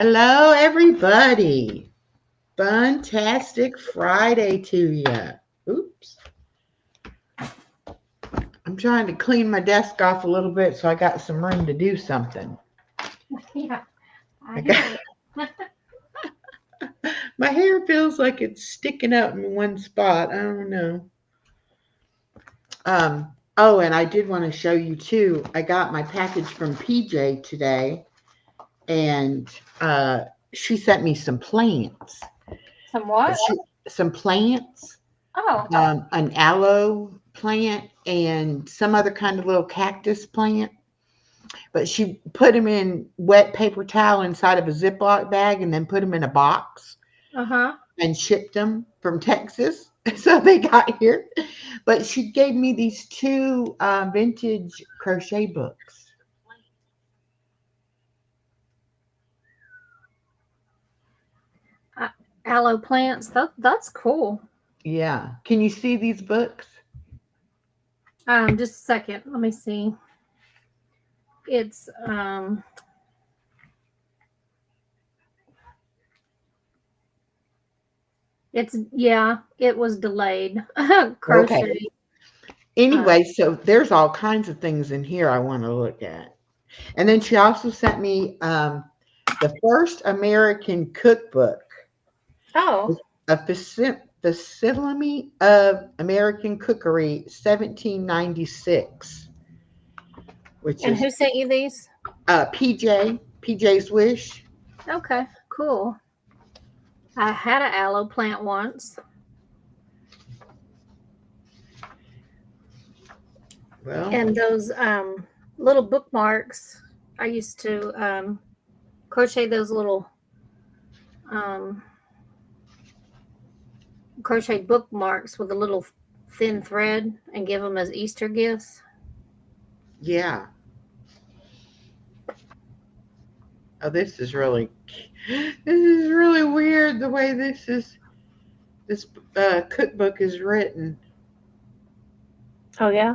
Hello, everybody. Fantastic Friday to you. Oops. I'm trying to clean my desk off a little bit so I got some room to do something. Yeah, I I got, hear my hair feels like it's sticking up in one spot. I don't know. Oh, and I did want to show you too. I got my package from PJ today, and uh, she sent me some plants. some what? She, some plants. Oh, An aloe plant and some other kind of little cactus plant. But she put them in wet paper towel inside of a Ziploc bag and then put them in a box uh-huh. and shipped them from Texas. So they got here. But she gave me these two vintage crochet books. Uh, Aloe plants. That's cool. Yeah. Can you see these books? Just a second. Let me see. It's it's yeah. It was delayed. Okay. Crochet. Uh, Anyway, so there's all kinds of things in here I want to look at. And then she also sent me the first American cookbook, oh, a facsimile of American cookery, 1796, which and is who sent you these? PJ's Wish. Okay, cool. I had an aloe plant once, Well, and those little bookmarks. I used to crochet those little um crochet bookmarks with a little thin thread and give them as Easter gifts. yeah. Oh, this is really weird the way this cookbook is written. Oh yeah.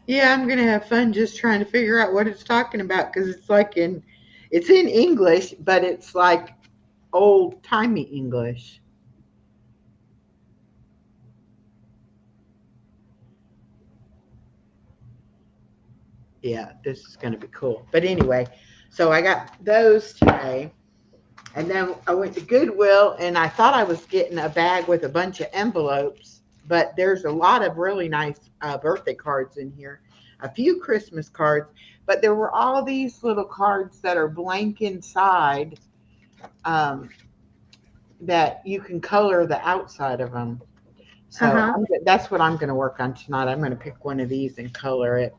Yeah, I'm gonna have fun just trying to figure out what it's talking about because it's in English, but it's like old timey English. Yeah, this is gonna be cool. But anyway, so I got those today, and then I went to Goodwill, and I thought I was getting a bag with a bunch of envelopes, but there's a lot of really nice birthday cards in here, a few Christmas cards, but there were all these little cards that are blank inside, um, that you can color the outside of them. Uh So huh. that's what I'm going to work on tonight. I'm going to pick one of these and color it.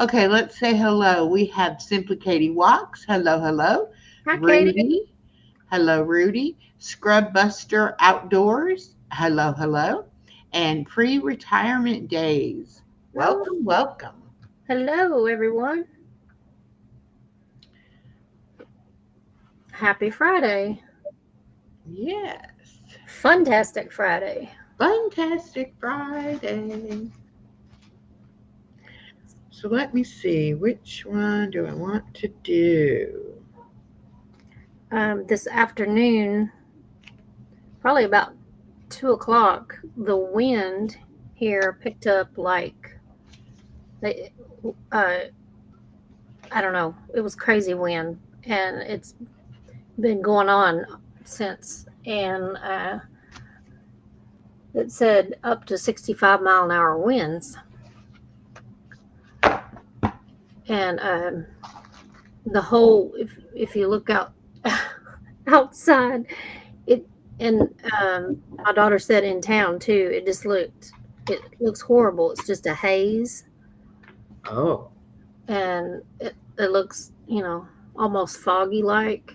Okay, let's say hello. We have Simply Katie Walks. Hello, hello. Hi, Katie. Rudy. Hello, Rudy. Scrub Buster Outdoors. Hello, hello. And Pre Retirement Days. Oh, Welcome, welcome. hello, everyone. Happy Friday. Yes. Funtastic Friday. Fantastic Friday. So let me see. Which one do I want to do? This afternoon, probably about 2 o'clock, the wind here picked up like they, uh, I don't know. It was crazy wind, and it's been going on since. And it said up to 65-mile-an-hour winds, and the whole if you look out outside it, and my daughter said in town too, it looks horrible. It's just a haze, Oh, and it looks, almost foggy like,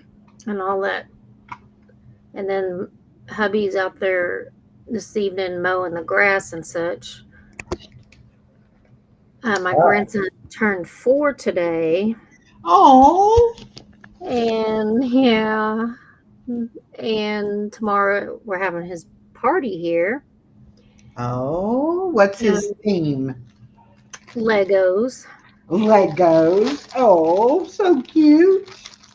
and all that. And then hubby's out there this evening mowing the grass and such. My grandson turned 4 today, oh, and and tomorrow we're having his party here. Oh, what's Um, his theme? Legos. Legos. Oh, so cute.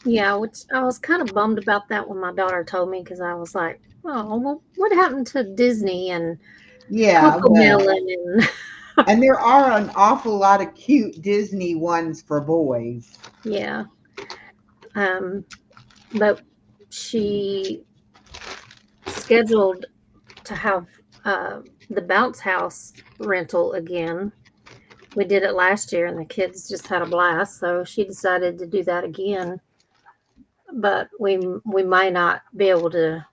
Yeah, which I was kind of bummed about that when my daughter told me because I was like, oh, well, what happened to Disney and Yeah, Coco well, Melon and and there are an awful lot of cute Disney ones for boys. yeah. Um, but she scheduled to have the bounce house rental again. We did it last year and the kids just had a blast, so she decided to do that again. But we might not be able to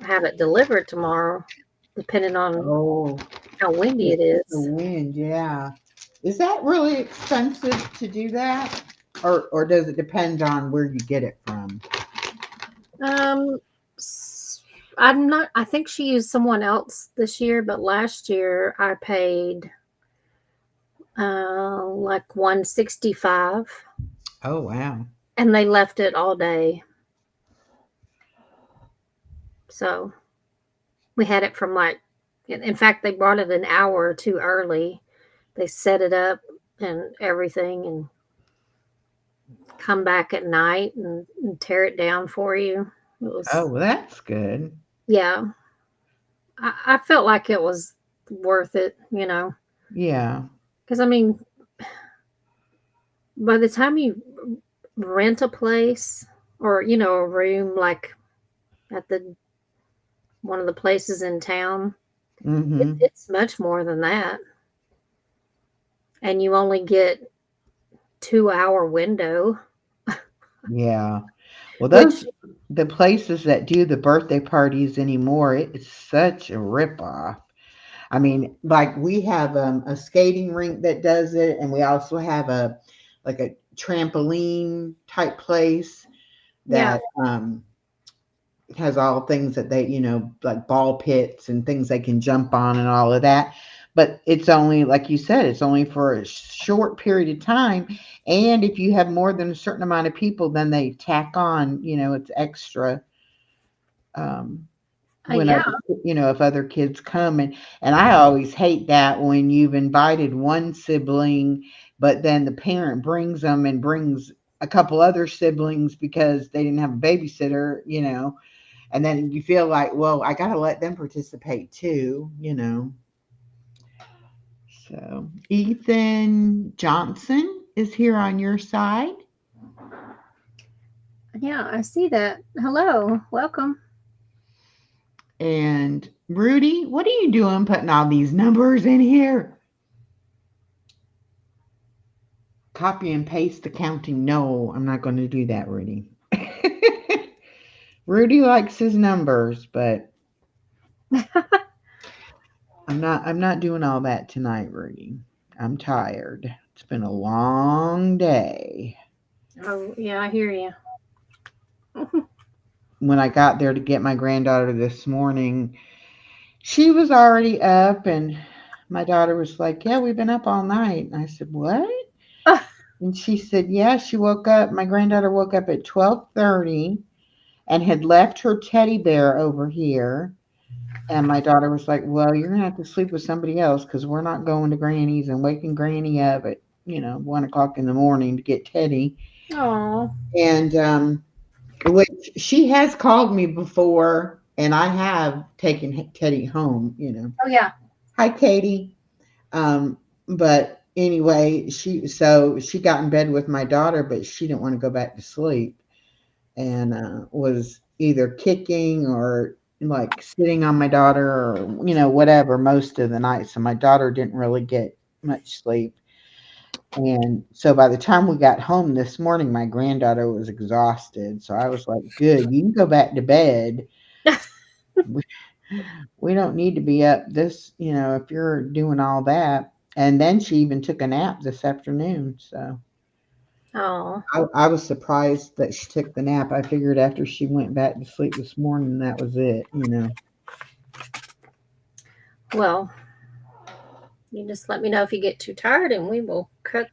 have it delivered tomorrow, depending on Oh, how windy it the is. wind, yeah. Is that really expensive to do that? Or does it depend on where you get it from? Um, I'm not. I think she used someone else this year, but last year I paid like 165, Oh, wow. and they left it all day. So we had it from like. In fact, they brought it an hour or two early. They set it up and everything, and come back at night and tear it down for you. It Oh, was, well, that's good. yeah. I felt like it was worth it, Yeah. because I mean, by the time you rent a place or a room like at the one of the places in town, Mm-hmm. it's much more than that, and you only get 2 hour window, Yeah. Well, those which the places that do the birthday parties anymore, it's such a ripoff. I mean, like we have a skating rink that does it, and we also have a trampoline type place yeah. that has all things that they, like ball pits and things they can jump on and all of that. But it's only, like you said, it's only for a short period of time. And if you have more than a certain amount of people, then they tack on, it's extra. Um, Yeah. Whenever, if other kids come, and I always hate that when you've invited one sibling, but then the parent brings them and brings a couple other siblings because they didn't have a babysitter, and then you feel like, well, I got to let them participate too. So Ethan Johnson is here on your side. Yeah, I see that. Hello, welcome. And Rudy, what are you doing putting all these numbers in here? Copy and paste the counting. No, I'm not going to do that, Rudy. Rudy likes his numbers, but I'm not doing all that tonight, Rudy. I'm tired. It's been a long day. Oh, yeah, I hear you. When I got there to get my granddaughter this morning, she was already up, and my daughter was like, "Yeah, we've been up all night." And I said, "What?" And she said, "Yeah, she woke up. My granddaughter woke up at 12:30 and had left her teddy bear over here." And my daughter was like, "Well, you're gonna have to sleep with somebody else because we're not going to Granny's and waking Granny up at 1 o'clock in the morning to get Teddy." Oh, And which she has called me before, and I have taken Teddy home. oh yeah. Hi, Katie. But anyway, she got in bed with my daughter, but she didn't want to go back to sleep, and was either kicking or like sitting on my daughter or whatever most of the night. So my daughter didn't really get much sleep. And so by the time we got home this morning, my granddaughter was exhausted. So I was like, "Good, you can go back to bed. We, we don't need to be up this, if you're doing all that." And then she even took a nap this afternoon. So Oh, I was surprised that she took the nap. I figured after she went back to sleep this morning, that was it. well, you just let me know if you get too tired, and we will cut.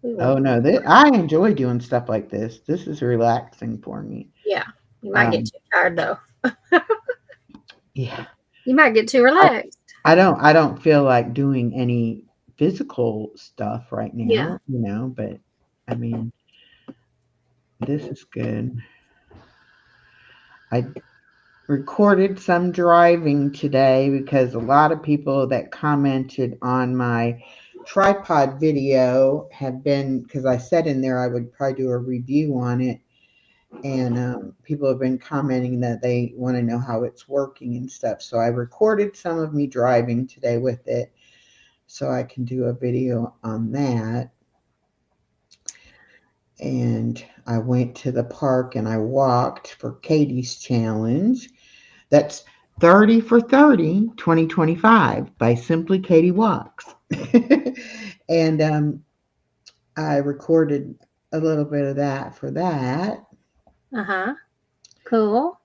We Oh will. no, I enjoy doing stuff like this. This is relaxing for me. Yeah, you might get Um, too tired though. yeah. You might get too I, relaxed. I don't feel like doing any physical stuff right Yeah. now, but I mean, this is good. I recorded some driving today because a lot of people that commented on my tripod video have been, because I said in there I would probably do a review on it, and people have been commenting that they want to know how it's working and stuff. So I recorded some of me driving today with it so I can do a video on that. And I went to the park and I walked for Katie's challenge. That's 30 for 30 2025 by Simply Katie Walks. And I recorded a little bit of that for that. Uh-huh. Cool.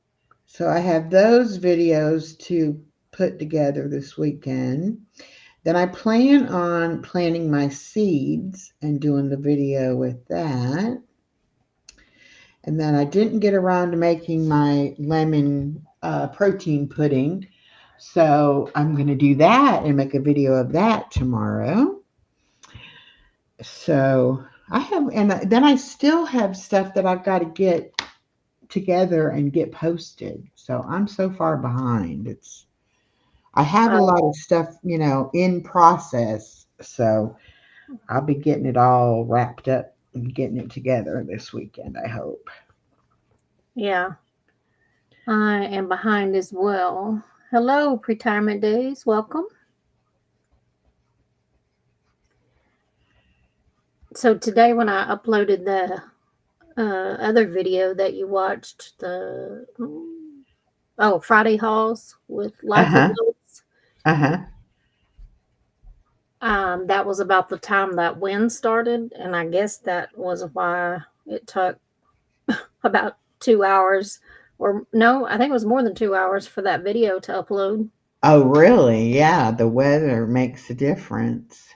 So I have those videos to put together this weekend. Then I plan on planting my seeds and doing the video with that. And then I didn't get around to making my lemon protein pudding. So I'm going to do that and make a video of that tomorrow. So I have, and then I still have stuff that I've got to get together and get posted. So I'm so far behind. I have a lot of stuff, in process. So I'll be getting it all wrapped up and getting it together this weekend, I hope. Yeah. I am behind as well. Hello, Retirement Days. Welcome. So today when I uploaded the other video that you watched, the Friday hauls with Life with Uh-huh. Lois, Uh-huh. that was about the time that wind started, and I guess that was why it took about 2 hours, or no, I think it was more than 2 hours for that video to upload. Oh, really? Yeah, the weather makes a difference.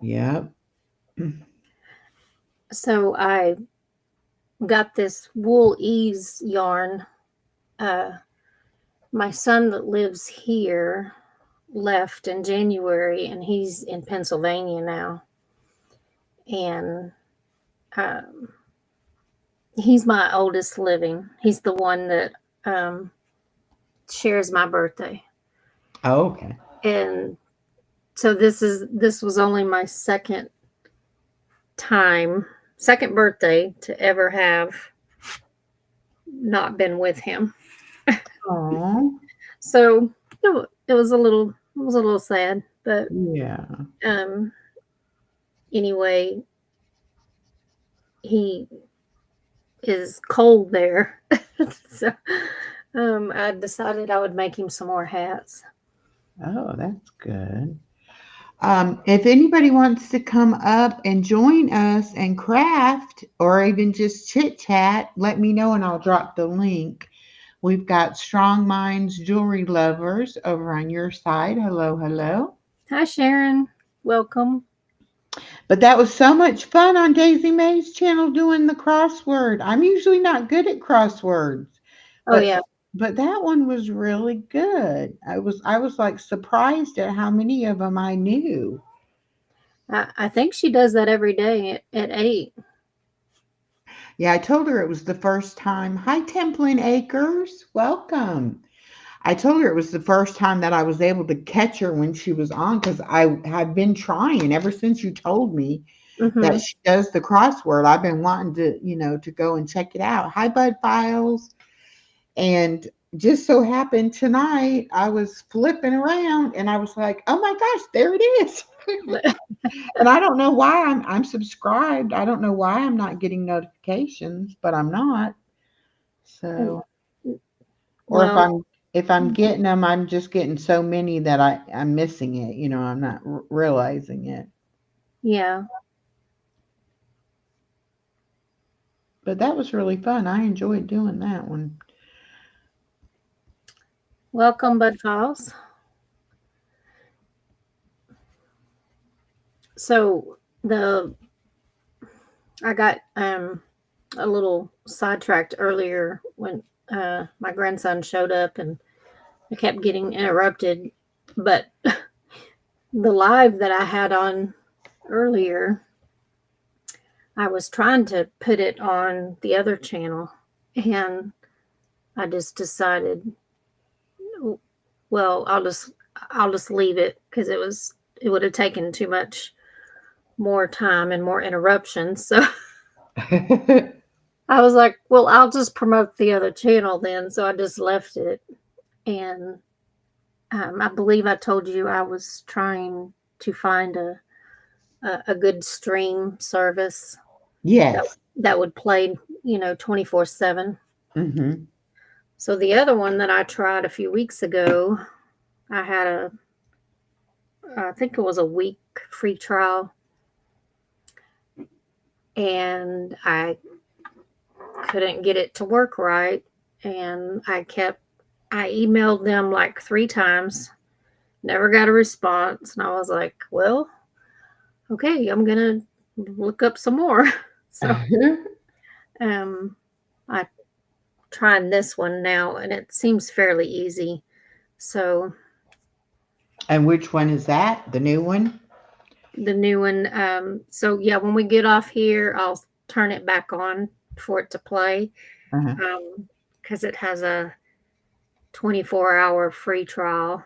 Yep. So I got this wool ease yarn. My son that lives here left in January, and he's in Pennsylvania now. And um, he's my oldest living. He's the one that um, shares my birthday. Oh, okay. And so this was only my second birthday to ever have not been with him. Oh, So it was a little sad, but yeah. um, anyway, he is cold there, so I decided I would make him some more hats. Oh, that's good. If anybody wants to come up and join us and craft or even just chit chat, let me know and I'll drop the link. We've got Strong Minds Jewelry Lovers over on your side. Hello, hello. Hi, Sharon. Welcome. But that was so much fun on Daisy Mae's channel doing the crossword. I'm usually not good at crosswords, Oh but yeah, that one was really good. I was like surprised at how many of them I knew. I think she does that every day at 8. Yeah, I told her it was the first time. Hi, Templin Acres. Welcome. I told her it was the first time that I was able to catch her when she was on because I have been trying ever since you told me that Mm-hmm. she does the crossword. I've been wanting to go and check it out. Hi, Bud Files. And just so happened tonight, I was flipping around and I was like, oh my gosh, there it is. And I don't know why I'm subscribed. I don't know why I'm not getting notifications, but I'm not. So, or if Well, I'm getting them, I'm just getting so many that I'm missing it. I'm not realizing it. yeah. But that was really fun. I enjoyed doing that one. Welcome, Bud Files. So I got a little sidetracked earlier when my grandson showed up, and I kept getting interrupted. But the live that I had on earlier, I was trying to put it on the other channel, and I just decided, well, I'll just leave it because it would have taken too much more time and more interruptions. So I was like, well, I'll just promote the other channel then. So I just left it. And I believe I told you I was trying to find a good stream service Yes. that would play, 24/7. Mm-hmm. So the other one that I tried a few weeks ago, I had I think it was a week free trial, and I couldn't get it to work right. And I emailed them like 3 times, never got a response. And I was like, well, okay, I'm going to look up some more. So I trying this one now, and it seems fairly easy. So And which one is that? The new one? the new one, so yeah, when we get off here, I'll turn it back on for it to play, Uh-huh. because it has a 24-hour free trial,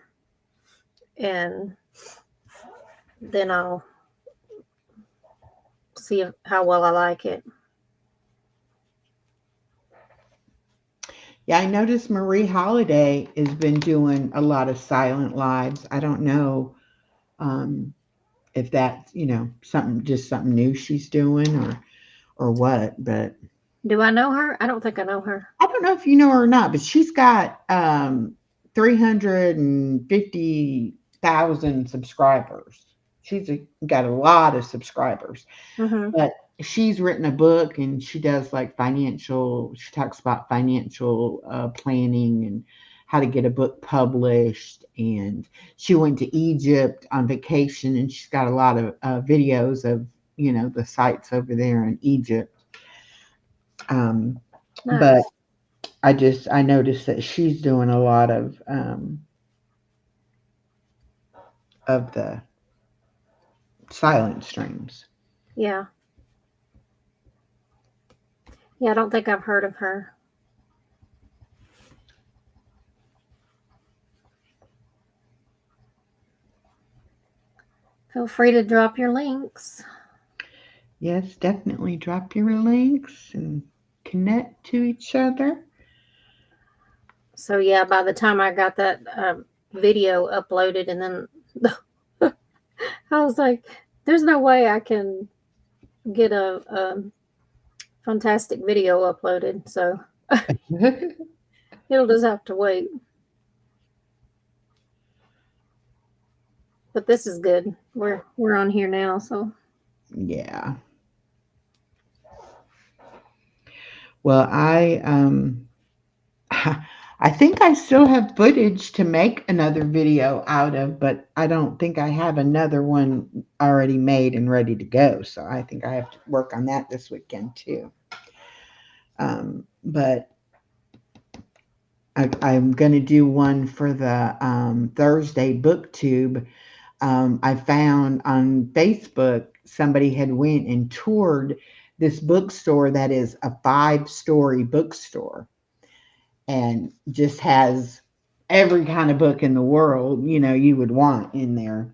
and then I'll see how well I like it. Yeah, I noticed Marie Holiday has been doing a lot of silent lives. I don't know if that's, something new she's doing or what, but Do I know her? I don't think I know her. I don't know if you know her or not, but she's got 350,000 subscribers. Got a lot of subscribers. Mm-hmm. But she's written a book, and she does like she talks about financial planning and how to get a book published. And she went to Egypt on vacation, and she's got a lot of videos of, the sites over there in Egypt. But Nice. I noticed that she's doing a lot of the silent streams. Yeah. Yeah, I don't think I've heard of her. Feel free to drop your links. Yes, definitely drop your links and connect to each other. So yeah, by the time I got that video uploaded, and then I was like, there's no way I can get a fantastic video uploaded. So it'll just have to wait. But this is good. We're on here now, so Yeah. Well, I think I still have footage to make another video out of, but I don't think I have another one already made and ready to go. So I think I have to work on that this weekend too. But I'm going to do one for the Thursday BookTube. I found on Facebook somebody had went and toured this bookstore that is a 5-story bookstore and just has every kind of book in the world, you would want in there.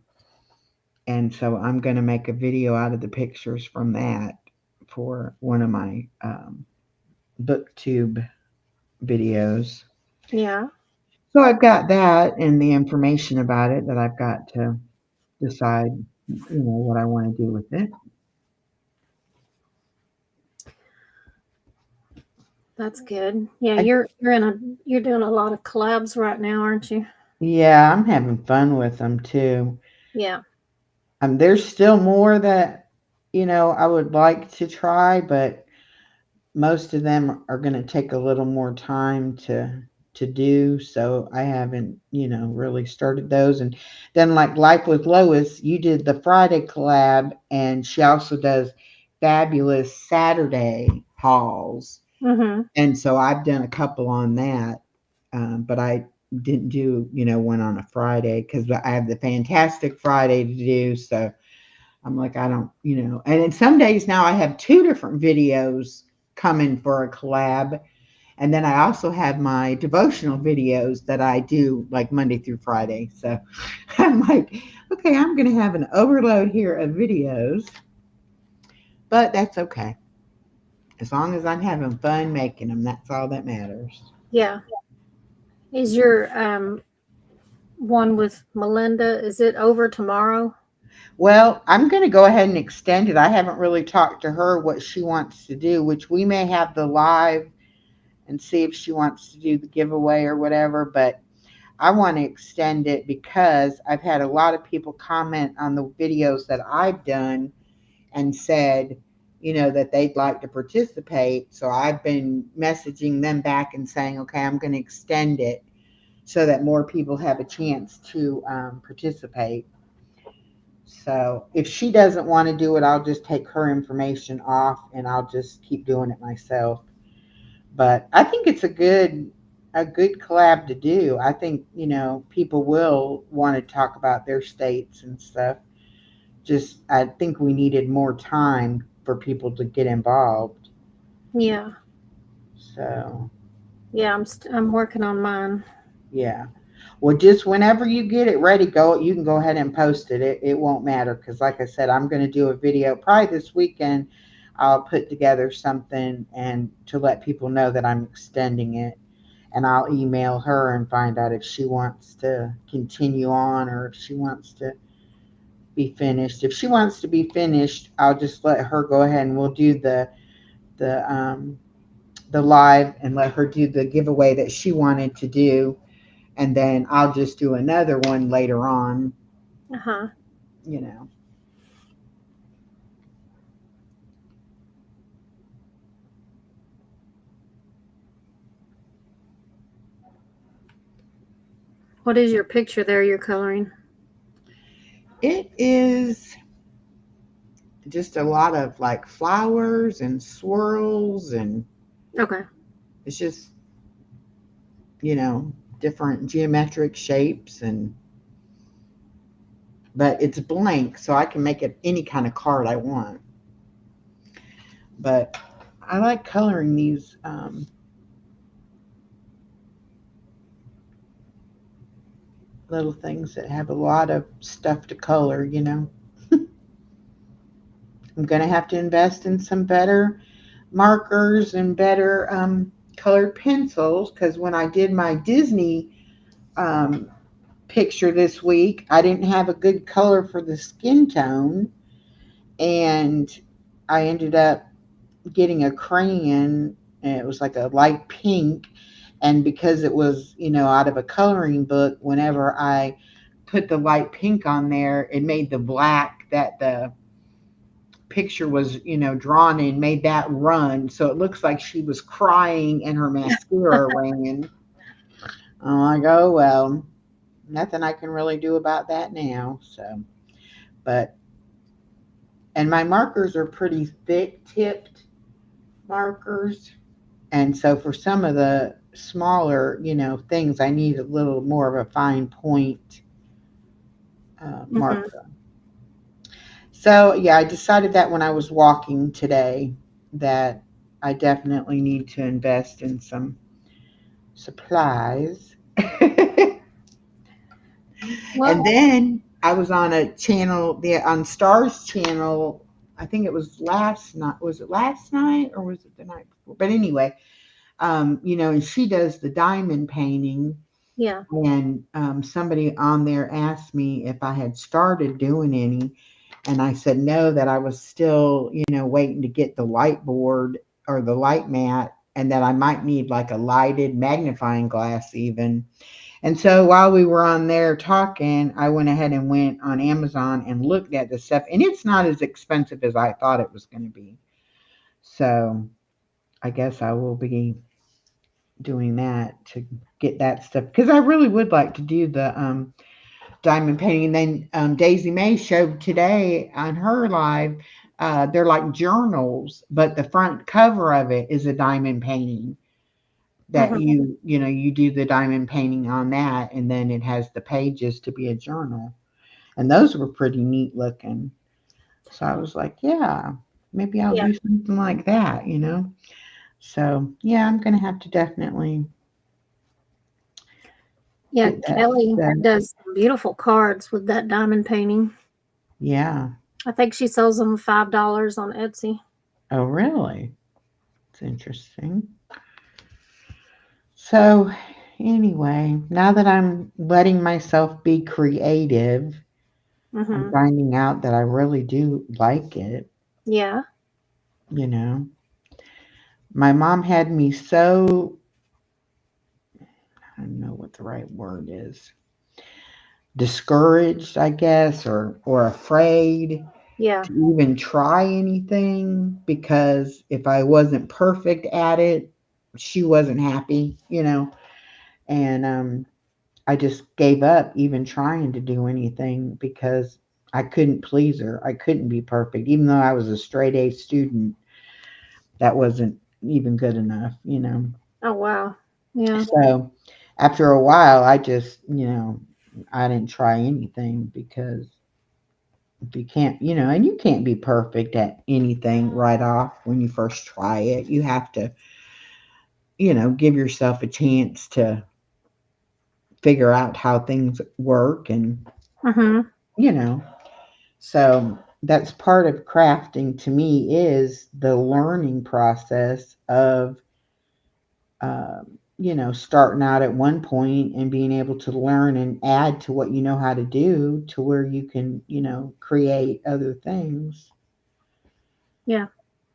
And so I'm going to make a video out of the pictures from that for one of my BookTube videos. yeah. So I've got that and the information about it that I've got to decide, what I want to do with it. That's good. Yeah, you're doing a lot of collabs right now, aren't you? Yeah, I'm having fun with them too. Yeah. There's still more that, I would like to try, but most of them are going to take a little more time to do. So I haven't, really started those. And then like Life with Lois, you did the Friday collab, and she also does fabulous Saturday hauls. Mm-hmm. And so I've done a couple on that. But I didn't do, one on a Friday because I have the Fantastic Friday to do. So I'm like, I don't, and then some days now I have two different videos coming for a collab. And then I also have my devotional videos that I do like Monday through Friday. So I'm like, okay, I'm going to have an overload here of videos, but that's okay. As long as I'm having fun making them, that's all that matters. Yeah. Is your one with Melinda, is it over tomorrow? Well, I'm going to go ahead and extend it. I haven't really talked to her what she wants to do, which we may have the live and see if she wants to do the giveaway or whatever. But I want to extend it because I've had a lot of people comment on the videos that I've done and said, that they'd like to participate. So I've been messaging them back and saying, okay, I'm going to extend it so that more people have a chance to participate. So if she doesn't want to do it, I'll just take her information off and I'll just keep doing it myself. But I think it's a good collab to do. I think, people will want to talk about their states and stuff. Just I think we needed more time for people to get involved. Yeah. So, Yeah, I'm working on mine. yeah. Well, just whenever you get it ready, you can go ahead and post it. It won't matter because, like I said, I'm going to do a video probably this weekend. I'll put together something and to let people know that I'm extending it. And I'll email her and find out if she wants to continue on or if she wants to be finished. If she wants to be finished, I'll just let her go ahead and we'll do the the live and let her do the giveaway that she wanted to do, and then I'll just do another one later on. Uh-huh. You know. What is your picture there you're coloring? It is just a lot of like flowers and swirls, and Okay. it's just different geometric shapes, but it's blank, so I can make it any kind of card I want. But I like coloring these little things that have a lot of stuff to color. I'm going to have to invest in some better markers and better colored pencils because when I did my Disney um, picture this week, I didn't have a good color for the skin tone, and I ended up getting a crayon, and it was like a light pink, and because it was out of a coloring book, whenever I put the light pink on there, it made the black that the picture was drawn in, made that run, so it looks like she was crying and her mascara ran. I'm like, oh well, nothing I can really do about that now. So, but and my markers are pretty thick tipped markers, and so for some of the smaller things I need a little more of a fine point Mm-hmm. marker. So yeah, I decided that when I was walking today that I definitely need to invest in some supplies. Well, And then I was on a channel, on Star's channel. I think it was last night. Was it last night or was it the night before? But anyway, and she does the diamond painting. yeah. And somebody on there asked me if I had started doing any, and I said no, that I was still, waiting to get the light board or the light mat, and that I might need like a lighted magnifying glass even. And so while we were on there talking, I went ahead and went on Amazon and looked at the stuff, and it's not as expensive as I thought it was going to be. So I guess I will be doing that to get that stuff because I really would like to do the diamond painting. And then Daisy May showed today on her live. They're like journals, but the front cover of it is a diamond painting. that Mhm. you do the diamond painting on that, and then it has the pages to be a journal. And those were pretty neat looking. So I was like, yeah, maybe I'll Yeah. do something like that. So yeah, I'm gonna have to definitely Yeah. get that Kelly done. does some beautiful cards with that diamond painting. Yeah. I think she sells them $5 on Etsy. Oh, really? It's interesting. So anyway, now that I'm letting myself be creative, I'm Mhm. finding out that I really do like it, Yeah. you know. My mom had me so, I don't know what the right word is, discouraged, I guess, or afraid Yeah. to even try anything because if I wasn't perfect at it, she wasn't happy. And I just gave up even trying to do anything because I couldn't please her. I couldn't be perfect. Even though I was a straight A student, that wasn't even good enough. Oh wow. Yeah. So after a while, I just, I didn't try anything because if you can't, and you can't be perfect at anything right off when you first try it. You have to, give yourself a chance to figure out how things work and, Mhm. you know, so that's part of crafting to me is the learning process of, starting out at one point and being able to learn and add to what you know how to do to where you can, create other things. Yeah.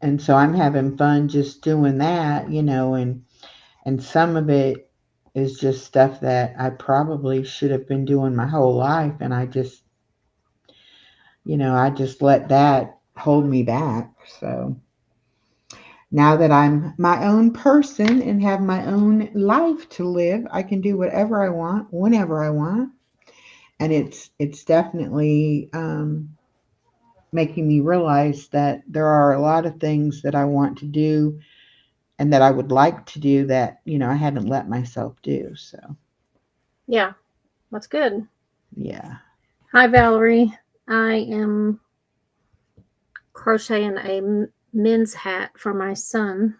And so I'm having fun just doing that, and some of it is just stuff that I probably should have been doing my whole life, and I just let that hold me back. So now that I'm my own person and have my own life to live, I can do whatever I want, whenever I want, and it's definitely making me realize that there are a lot of things that I want to do and that I would like to do that, I haven't let myself do. So, Yeah. That's good. yeah. Hi Valerie. I am crocheting a men's hat for my son.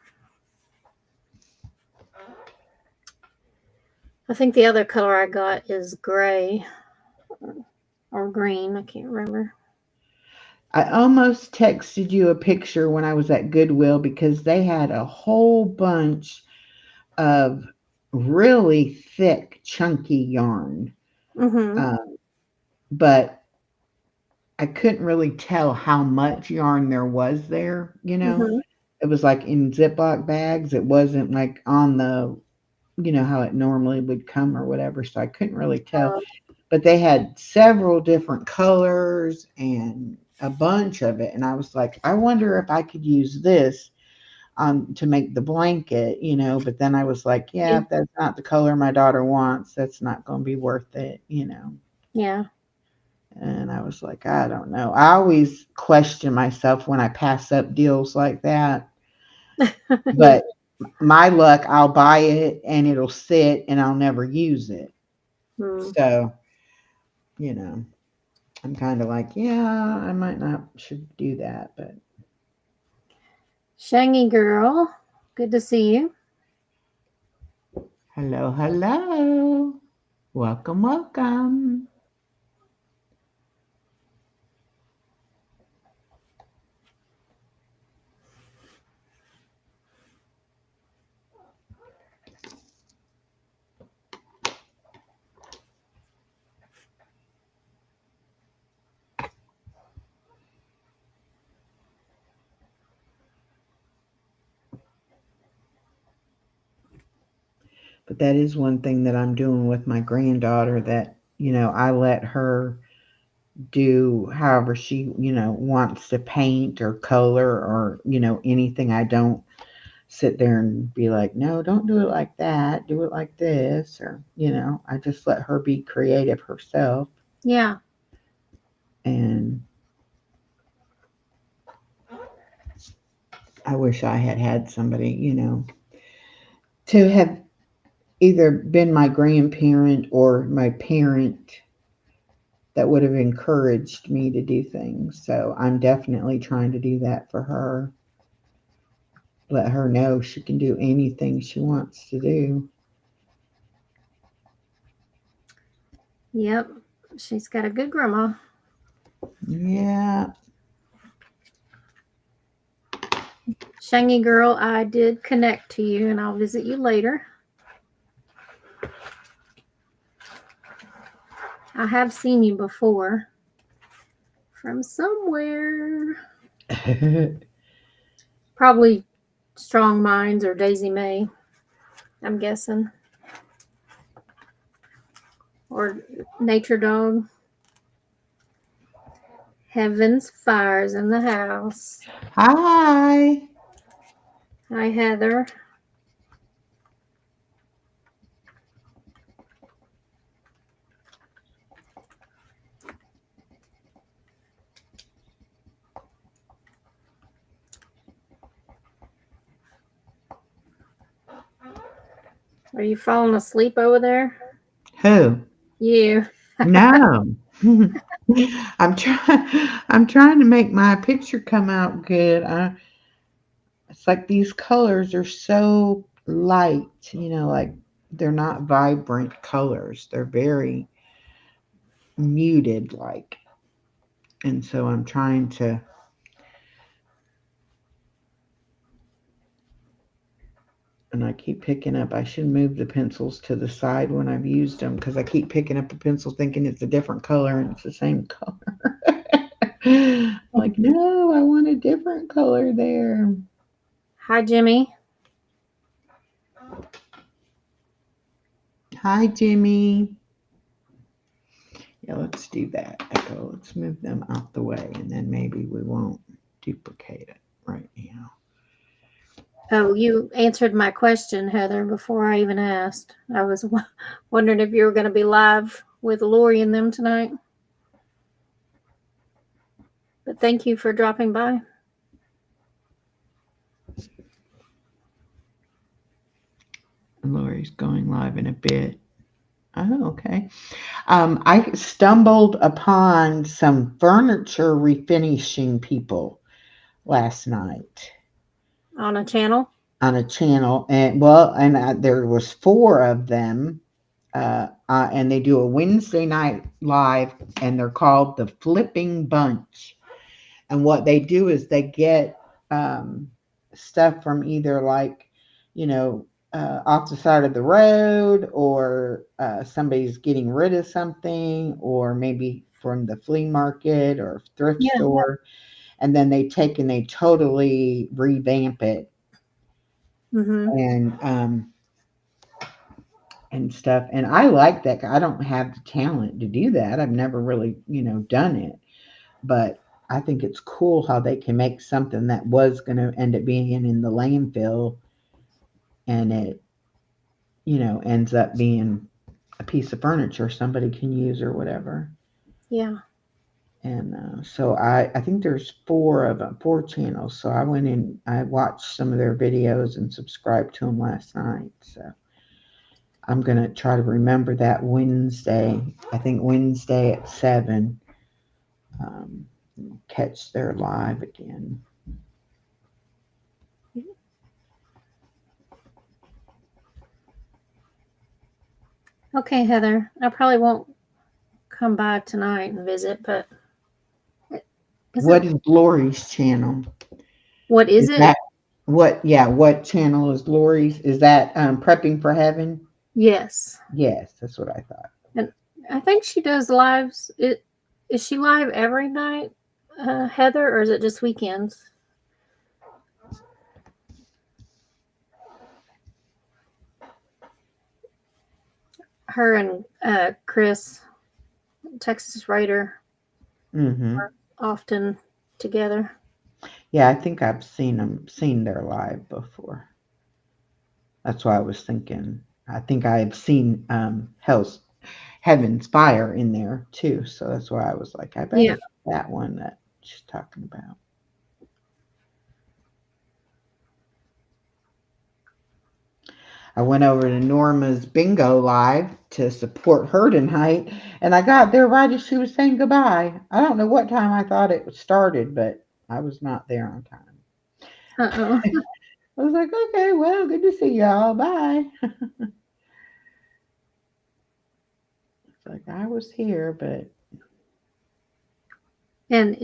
I think the other color I got is gray or green. I can't remember. I almost texted you a picture when I was at Goodwill because they had a whole bunch of really thick, chunky yarn. Mhm. Uh, but I couldn't really tell how much yarn there was there. Mhm. It was like in Ziploc bags. It wasn't like on the, how it normally would come or whatever. So I couldn't really tell. Uh, But they had several different colors and a bunch of it. And I was like, I wonder if I could use this to make the blanket. But then I was like, yeah, yeah. if that's not the color my daughter wants, that's not going to be worth it. Yeah. And I was like, I don't know. I always question myself when I pass up deals like that. Yeah. But my luck, I'll buy it and it'll sit and I'll never use it. Hmm. So, I'm kind of like, yeah, I might not should do that, but Shangy girl. Good to see you. hello, hello. Welcome, welcome. But that is one thing that I'm doing with my granddaughter that, I let her do however she, wants to paint or color or, anything. I don't sit there and be like, no, don't do it like that. Do it like this. Or, I just let her be creative herself. Yeah. And I wish I had had somebody, to have either been my grandparent or my parent that would have encouraged me to do things. So I'm definitely trying to do that for her. Let her know she can do anything she wants to do. Yep. She's got a good grandma. Yeah. Shangy girl, I did connect to you and I'll visit you later. I have seen you before from somewhere. Probably Strong Minds or Daisy May, I'm guessing. Or Nature Dog. Heaven's Fires in the house. Hi. Hi, Heather. Are you falling asleep over there? Who? You. No. I'm trying to make my picture come out good. It's like these colors are so light, like they're not vibrant colors. They're very muted like. And so I'm trying to and I keep picking up. I should move the pencils to the side when I've used them because I keep picking up the pencil thinking it's a different color and it's the same color. Like, no, I want a different color there. Hi, Jimmy. Hi, Jimmy. Yeah, let's do that. Echo. Let's move them out the way and then maybe we won't duplicate it right now. Oh, you answered my question, Heather, before I even asked. I was wondering if you were going to be live with Lori and them tonight. But thank you for dropping by. Lori's going live in a bit. Oh, okay. I stumbled upon some furniture refinishing people last night On a channel? on a channel, and there was four of them, and they do a Wednesday night live, and they're called the Flipping Bunch. And what they do is they get stuff from either off the side of the road, or somebody's getting rid of something, or maybe from the flea market or thrift store. And then they take and they totally revamp it and stuff. And I like that. I don't have the talent to do that. I've never really, done it. But I think it's cool how they can make something that was going to end up being in the landfill and it, ends up being a piece of furniture somebody can use or whatever. Yeah. And so I think there's four of them, four channels. So I went in, I watched some of their videos and subscribed to them last night. So I'm going to try to remember that Wednesday, I think Wednesday at 7, catch their live again. Okay, Heather. I probably won't come by tonight and visit, but what is Lori's channel? What is it? What channel is Lori's? Is that Prepping for Heaven? Yes. Yes, that's what I thought. And I think she does lives. Is she live every night, Heather, or is it just weekends? Her and Chris, Texas Raider, are often together. Yeah, I think I've seen their live before. That's why I was thinking. I think I had seen Heaven's Fire in there too. So that's why I was like, I bet it's that one that she's talking about. I went over to Norma's bingo live to support her tonight, and I got there right as she was saying goodbye. I don't know what time I thought it started, but I was not there on time. Uh-oh. I was like, okay, well, good to see y'all. Bye. It's like I was here, but And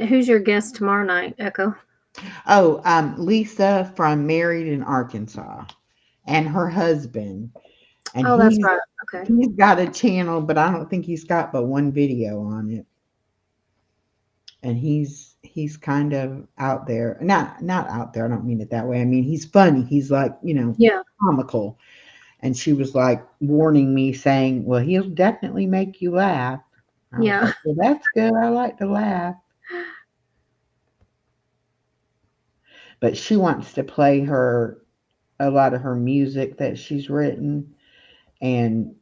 who's your guest tomorrow night, Echo? Lisa from Married in Arkansas and her husband. And Oh, that's right. Okay. he's got a channel, but I don't think he's got but one video on it. And he's kind of out there. Not out there, I don't mean it that way. I mean he's funny. He's like, Yeah. comical. And she was like warning me, saying, well, he'll definitely make you laugh. I was Yeah. like, well, that's good. I like to laugh. But she wants to play a lot of her music that she's written, and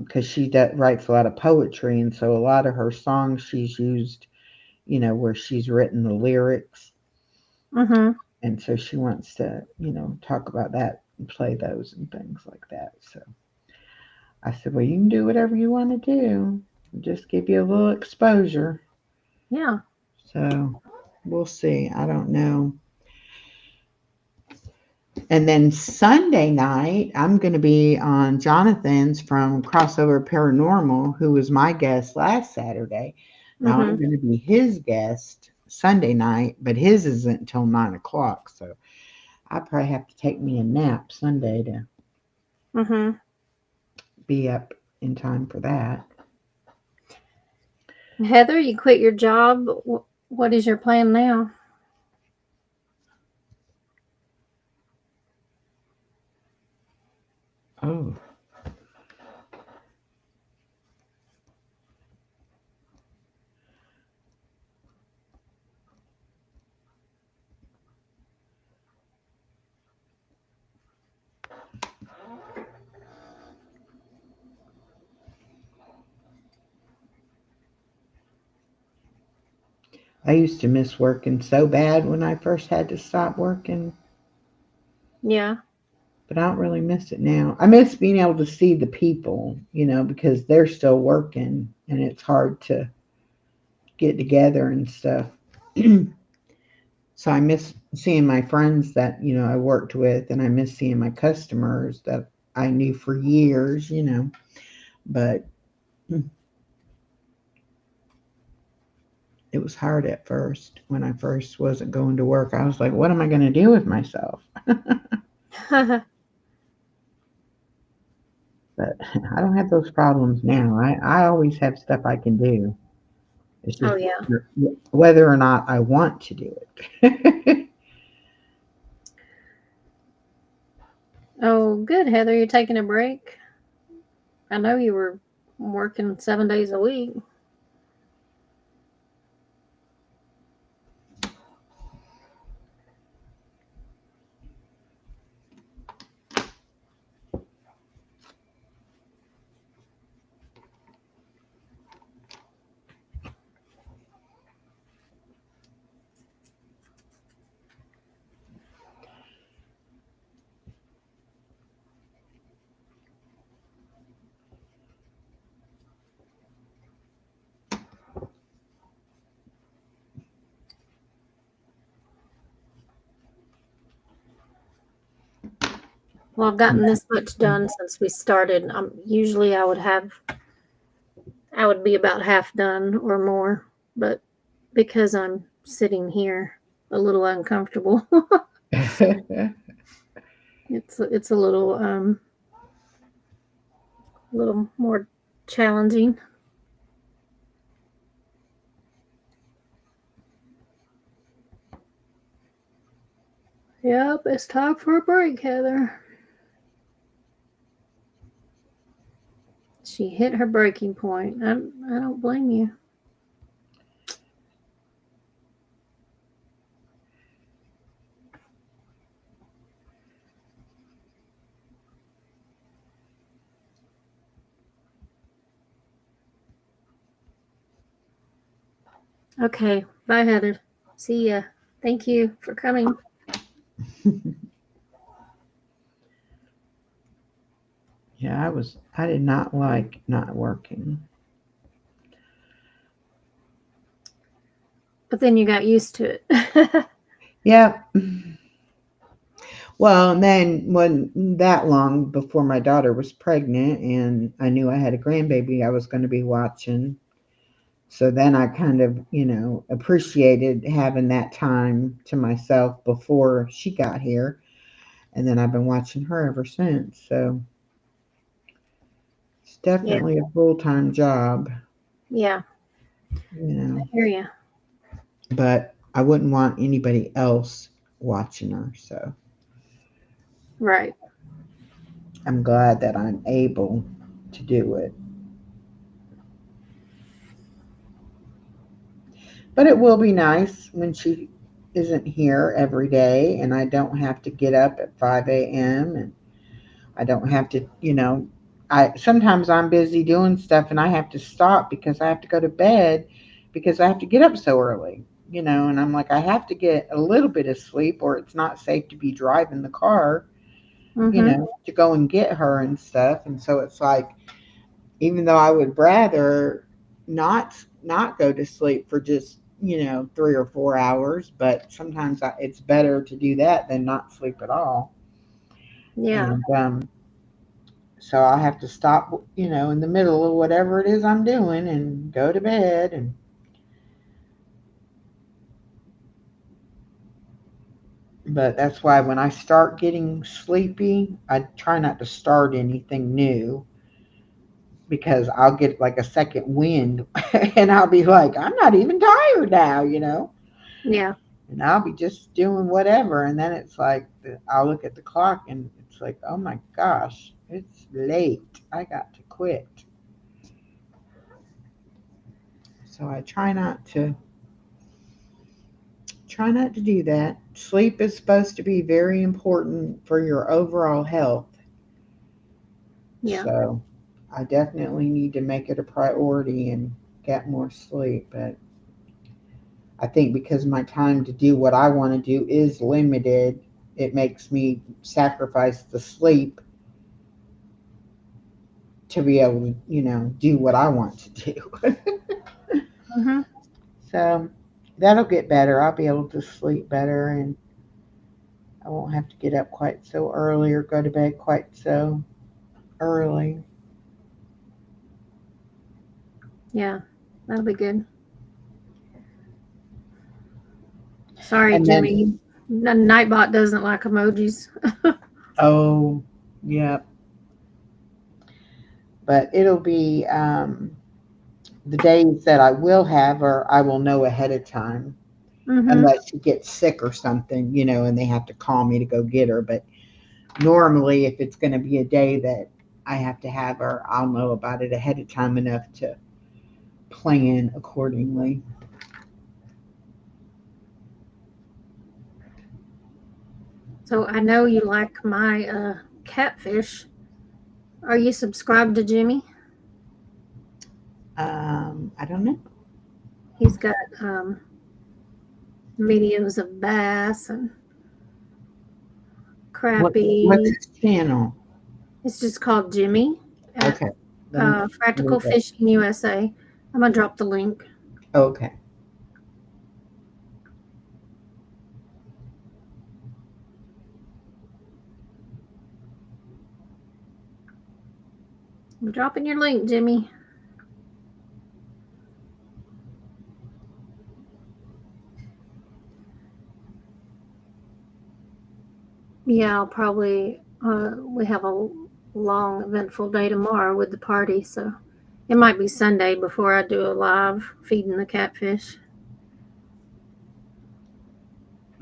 because she writes a lot of poetry, and so a lot of her songs she's used, where she's written the lyrics, Mm-hmm. and so she wants to, talk about that and play those and things like that. So I said, well, you can do whatever you want to do, just give you a little exposure. Yeah. So we'll see. I don't know. And then Sunday night, I'm going to be on Jonathan's from Crossover Paranormal, who was my guest last Saturday. Now I'm going to be his guest Sunday night, but his isn't until 9 o'clock. So I probably have to take me a nap Sunday to be up in time for that. Heather, you quit your job. What is your plan now? Oh. I used to miss working so bad when I first had to stop working. Yeah. But I don't really miss it now. I miss being able to see the people, because they're still working and it's hard to get together and stuff. So I miss seeing my friends that, I worked with, and I miss seeing my customers that I knew for years, but it was hard at first when I first wasn't going to work. I was like, what am I going to do with myself? But I don't have those problems now. I always have stuff I can do. It's just whether or not I want to do it. Oh, good, Heather. You're taking a break? I know you were working 7 days a week. Well, I've gotten this much done since we started. Usually I would be about half done or more, but because I'm sitting here a little uncomfortable, it's a little more challenging. Yep, it's time for a break, Heather. She hit her breaking point. I don't blame you. Okay, bye, Heather. See ya. Thank you for coming. Yeah, I did not like not working. But then you got used to it. Yeah. Well, and then when that long before my daughter was pregnant and I knew I had a grandbaby I was going to be watching. So then I kind of, appreciated having that time to myself before she got here. And then I've been watching her ever since. So it's Yeah. definitely a full time job, Yeah. you I know, hear you. but I wouldn't want anybody else watching her. So Right. I'm glad that I'm able to do it. But it will be nice when she isn't here every day and I don't have to get up at 5 a.m. and I don't have to, I sometimes I'm busy doing stuff and I have to stop because I have to go to bed because I have to get up so early, and I'm like, I have to get a little bit of sleep or it's not safe to be driving the car, Mm-hmm. to go and get her and stuff. And so it's like, even though I would rather not go to sleep for just 3 or 4 hours, but sometimes it's better to do that than not sleep at all. Yeah. And so I'll have to stop, in the middle of whatever it is I'm doing and go to bed. And but that's why when I start getting sleepy, I try not to start anything new because I'll get like a second wind and I'll be like, I'm not even tired now. Yeah. And I'll be just doing whatever. And then it's like, I'll look at the clock and it's like, oh my gosh, it's late. I got to quit. So I try not to do that. Sleep is supposed to be very important for your overall health. Yeah. So I definitely need to make it a priority and get more sleep. But I think because my time to do what I want to do is limited, it makes me sacrifice the sleep to be able to, do what I want to do. Mm-hmm. So that'll get better. I'll be able to sleep better and I won't have to get up quite so early or go to bed quite so early. Yeah. That'll be good. Sorry, And then, Jimmy. Nightbot doesn't like emojis. oh, yeah, but it'll be the days that I will have, or I will know ahead of time, Mm-hmm. unless she gets sick or something, and they have to call me to go get her. But normally, if it's going to be a day that I have to have her, I'll know about it ahead of time enough to plan accordingly. So I know you like my catfish. Are you subscribed to Jimmy? I don't know. He's got videos of bass and What's crappie. his channel? It's just called Jimmy at Okay. Let me Practical look up. Fishing USA. I'm gonna drop the link. Okay. I'm dropping your link, Jimmy. Yeah, I'll probably. We have a long, eventful day tomorrow with the party, so it might be Sunday before I do a live feeding the catfish.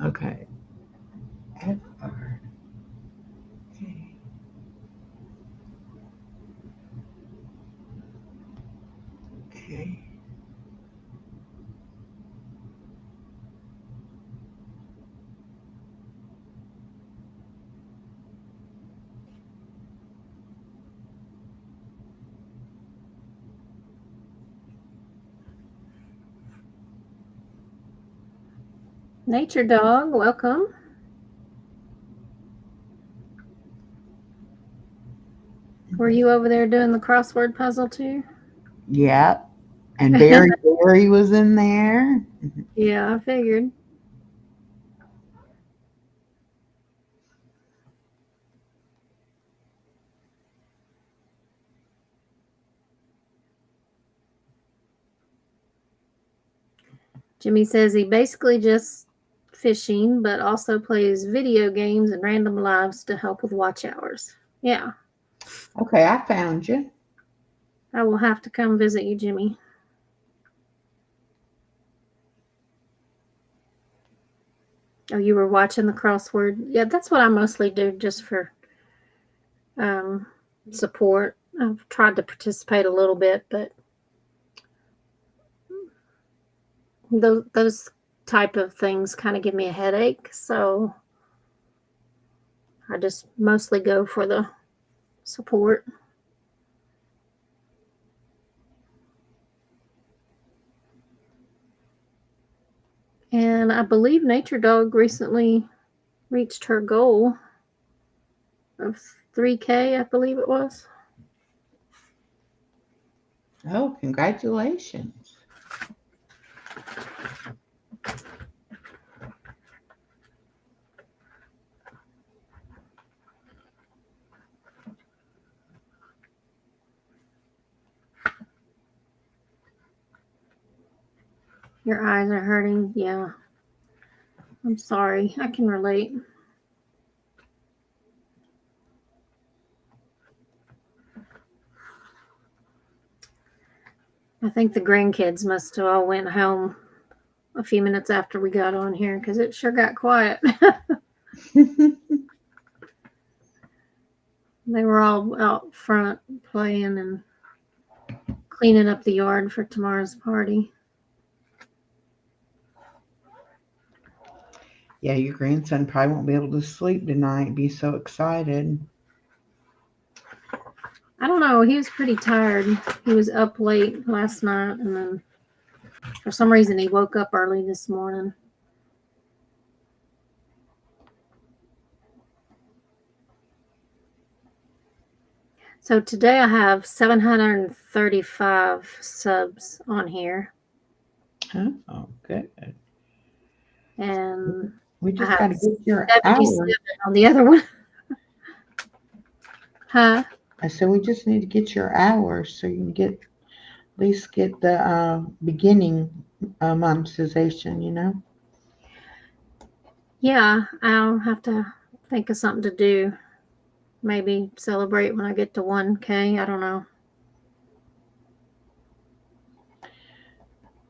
Okay. FR. Okay. Okay. Nature Dog, welcome. Were you over there doing the crossword puzzle too? Yeah. And Barry was in there. Yeah, I figured. Jimmy says he basically just fishing, but also plays video games and random lives to help with watch hours. Yeah, Okay, I found you. I will have to come visit you, Jimmy. Oh, you were watching the crossword? Yeah, that's what I mostly do just for support. I've tried to participate a little bit, but those type of things kind of give me a headache, so I just mostly go for the support. And I believe Nature Dog recently reached her goal of 3K, I believe it was. Oh, congratulations. Your eyes are hurting. Yeah. I'm sorry. I can relate. I think the grandkids must have all went home a few minutes after we got on here because it sure got quiet. They were all out front playing and cleaning up the yard for tomorrow's party. Yeah, your grandson probably won't be able to sleep tonight. Be so excited. I don't know. He was pretty tired. He was up late last night, and then for some reason he woke up early this morning. So today I have 735 subs on here. Oh, good. And We just I got to have get your 77 hours. on the other one. Huh? I said we just need to get your hours so you can get at least get the beginning monetization, you know? Yeah, I'll have to think of something to do. Maybe celebrate when I get to 1K. I don't know.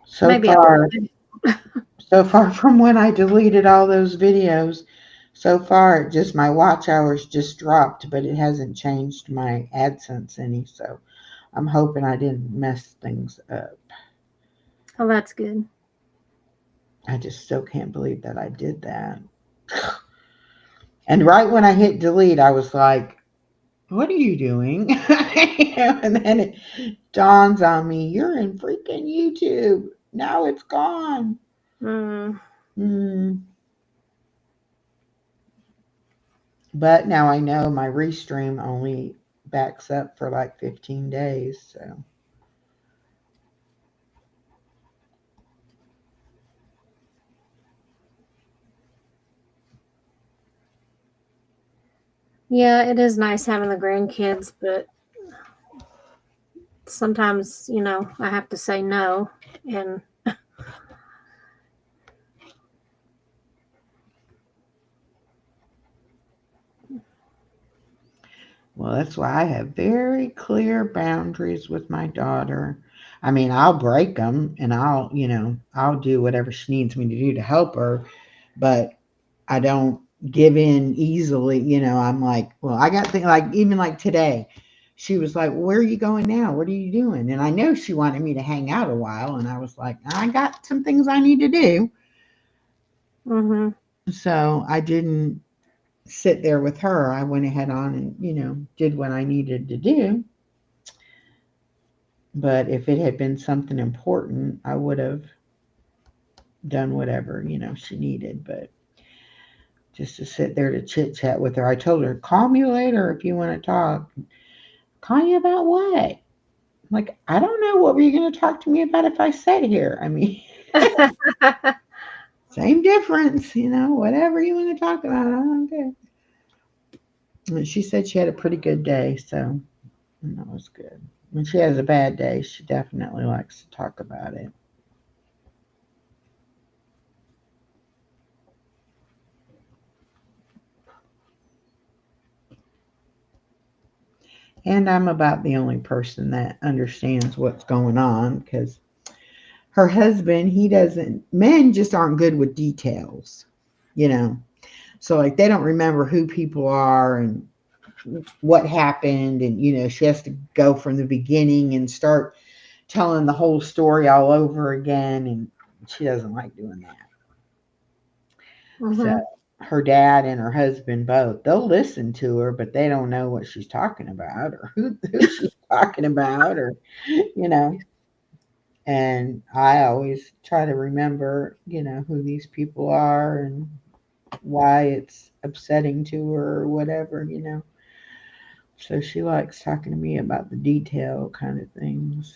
So Maybe far from when I deleted all those videos, so far just my watch hours just dropped, but it hasn't changed my AdSense any, so I'm hoping I didn't mess things up. Oh, that's good. I just still can't believe that I did that. And right when I hit delete, I was like, what are you doing? And then it dawns on me, you're in freaking YouTube. Now it's gone. But now I know my restream only backs up for like 15 days. So Yeah, it is nice having the grandkids, but sometimes, I have to say no. And well, that's why I have very clear boundaries with my daughter. I mean, I'll break them and I'll do whatever she needs me to do to help her, but I don't give in easily. I'm like, well, I got things like, even like today, she was like, where are you going now? What are you doing? And I know she wanted me to hang out a while. And I was like, I got some things I need to do. So I didn't sit there with her. I went ahead on and, did what I needed to do. But if it had been something important, I would have done whatever, she needed. But just to sit there to chit chat with her, I told her, call me later if you want to talk. Call you about what? Like, I don't know. What were you going to talk to me about if I sat here? I mean, same difference, whatever you want to talk about. I don't care. And she said she had a pretty good day, so that was good. When she has a bad day, she definitely likes to talk about it. And I'm about the only person that understands what's going on because her husband, men just aren't good with details, So, like, they don't remember who people are and what happened. And, she has to go from the beginning and start telling the whole story all over again. And she doesn't like doing that. Mm-hmm. So her dad and her husband both, they'll listen to her, but they don't know what she's talking about or who she's talking about or, And I always try to remember, who these people are and why it's upsetting to her or whatever. So she likes talking to me about the detail kind of things.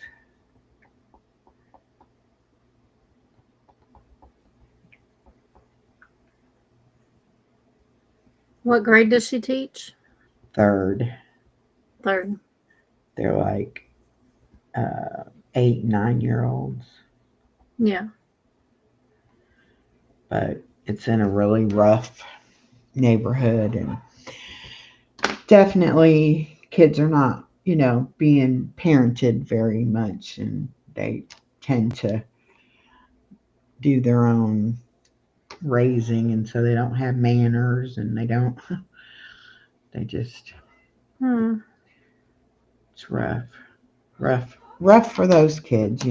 What grade does she teach? Third. Third. They're like 8, 9-year-olds. Yeah. But it's in a really rough neighborhood, and definitely kids are not, being parented very much, and they tend to do their own raising, and so they don't have manners, and they just it's rough for those kids,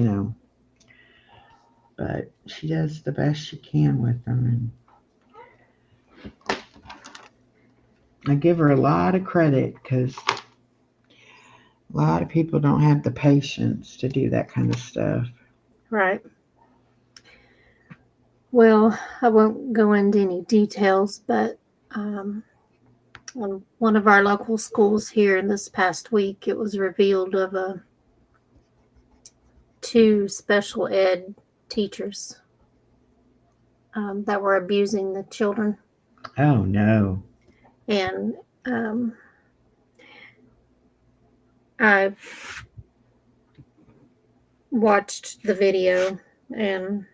but she does the best she can with them, and I give her a lot of credit because a lot of people don't have the patience to do that kind of stuff. Right. Well, I won't go into any details, but on one of our local schools here in this past week, it was revealed of 2 special ed teachers that were abusing the children. Oh, no. And I watched the video, and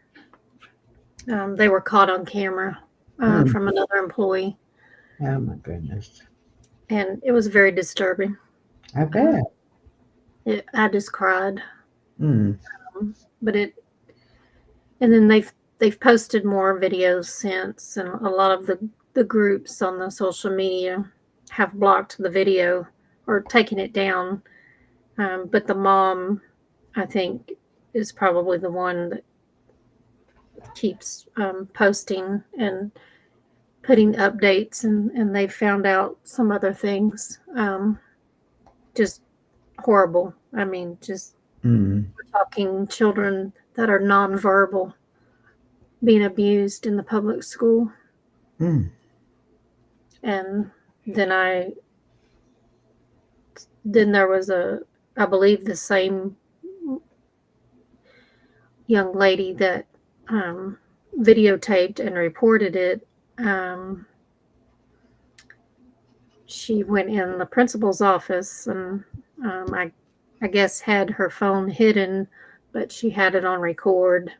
they were caught on camera from another employee. Oh, my goodness. And it was very disturbing. I bet. I just cried. Mm. And then they've posted more videos since, and a lot of the groups on the social media have blocked the video or taken it down. But the mom, I think, is probably the one that keeps posting and putting updates, and they found out some other things. Just horrible. I mean, just we're talking children that are nonverbal being abused in the public school. And then there was I believe the same young lady that videotaped and reported it. She went in the principal's office and I guess had her phone hidden, but she had it on record,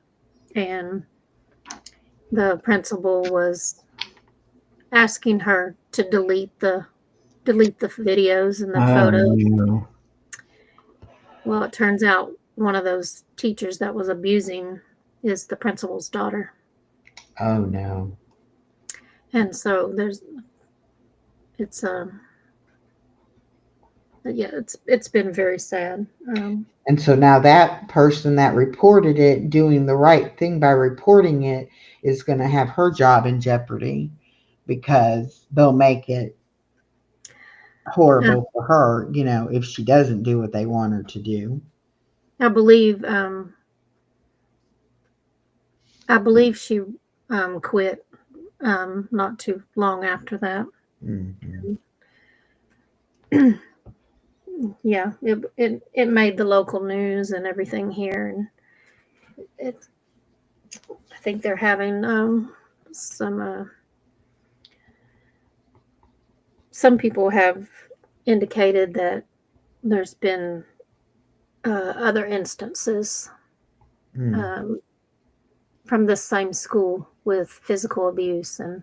and the principal was asking her to delete the videos and the photos. No. Well, it turns out one of those teachers that was abusing is the principal's daughter. Oh, no. And so it's been very sad. And so now that person that reported it doing the right thing by reporting it is going to have her job in jeopardy because they'll make it horrible for her, if she doesn't do what they want her to do. I believe she quit not too long after that. Mm-hmm. Yeah, it made the local news and everything here, and it. I think they're having some people have indicated that there's been other instances Mm, um, from this same school with physical abuse and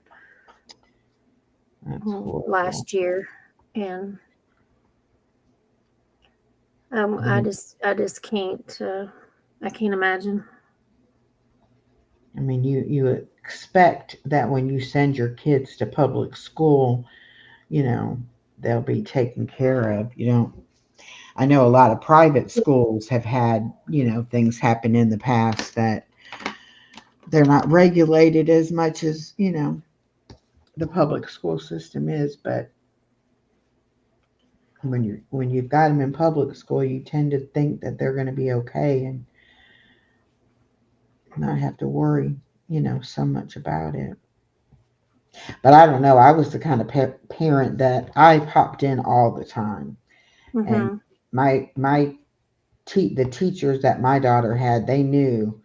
that's horrible. last year, and Mm. I just can't I can't imagine. I mean, you expect that when you send your kids to public school, you know, they'll be taken care of. You don't. I know a lot of private schools have had, things happen in the past that they're not regulated as much as, the public school system is, but when you've got them in public school, you tend to think that they're going to be okay and not have to worry, so much about it. But I don't know. I was the kind of parent that I popped in all the time, and Hmm. the teachers that my daughter had, they knew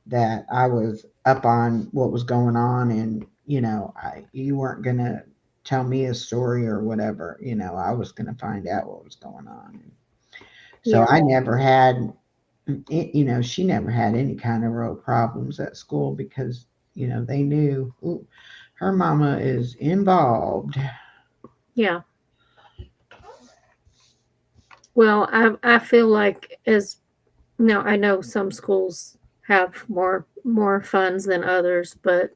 that I was up on what was going on, and you weren't gonna tell me a story or whatever. I was gonna find out what was going on. So Yeah. I never had, she never had any kind of real problems at school because they knew, ooh, her mama is involved. Yeah. Well, I feel like as now I know some schools have more funds than others, but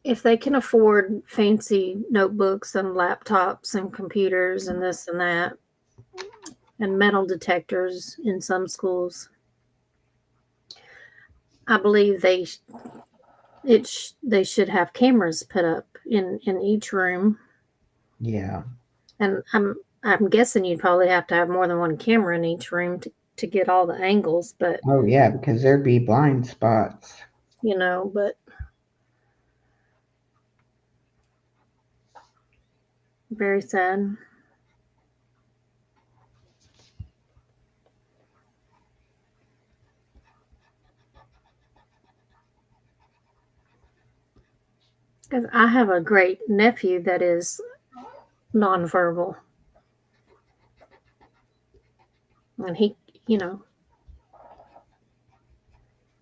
if they can afford fancy notebooks and laptops and computers and this and that and metal detectors in some schools, I believe they should have cameras put up in each room. Yeah. And I'm guessing you'd probably have to have more than one camera in each room to get all the angles, but Oh yeah, because there'd be blind spots. but very sad. Because I have a great nephew that is nonverbal, and you know,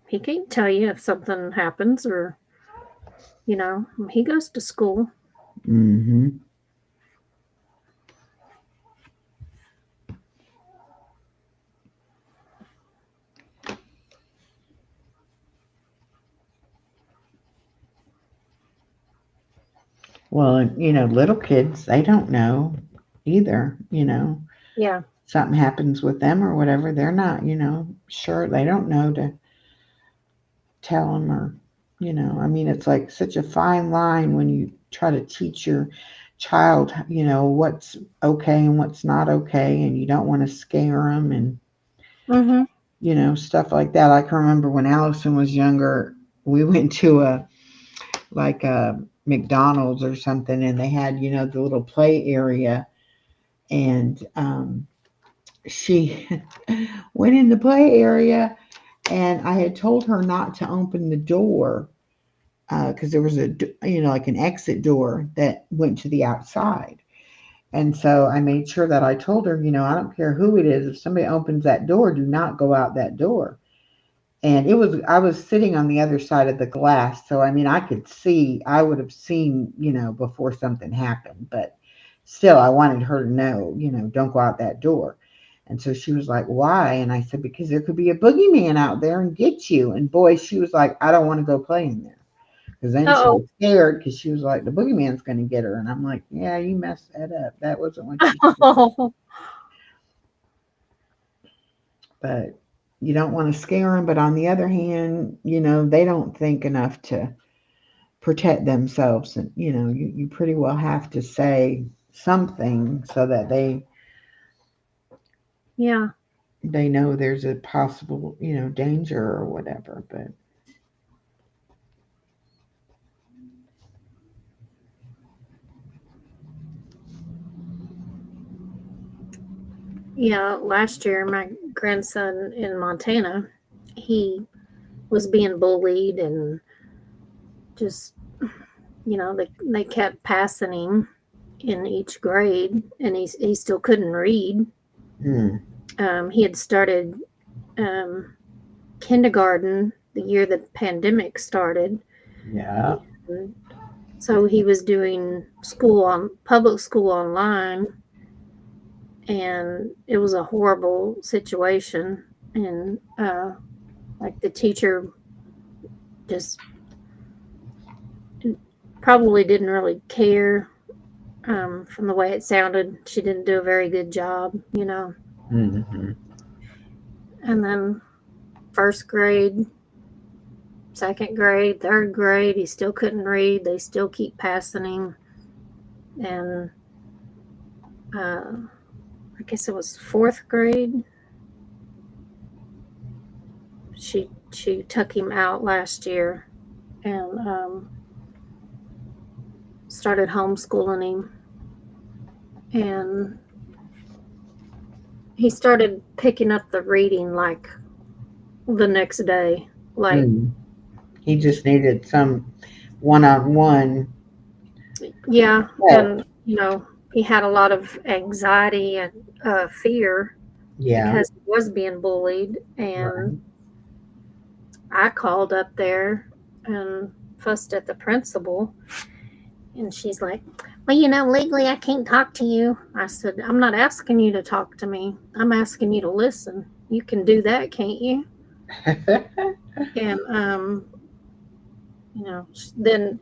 he can't tell you if something happens or, he goes to school. Mm-hmm. Well, and, little kids, they don't know either. Yeah. Something happens with them or whatever, they're not, sure. They don't know to tell them or, I mean, it's like such a fine line when you try to teach your child, what's okay and what's not okay, and you don't want to scare them and, Mm-hmm. stuff like that. I can remember when Allison was younger, we went to like a McDonald's or something, and they had, the little play area, and she went in the play area, and I had told her not to open the door because there was like an exit door that went to the outside. And so I made sure that I told her, I don't care who it is, if somebody opens that door, do not go out that door. And I was sitting on the other side of the glass, so I mean I could see, I would have seen, before something happened, but still I wanted her to know, don't go out that door. And so she was like, why? And I said, because there could be a boogeyman out there and get you. And boy, she was like, I don't want to go play in there. Because then she Oh. was scared because she was like, the boogeyman's going to get her. And I'm like, yeah, you messed that up. That wasn't what you said. Oh. But you don't want to scare them. But on the other hand, they don't think enough to protect themselves. And, you pretty well have to say something so that Yeah. they know there's a possible, danger or whatever. But Yeah, last year, my grandson in Montana, he was being bullied and just, they kept passing him in each grade, and he still couldn't read. He had started kindergarten the year the pandemic started. Yeah. And so he was doing public school online, and it was a horrible situation. And like the teacher just probably didn't really care. From the way it sounded, she didn't do a very good job, Mm-hmm. And then first grade, second grade, third grade, he still couldn't read. They still keep passing him. And I guess it was fourth grade. She took him out last year and started homeschooling him. And he started picking up the reading like the next day. Like He just needed some one-on-one. Yeah, help. and he had a lot of anxiety and fear Yeah. because he was being bullied, and Right. I called up there and fussed at the principal, and she's like, "Well, legally I can't talk to you." I said, "I'm not asking you to talk to me. I'm asking you to listen. You can do that, can't you?" And then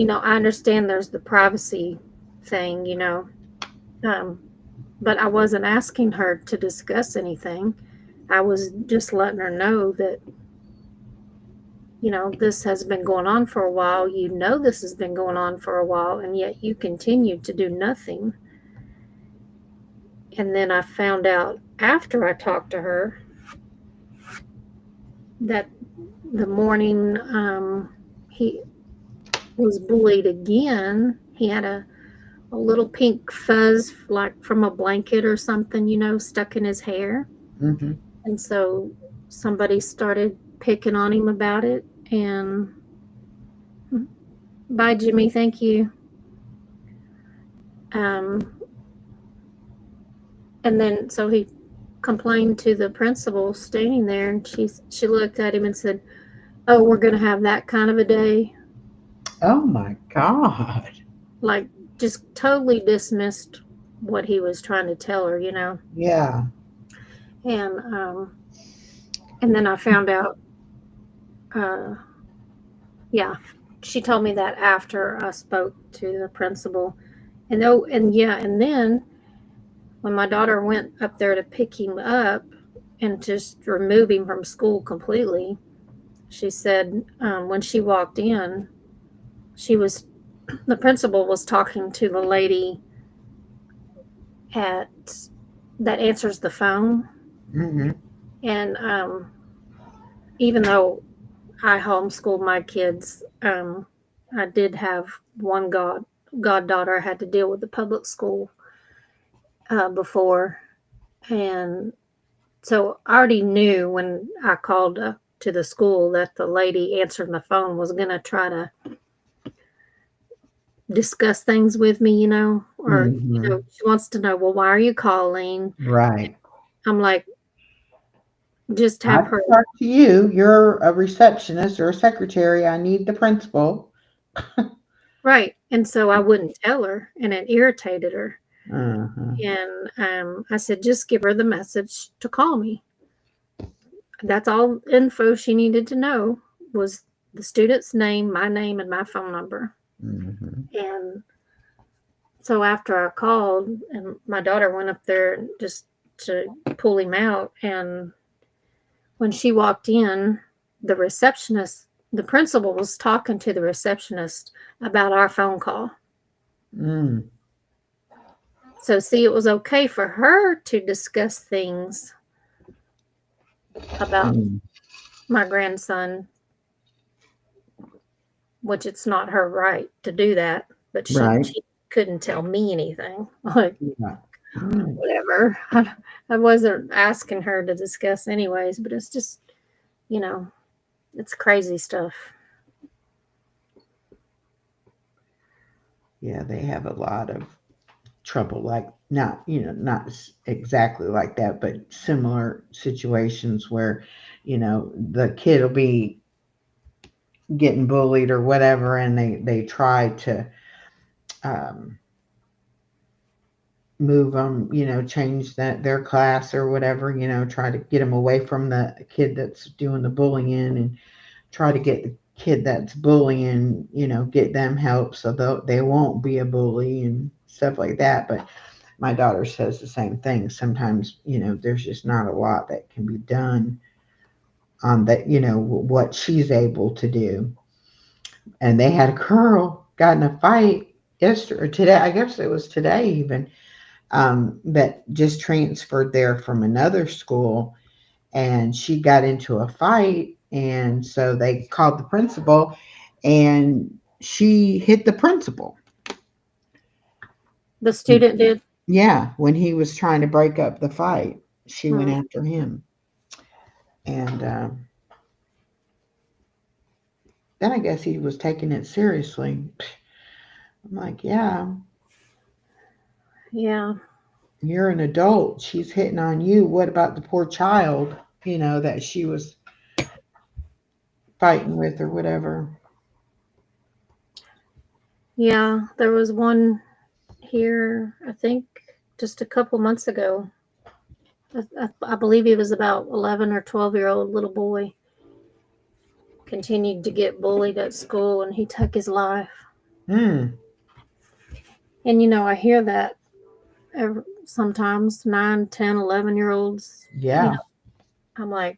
I understand there's the privacy thing, but I wasn't asking her to discuss anything. I was just letting her know that, this has been going on for a while. This has been going on for a while, and yet you continue to do nothing. And then I found out after I talked to her that the morning he was bullied again, he had a little pink fuzz like from a blanket or something, stuck in his hair. Mm-hmm. And so somebody started picking on him about it. And bye, Jimmy. Thank you. And then so he complained to the principal standing there, and she looked at him and said, "Oh, we're going to have that kind of a day." Oh my God. Like just totally dismissed what he was trying to tell her, Yeah. And then I found out, yeah, she told me that after I spoke to the principal. And then when my daughter went up there to pick him up and just remove him from school completely, she said when she walked in, the principal was talking to the lady that answers the phone. Mm-hmm. And even though I homeschooled my kids, I did have one goddaughter I had to deal with the public school before. And so I already knew when I called to the school that the lady answering the phone was going to try to discuss things with me, or, she wants to know, well, why are you calling? Right. I'm like, just have her talk to you. You're a receptionist or a secretary. I need the principal. Right. And so I wouldn't tell her, and it irritated her. Uh-huh. And I said, just give her the message to call me. That's all info she needed to know was the student's name, my name, and my phone number. Mm-hmm. And so after I called, and my daughter went up there just to pull him out, and when she walked in, the principal was talking to the receptionist about our phone call. So see, it was okay for her to discuss things about my grandson, which it's not her right to do that, but she couldn't tell me anything. Like, Mm. whatever. I wasn't asking her to discuss anyways, but it's just, you know, it's crazy stuff. Yeah, they have a lot of trouble, like not, not exactly like that, but similar situations where, the kid will be getting bullied or whatever, and they try to um, move them, change their class or whatever, try to get them away from the kid that's doing the bullying, and try to get the kid that's bullying, get them help so they won't be a bully and stuff like that. But my daughter says the same thing. Sometimes, there's just not a lot that can be done on that, what she's able to do. And they had a girl got in a fight yesterday or today, I guess it was today even, that just transferred there from another school, and she got into a fight, and so they called the principal, and she hit the principal. The student did. Yeah, when he was trying to break up the fight, she went Hmm. after him. And then I guess he was taking it seriously. I'm like, yeah, Yeah. you're an adult. She's hitting on you. What about the poor child, that she was fighting with or whatever? Yeah. There was one here, I think, just a couple months ago. I believe he was about 11 or 12-year-old little boy. Continued to get bullied at school and he took his life. Hmm. And, I hear that sometimes 9, 10, 11 year olds, Yeah. I'm like,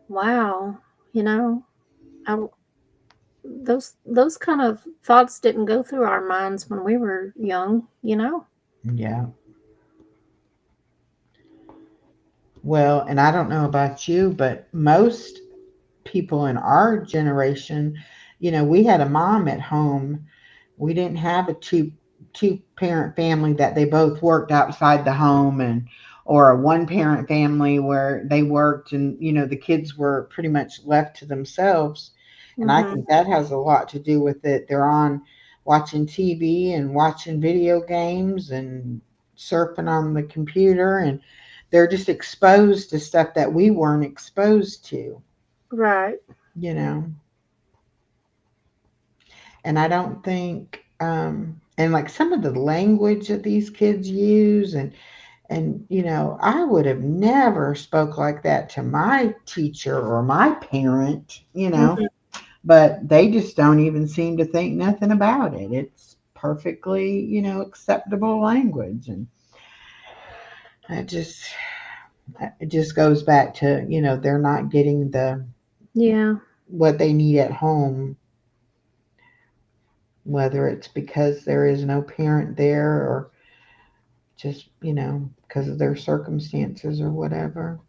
wow, you know, I, those kind of thoughts didn't go through our minds when we were young. Yeah. Well, and I don't know about you, but most people in our generation, we had a mom at home. We didn't have a two parent family that they both worked outside the home, and or a one parent family where they worked, and the kids were pretty much left to themselves. And I Hmm. think that has a lot to do with it. They're on watching TV and watching video games and surfing on the computer, and they're just exposed to stuff that we weren't exposed to, Right. you know. And I don't think and like some of the language that these kids use, and I would have never spoke like that to my teacher or my parent, Hmm. but they just don't even seem to think nothing about it. It's perfectly, acceptable language. And I just it just goes back to, they're not getting the Yeah. what they need at home, whether it's because there is no parent there, or just, because of their circumstances or whatever.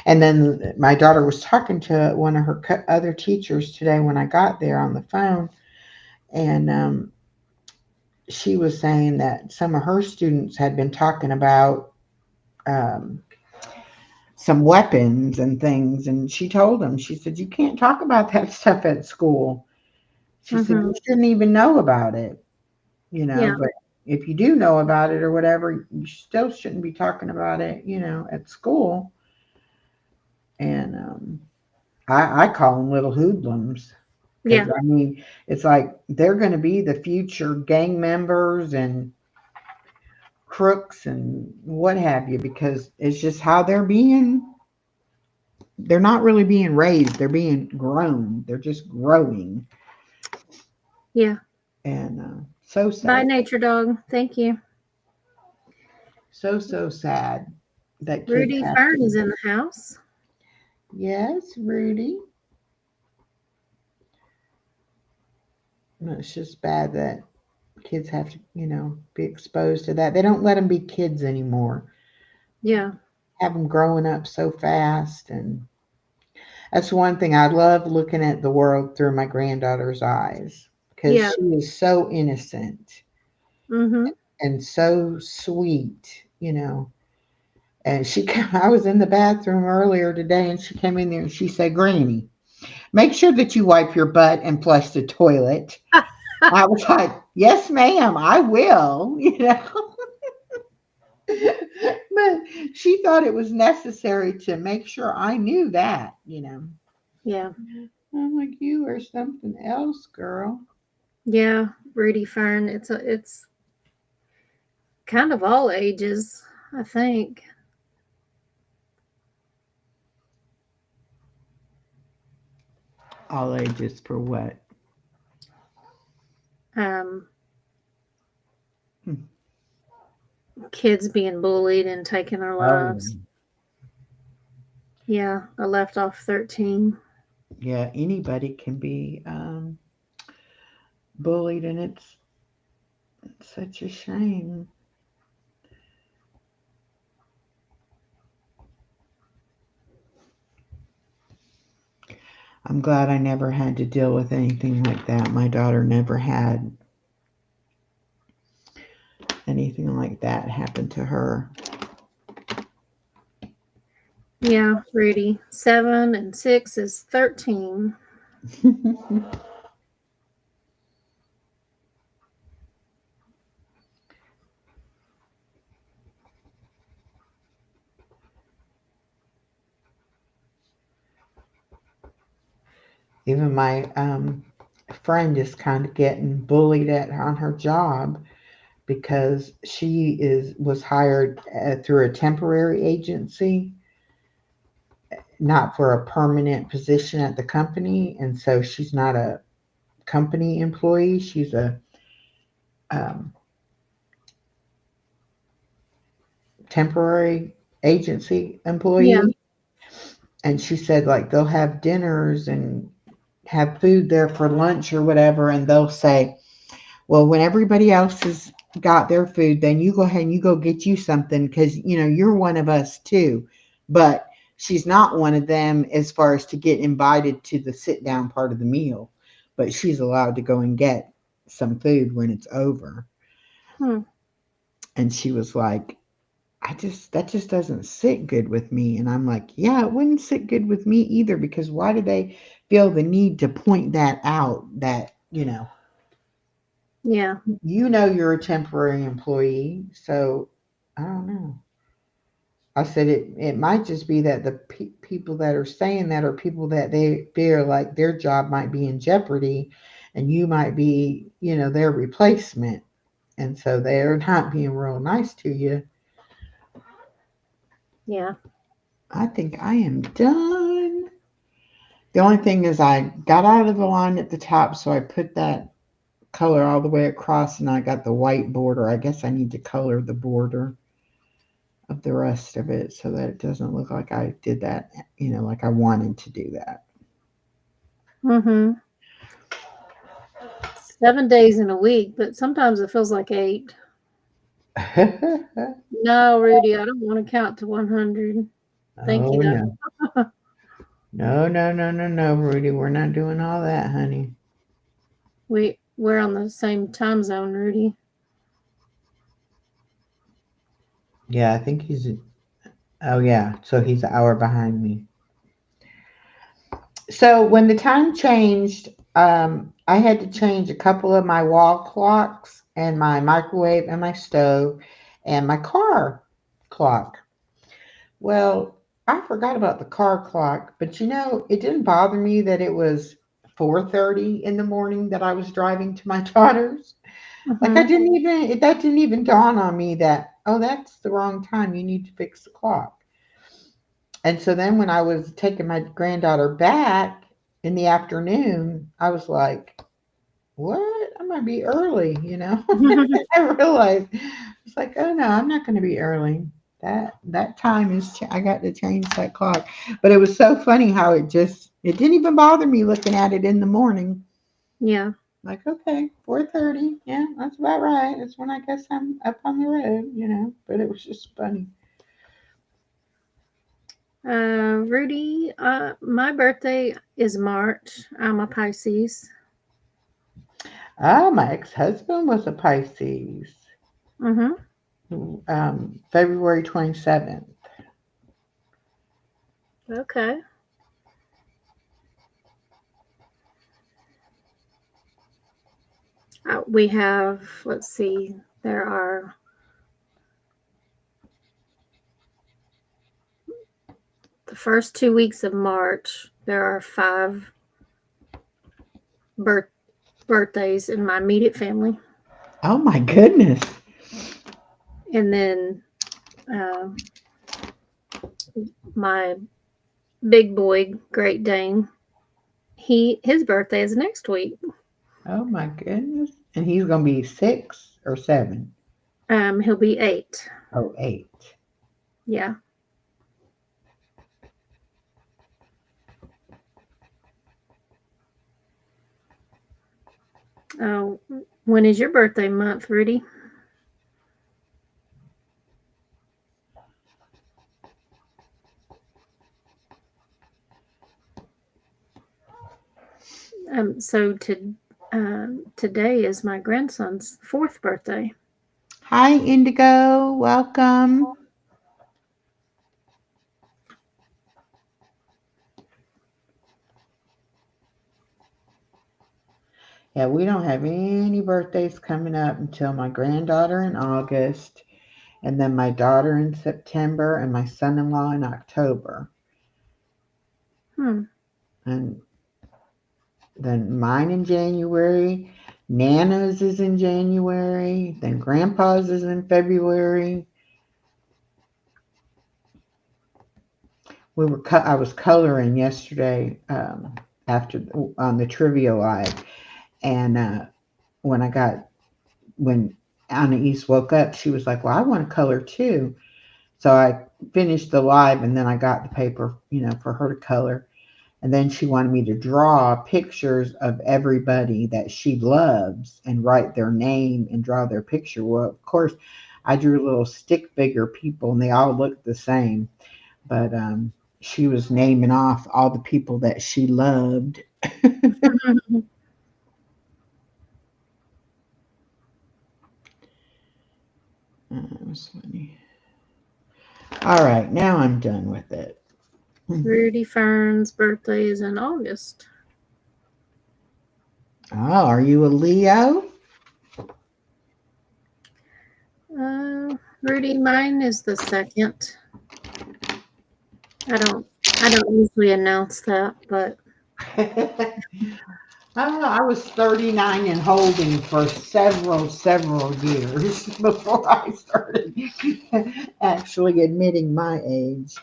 And then my daughter was talking to one of her other teachers today when I got there on the phone, and she was saying that some of her students had been talking about um, some weapons and things, and she told them, she said, you can't talk about that stuff at school. She said, Hmm. you shouldn't even know about it, Yeah. but if you do know about it or whatever, you still shouldn't be talking about it, at school. And I call them little hoodlums, because Yeah. I mean, it's like they're going to be the future gang members and crooks and what have you, because it's just how they're not really being raised, they're being grown, they're just growing. Yeah. And so Bye, sad, nature dog. Thank you. so sad that kids Rudy have Fern to. is in the house. Yes, Rudy. No, it's just bad that kids have to, be exposed to that. They don't let them be kids anymore. Yeah. Have them growing up so fast. And that's one thing, I love looking at the world through my granddaughter's eyes, because Yeah. she is so innocent. Hmm. and so sweet, And I was in the bathroom earlier today, and she came in there and she said, "Granny, make sure that you wipe your butt and flush the toilet." I was like, "Yes, ma'am, I will." But she thought it was necessary to make sure I knew that. Yeah. I'm like, "You are something else, girl." Yeah. Rudy Fern. It's kind of all ages, I think. All ages for what? Um, Hmm. Kids being bullied and taking their Oh, lives. Yeah, I left off 13. yeah. Anybody can be bullied, and it's such a shame. I'm glad I never had to deal with anything like that. My daughter never had anything like that happen to her. Yeah, Rudy. 7 and 6 is 13. Even my friend is kind of getting bullied at on her job because she is was hired through a temporary agency, not for a permanent position at the company, and so she's not a company employee. She's a um, temporary agency Yeah. employee. And she said like they'll have dinners and have food there for lunch or whatever, and they'll say, "Well, when everybody else has got their food, then you go ahead and you go get you something because you're one of us too." But she's not one of them as far as to get invited to the sit down part of the meal, but she's allowed to go and get some food when it's over. Hmm. And she was like, that just doesn't sit good with me. And I'm like, yeah, it wouldn't sit good with me either, because why do they feel the need to point that out, that Yeah. you're a temporary employee. So I don't know. I said it might just be that the people that are saying that are people that they feel like their job might be in jeopardy, and you might be, their replacement. And so they're not being real nice to you. Yeah. I think I am done. The only thing is I got out of the line at the top, so I put that color all the way across, and I got the white border. I guess I need to color the border of the rest of it so that it doesn't look like I did that, like I wanted to do that. Mm-hmm. 7 days in a week, but sometimes it feels like 8. No, Rudy, I don't want to count to 100. Thank you, Oh, no. though. No, no, no, no, no, Rudy. We're not doing all that, honey. We're on the same time zone, Rudy. Yeah, I think oh, yeah. So he's an hour behind me. So when the time changed, I had to change a couple of my wall clocks and my microwave and my stove and my car clock. Well, I forgot about the car clock, but it didn't bother me that it was 4:30 in the morning that I was driving to my daughter's. Like Mm-hmm. that didn't even dawn on me that, oh, that's the wrong time. You need to fix the clock. And so then when I was taking my granddaughter back in the afternoon, I was like, what? I'm going to be early. I realized it's like, oh no, I'm not going to be early. That time I got to change that clock. But it was so funny how it didn't even bother me looking at it in the morning. Yeah. Like, okay, 4:30. Yeah, that's about right. That's when I guess I'm up on the road. But it was just funny. Rudy, my birthday is March. I'm a Pisces. Ah, my ex-husband was a Pisces. Mm-hmm. February 27th. Okay. We have, let's see, there are the first 2 weeks of March, there are 5 birthdays in my immediate family. Oh my goodness. And then my big boy, Great Dane, his birthday is next week. Oh my goodness. And he's going to be 6 or 7. He'll be 8. Oh, 8. Yeah. Oh, when is your birthday month, Rudy? So today is my grandson's 4th birthday. Hi, Indigo. Welcome. Yeah, we don't have any birthdays coming up until my granddaughter in August, and then my daughter in September, and my son-in-law in October. And then mine in January. Nana's is in January. Then Grandpa's is in February. I was coloring yesterday after on the trivia live, and when Anna East woke up, she was like, "Well, I want to color too." So I finished the live, and then I got the paper, for her to color. And then she wanted me to draw pictures of everybody that she loves and write their name and draw their picture. Well, of course, I drew little stick figure people, and they all looked the same. But she was naming off all the people that she loved. That was funny. All right, now I'm done with it. Rudy Fern's birthday is in August. Oh, are you a Leo? Rudy, mine is the 2nd. I don't usually announce that, but I was 39 and holding for several years before I started actually admitting my age.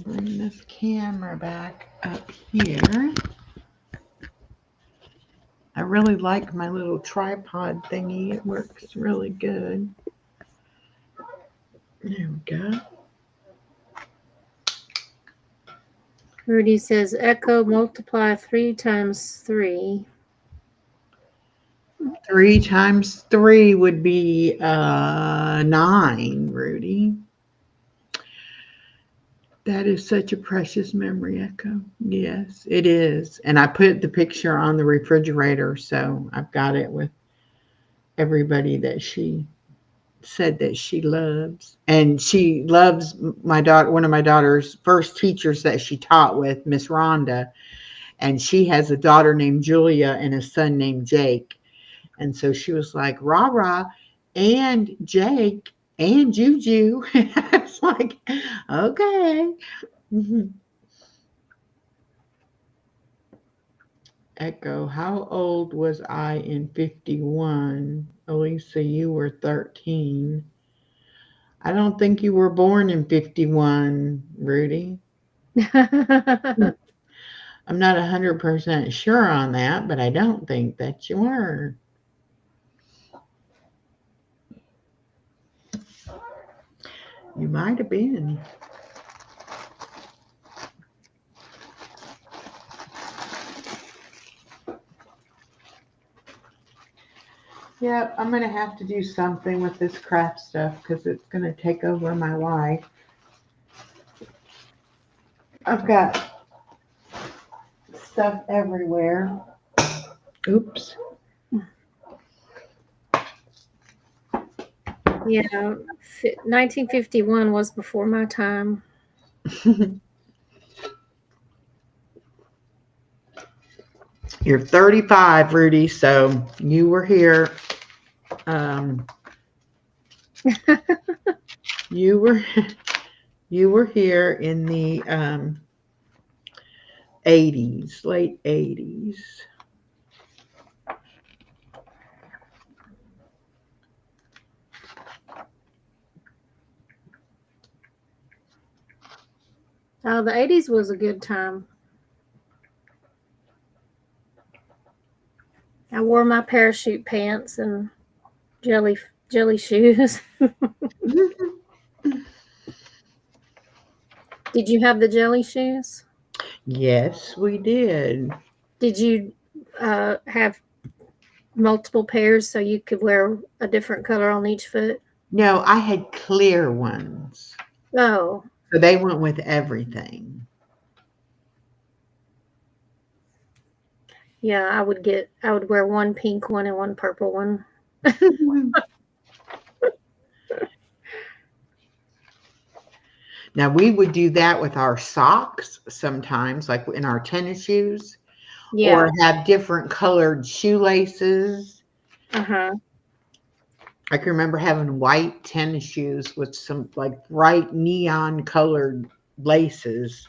Bring this camera back up here. I really like my little tripod thingy. It works really good. There we go. Rudy says echo multiply 3 times 3. 3 times 3 would be 9, Rudy. That is such a precious memory, Echo. Yes, it is. And I put the picture on the refrigerator, so I've got it with everybody that she said that she loves. And she loves my daughter, one of my daughter's first teachers that she taught with, Miss Rhonda. And she has a daughter named Julia and a son named Jake. And so she was like, rah, rah, and Jake and Juju. I was like, okay. Echo, how old was I in 51? Elisa, you were 13. I don't think you were born in 51, Rudy. I'm not 100% sure on that, but I don't think that you were. You might have been. Yep, I'm going to have to do something with this craft stuff because it's going to take over my life. I've got stuff everywhere. Oops. Yeah, 1951 was before my time. You're 35, Rudy, so you were here. You were you were here in the 80s, late 80s. Oh, the 80s was a good time. I wore my parachute pants and jelly shoes. Did you have the jelly shoes? Yes, we did. Did you have multiple pairs so you could wear a different color on each foot? No, I had clear ones. Oh, So they went with everything. yeah, I would wear one pink one and one purple one. Now we would do that with our socks sometimes, like in our tennis shoes, Yeah. or have different colored shoelaces. Uh-huh. I can remember having white tennis shoes with some like bright neon colored laces.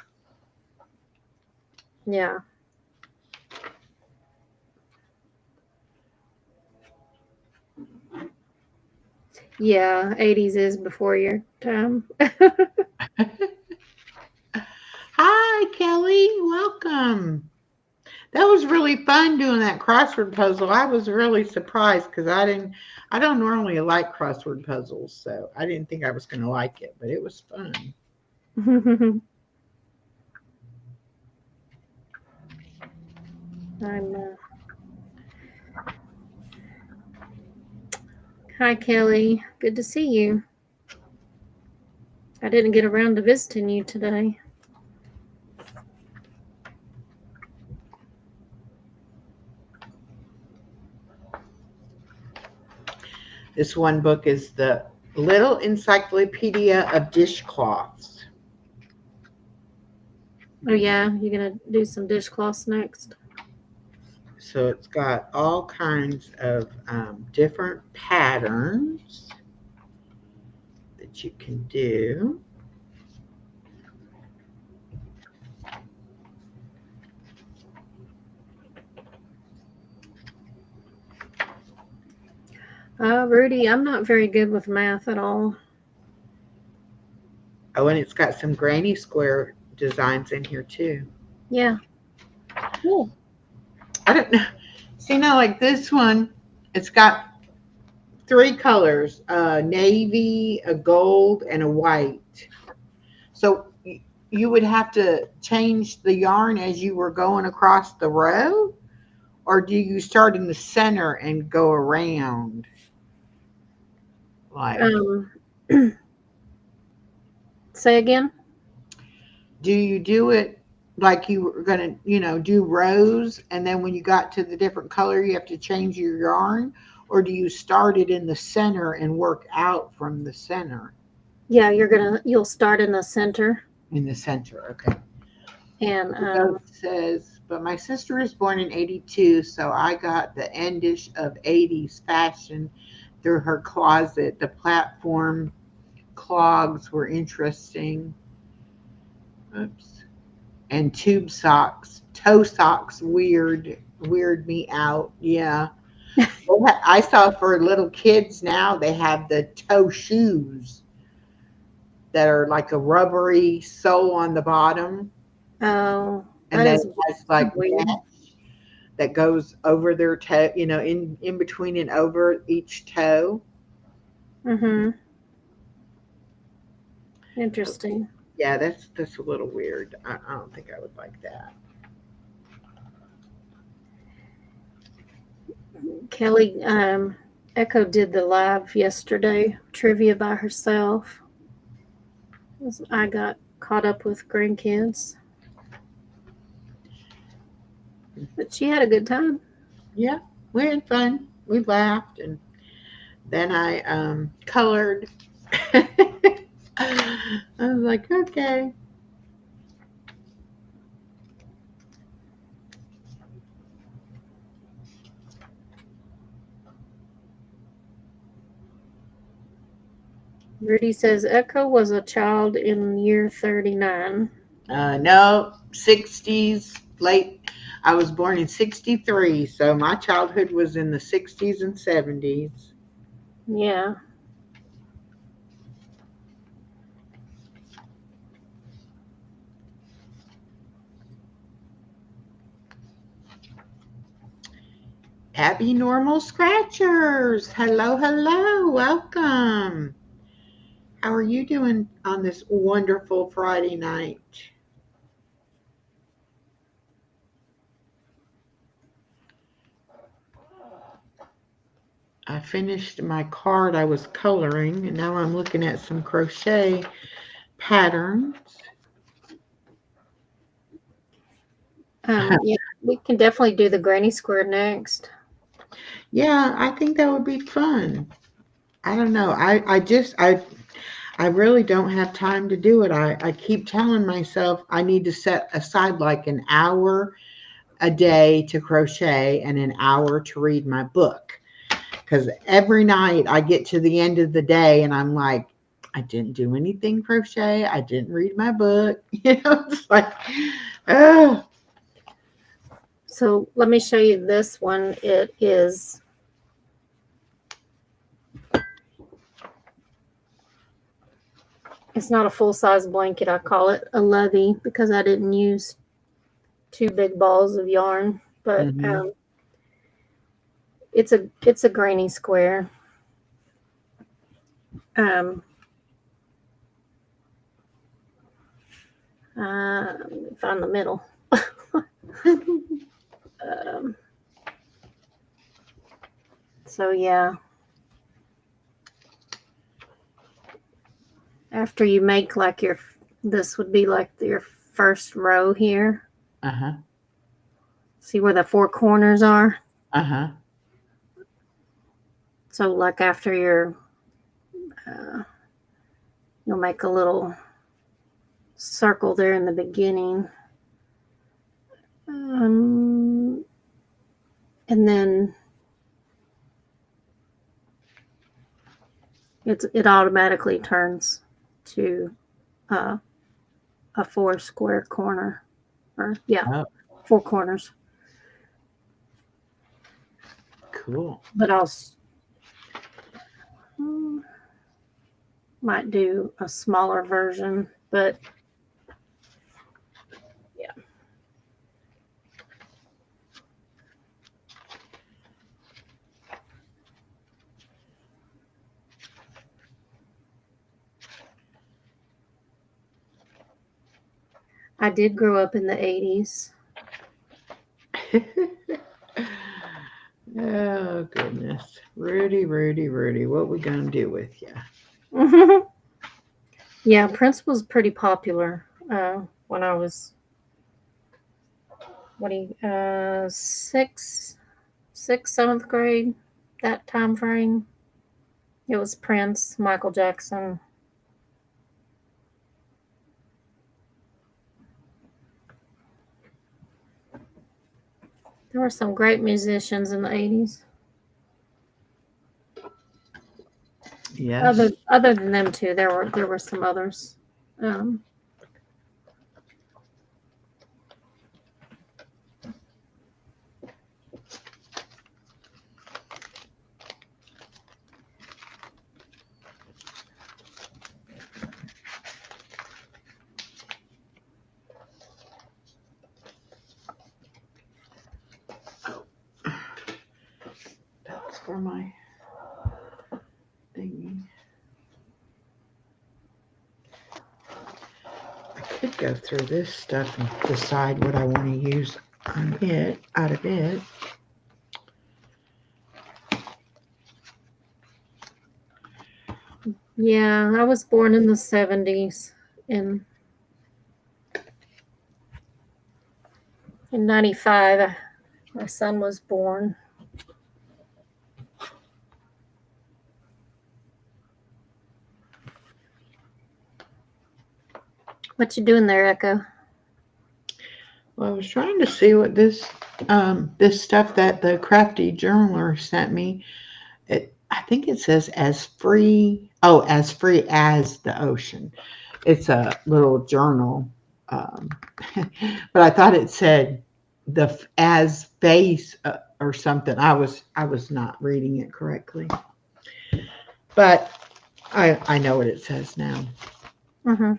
Yeah. Yeah, 80s is before your time. Hi, Kelly. Welcome. That was really fun doing that crossword puzzle. I was really surprised because I don't normally like crossword puzzles, so I didn't think I was going to like it, but it was fun. Hi, Kelly. Good to see you. I didn't get around to visiting you today. This one book is the Little Encyclopedia of Dishcloths. Oh, yeah? You're going to do some dishcloths next? So it's got all kinds of different patterns that you can do. Rudy, I'm not very good with math at all. Oh, and it's got some granny square designs in here too. Yeah. Cool. I don't know. See, now like this one, it's got 3 colors, a navy, a gold, and a white. So you would have to change the yarn as you were going across the row, or do you start in the center and go around? Like, say again? do you do it like you were going to, do rows, and then when you got to the different color, you have to change your yarn? Or do you start it in the center and work out from the center? Yeah, you'll start in the center. In the center, okay. And it says, but my sister is born in 82, so I got the endish of 80s fashion through her closet. The platform clogs were interesting. Oops. And tube socks, toe socks weird me out. Yeah. I saw for little kids now, they have the toe shoes that are like a rubbery sole on the bottom. Oh, and then it has like mesh that goes over their toe, in between and over each toe. Mm-hmm. Interesting. Yeah, that's a little weird. I don't think I would like that. Kelly, Echo did the live yesterday, trivia by herself. I got caught up with grandkids. But she had a good time. Yeah, we had fun. We laughed, and then I colored. I was like, okay. Rudy says Echo was a child in year 39. No, 60s, late. I was born in 63, so my childhood was in the 60s and 70s. Yeah. Happy Normal Scratchers. Hello, hello. Welcome. How are you doing on this wonderful Friday night? I finished my card I was coloring, and now I'm looking at some crochet patterns. Yeah, we can definitely do the granny square next. Yeah, I think that would be fun. I don't know. I really don't have time to do it. I keep telling myself I need to set aside like an hour a day to crochet and an hour to read my book. Because every night I get to the end of the day and I'm like, I didn't do anything crochet. I didn't read my book. It's like, oh. So let me show you this one. It is it's not a full-size blanket. I call it a levy because I didn't use 2 big balls of yarn, but Mm-hmm. it's a granny square. Let me find the middle. So yeah, after you make like this would be like your first row here. Uh-huh. See where the 4 corners are? Uh-huh. So like after you'll make a little circle there in the beginning. And then it automatically turns to a 4 square corner, or Oh, 4 corners. cool. But I'll might do a smaller version, but yeah. I did grow up in the 80s. Oh, goodness. Rudy, what we gonna do with you? Yeah, Prince was pretty popular when I was sixth, 7th grade, that time frame. It was Prince, Michael Jackson. There were some great musicians in the 80s. Yes. Other than them two, there were some others. That's for my thingy. I could go through this stuff and decide what I want to use on it, out of it. Yeah, I was born in the 70s, in 95. my son was born. What you doing there, Echo? Well, I was trying to see what this stuff that the Crafty Journaler sent me. I think it says as free. Oh, as free as the ocean. It's a little journal, um, but I thought it said the as face or something. I was not reading it correctly, but I know what it says now. Mm-hmm.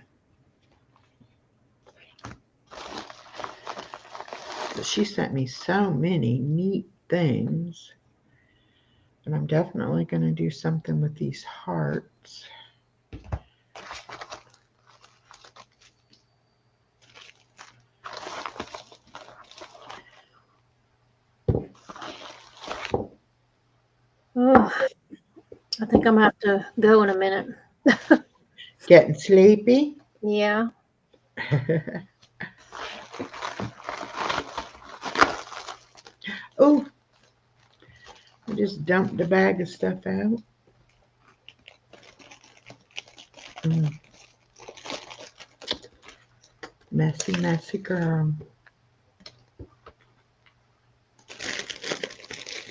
But she sent me so many neat things. And I'm definitely going to do something with these hearts. Oh, I think I'm gonna have to go in a minute. Getting sleepy? Yeah. Oh, I just dumped a bag of stuff out. Messy, messy girl.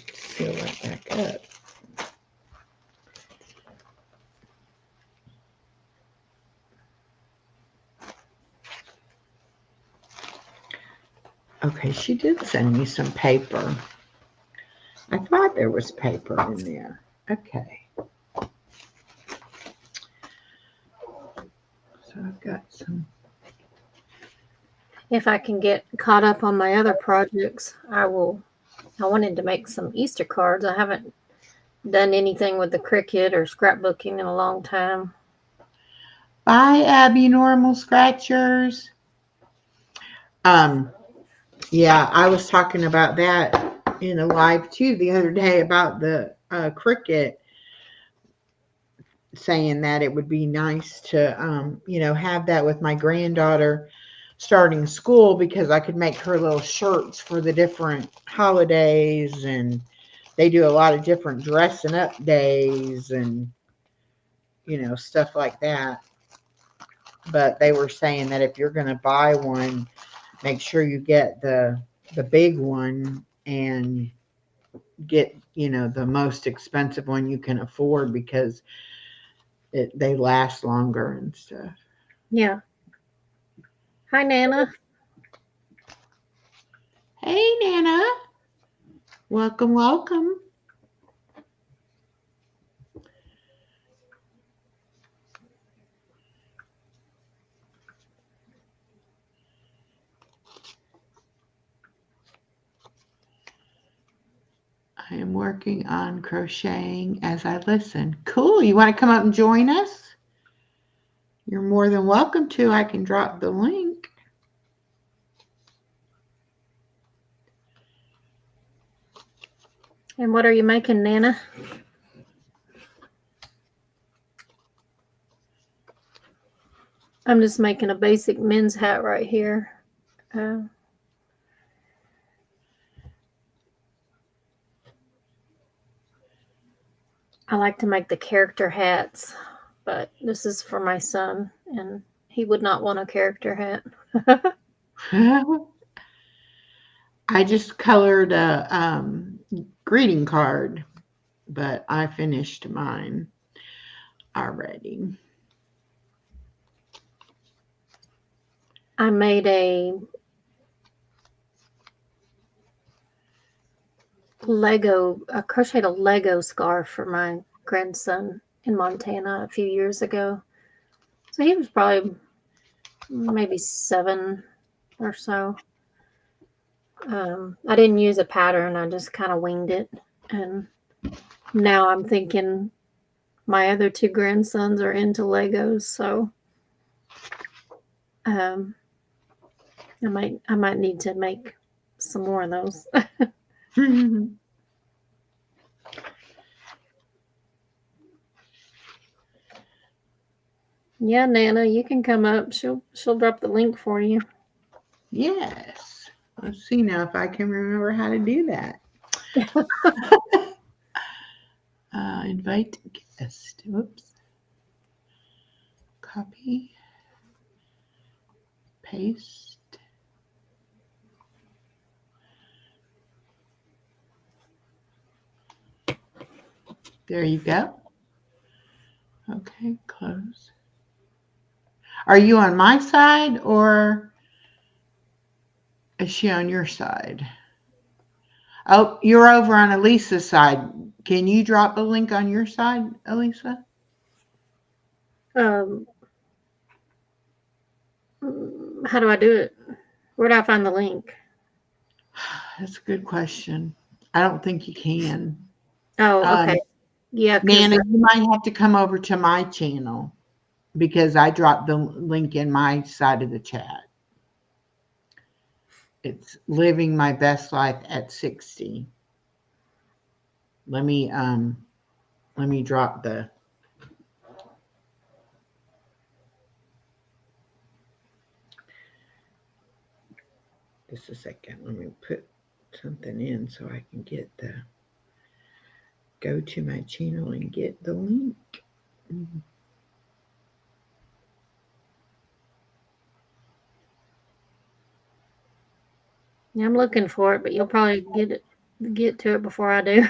Fill that back up. Okay, she did send me some paper. I thought there was paper in there. Okay. So I've got some. If I can get caught up on my other projects, I will. I wanted to make some Easter cards. I haven't done anything with the Cricut or scrapbooking in a long time. Bye, Abby Normal Scratchers. Yeah, I was talking about that in a live too the other day about the Cricut, saying that it would be nice to have that with my granddaughter starting school, because I could make her little shirts for the different holidays, and they do a lot of different dressing up days and stuff like that. But they were saying that if you're going to buy one, make sure you get the big one and get the most expensive one you can afford, because they last longer and stuff. Yeah. Hi, Nana. Hey, Nana. Welcome, welcome. I am working on crocheting as I listen. Cool. You want to come up and join us? You're more than welcome to. I can drop the link. And what are you making, Nana? I'm just making a basic men's hat right here. I like to make the character hats, but this is for my son, and he would not want a character hat. I just colored a greeting card, but I finished mine already. I made I crocheted a Lego scarf for my grandson in Montana a few years ago. So he was probably maybe 7 or so. I didn't use a pattern. I just kind of winged it. And now I'm thinking my other 2 grandsons are into Legos, so I might need to make some more of those. Yeah, Nana, you can come up. She'll drop the link for you. Yes. Let's see now if I can remember how to do that. Invite guest. Whoops. Copy. Paste. There you go. Okay, close. Are you on my side or is she on your side? Oh, you're over on Elisa's side. Can you drop the link on your side, Elisa? How do I do it? Where do I find the link? That's a good question. I don't think you can. Oh, okay. Yeah, Nana, you might have to come over to my channel because I dropped the link in my side of the chat. It's living my best life at 60. Let me drop the just a second. Let me put something in so I can get the go to my channel and get the link. Yeah, I'm looking for it, but you'll probably get to it before I do.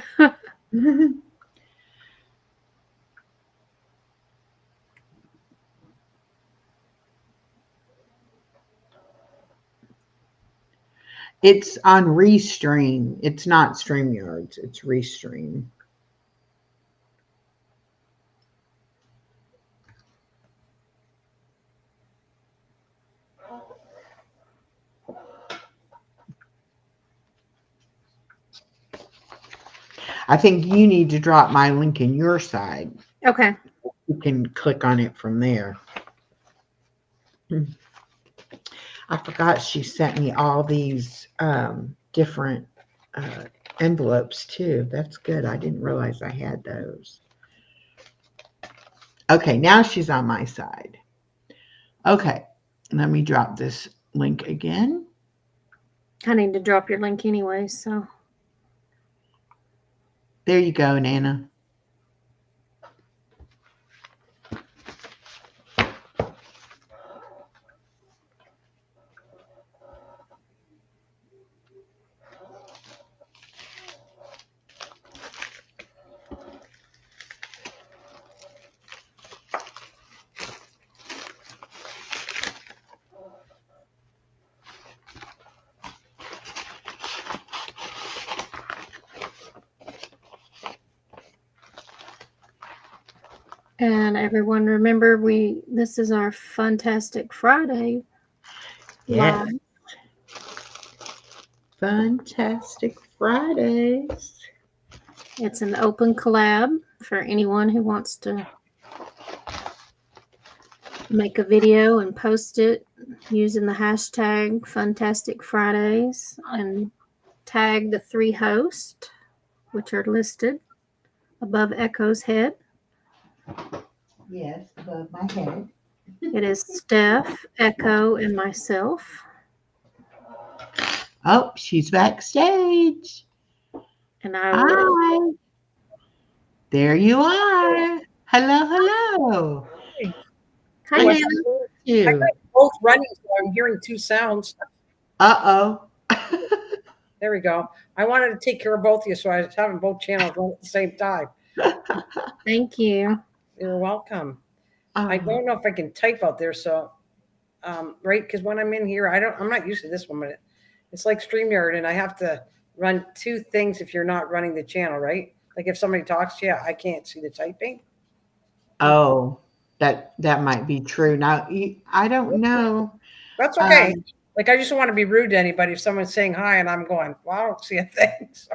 It's on Restream. It's not StreamYards. It's Restream. I think you need to drop my link in your side. Okay. You can click on it from there. I forgot she sent me all these different envelopes too. That's good. I didn't realize I had those. Okay, now she's on my side. Okay, let me drop this link again. I need to drop your link anyway, so. There you go, Nana. And everyone, remember, this is our Fantastic Friday. Yeah. Live. Fantastic Fridays. It's an open collab for anyone who wants to make a video and post it using the hashtag Fantastic Fridays and tag the 3 hosts, which are listed above Echo's head. Yes, above my head. It is Steph, Echo, and myself. Oh, she's backstage. And I will. Hi. There you are. Hello, hello. Hi, Nice Nana. to meet you. I got both running, so I'm hearing 2 sounds. Uh-oh. There we go. I wanted to take care of both of you, so I was having both channels run at the same time. Thank you. You're welcome. I don't know if I can type out there, so right, because when I'm in here, I'm not used to this one, but it's like StreamYard, and I have to run 2 things if you're not running the channel, right? Like if somebody talks to you, I can't see the typing. Oh, that might be true. Now, I don't know. That's okay. Like, I just don't want to be rude to anybody if someone's saying hi and I'm going, well, I don't see a thing. So.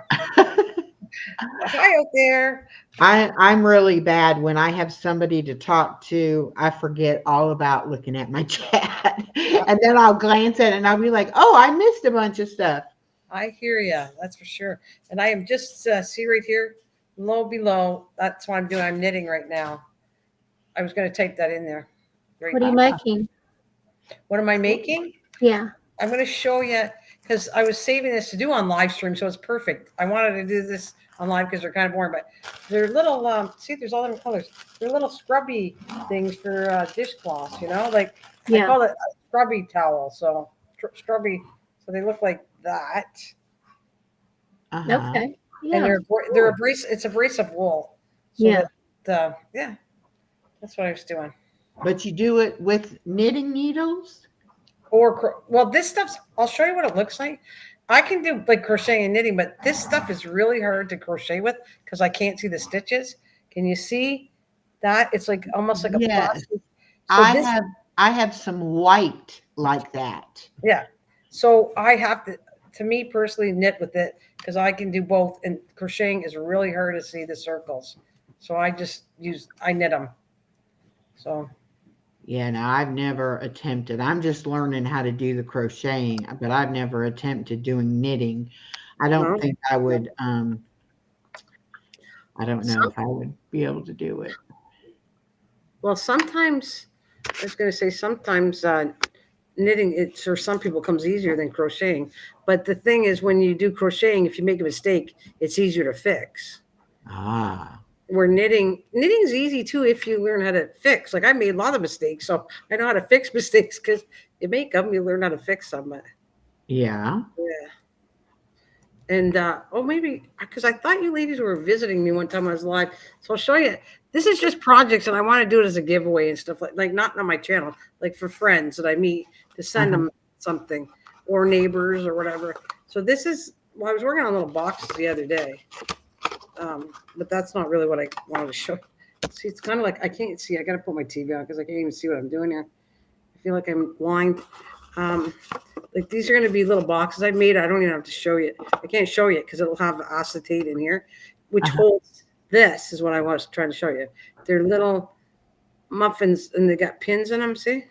Hi out there. I'm really bad when I have somebody to talk to. I forget all about looking at my chat, and then I'll glance at it and I'll be like, "Oh, I missed a bunch of stuff." I hear you. That's for sure. And I am just see right here, low below. That's what I'm doing. I'm knitting right now. I was going to type that in there. What are you making? What am I making? Yeah. I'm going to show you because I was saving this to do on live stream, so it's perfect. I wanted to do this on live because they're kind of boring, but they're little. See, there's all different colors. They're little scrubby things for dishcloths. You know, like I Yeah. call it a scrubby towel. So scrubby. So they look like that, Uh-huh. Okay. and Yeah. they're a brace. It's a brace of wool. So Yeah. yeah, that's what I was doing. But you do it with knitting needles? Well, this stuff's. I'll show you what it looks like. I can do like crocheting and knitting, but this stuff is really hard to crochet with because I can't see the stitches. Can you see that? It's like almost like a Yes. plastic. So I have some white like that. yeah. So I have to me personally, knit with it because I can do both. And crocheting is really hard to see the circles. So I knit them. So Yeah, no, I've never attempted. I'm just learning how to do the crocheting, but I've never attempted doing knitting. I don't No. think I would. I don't know if I would be able to do it. well, sometimes I was going to say sometimes knitting it for some people comes easier than crocheting. But the thing is, when you do crocheting, if you make a mistake, it's easier to fix. Ah, Where knitting is easy too if you learn how to fix. Like I made a lot of mistakes, so I know how to fix mistakes because you make them, you learn how to fix them. yeah. Yeah. And maybe because I thought you ladies were visiting me one time I was live, so I'll show you. This is just projects, and I want to do it as a giveaway and stuff like not on my channel, like for friends that I meet to send them something or neighbors or whatever. So this is. Well, I was working on little boxes the other day. But that's not really what I wanted to show. See, it's kind of like I can't see. I got to put my TV on because I can't even see what I'm doing here. I feel like I'm blind. Like these are going to be little boxes I made. I don't even have to show you. I can't show you because it'll have acetate in here, which holds this. Is what I was trying to show you. They're little muffins and they got pins in them. See?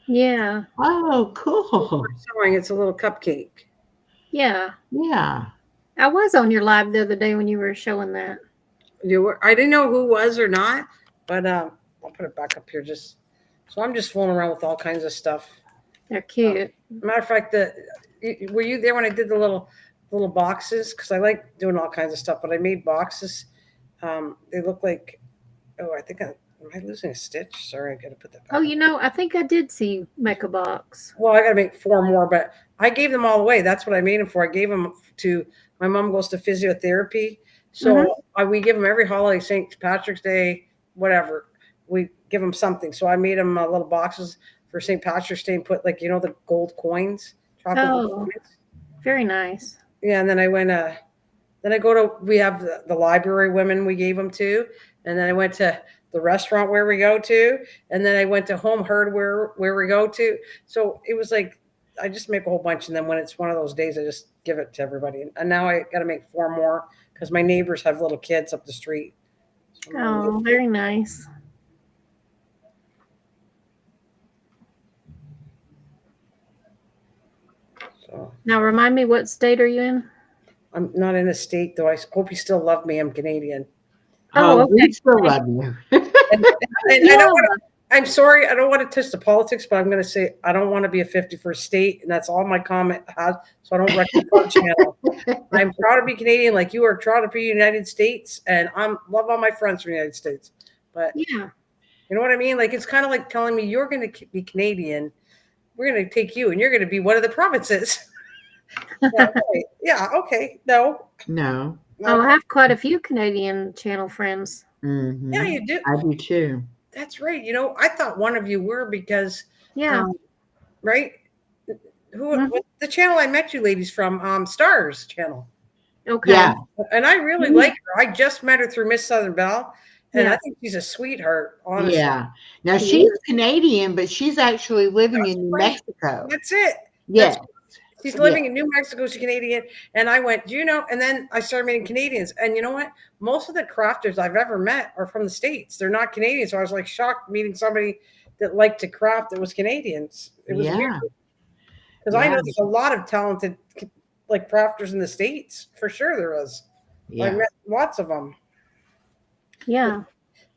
Yeah. Oh, cool. Showing it's a little cupcake. Yeah. Yeah. I was on your live the other day when you were showing that. I didn't know who was or not, but I'll put it back up here. So I'm just fooling around with all kinds of stuff. They're cute. Matter of fact, were you there when I did the little boxes? Because I like doing all kinds of stuff, but I made boxes. They look like. Oh, I think am I losing a stitch? Sorry, I got to put that back. Oh, I think I did see you make a box. Well, I got to make 4 more, but I gave them all away. That's what I made them for. I gave them to my mom goes to physiotherapy, so we give them every holiday, St. Patrick's Day, whatever. We give them something. So I made them little boxes for St. Patrick's Day and put the gold coins. Coins. Very nice. Yeah, and then I went. Then I go to. We have the library women we gave them to, and then I went to the restaurant where we go to, and then I went to Home Hardware where we go to. So it was like I just make a whole bunch, and then when it's one of those days, I just give it to everybody. And now I got to make 4 more because my neighbors have little kids up the street. So Oh, very nice. So Now remind me, what state are you in? I'm not in a state though. I hope you still love me. I'm Canadian. Oh, okay. We still love you. And I don't want to. I'm sorry, I don't want to touch the politics, but I'm going to say I don't want to be a 51st state, and that's all my comment has. So I don't recommend our channel. I'm proud to be Canadian, like you are proud to be United States, and I'm love all my friends from the United States. But Yeah. you know what I mean? Like it's kind of like telling me you're going to be Canadian, we're going to take you, and you're going to be one of the provinces. Yeah. Okay. No. No. Oh, I have quite a few Canadian channel friends. Mhm. Yeah, you do. I do too. That's right. I thought one of you were because. Yeah. Right. What the channel I met you ladies from, Stars channel. Okay. Yeah. And I really like her. I just met her through Miss Southern Belle, and Yeah. I think she's a sweetheart, honestly. Yeah. Now She she's is. Canadian, but she's actually living That's in New right. Mexico. That's it. Yes. She's living in New Mexico. She's Canadian. And I went, and then I started meeting Canadians. And you know what? Most of the crafters I've ever met are from the States. They're not Canadian. So I was like shocked meeting somebody that liked to craft that was Canadians. It was weird. Because I know there's a lot of talented like crafters in the States. For sure there is. I met lots of them. Yeah.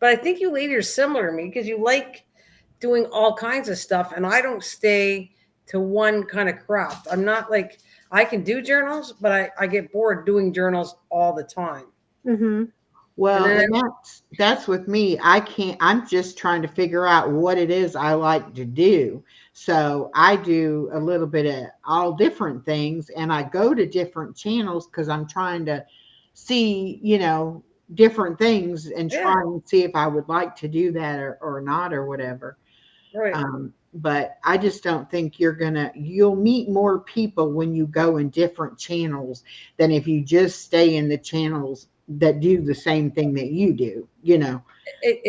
But I think you ladies are similar to me because you like doing all kinds of stuff. And I don't stay to one kind of craft. I'm not like, I can do journals, but I get bored doing journals all the time. Mm-hmm. Well, And then and that's with me. I can't, I'm just trying to figure out what it is I like to do. So I do a little bit of all different things, and I go to different channels because I'm trying to see, different things and Yeah, try and see if I would like to do that or not or whatever. right. But I just don't think you'll meet more people when you go in different channels than if you just stay in the channels that do the same thing that you do.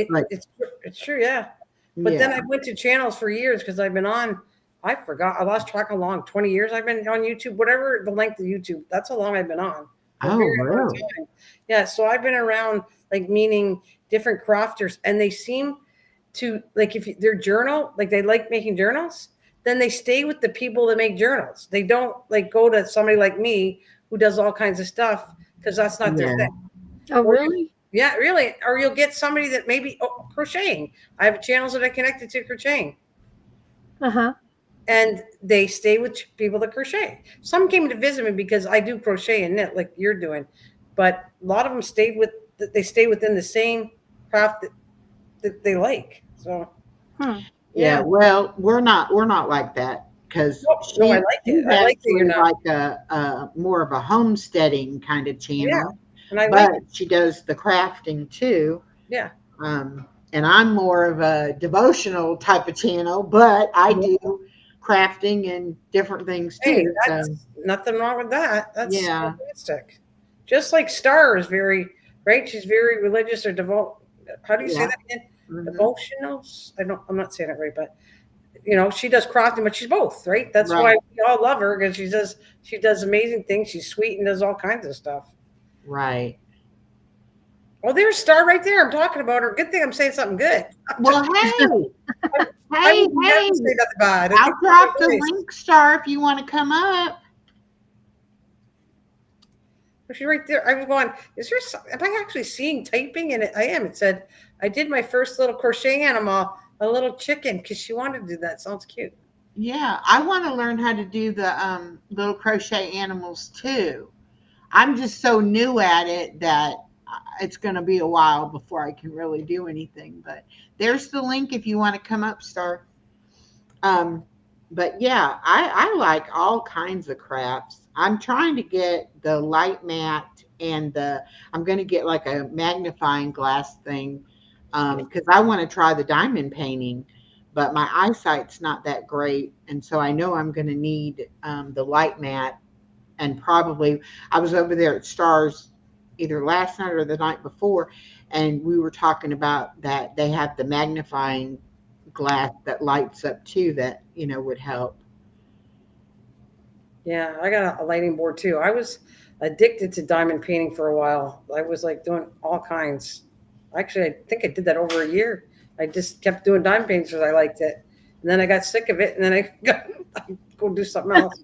Like, It's true, yeah. But then yeah. I went to channels for years because I've been on. I forgot. I lost track how long. 20 years I've been on YouTube. Whatever the length of YouTube. That's how long I've been on. A Oh, very long really? time. Yeah. So I've been around, like, meaning different crafters, and they seem to like if their journal, like they like making journals, then they stay with the people that make journals. They don't like go to somebody like me who does all kinds of stuff because that's not their Yeah. thing. Oh, Or really? yeah, really. Or you'll get somebody that maybe crocheting. I have channels that I connected to crocheting, Uh-huh. and they stay with people that crochet. Some came to visit me because I do crochet and knit like you're doing, but a lot of them they stay within the same craft that they like. So Hmm. Yeah. yeah, Well, we're not like that because no, I like it. she's I like that you're actually not. like a more of a homesteading kind of Yeah, channel, and I like but it. she does the crafting too. Yeah. And I'm more of a devotional type of channel, but I Yeah. do crafting and different things Hey, too. So that's nothing wrong with that. That's yeah. fantastic. Just like Star is very right. She's very religious or devout. How do you say Yeah. that again? Hmm. Devotionals. I'm not saying it right, but she does crafting, but she's both, right? That's Right. why we all love her because she does amazing things. She's sweet and does all kinds of stuff. Right. Oh, there's Star right there. I'm talking about her. Good thing I'm saying something good. Well, hey, I hey, would never hey, say nothing bad. I I'll think that's drop my the voice. link, Star, if you want to come up. She's right there. I was going, am I actually seeing typing? And I am. It said, I did my first little crochet animal, a little chicken, because she wanted to do that. Sounds cute. Yeah, I want to learn how to do the little crochet animals too. I'm just so new at it that it's going to be a while before I can really do anything. But there's the link if you want to come up, Star. Um, but yeah, I like all kinds of crafts. I'm trying to get the light mat and I'm going to get like a magnifying glass thing because I want to try the diamond painting, but my eyesight's not that great. And so I know I'm going to need the light mat. And probably I was over there at Stars either last night or the night before, and we were talking about that they have the magnifying glass that lights up too that would help. Yeah, I got a lighting board too. I was addicted to diamond painting for a while. I was like doing all kinds. Actually, I think I did that over a year. I just kept doing diamond paintings because I liked it. And then I got sick of it, and then I go do something else.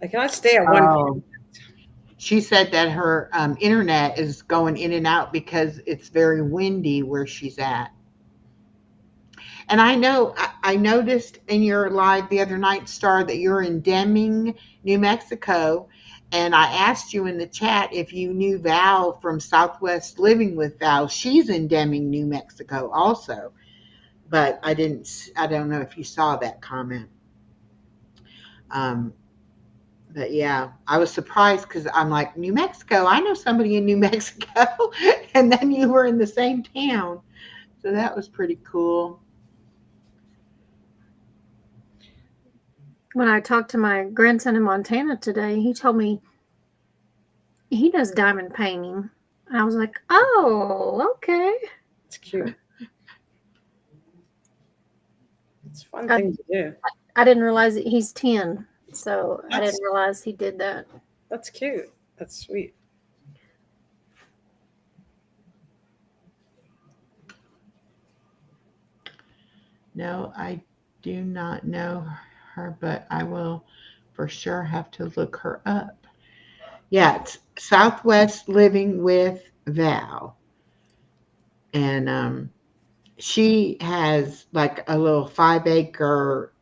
I cannot stay at one. Oh, she said that her internet is going in and out because it's very windy where she's at. And I know I noticed in your live the other night, Star, that you're in Deming, New Mexico. And I asked you in the chat if you knew Val from Southwest Living with Val. She's in Deming, New Mexico also. But I don't know if you saw that comment. Um, but yeah, I was surprised because I'm like, New Mexico, I know somebody in New Mexico. And then you were in the same town. So that was pretty cool. When I talked to my grandson in Montana today, he told me he does diamond painting. And I was like, oh, okay. It's cute. It's a fun I, thing to do. I didn't realize that he's 10. So I That's didn't realize he did that. that's cute. That's sweet. No, I do not know her, but I will for sure have to look her up. Yeah, it's Southwest Living with Val. And she has like a little 5-acre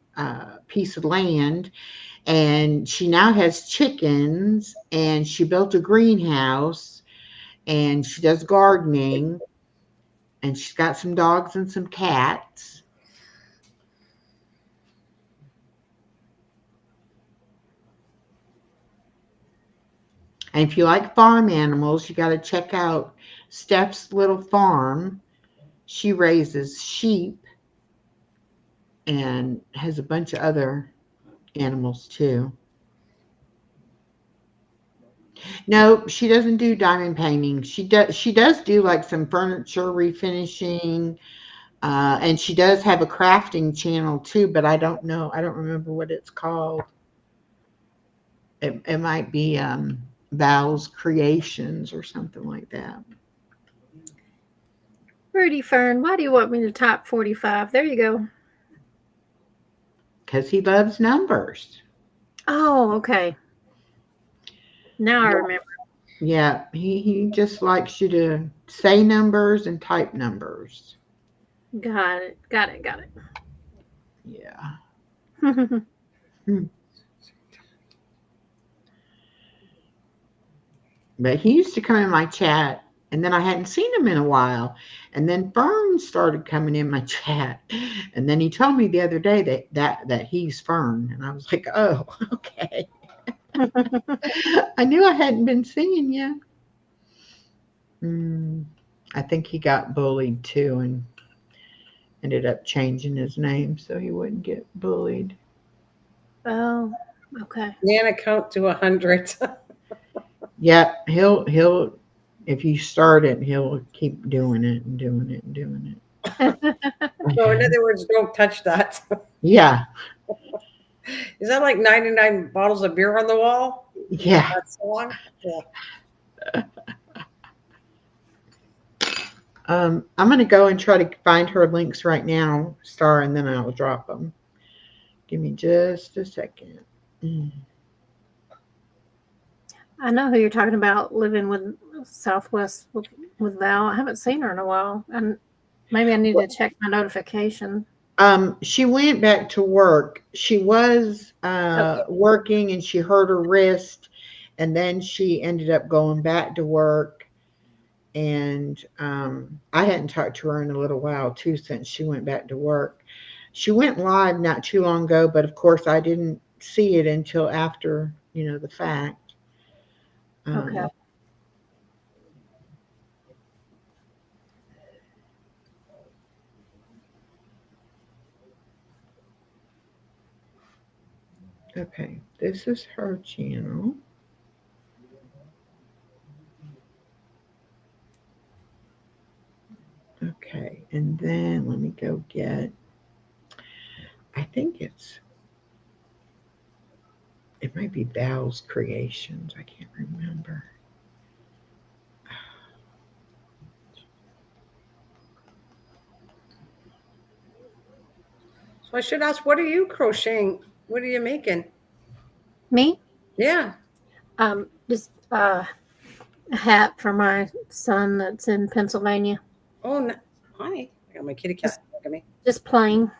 piece of land, And she now has chickens, and she built a greenhouse, and she does gardening, and she's got some dogs and some cats. And if you like farm animals, you got to check out Steph's Little Farm. She raises sheep and has a bunch of other animals too. No, she doesn't do diamond painting. She does do like some furniture refinishing, and she does have a crafting channel too, but I don't know. I don't remember what it's called. It might be Val's Creations or something like that. Rudy Fern, why do you want me to type 45? There you go. Because he loves numbers. Oh, okay. Now I remember. Yeah, he just likes you to say numbers and type numbers. Got it. Got it. Got Yeah. it. But he used to come in my chat, and then I hadn't seen him in a while. And then Fern started coming in my chat. And then he told me the other day that he's Fern. And I was like, oh, okay. I knew I hadn't been seeing you. I think he got bullied too and ended up changing his name so he wouldn't get bullied. Oh, okay. Nana, count to 100. Yeah, he'll if you start it, he'll keep doing it and doing it and doing it. So in other words, don't touch that. Yeah. Is that like 99 bottles of beer on the wall? Yeah. That song? Yeah. I'm going to go and try to find her links right now, Star, and then I'll drop them. Give me just a second. I know who you're talking about, living with Southwest with Val. I haven't seen her in a while, and maybe I need to check my notification. She went back to work. She was working, and she hurt her wrist, and then she ended up going back to work. And I hadn't talked to her in a little while too since she went back to work. She went live not too long ago, but of course I didn't see it until after, the fact. Okay. Okay, this is her channel. Okay, and then let me go get, I think it might be Val's Creations. I can't remember. So I should ask, what are you crocheting? What are you making? Me? Yeah. Just a hat for my son that's in Pennsylvania. Oh, no. Hi. I got my kitty cat. Look at me. Just plain.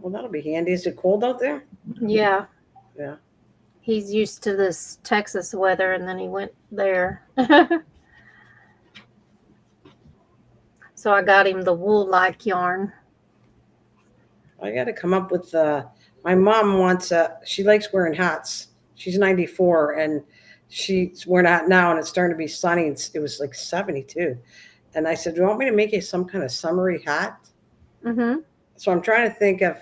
Well, that'll be handy. Is it cold out there? Yeah. Yeah. He's used to this Texas weather, and then he went there. So I got him the wool-like yarn. I got to come up with my mom wants she likes wearing hats. She's 94 and she's wearing a hat now, and it's starting to be sunny. It was like 72. And I said, do you want me to make you some kind of summery hat? Mm-hmm. So I'm trying to think of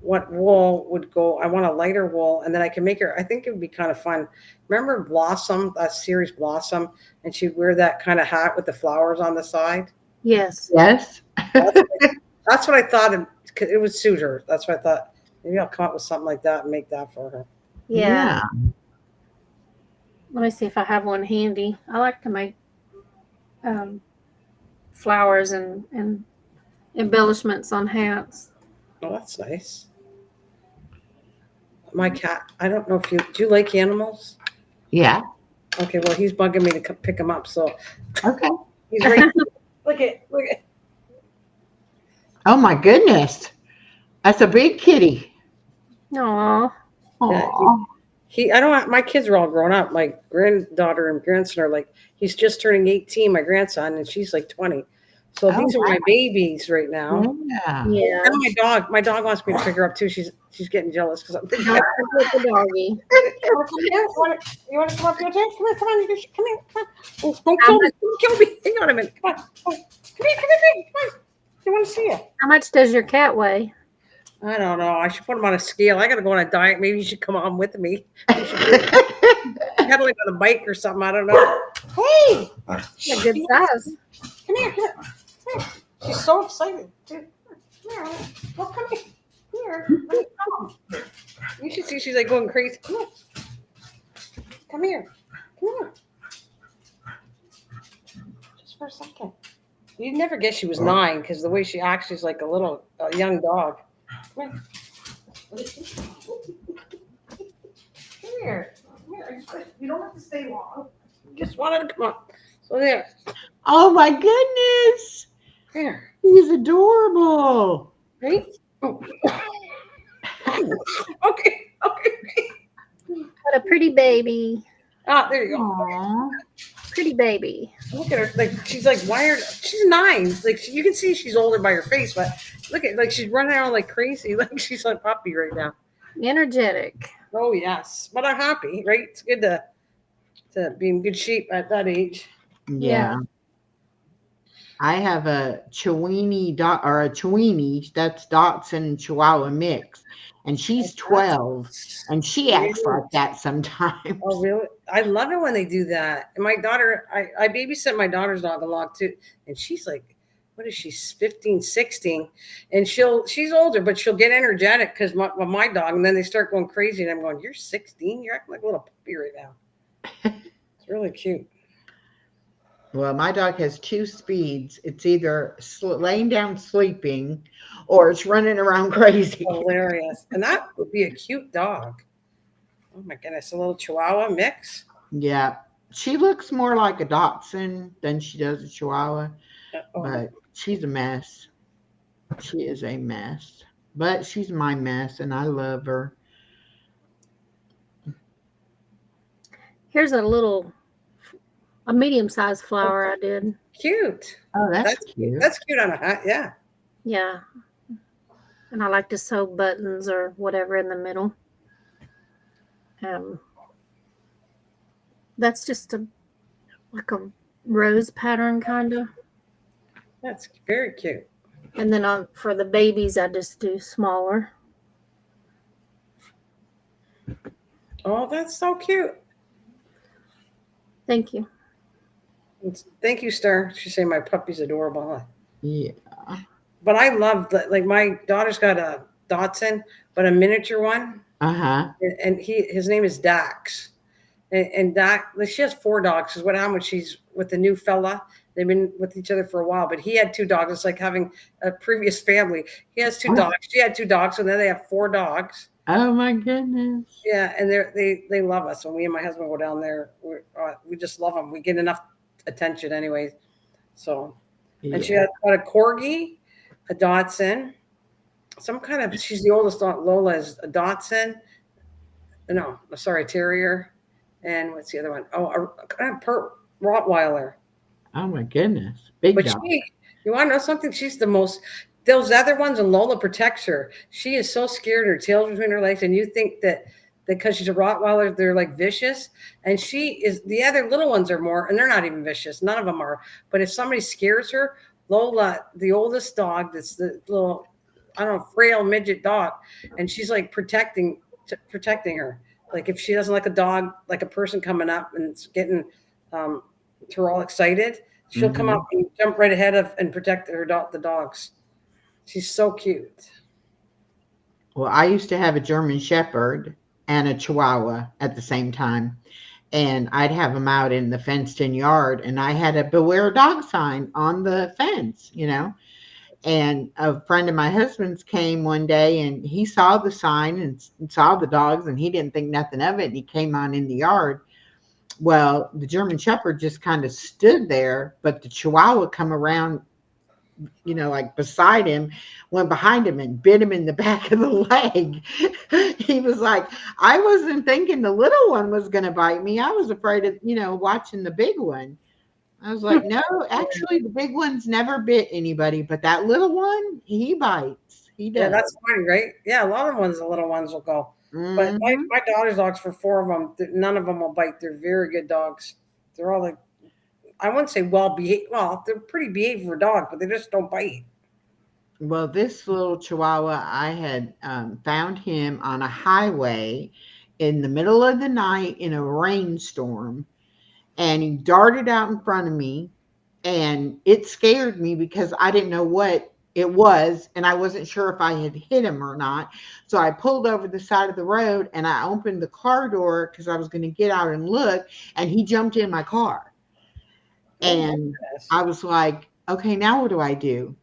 what wool would go. I want a lighter wool, and then I can make her, I think it would be kind of fun. Remember Blossom, that series Blossom? And she'd wear that kind of hat with the flowers on the side. Yes. Yes. That's what I thought. It would suit her. That's what I thought. Maybe I'll come up with something like that and make that for her. Yeah. Let me see if I have one handy. I like to make flowers and embellishments on hats. Oh, that's nice. My cat, I don't know if do you like animals? Yeah. Okay, well, he's bugging me to pick him up. So Okay. he's right. Look at. Oh my goodness. That's a big kitty. Aw. Yeah, Aw. I don't, my kids are all grown up. My granddaughter and grandson are like, he's just turning 18, my grandson, and she's like 20. So Oh, these are my babies right now. yeah. Yeah. And my dog wants me to pick her up too. She's getting jealous because I'm picking her Don't up. forget the doggy. You want to come here? You want to come up here, James? Come on, come here. Oh, don't kill me. Don't kill me. Hang on a minute. Come on. Oh, come here. Come on. I want to see you. How much does your cat weigh? I don't know. I should put him on a scale. I got to go on a diet. Maybe you should come on with me. You should pedaling on a bike or something. I don't know. Hey, A good size. come here. Come here. She's so excited. Come here. Well, come here. Come here. Come. You should see she's like going crazy. Come here. Come here. Come here. Just for a second. You'd never guess she was 9 because the way she acts, she's like a young dog. Come here. Come here. Come here. You don't have to stay long. Just wanted to come on. So there. Oh my goodness. Here. He's adorable. Right? Oh. Okay. What a pretty baby. Ah, there you go. Aw. Pretty baby. Look at her. Like she's like wired. She's 9. Like you can see she's older by her face, but look at like she's running around like crazy. Like she's a puppy right now. Energetic. Oh yes, but I'm happy. Right? It's good to be in good shape at that age. Yeah. I have a Chiweenie or a Chiweenie, that's Dotson and Chihuahua mix, and she's 12, and she acts like that sometimes. Oh really? I love it when they do that. And my daughter, I babysit my daughter's dog a lot too, and she's like, what is she, 15, 16, and she's older, but she'll get energetic because my dog, and then they start going crazy, and I'm going, you're 16, you're acting like a little puppy right now. It's really cute. Well, my dog has 2 speeds. It's either laying down sleeping or it's running around crazy. Hilarious. And that would be a cute dog. Oh my goodness, a little Chihuahua mix. Yeah. She looks more like a Dotson than she does a Chihuahua, Oh, but she's a mess. She is a mess. But she's my mess, and I love her. Here's a medium-sized flower I did. cute. Oh, that's cute. That's cute on a hat. Yeah. Yeah. And I like to sew buttons or whatever in the middle. That's just like a rose pattern kind of. That's very cute. And then for the babies, I just do smaller. Oh, that's so cute. Thank you. Thank you, Star. She's saying my puppy's adorable. Huh? Yeah. But I love like my daughter's got a Dotson, but a miniature one. Uh-huh. And his name is Dax. And Dax, she has 4 dogs. Because what happened when she's with the new fella, they've been with each other for a while. But he had 2 dogs. It's like having a previous family. He has 2 dogs. She had 2 dogs, and then they have 4 dogs. Oh my goodness. Yeah, and they love us. When me and my husband go down there, we just love them. We get enough attention, anyways. So, Yeah. and she had got a corgi, a Dotson, some kind of. She's the oldest. Lola is a Dotson. No, sorry, a terrier. And what's the other one? Oh, a kind of pert Rottweiler. Oh my goodness. Big But dog. you want to know something? She's the most. Those other ones, and Lola protects her. She is so scared. Her tail's between her legs, and you think that because she's a Rottweiler, they're like vicious. And she is. The other little ones are more, and they're not even vicious. None of them are. But if somebody scares her, Lola, the oldest dog, that's the little, I don't know, frail midget dog, and she's like protecting her. Like if she doesn't like a dog, like a person coming up and it's getting her all excited, she'll come up and jump right ahead of and protect the dogs. She's so cute. Well, I used to have a German Shepherd and a Chihuahua at the same time. And I'd have them out in the fenced-in yard. And I had a beware dog sign on the fence, you know. And a friend of my husband's came one day and he saw the sign and saw the dogs. And he didn't think nothing of it. And he came on in the yard. Well, the German Shepherd just kind of stood there. But the Chihuahua come around like beside him, went behind him and bit him in the back of the leg. He was like, I wasn't thinking the little one was going to bite me. I was afraid of, watching the big one. I was like, no, actually, the big one's never bit anybody, but that little one, he bites. He does. Yeah, that's funny, right? Yeah, a lot of the little ones will go. But my daughter's dogs, for 4 of them, none of them will bite. They're very good dogs. They're all like, I wouldn't say well behaved. Well, they're pretty behaved for a dog, but they just don't bite. Well, this little Chihuahua, I had found him on a highway in the middle of the night in a rainstorm, and he darted out in front of me, and it scared me because I didn't know what it was, and I wasn't sure if I had hit him or not. So I pulled over the side of the road, and I opened the car door because I was going to get out and look, and he jumped in my car. And I was like, okay, now what do I do?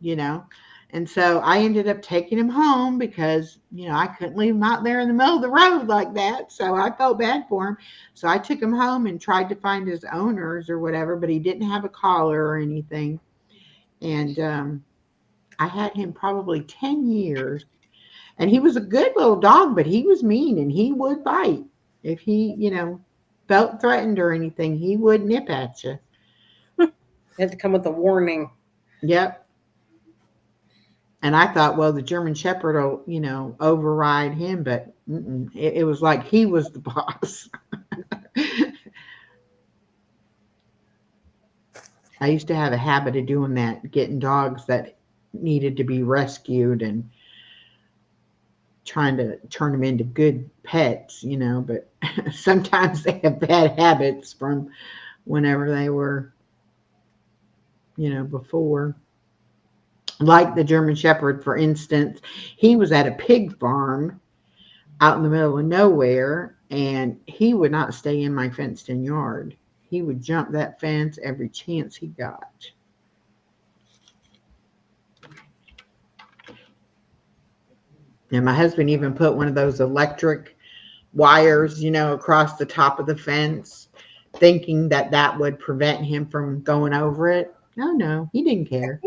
And so I ended up taking him home because, I couldn't leave him out there in the middle of the road like that. So I felt bad for him. So I took him home and tried to find his owners or whatever, but he didn't have a collar or anything. And I had him probably 10 years. And he was a good little dog, but he was mean and he would bite. If he, felt threatened or anything, he would nip at you. Had to come with a warning. Yep. And I thought, well, the German Shepherd will, override him, but it was like he was the boss. I used to have a habit of doing that, getting dogs that needed to be rescued and trying to turn them into good pets, but sometimes they have bad habits from whenever they were, before. Like the German Shepherd, for instance, he was at a pig farm out in the middle of nowhere, and he would not stay in my fenced-in yard. He would jump that fence every chance he got. And my husband even put one of those electric wires, across the top of the fence, thinking that would prevent him from going over it. No, he didn't care.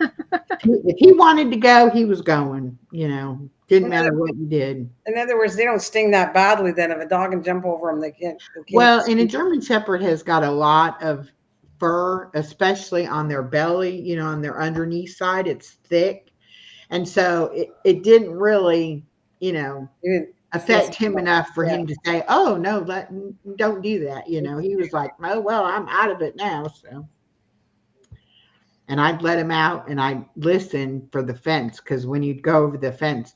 If he wanted to go, he was going, didn't matter what you did. In other words, they don't sting that badly then. If a dog can jump over them, they can't. Well, and a German Shepherd has got a lot of fur, especially on their belly, on their underneath side. It's thick. And so it didn't really, affect him enough for him to say, oh, no, don't do that. He was like, oh, well, I'm out of it now. So. And I'd let him out and I'd listen for the fence, because when you'd go over the fence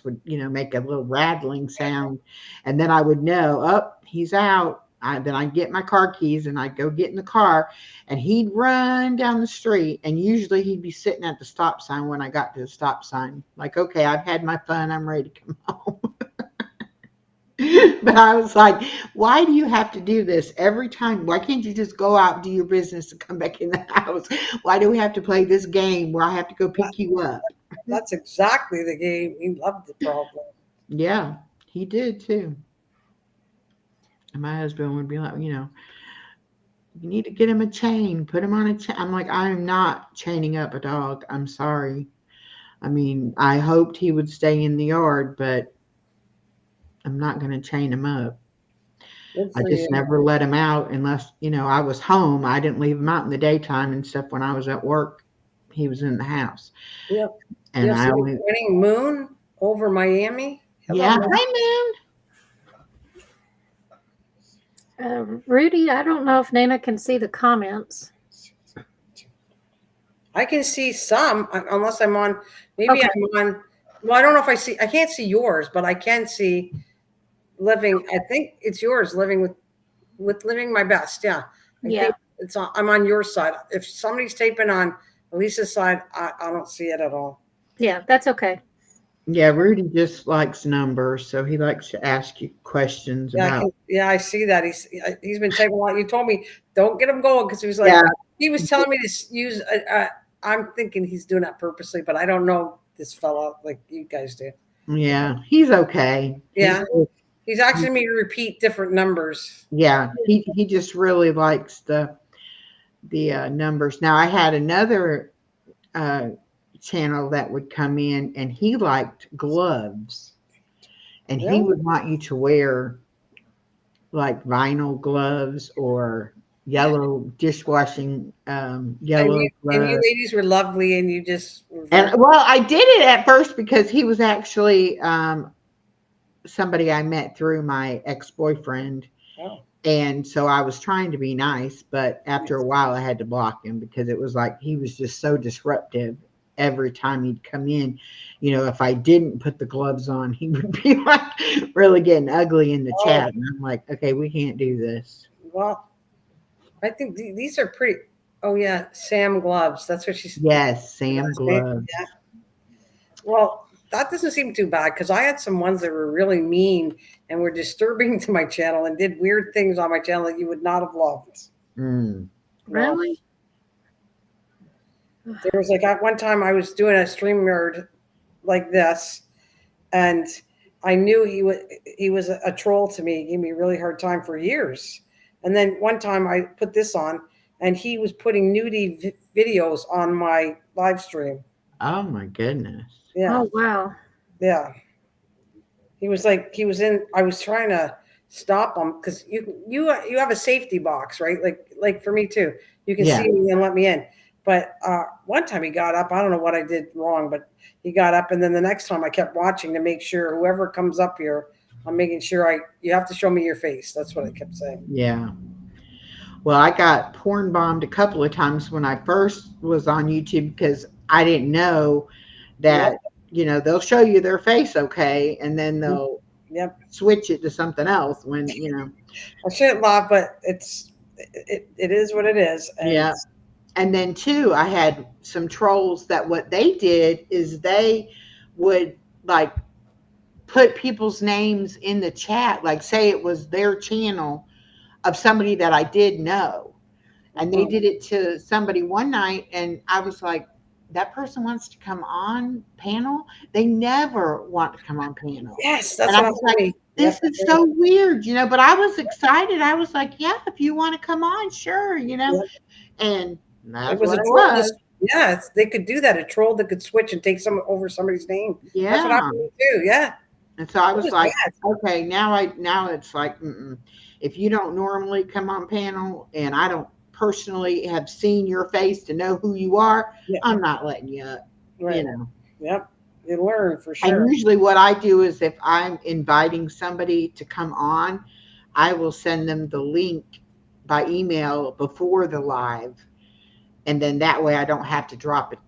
would, make a little rattling sound. And then I would know, oh, he's out. Then I'd get my car keys and I'd go get in the car, and he'd run down the street. And usually he'd be sitting at the stop sign when I got to the stop sign. Like, okay, I've had my fun. I'm ready to come home. But I was like, why do you have to do this every time? Why can't you just go out, do your business, and come back in the house? Why do we have to play this game where I have to go pick you up? That's exactly the game. He loved the problem. Yeah, he did too. And my husband would be like, you need to get him a chain, put him on a chain. I'm like, I'm not chaining up a dog. I'm sorry. I mean, I hoped he would stay in the yard, but I'm not going to chain him up. I just never let him out unless, I was home. I didn't leave him out in the daytime and stuff. When I was at work, he was in the house. Yep. And I only winning Moon over Miami. Hello, yeah. Hi, Moon. Rudy, I don't know if Nana can see the comments. I can see some, unless I'm on. Maybe okay. I'm on. Well, I don't know if I can't see yours, but I can see living. I think it's yours, living with living my best. Yeah. I think it's on, I'm on your side. If somebody's taping on Lisa's side, I don't see it at all. Yeah, that's okay. Yeah, Rudy just likes numbers, so he likes to ask you questions about. I see that. He's been typing a lot. You told me don't get him going, because he was like he was telling me to use. I'm thinking he's doing that purposely, but I don't know this fella like you guys do. Yeah, he's okay. Yeah, he's asking me to repeat different numbers. Yeah, he just really likes the numbers. Now I had another channel that would come in, and he liked gloves, and he Really? would want you to wear like vinyl gloves or yellow dishwashing yellow And you gloves. ladies were lovely, and you just were And very, well, I did it at first because he was actually somebody I met through my ex-boyfriend. oh, And so I was trying to be nice, but after a while I had to block him because it was like he was just so disruptive every time he'd come in. You know, if I didn't put the gloves on, he would be like really getting ugly in the oh, chat. And I'm like, okay, we can't do this. well, I think these are pretty. Oh yeah, Sam gloves. That's what she's. Yes, Sam Last name? Gloves. Yeah. Well, that doesn't seem too bad because I had some ones that were really mean and were disturbing to my channel and did weird things on my channel that you would not have loved. Mm. Well, Really? there was like at one time I was doing a StreamYard like this, and I knew he was a troll to me. He gave me a really hard time for years. And then one time I put this on, and he was putting nudie videos on my live stream. Oh my goodness. Yeah, Oh wow. yeah. He was like he was in. I was trying to stop him because you have a safety box, right? Like for me too. You can Yeah. see me and let me in. But one time he got up. I don't know what I did wrong, but he got up, and then the next time I kept watching to make sure whoever comes up here, I'm making sure you have to show me your face. That's what I kept saying. Yeah. Well, I got porn bombed a couple of times when I first was on YouTube because I didn't know Yep, that, you know, they'll show you their face okay, and then they'll yep. switch it to something else when, you know. I shouldn't laugh, but it is what it is, and Yeah. And then too, I had some trolls that what they did is they would like put people's names in the chat, like say it was their channel of somebody that I did know. And they did it to somebody one night, and I was like, that person wants to come on panel. They never want to come on panel. yes, And that's I what I'm was like, saying. this Yep, is so weird, you know, but I was excited. I was like, yeah, if you want to come on, sure, you know. yep. And It that's was what a it troll. was. Yeah, they could do that. A troll that could switch and take some over somebody's name. That's what Yeah. happened to me too. Yeah, And so I it was was like, bad. okay, now it's like, if you don't normally come on panel and I don't personally have seen your face to know who you are, Yeah, I'm not letting you up, you right. know. Yep, you learn for And sure. usually what I do is if I'm inviting somebody to come on, I will send them the link by email before the live. And then that way I don't have to drop it,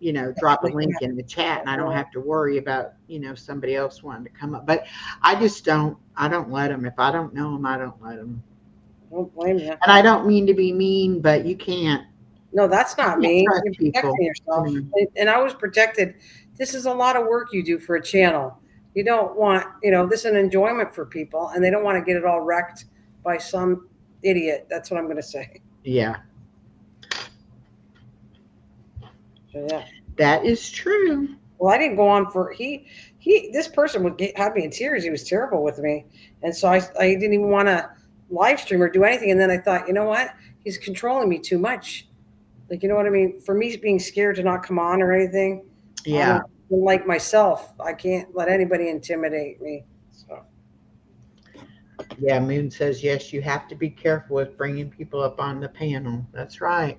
you know, drop a link in the chat, and I don't have to worry about, you know, somebody else wanting to come up. But I don't let them. If I don't know them, I don't let them. Don't blame you. And I don't mean to be mean, but you can't No, that's not can't me. trust You're people. protecting yourself, You know. and I was protected. This is a lot of work you do for a channel. You don't want, this is an enjoyment for people, and they don't want to get it all wrecked by some idiot. That's what I'm going to say. Yeah, So yeah. that is true. Well, I didn't go on for this person would have me in tears. He was terrible with me, and so I didn't even want to live stream or do anything. And then I thought, you know what? He's controlling me too much. Like, you know what I mean? For me being scared to not come on or anything, Yeah. I'm like myself. I can't let anybody intimidate me. So Yeah, Moon says, yes, you have to be careful with bringing people up on the panel. That's right.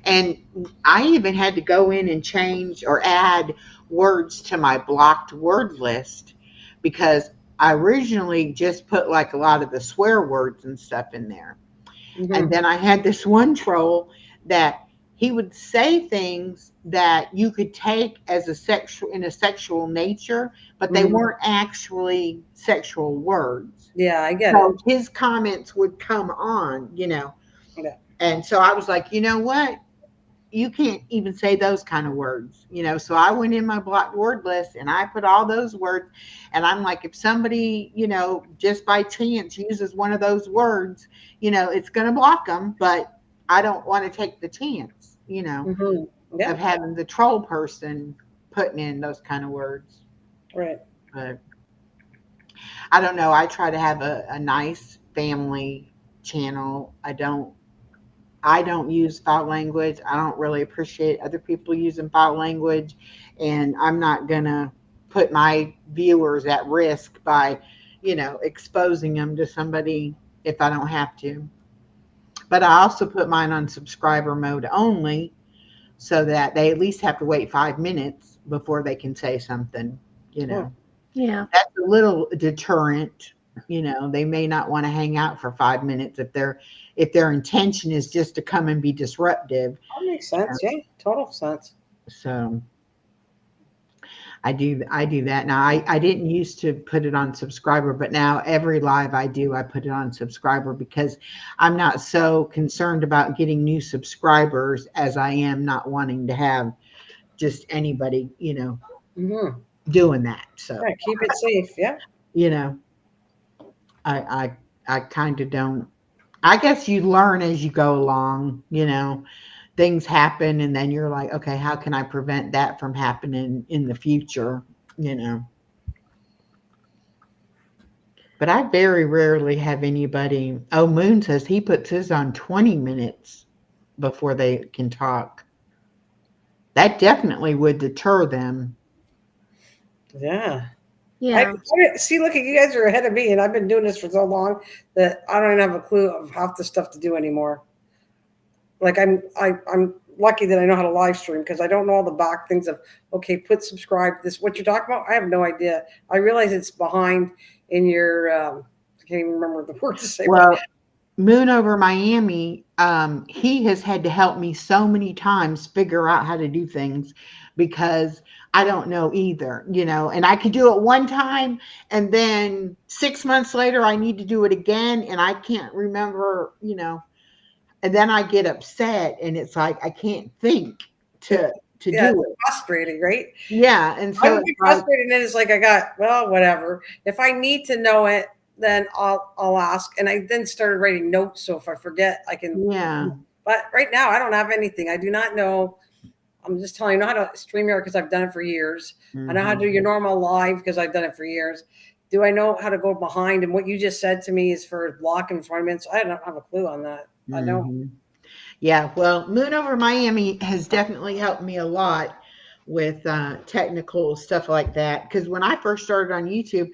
And I even had to go in and change or add words to my blocked word list because I originally just put like a lot of the swear words and stuff in there. And then I had this one troll that he would say things that you could take as a sexual nature, but they weren't actually sexual words. yeah, I get So it. his comments would come on, you know. Yeah. And so I was like, you know what? You can't even say those kind of words, you know. So I went in my blocked word list and I put all those words. And I'm like, if somebody, you know, just by chance uses one of those words, you know, it's going to block them. But I don't want to take the chance, you know, Yeah, of having the troll person putting in those kind of words. right. But I don't know. I try to have a nice family channel. I I don't use foul language. I don't really appreciate other people using foul language, and I'm not gonna put my viewers at risk by, exposing them to somebody if I don't have to. But I also put mine on subscriber mode only so that they at least have to wait 5 minutes before they can say something, you know. Yeah. That's a little deterrent. They may not want to hang out for 5 minutes if their intention is just to come and be disruptive. That makes sense. Yeah, total sense. So I do that now. I didn't used to put it on subscriber, but now every live I do, I put it on subscriber because I'm not so concerned about getting new subscribers as I am not wanting to have just anybody, Mm-hmm. doing that. So Right, keep it safe. Yeah. I kind of don't. I guess you learn as you go along. Things happen, and then you're like, okay, how can I prevent that from happening in the future? But I very rarely have anybody. Oh, Moon says he puts his on 20 minutes before they can talk. That definitely would deter them. Yeah. Yeah. See, look at you guys are ahead of me, and I've been doing this for so long that I don't even have a clue of half the stuff to do anymore. Like I'm lucky that I know how to live stream because I don't know all the back things of okay, put subscribe this what you're talking about. I have no idea. I realize it's behind in your I can't even remember the word to say. Well, Moon over Miami, he has had to help me so many times figure out how to do things because I don't know either, and I could do it one time and then 6 months later I need to do it again and I can't remember, and then I get upset and it's like I can't think to do it. Frustrating, right? Yeah, and so I would be frustrated, and then it's like whatever. If I need to know it, then I'll ask. And I then started writing notes, so if I forget, I can. Yeah. But right now, I don't have anything. I do not know. I'm just telling you, I know how to StreamYard because I've done it for years. Mm-hmm. I know how to do your normal live because I've done it for years. Do I know how to go behind? And what you just said to me is for blocking 20 minutes. I don't have a clue on that. I know. Mm-hmm. Yeah, well, Moon over Miami has definitely helped me a lot with technical stuff like that. Because when I first started on YouTube,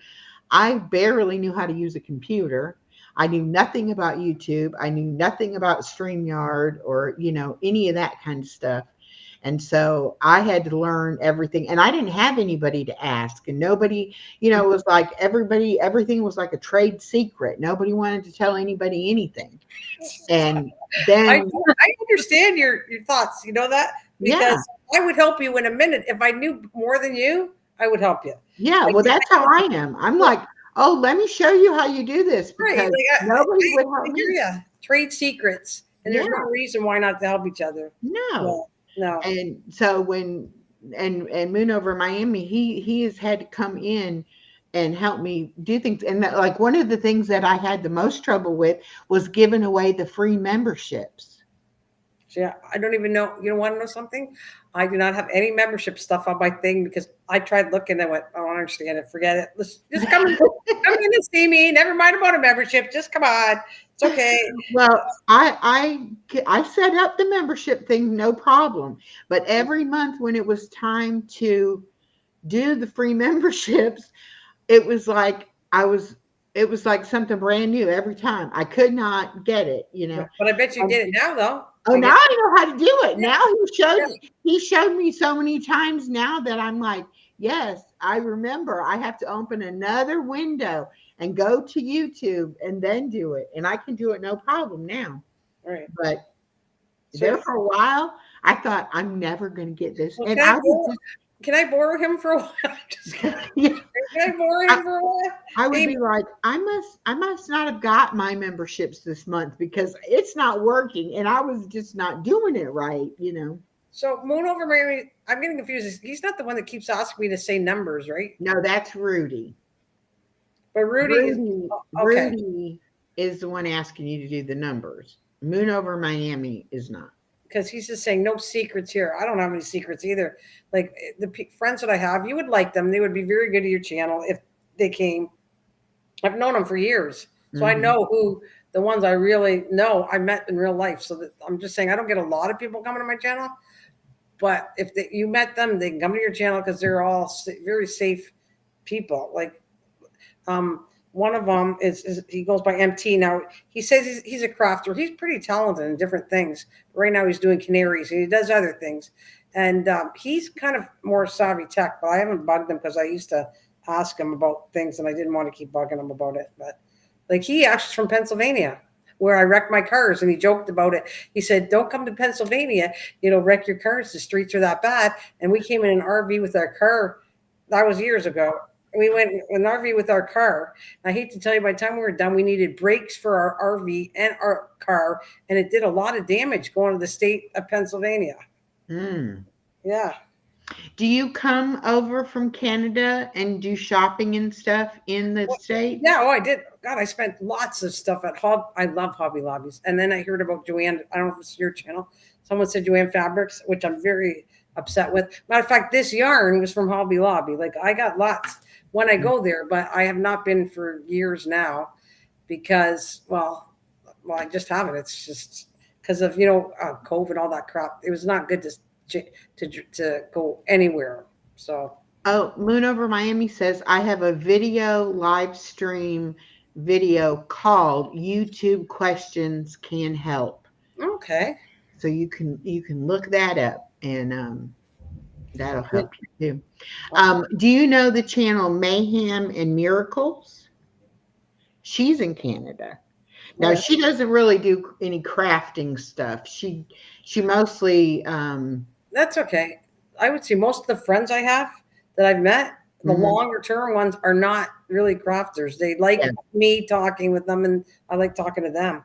I barely knew how to use a computer. I knew nothing about YouTube. I knew nothing about StreamYard or, any of that kind of stuff. And so I had to learn everything, and I didn't have anybody to ask, and nobody, it was like everything was like a trade secret. Nobody wanted to tell anybody anything. And then I understand your thoughts. You know that? Because I would help you in a minute. If I knew more than you, I would help you. Yeah, well, that's how I am. I'm like, oh, let me show you how you do this because nobody would help me. Trade secrets, and there's no reason why not to help each other. No. No. And so when Moon over Miami, he has had to come in and help me do things. And like one of the things that I had the most trouble with was giving away the free memberships. Yeah, I don't even know. You want to know something? I do not have any membership stuff on my thing because I tried looking and went, I don't understand it. Forget it. Let's just come in and see me. Never mind about a membership. Just come on. It's okay. Well, I set up the membership thing, no problem. But every month when it was time to do the free memberships, it was like something brand new every time. I could not get it, But I bet you get it now, though. Oh, now I know how to do it. Now he showed me so many times now that I'm like, yes, I remember. I have to open another window and go to YouTube and then do it. And I can do it no problem now. Right. But there for a while, I thought I'm never going to get this. Well, and can I borrow him for a while? Can I borrow him for a while? I would be like, I must not have got my memberships this month because it's not working, and I was just not doing it right, So Moon over Miami, I'm getting confused. He's not the one that keeps asking me to say numbers, right? No, that's Rudy. But Rudy is the one asking you to do the numbers. Moon over Miami is not. Because he's just saying no secrets here. I don't have any secrets either. Like the friends that I have, you would like them. They would be very good at your channel if they came. I've known them for years. So I know who the ones I really know I met in real life. So that I'm just saying I don't get a lot of people coming to my channel, but if you met them, they can come to your channel because they're all very safe people. Like one of them is he goes by MT now. He says he's a crafter. He's pretty talented in different things. Right now he's doing canaries and he does other things, and he's kind of more savvy tech. But I haven't bugged him because I used to ask him about things and I didn't want to keep bugging him about it. But like he actually's from Pennsylvania, where I wrecked my cars, and he joked about it. He said, "Don't come to Pennsylvania, wreck your cars. The streets are that bad." And we came in an RV with our car. That was years ago. We went in an RV with our car. I hate to tell you, by the time we were done, we needed brakes for our RV and our car, and it did a lot of damage going to the state of Pennsylvania. Yeah. Do you come over from Canada and do shopping and stuff in the state? Yeah, I did. God, I spent lots of stuff at I love Hobby Lobbies. And then I heard about Joanne. I don't know if it's your channel. Someone said Joanne Fabrics, which I'm very upset with. Matter of fact, this yarn was from Hobby Lobby. Like I got lots when I go there, but I have not been for years now because, well, I just haven't. It's just because of, COVID, all that crap. It was not good to go anywhere. So. Oh, Moon Over Miami says, I have a video live stream video called YouTube Questions Can Help. Okay. So you can look that up and that'll help you too. Do you know the channel Mayhem and Miracles? She's in Canada. Now she doesn't really do any crafting stuff. She mostly that's okay. I would say most of the friends I have that I've met, the longer term ones are not really crafters. They like me talking with them, and I like talking to them.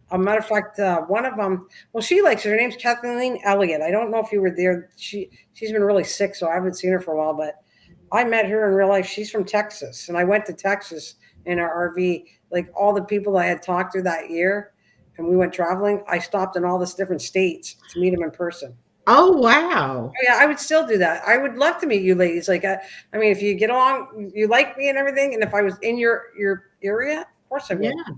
A matter of fact, one of them, well, she likes her name's Kathleen Elliott. I don't know if you were there. She's been really sick, so I haven't seen her for a while, but I met her in real life. She's from Texas, and I went to Texas in our RV. Like all the people I had talked to that year, and we went traveling, I stopped in all these different states to meet them in person. Oh, wow. Yeah, I would still do that. I would love to meet you ladies. Like, I mean, if you get along, you like me and everything, and if I was in your area, of course I would. Yeah.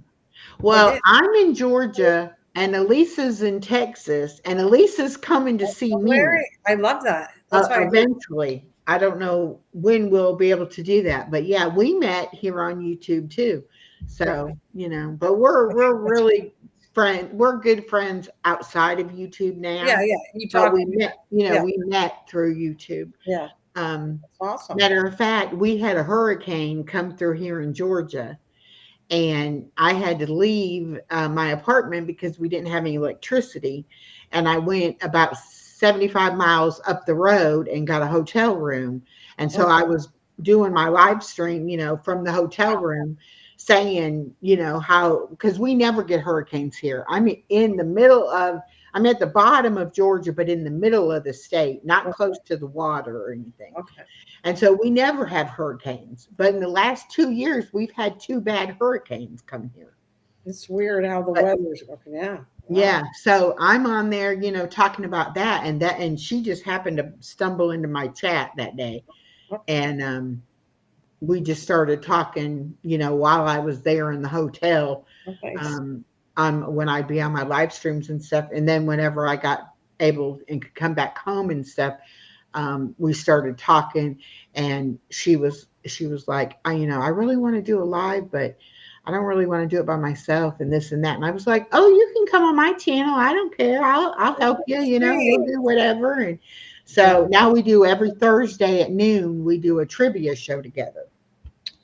Well, I'm in Georgia, and Elisa's in Texas, and Elisa's coming to see me. I love that. That's eventually. I don't know when we'll be able to do that, but yeah, we met here on YouTube too. So, but we're really we're good friends outside of YouTube now. Yeah. We met, we met through YouTube. Yeah. That's awesome. Matter of fact, we had a hurricane come through here in Georgia, and I had to leave my apartment because we didn't have any electricity. And I went about 75 miles up the road and got a hotel room. And so I was doing my live stream, from the hotel room, saying, how, because we never get hurricanes here. I'm I'm at the bottom of Georgia, but in the middle of the state, not close to the water or anything. Okay. And so we never have hurricanes. But in the last 2 years, we've had 2 bad hurricanes come here. It's weird how the weather's working. Yeah. Wow. Yeah. So I'm on there, talking about that, and she just happened to stumble into my chat that day. And we just started talking, while I was there in the hotel. Okay. When I'd be on my live streams and stuff. And then whenever I got able and could come back home and stuff, we started talking, and she was like, I really want to do a live, but I don't really want to do it by myself and this and that. And I was like, oh, you can come on my channel. I don't care. I'll help you, we'll do whatever. And so now we do every Thursday at noon, we do a trivia show together.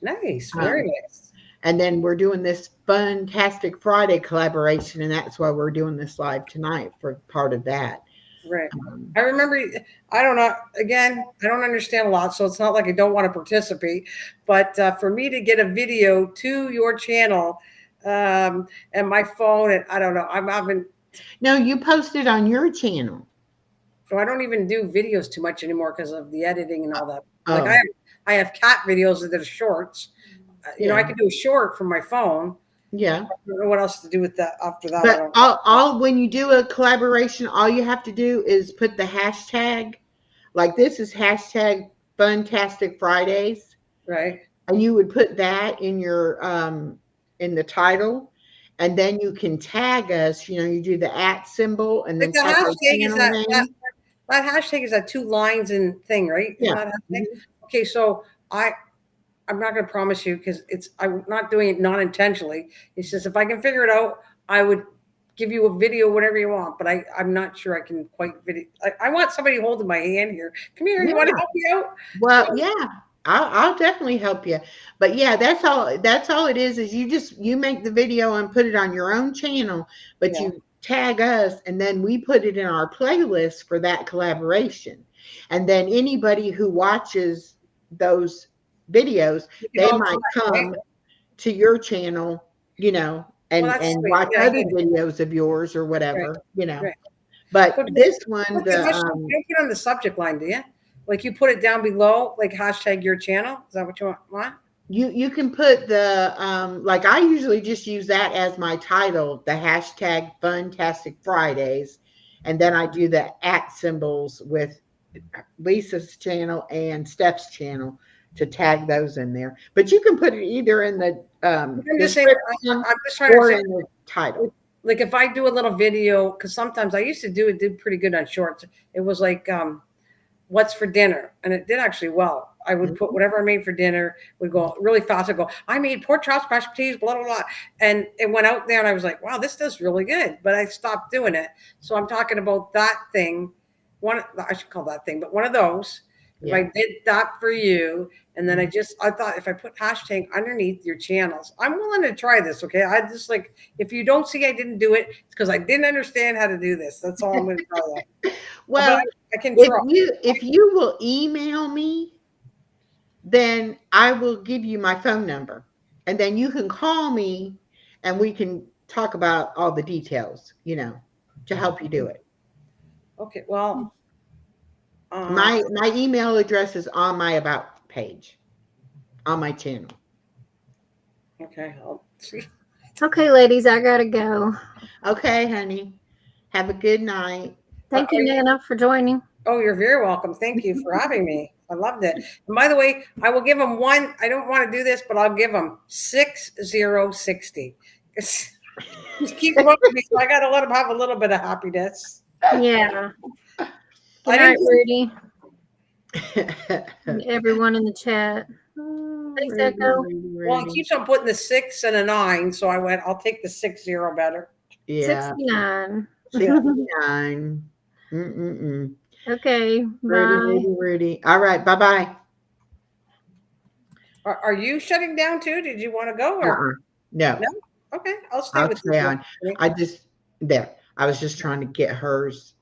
Nice. Very nice. And then we're doing this Fantastic Friday collaboration, and that's why we're doing this live tonight for part of that. Right. I remember, I don't know, again, I don't understand a lot, so it's not like I don't want to participate, but for me to get a video to your channel and my phone, and I don't know, I'm having. No, you posted on your channel. So I don't even do videos too much anymore because of the editing and all that. Like I have cat videos that are shorts. I could do a short from my phone. Yeah. I don't know what else to do with that after that. But all when you do a collaboration, all you have to do is put the hashtag, like this is hashtag Fantastic Fridays. Right. And you would put that in your in the title, and then you can tag us. You do the @ symbol and Like then the type our hashtag is channel name. that hashtag is that 2 lines and thing, right? Isn't Yeah. that hashtag? Okay, so I'm not going to promise you because I'm not doing it non-intentionally. It's just if I can figure it out, I would give you a video, whatever you want. But I'm not sure I can quite video. I want somebody holding my hand here. Come here, you want to Yeah. help me out? Well, yeah, I'll definitely help you. But yeah, that's all. That's all it is. Is you make the video and put it on your own channel, but Yeah. you tag us, and then we put it in our playlist for that collaboration. And then anybody who watches those videos, You can they all might comment, right? come to your channel, Well, that's and sweet. watch Yeah, I other get it. videos of yours or Right, whatever. right. But So do this you one, put the hashtag, you don't put it on the subject line, do you? Like you put it down below, like hashtag your channel. Is that what you want? you can put the like I usually just use that as my title, the hashtag Funtastic Fridays, and then I do the @ symbols with Lisa's channel and Steph's channel to tag those in there. But you can put it either in the I'm just saying, description I'm just trying to or say, in the title. like if I do a little video, because sometimes I used to did pretty good on shorts. It was like what's for dinner, and it did actually well. I would put whatever I made for dinner, would go really fast. I'd go, I made pork chops, mashed potatoes, blah blah blah, and it went out there, and I was like, wow, this does really good. But I stopped doing it. So I'm talking about that thing. I should call that thing, but one of those. If I did that for you, and then I thought if I put hashtag underneath your channels, I'm willing to try this. Okay. I just like, if you don't see I didn't do it, it's because I didn't understand how to do this. That's all I'm going to tell you. Well, but I can try. if you will email me, then I will give you my phone number, and then you can call me and we can talk about all the details, to help you do it. Okay. Well, My email address is on my about page on my channel. Okay. I'll see. Okay, ladies, I gotta go. Okay, honey. Have a good night. Thank you, Nana, for joining. Oh, you're very welcome. Thank you for having me. I loved it. And by the way, I will give them one. I don't want to do this, but I'll give them 6060. Just keep them up with me. So I got to let them have a little bit of happiness. Yeah. Good night, Rudy. And everyone in the chat. Thanks, Echo. Well, it keeps on putting the 6 and a 9, so I went, I'll take the 60 better. Yeah. 69. 69. Okay. Bye. Rudy. All right. Bye-bye. Are you shutting down too? Did you want to go? Or? No. Okay. I'll stay with you. On. I was just trying to get hers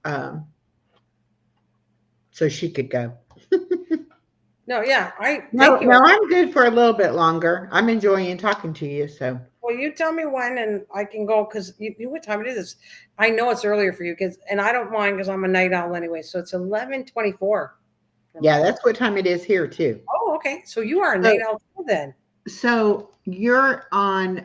so she could go. No, yeah. No, I'm good for a little bit longer. I'm enjoying talking to you. So. Well, you tell me when, and I can go because you know what time it is. I know it's earlier for you and I don't mind because I'm a night owl anyway. So it's 11:24. Yeah, that's what time it is here too. Oh, okay. So you are a night owl then. So you're on.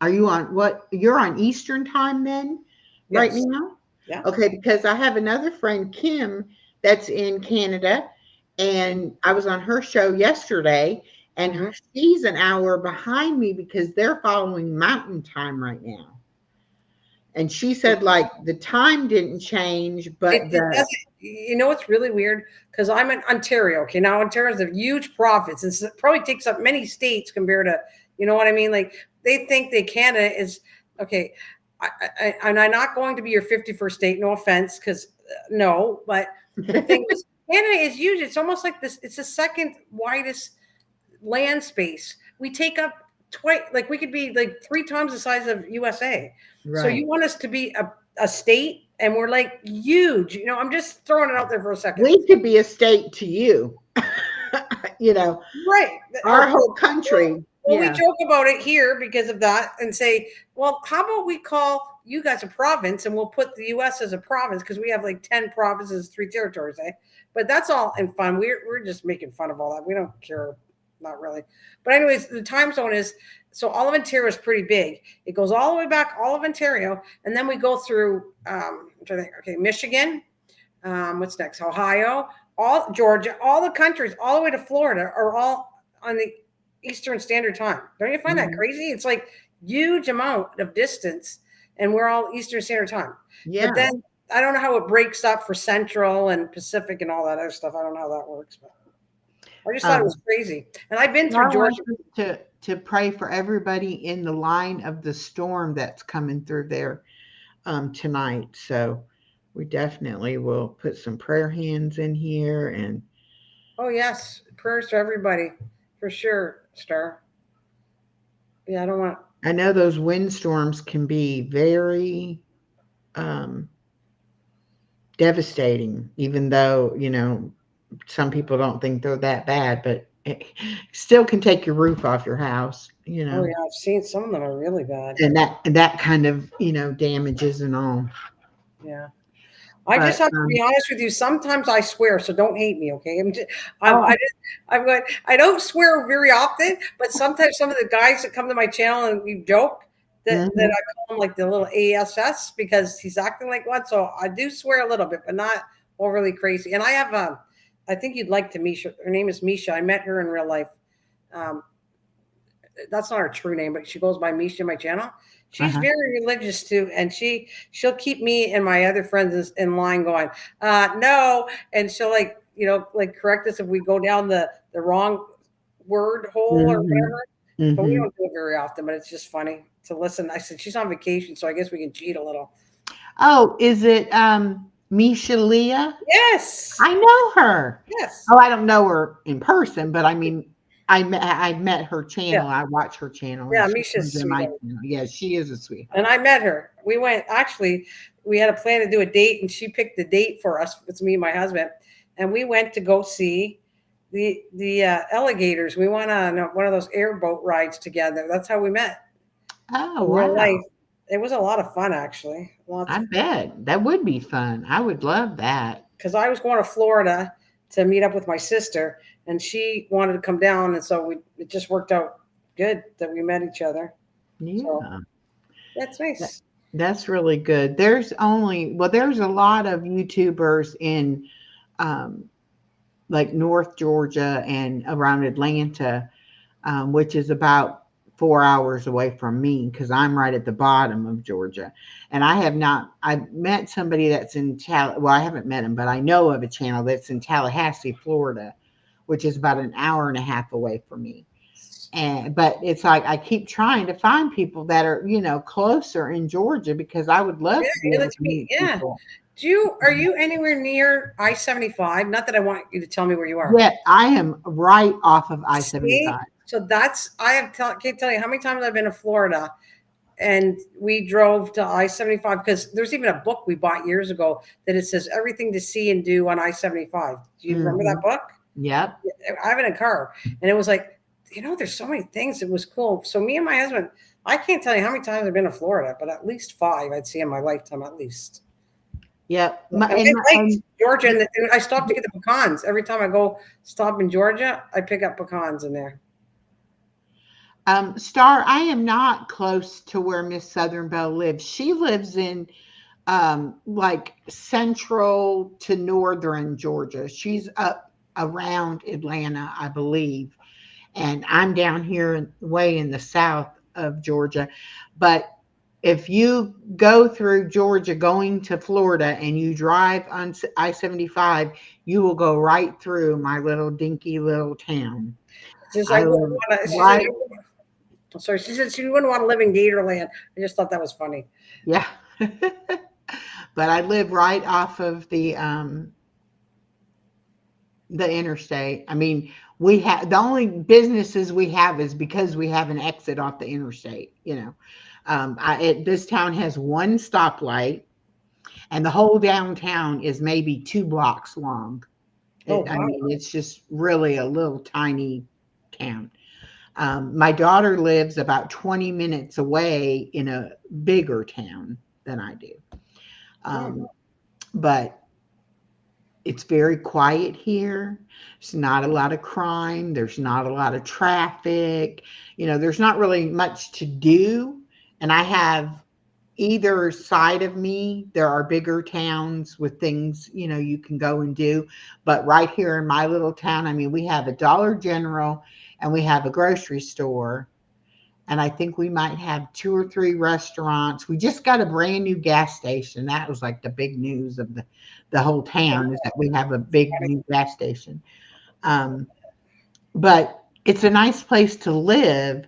Are you on what? You're on Eastern time then, right now? Yeah. Okay, because I have another friend, Kim, that's in Canada, and I was on her show yesterday, and she's an hour behind me because they're following Mountain Time right now. And she said, like, the time didn't change, but it doesn't. You know, it's really weird because I'm in Ontario. Okay, now Ontario is a huge province, and it probably takes up many states compared to, you know what I mean? Like they think that Canada is okay. And I'm not going to be your 51st state. No offense, because no, but the thing is, Canada is huge. It's almost like this. It's the second widest land space. We take up twice. Like we could be like 3 times the size of USA. Right. So you want us to be a state, and we're like huge. You know, I'm just throwing it out there for a second. We could be a state to you. You know, right? Our whole country. Well, we joke about it here because of that, and say, well, how about we call you guys a province, and we'll put the U.S. as a province because we have like 10 provinces, 3 territories, eh? But that's all in fun. We're just making fun of all that. We don't care, not really. But anyways, the time zone is. So all of Ontario is pretty big. It goes all the way back, all of Ontario, and then we go through, Michigan. What's next? Ohio, all Georgia, all the countries, all the way to Florida are all on the Eastern Standard Time. Don't you find that crazy? It's like huge amount of distance, and we're all Eastern Standard Time. Yeah. But then I don't know how it breaks up for Central and Pacific and all that other stuff. I don't know how that works, but I just thought it was crazy. And I've been through I want Georgia. to pray for everybody in the line of the storm that's coming through there tonight. So we definitely will put some prayer hands in here. And Oh yes, prayers to everybody for sure, Star. Yeah, I don't want. I know those windstorms can be very um, devastating, even though, some people don't think they're that bad, but it still can take your roof off your house, Oh yeah, I've seen some of them are really bad. and that kind of, damages and all. Yeah. I just But have to be honest with you. Sometimes I swear, so don't hate me, okay? Oh. I'm going. I don't swear very often, but sometimes some of the guys that come to my channel and we joke that Mhm. I call him like the little ASS because he's acting like one. So I do swear a little bit, but not overly crazy. And I have I think you'd like to Misha. Her name is Misha. I met her in real life. Um, that's not her true name, but she goes by Misha in my channel. She's very religious too, and she'll keep me and my other friends in line going, no, and she'll like correct us if we go down the wrong word hole or whatever. But we don't do it very often, but it's just funny to listen. I said she's on vacation, so I guess we can cheat a little. Oh, is it Misha Leah? Yes. I know her. Yes. Oh, I don't know her in person, but I mean, I met her channel. Yeah. I watch her channel. Yeah, and she Misha's comes in my sweet. channel. Yeah, she is a sweetheart. And I met her. We had a plan to do a date, and she picked the date for us. It's me and my husband, and we went to go see the alligators. We went on one of those airboat rides together. That's how we met. Oh, In real wow. life. It was a lot of fun, actually. I bet that would be fun. I would love that. Because I was going to Florida to meet up with my sister, and she wanted to come down, and so it just worked out good that we met each other. Yeah. So, that's nice. That's really good. There's a lot of YouTubers in like North Georgia and around Atlanta, which is about 4 hours away from me because I'm right at the bottom of Georgia. And I've met somebody that's in I haven't met him, but I know of a channel that's in Tallahassee, Florida, which is about an hour and a half away from me. But it's like I keep trying to find people that are, closer in Georgia because I would love to be able to meet people. Are you anywhere near I-75? Not that I want you to tell me where you are. Yeah, I am right off of I-75. So can't tell you how many times I've been to Florida, and we drove to I-75 because there's even a book we bought years ago that it says everything to see and do on I-75. Do you remember that book? Yep. I have it in a car, and it was like, there's so many things. It was cool. So me and my husband, I can't tell you how many times I've been to Florida, but at least 5 I'd see in my lifetime at least. Yep. Georgia, and I stop to get the pecans. Every time I go stop in Georgia, I pick up pecans in there. Star, I am not close to where Miss Southern Belle lives. She lives in like central to northern Georgia. She's up around Atlanta, I believe. And I'm down here way in the south of Georgia. But if you go through Georgia going to Florida and you drive on I-75, you will go right through my little dinky little town. She said she wouldn't want to live in Gatorland. I just thought that was funny. Yeah. But I live right off of the interstate. I mean, we have the only businesses we have is because we have an exit off the interstate. This town has one stoplight, and the whole downtown is maybe 2 blocks long. I mean, it's just really a little tiny town. My daughter lives about 20 minutes away in a bigger town than I do. But it's very quiet here. There's not a lot of crime. There's not a lot of traffic. There's not really much to do. And I have either side of me, there are bigger towns with things, you can go and do. But right here in my little town, I mean, we have a Dollar General and we have a grocery store. And I think we might have 2 or 3 restaurants. We just got a brand new gas station. That was like the big news of the whole town, is that we have a big new gas station. But it's a nice place to live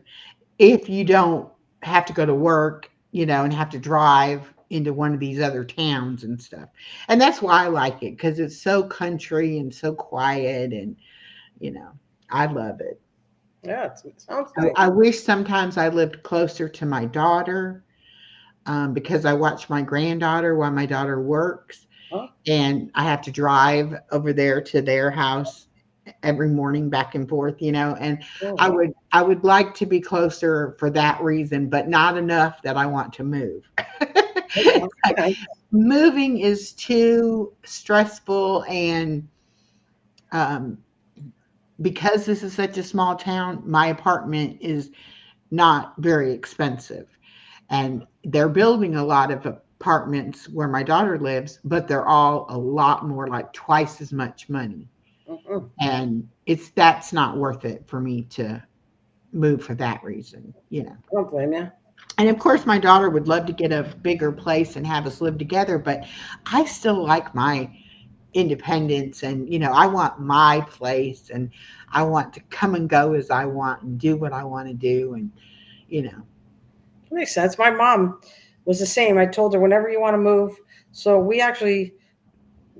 if you don't have to go to work, and have to drive into one of these other towns and stuff. And that's why I like it, because it's so country and so quiet, and I love it. Yeah, it sounds nice. I wish sometimes I lived closer to my daughter, because I watch my granddaughter while my daughter works, Huh? and I have to drive over there to their house every morning back and forth, and Oh, I would like to be closer for that reason, but not enough that I want to move. okay. Moving is too stressful, and because this is such a small town, my apartment is not very expensive. And they're building a lot of apartments where my daughter lives, but they're all a lot more, like twice as much money. Mhm. And that's not worth it for me to move for that reason. I don't blame you. And of course, my daughter would love to get a bigger place and have us live together, but I still like my independence, and I want my place, and I want to come and go as I want and do what I want to do, and It makes sense. My mom was the same. I told her whenever you want to move. So we actually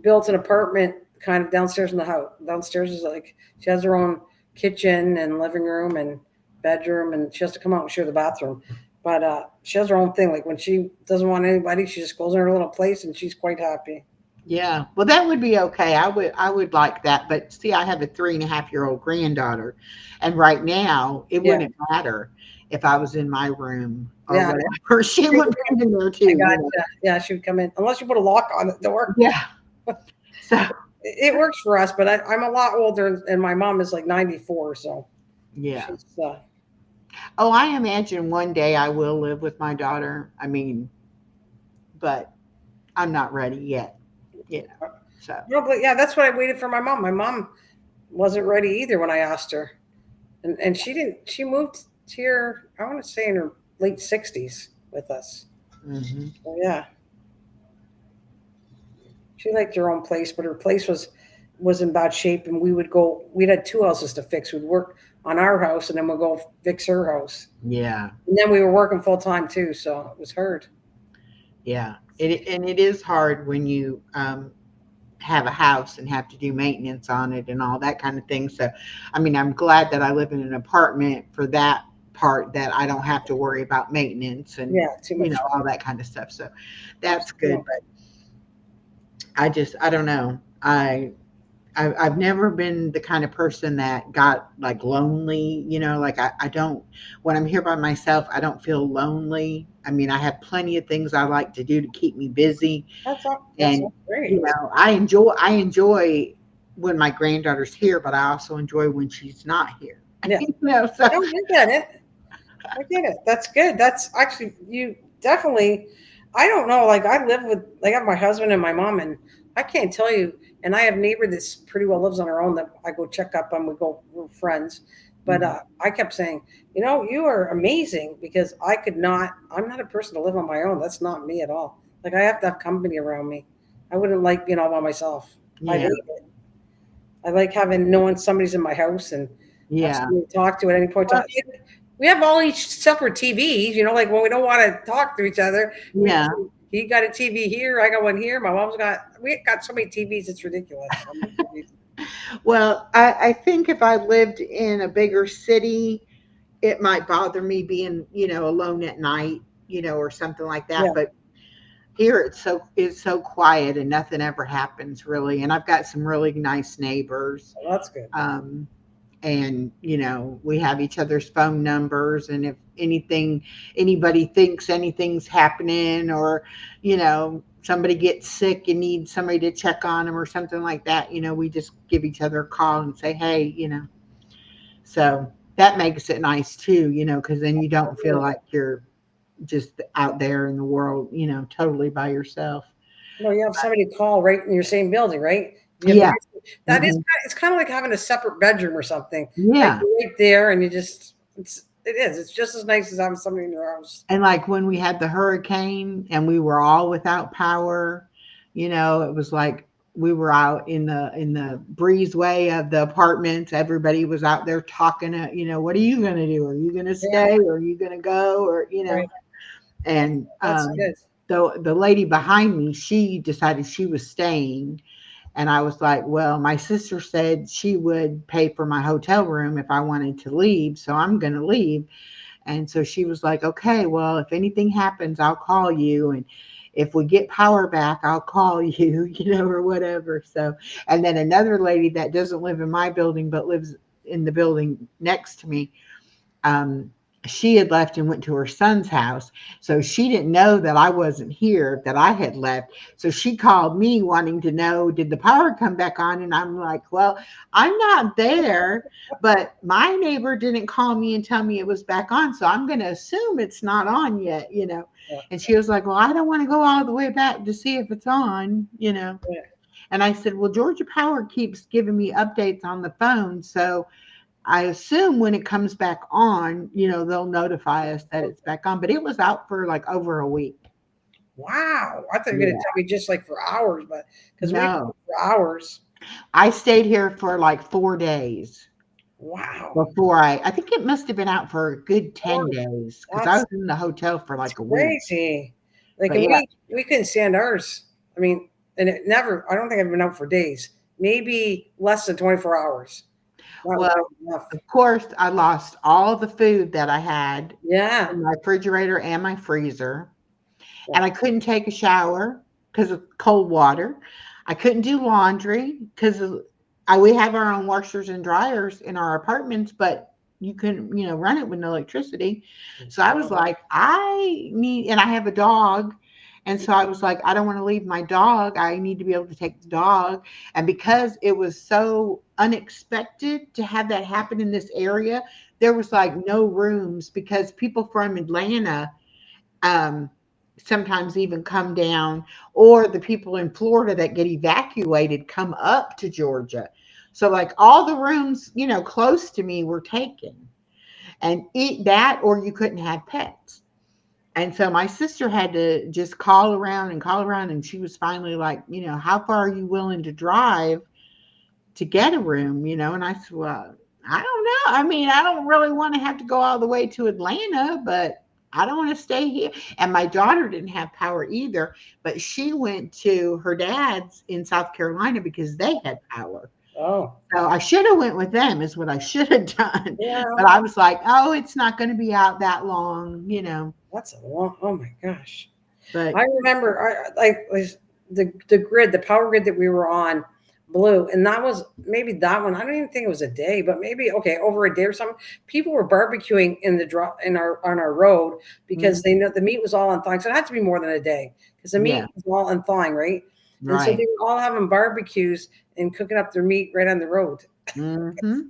built an apartment kind of downstairs in the house. Downstairs is like she has her own kitchen and living room and bedroom, and she has to come out and share the bathroom. But she has her own thing. Like when she doesn't want anybody, she just goes in her little place and she's quite happy. yeah, well, that would be okay. I would like that, but see, I have a 3.5-year-old granddaughter, and right now it Yeah. wouldn't matter if I was in my room or Yeah. whatever. She would be in there too. I got you. Yeah, she would come in unless you put a lock on the door. Yeah. So It works for us, but I'm a lot older, and my mom is like 94, so yeah. she's, Oh, I imagine one day I will live with my daughter. But I'm not ready yet. So no, but yeah, that's what I waited for my mom. My mom wasn't ready either when I asked her, and she didn't. She moved here, I want to say in her late 60s with us. mhm. So yeah, she liked her own place, but her place was in bad shape, and we'd had 2 houses to fix. We'd work on our house, and then we'd go fix her house, Yeah. and then we were working full time too, so it was hard. Yeah. It is hard when you have a house and have to do maintenance on it and all that kind of thing. So, I'm glad that I live in an apartment for that part, that I don't have to worry about maintenance and Yeah, too much. all that kind of stuff. So that's good. But I don't know. I've never been the kind of person that got like lonely, like I don't, when I'm here by myself, I don't feel lonely. I have plenty of things I like to do to keep me busy. That's And, all great. I enjoy when my granddaughter's here, but I also enjoy when she's not here. Yeah. So No, I get it. I get it. That's good. That's actually, you definitely, I don't know. Like I have my husband and my mom, and I can't tell you, and I have a neighbor that's pretty well lives on her own that I go check up on. We're friends. But I kept saying, you are amazing, because I'm not a person to live on my own. That's not me at all. Like I have to have company around me. I wouldn't like being all by myself. I yeah, hate it. I like knowing somebody's in my house and yeah, somebody to talk to at any point. Well, We have all each separate TVs, like when we don't want to talk to each other. yeah. He got a TV here, I got one here. We got so many TVs, it's ridiculous. Well, I think if I lived in a bigger city, it might bother me being, alone at night, or something like that. Yeah. But here it's so quiet and nothing ever happens really. And I've got some really nice neighbors. Well, that's good. And we have each other's phone numbers, and if anybody thinks anything's happening, or somebody gets sick and needs somebody to check on them or something like that, we just give each other a call and say, hey, so that makes it nice too, because then you don't feel like you're just out there in the world, totally by yourself. No, you have somebody to call right in your same building, right? Yeah. That is, it's kind of like having a separate bedroom or something. Yeah. Like you're right there, and it's It is. It's just as nice as having somebody in your house. And like when we had the hurricane and we were all without power, it was like we were out in the breezeway of the apartments. Everybody was out there talking, what are you going to do? Are you going to Yeah, stay or are you going to go? Or, right. and That's good. the lady behind me, she decided she was staying. And I was like, well, my sister said she would pay for my hotel room if I wanted to leave. So I'm going to leave. And so she was like, okay, well, if anything happens, I'll call you. And if we get power back, I'll call you, or whatever. So, and then another lady that doesn't live in my building, but lives in the building next to me, um, she had left and went to her son's house. So she didn't know that I wasn't here, that I had left. So she called me wanting to know, did the power come back on? And I'm like, well, I'm not there, but my neighbor didn't call me and tell me it was back on. So I'm going to assume it's not on yet. Yeah. And she was like, well, I don't want to go all the way back to see if it's on. Yeah. And I said, well, Georgia Power keeps giving me updates on the phone. So I assume when it comes back on, they'll notify us that it's back on. But it was out for like over a week. Wow. I thought you were going to tell me just like for hours, but because we No, for hours. I stayed here for like 4 days Wow. before I think it must have been out for a good 10 Lord, days because I was in the hotel for like a week. crazy. Like, But and yeah, we couldn't stand ours. I mean, and it never, I don't think I've been out for days, maybe less than 24 hours. That was well, enough. of course, I lost all the food that I had Yeah. in my refrigerator and my freezer. Yeah. And I couldn't take a shower because of cold water. I couldn't do laundry because we have our own washers and dryers in our apartments, but you couldn't, run it with no electricity. So I was like, and I have a dog. And so I was like, I don't want to leave my dog. I need to be able to take the dog. And because it was so unexpected to have that happen in this area, there was like no rooms because people from Atlanta, sometimes even come down, or the people in Florida that get evacuated come up to Georgia. So like all the rooms, close to me were taken, and eat that, or you couldn't have pets. And so my sister had to just call around and call around, and she was finally like, how far are you willing to drive to get a room? And I said, well, I don't know. I mean, I don't really want to have to go all the way to Atlanta, but I don't want to stay here. And my daughter didn't have power either, but she went to her dad's in South Carolina because they had power. Oh. So I should have went with them is what I should have done. Yeah. But I was like, oh, it's not going to be out that long, That's a long, oh my gosh. But I remember the grid, the power grid that we were on blew. And that was maybe that one. I don't even think it was a day, but maybe, okay, over a day or something. People were barbecuing on our road because they know the meat was all unthawing. So it had to be more than a day because the meat was all unthawing, right? And so they were all having barbecues and cooking up their meat right on the road. Mm-hmm.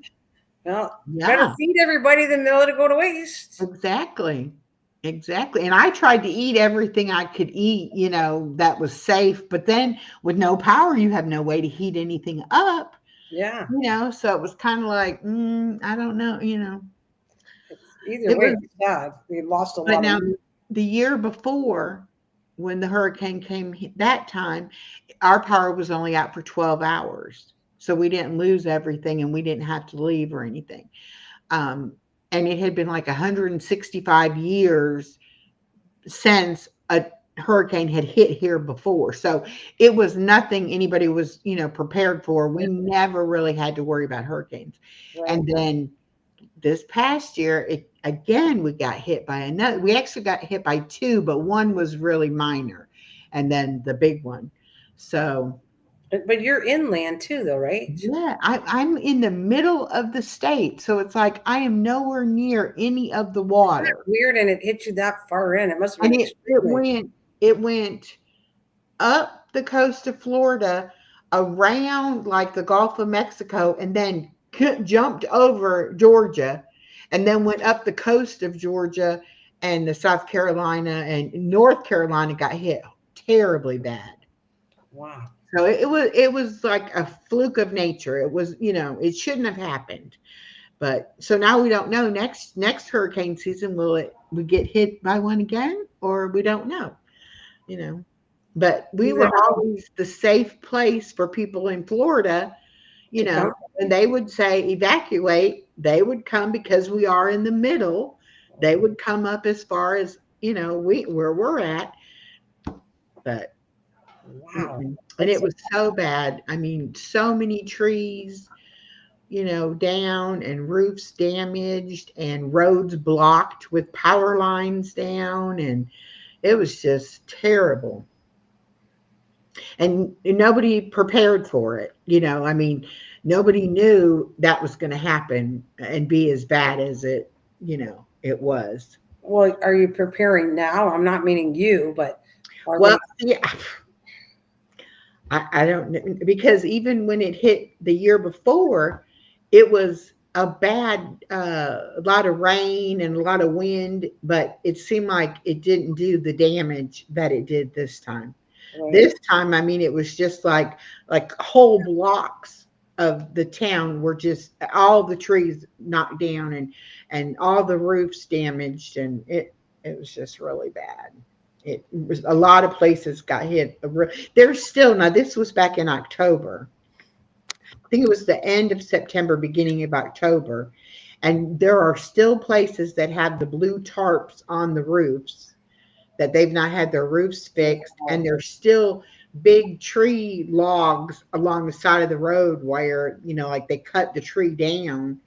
Well, Yeah. better feed everybody than let it go to waste. Exactly. And I tried to eat everything I could eat, that was safe. But then with no power, you have no way to heat anything up. Yeah. So it was kind of like, I don't know, Either way, it's sad. We lost a lot. But now the year before, when the hurricane came that time, our power was only out for 12 hours. So we didn't lose everything and we didn't have to leave or anything. And it had been like 165 years since a hurricane had hit here before. So it was nothing anybody was, prepared for. We never really had to worry about hurricanes. Right. And then this past year, we got hit by another. We actually got hit by two, but one was really minor, and then the big one. So, but you're inland too, though, right? yeah, I'm in the middle of the state, so it's like I am nowhere near any of the water. Weird, and it hit you that far in. It must have been. And it went up the coast of Florida, around like the Gulf of Mexico, and then jumped over Georgia, and then went up the coast of Georgia, and the South Carolina and North Carolina got hit terribly bad. Wow. So it was like a fluke of nature. It was, it shouldn't have happened. But so now we don't know next hurricane season, we get hit by one again, or we don't know, you know. But we were always the safe place for people in Florida, you To come. know, and they would say evacuate, they would come because we are in the middle. They would come up as far as, you know, where we're at. But Wow. and it was so bad. I mean, so many trees, you know, down and roofs damaged and roads blocked with power lines down. And it was just terrible. And nobody prepared for it. You know, I mean, nobody knew that was going to happen and be as bad as it, you know, it was. Well, are you preparing now? I'm not meaning you, but Well, yeah, I don't know, because even when it hit the year before, it was a bad, a lot of rain and a lot of wind, but it seemed like it didn't do the damage that it did this time. This time, I mean, it was just like whole blocks of the town were just all the trees knocked down and all the roofs damaged, and it was just really bad. It was a lot of places got hit. There's still now. This was back in October. I think it was the end of September, beginning of October, and there are still places that have the blue tarps on the roofs that they've not had their roofs fixed, and there's still big tree logs along the side of the road where, you know, like they cut the tree down,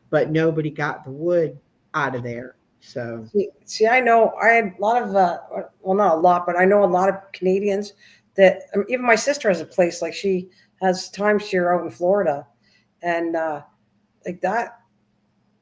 but nobody got the wood out of there. So see, I know I had a lot of, well, not a lot, but I know a lot of Canadians that even my sister has a place, like she has timeshare out in Florida, and like that.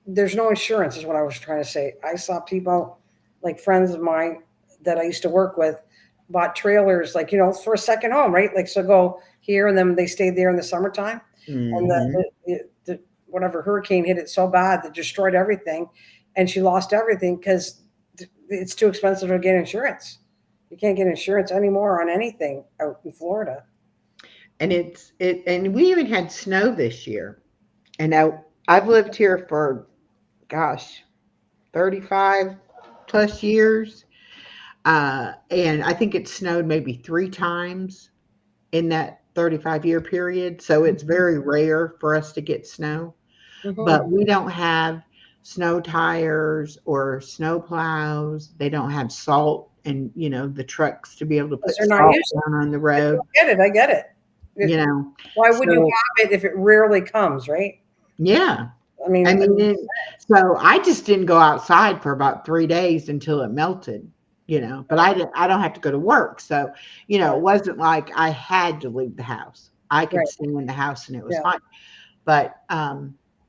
There's no insurance, is what I was trying to say. I saw people, like friends of mine that I used to work with, bought trailers, like, you know, for a second home, right? Like, so go here, and then they stayed there in the summertime, and the whatever hurricane hit it so bad that destroyed everything, and she lost everything because it's too expensive to get insurance. You can't get insurance anymore on anything out in Florida. and and we even had snow this year. And now I've lived here for, gosh, 35 plus years. And I think it snowed maybe 3 times in that 35-year period. So it's very rare for us to get snow. But we don't have snow tires or snow plows. They don't have salt and, you know, the trucks to be able to put They're not salt used down on the road, I get it. you know. Why would you So, have it if it rarely comes, right? yeah. I mean, So I just didn't go outside for about 3 days until it melted, you know. But I don't have to go to work, so you know, it wasn't like I had to leave the house. I could right. stay in the house and it was Yeah. fine. But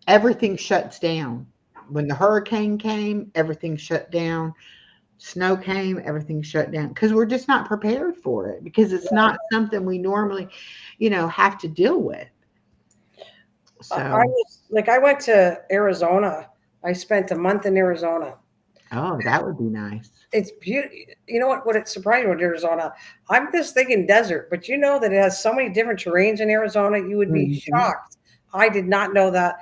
everything shuts down when the hurricane came. Everything shut down. Snow came. Everything shut down because we're just not prepared for it because it's not something we normally, you know, have to deal with. So. I went to Arizona. I spent a month in Arizona. Oh, that would be nice. It's beautiful. You know what? What it surprised me with Arizona? I'm just thinking desert, but you know that it has so many different terrains in Arizona. You would be shocked. I did not know that.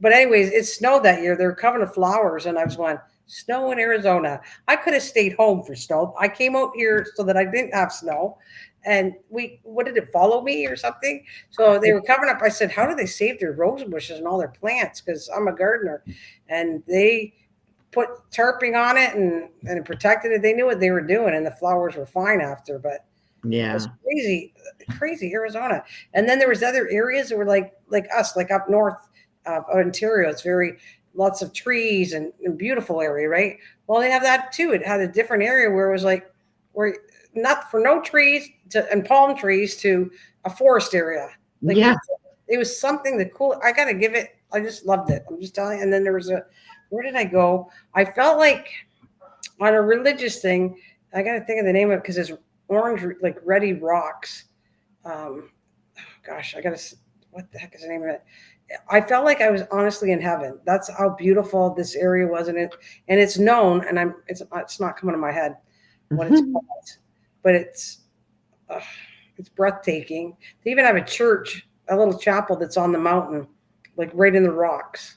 But anyways, it snowed that year. They were covered in flowers, and I was going, snow in Arizona. I could have stayed home for snow. I came out here so that I didn't have snow. And what did it follow me or something? So they were covering up. I said, how do they save their rose bushes and all their plants? Because I'm a gardener. And they put tarping on it and protected it. They knew what they were doing, and the flowers were fine after. But it was crazy Arizona. And then there was other areas that were like us, like up north of Ontario. It's very lots of trees and beautiful area, right? Well, they have that too. It had a different area where it was like where not for no trees and palm trees to a forest area. Like it was something that cool. I gotta give it. I just loved it. I'm just telling you. And then there was where did I go? I felt like on a religious thing. I gotta think of the name of it because it's orange, like Ready Rocks. Gosh, what the heck is the name of it? I felt like I was honestly in heaven. That's how beautiful this area was, and it's known. And it's not coming to my head what it's called, but it's breathtaking. They even have a church, a little chapel that's on the mountain, like right in the rocks.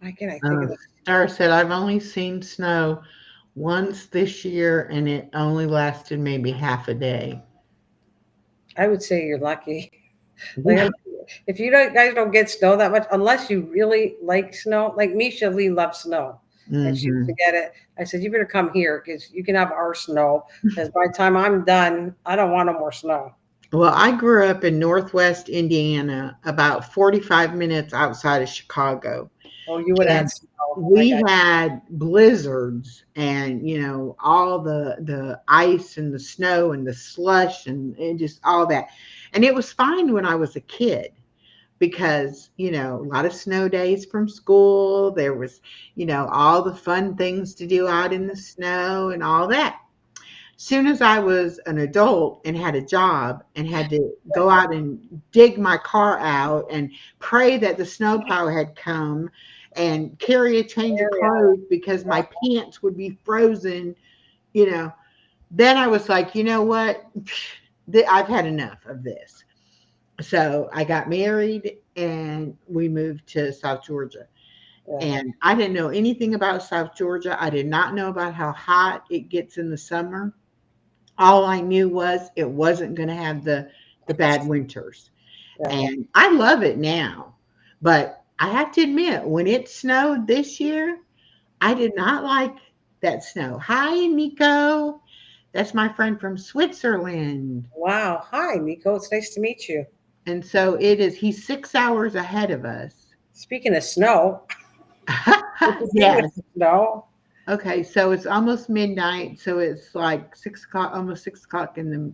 I think of that. Star said, I've only seen snow once this year, and it only lasted maybe half a day. I would say you're lucky. Like, if you don't, guys don't get snow that much, unless you really like snow. Like Misha Lee loves snow, and she Mhm. forget it. I said, you better come here because you can have our snow. Because by the time I'm done, I don't want no more snow. Well, I grew up in Northwest Indiana, about 45 minutes outside of Chicago. Oh, you would have And snow. I we got had blizzards and, all the ice and the snow and the slush and just all that. And it was fine when I was a kid because, a lot of snow days from school. There was, all the fun things to do out in the snow and all that. Soon as I was an adult and had a job and had to go out and dig my car out and pray that the snowplow had come and carry a change of area. clothes because my pants would be frozen, you know, then I was like, you know what? I've had enough of this. So I got married and we moved to South Georgia. Yeah. And I didn't know anything about South Georgia. I did not know about how hot it gets in the summer. All I knew was it wasn't going to have the bad winters. Yeah. And I love it now. But I have to admit, when it snowed this year, I did not like that snow. Hi, Nico. That's my friend from Switzerland. Wow. Hi, Nico. It's nice to meet you. And so he's 6 hours ahead of us. Speaking of snow, what to do with Yes. the snow? Okay, so it's almost midnight, so it's like 6 o'clock, almost 6 o'clock in the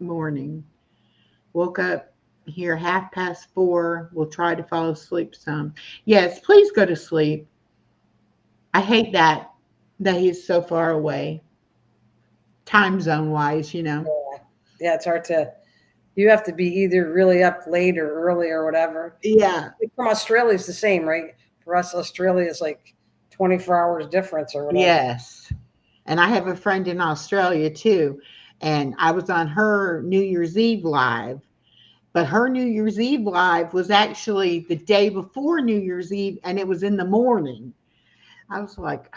morning. Woke up here 4:30. We'll try to fall asleep some. Yes, please go to sleep. I hate that he's so far away, time zone wise. Yeah, it's hard to. You have to be either really up late or early or whatever. Yeah, From Australia is the same, right? For us, Australia is like 24 hours difference or whatever. yes. And I have a friend in Australia too, and I was on her New Year's Eve live. But her New Year's Eve live was actually the day before New Year's Eve, and it was in the morning. I was like,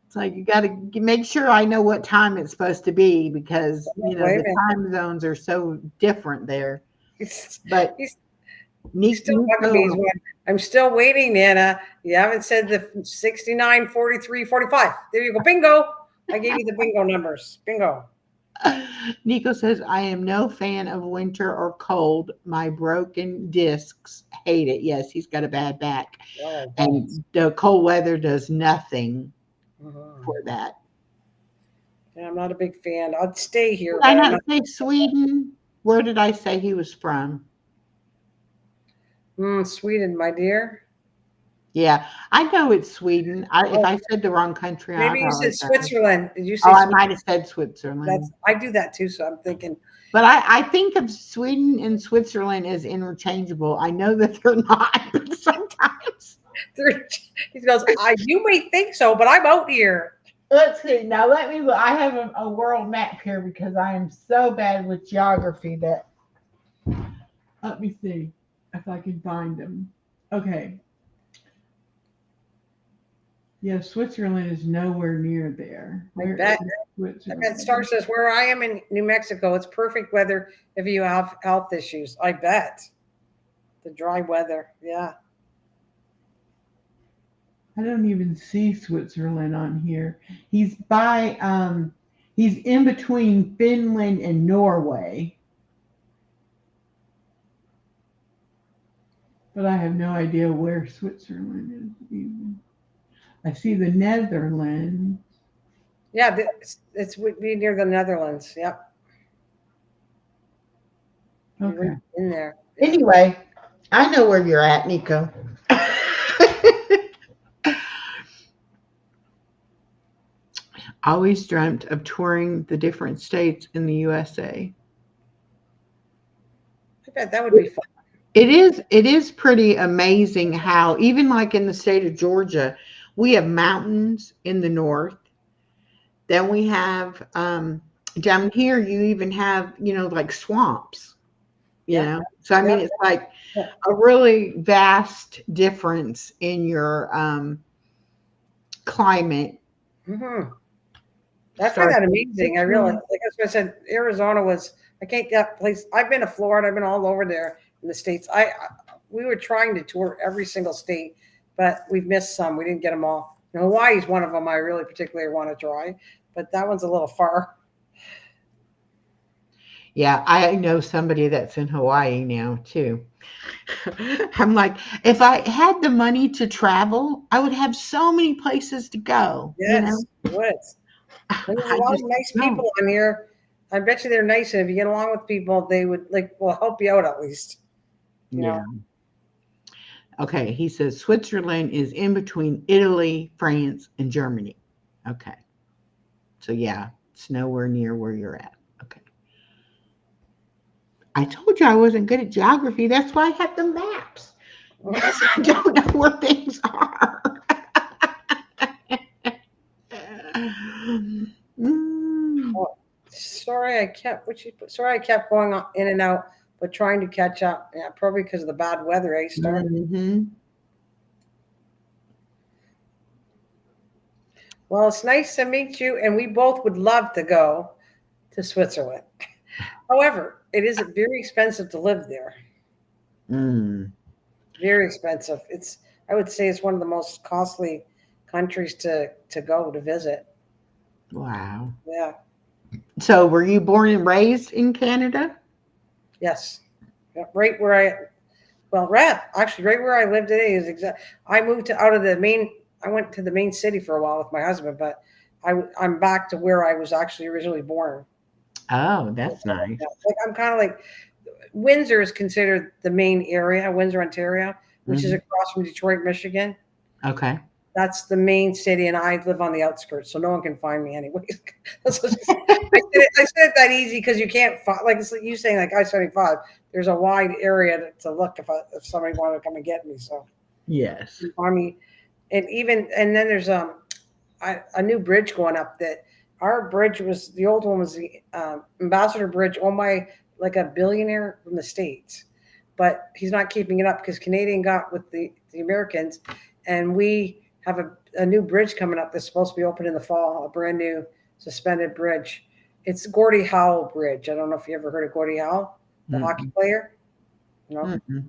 it's like you got to make sure I know what time it's supposed to be because Wait a the minute. time zones are so different there. He's, But he's still Nico, bugging me. I'm still waiting, Nana. You haven't said the 69, 43, 45. There you go. Bingo. I gave you the bingo numbers. Bingo. Nico says, I am no fan of winter or cold. My broken discs hate it. Yes, he's got a bad back. Oh, And the cold weather does nothing mhm. for that. Yeah, I'm not a big fan. I'll stay here. Did I But I'm not say Sweden? Where did I say he was from? not, Sweden, my dear. Yeah, I know it's Sweden. If Oh, I said the wrong country, I maybe you said apologize. Switzerland. Did you say Oh, I Switzerland? might have said Switzerland. That's I do that too. So I'm thinking But I think of Sweden and Switzerland as interchangeable. I know that they're not, but sometimes. he goes. You may think so, but I'm out here. Let's see. Now let me look. I have a world map here because I am so bad with geography that. Let me see if I can find them. Okay. Yeah, Switzerland is nowhere near there. Where bet. is I Switzerland? bet Star says where I am in New Mexico, it's perfect weather if you have health issues. I bet. The dry weather. Yeah. I don't even see Switzerland on here. He's he's in between Finland and Norway. But I have no idea where Switzerland is even. I see the Netherlands. Yeah, it's would be near the Netherlands. Yep. Okay. In there. Anyway, I know where you're at, Nico. Always dreamt of touring the different states in the USA. I bet that would be fun. It is pretty amazing how even like in the state of Georgia, we have mountains in the north. Then we have down here you even have, like swamps. you Yeah. know? So, I mean, Yeah. it's like Yeah. a really vast difference in your climate. Hmm. I find Starts that amazing. I realize, Mhm. like I said, Arizona was, I can't get place. I've been to Florida. I've been all over there in the States. We were trying to tour every single state, but we've missed some. We didn't get them all. And Hawaii's one of them I really particularly want to try, but that one's a little far. Yeah, I know somebody that's in Hawaii now too. I'm like, if I had the money to travel, I would have so many places to go, you know? Yes, it would. And there's a I lot of just nice don't. people on here. I bet you they're nice, and if you get along with people, they would like will help you out at least. You know. Yeah. Okay, he says Switzerland is in between Italy, France, and Germany. Okay. So yeah, it's nowhere near where you're at. Okay. I told you I wasn't good at geography. That's why I have the maps. Because I don't know where things are. Mm. Oh, sorry, I kept what you put. Sorry, I kept going on, in and out, but trying to catch up. Yeah, probably because of the bad weather, eh, Star? Mhm. Well, it's nice to meet you, and we both would love to go to Switzerland. However, it is very expensive to live there. Mm. Very expensive. It's I would say it's one of the most costly countries to go to visit. Wow. Yeah. So were you born and raised in Canada? Yes. Yeah, right where I well, right where I live today is exact. I moved to out of the main. I went to the main city for a while with my husband, but I'm back to where I was actually originally born. Oh, that's nice. Like I'm kind of like Windsor is considered the main area, Windsor, Ontario, which is Mhm. across from Detroit, Michigan. Okay. That's the main city, and I live on the outskirts, so no one can find me anyways. I said it that easy because you can't find, like it's like you saying, like I-75. There's a wide area to look if somebody wanted to come and get me. So Yes. I mean, and then there's a new bridge going up. That our bridge was the old one was the Ambassador Bridge, owned by like a billionaire from the States, but he's not keeping it up because Canadian got with the Americans, and we have a new bridge coming up that's supposed to be open in the fall, a brand new suspended bridge. It's Gordie Howe Bridge. I don't know if you ever heard of Gordie Howe, the hockey Mm-mm. player. No, Mm-mm.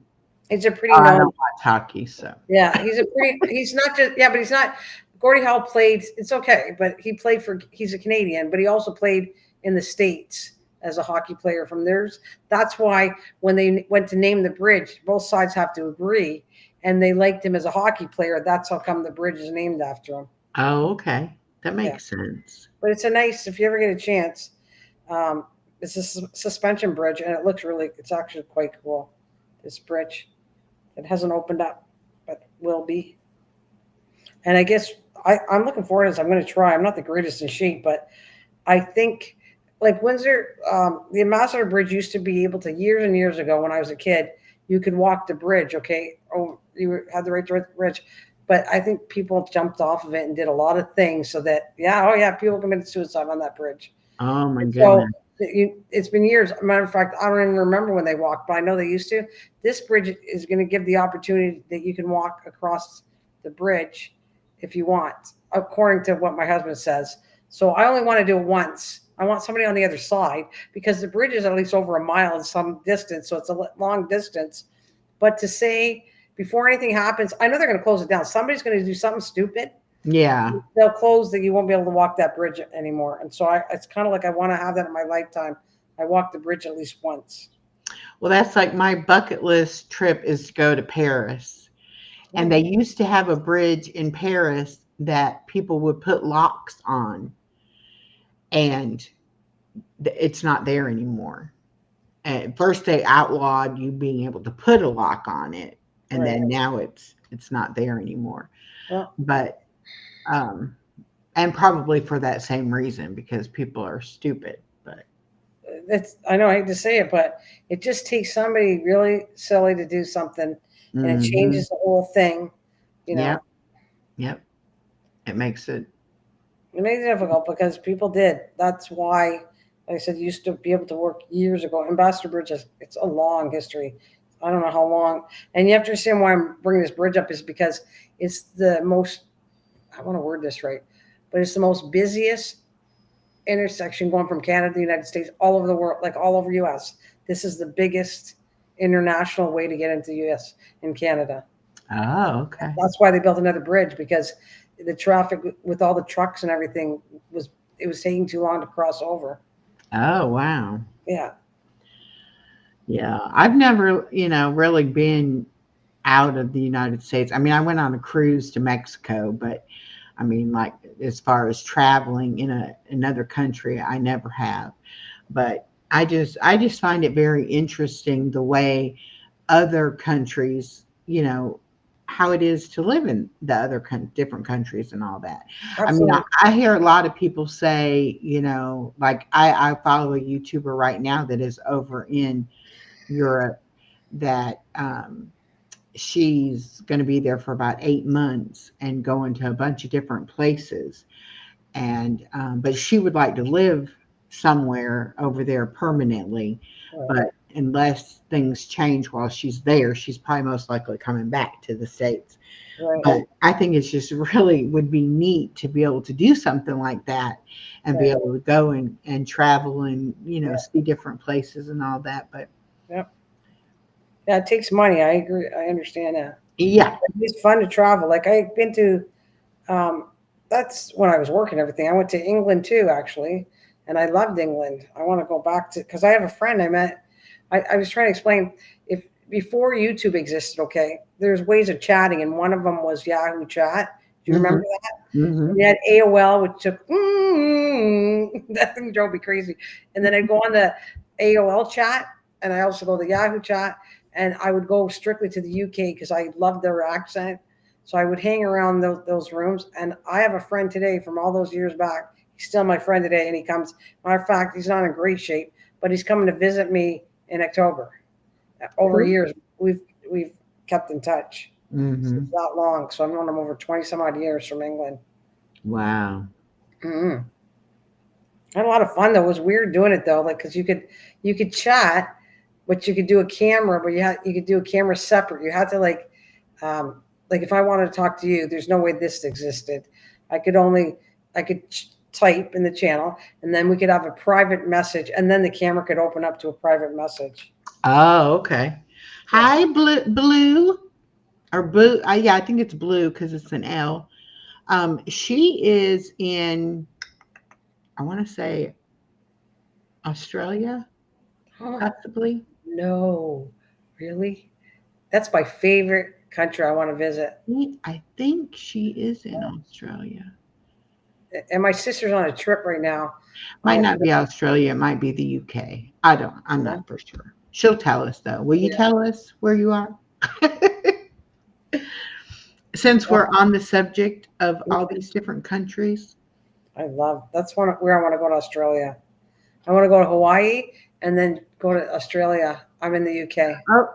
he's a pretty I known. don't watch hockey, so. Yeah, he's not just, yeah, but he's not, Gordie Howe played, it's okay, but he's a Canadian, but he also played in the States as a hockey player from theirs. That's why when they went to name the bridge, both sides have to agree, and they liked him as a hockey player. That's how come the bridge is named after him. Oh, okay. That Yeah, makes sense. but it's a nice, if you ever get a chance, um, it's a suspension bridge, and it's actually quite cool, this bridge. It hasn't opened up, but will be. And I guess I'm looking forward to this. I'm going to try. I'm not the greatest in shape, but I think like Windsor, the Ambassador Bridge used to be able to years and years ago when I was a kid, you could walk the bridge. Okay, oh, had the right to the bridge, but I think people jumped off of it and did a lot of things so that oh yeah, people committed suicide on that bridge. Oh my And so goodness. it's been years. Matter of fact, I don't even remember when they walked, but I know they used to. This bridge is going to give the opportunity that you can walk across the bridge if you want, according to what my husband says. So I only want to do it once. I want somebody on the other side because the bridge is at least over a mile in some distance, so it's a long distance. But to say before anything happens, I know they're going to close it down. Somebody's going to do something stupid, Yeah. they'll close that you won't be able to walk that bridge anymore. And so it's kind of like I want to have that in my lifetime. I walk the bridge at least once. Well, that's like my bucket list trip is to go to Paris. And they used to have a bridge in Paris that people would put locks on, and it's not there anymore. At first, they outlawed you being able to put a lock on it, and Right. then now it's not there anymore. Well, But and probably for that same reason because people are stupid. But I know I hate to say it, but it just takes somebody really silly to do something, and it mhm. changes the whole thing. You know, Yep, yep, it makes it. it makes it difficult because people did. That's why Like I said, you used to be able to work years ago. Ambassador Bridge it's a long history. I don't know how long. And you have to understand why I'm bringing this bridge up is because it's the most, I want to word this right, but it's the most busiest intersection going from Canada to the United States, all over the world, like all over US. This is the biggest international way to get into the US and Canada. Oh, okay. That's why they built another bridge, because the traffic with all the trucks and everything was taking too long to cross over. Oh, wow. Yeah. Yeah. I've never, really been out of the United States. I mean, I went on a cruise to Mexico, but I mean, like as far as traveling in another country, I never have. But I just find it very interesting the way other countries, how it is to live in the other different countries and all that. Absolutely. I mean, I hear a lot of people say, like I follow a YouTuber right now that is over in Europe that she's going to be there for about 8 months and going to a bunch of different places. And but she would like to live somewhere over there permanently. But unless things change while she's there, she's probably most likely coming back to the States. Right. But I think it's just really would be neat to be able to do something like that and be able to go and travel and, see different places and all that. But yeah, it takes money. I agree. I understand that. Yeah. It's fun to travel. Like I've been to, that's when I was working everything. I went to England too, actually. And I loved England. I want to go back to, because I have a friend I met. I was trying to explain, if before YouTube existed, okay, there's ways of chatting. And one of them was Yahoo Chat. Do you remember that? Mm-hmm. You had AOL, which took, that thing drove me crazy. And then I'd go on the AOL chat, and I also go to Yahoo Chat. And I would go strictly to the UK because I loved their accent. So I would hang around those rooms. And I have a friend today from all those years back. He's still my friend today. And he comes, matter of fact, he's not in great shape, but he's coming to visit me in October. Over years, we've kept in touch. It's that long. So I've known him over 20 some odd years from England. Wow. Mm-hmm. I had a lot of fun though. It was weird doing it though. Like, cause you could chat, but you could do a camera, but you could do a camera separate. You had to like if I wanted to talk to you, there's no way this existed. I could type in the channel, and then we could have a private message, and then the camera could open up to a private message. Oh, okay. Hi, Blue, or Blue. Yeah, I think it's Blue because it's an L. She is in, I want to say, Australia, possibly. No, really? That's my favorite country I want to visit. I think she is in Australia. And my sister's on a trip right now. Might not be Australia. It might be the UK. I'm not for sure. She'll tell us though. Will you tell us where you are? Since we're on the subject of all these different countries. That's where I want to go to Australia. I want to go to Hawaii and then go to Australia. I'm in the UK. Oh,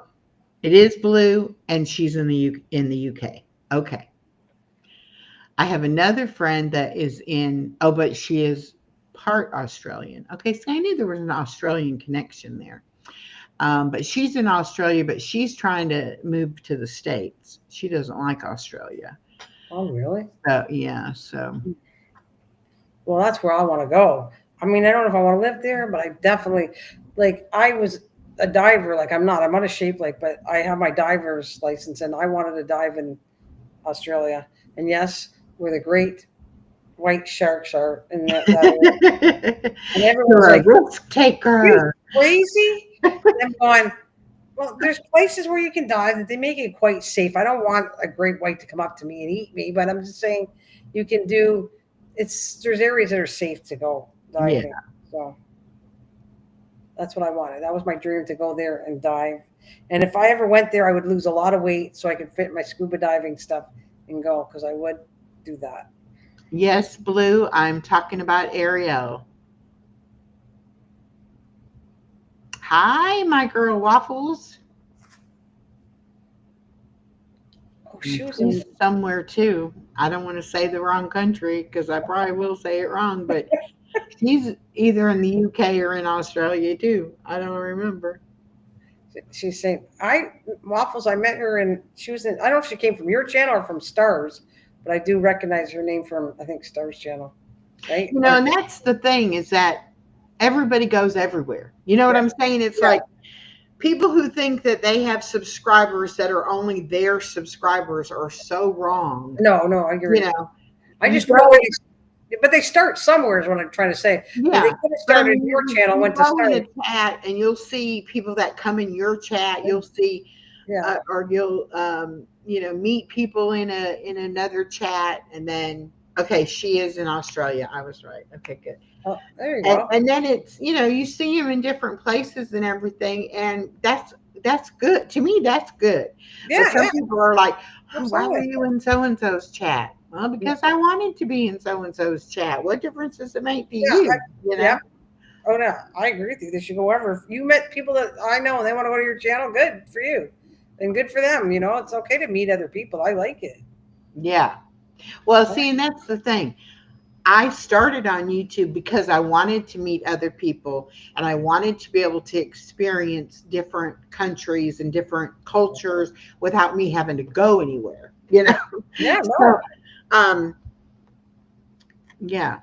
it is Blue, and she's in the UK. Okay. I have another friend that is but she is part Australian. Okay, so I knew there was an Australian connection there. But she's in Australia, but she's trying to move to the States. She doesn't like Australia. Oh, really? Yeah, so. Well, that's where I want to go. I mean, I don't know if I want to live there, but I definitely, I was a diver. I'm out of shape, but I have my diver's license, and I wanted to dive in Australia. And yes, where the great white sharks are in that area. And everyone's like, risk taker. You're crazy? And I'm going, well, there's places where you can dive that they make it quite safe. I don't want a great white to come up to me and eat me, but I'm just saying you can there's areas that are safe to go diving. Yeah. So that's what I wanted. That was my dream, to go there and dive. And if I ever went there, I would lose a lot of weight so I could fit my scuba diving stuff and go, because I would do that. Yes, Blue, I'm talking about Ariel. Hi, my girl Waffles. Oh, she's somewhere too. I don't want to say the wrong country because I probably will say it wrong, but either in the UK or in Australia too. I don't remember. She's saying, Waffles, I met her and she was in, I don't know if she came from your channel or from Stars, but I do recognize her name from, I think, Stars channel, right? You know, and that's the thing is that everybody goes everywhere. You know what I'm saying? It's like people who think that they have subscribers that are only their subscribers are so wrong. No, I agree. You know, I just know but they start somewhere is what I'm trying to say. yeah. They could have started your channel, went to Stars. In a chat, and you'll see people that come in your chat. You'll see, or you'll you know, meet people in another chat, and then okay, she is in Australia. I was right. Okay, good. Oh, there you go. And then it's, you know, you see them in different places and everything, and that's good to me. That's good. Yeah. But some people are like, oh, why were you in so and so's chat? Well, because I wanted to be in so and so's chat. What difference does it make to you? You know? Yeah. Oh no, I agree with you. They should go wherever. If you met people that I know and they want to go to your channel, good for you, and good for them. You know, it's okay to meet other people. I like it. Yeah. Well, see, and that's the thing. I started on YouTube because I wanted to meet other people and I wanted to be able to experience different countries and different cultures without me having to go anywhere, you know? Yeah. No. So, yeah.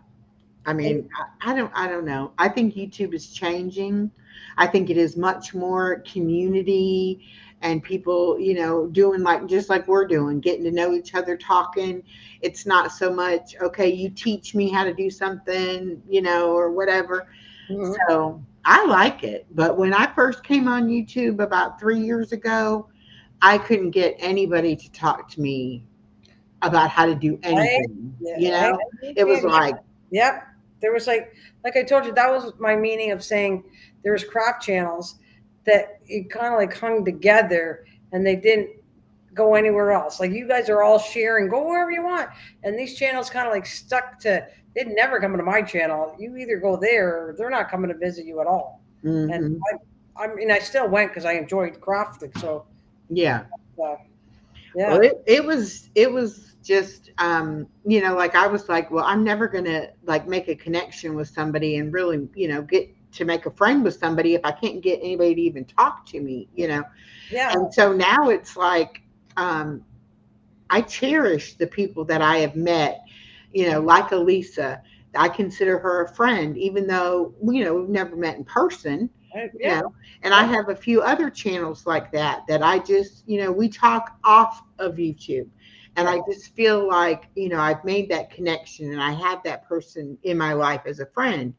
I mean, I don't know. I think YouTube is changing. I think it is much more community and people, you know, doing like, just like we're doing, getting to know each other, talking. It's not so much, okay, you teach me how to do something, you know, or whatever. Mm-hmm. So I like it. But when I first came on YouTube about 3 years ago, I couldn't get anybody to talk to me about how to do anything. You know, it was like, yep. There was like I told you, that was my meaning of saying there's craft channels that it kind of like hung together and they didn't go anywhere else. Like you guys are all sharing, go wherever you want. And these channels kind of like stuck to, they'd never come to my channel. You either go there or they're not coming to visit you at all. Mm-hmm. And I mean, I still went because I enjoyed crafting. So yeah. Yeah. Well, it was just, you know, like I was like, well, I'm never going to like make a connection with somebody and really, you know, get to make a friend with somebody if I can't get anybody to even talk to me, you know? Yeah. And so now it's like, I cherish the people that I have met, you know, like Elisa. I consider her a friend, even though, you know, we've never met in person. You know, and I have a few other channels like that I just, you know, we talk off of YouTube and I just feel like, you know, I've made that connection and I have that person in my life as a friend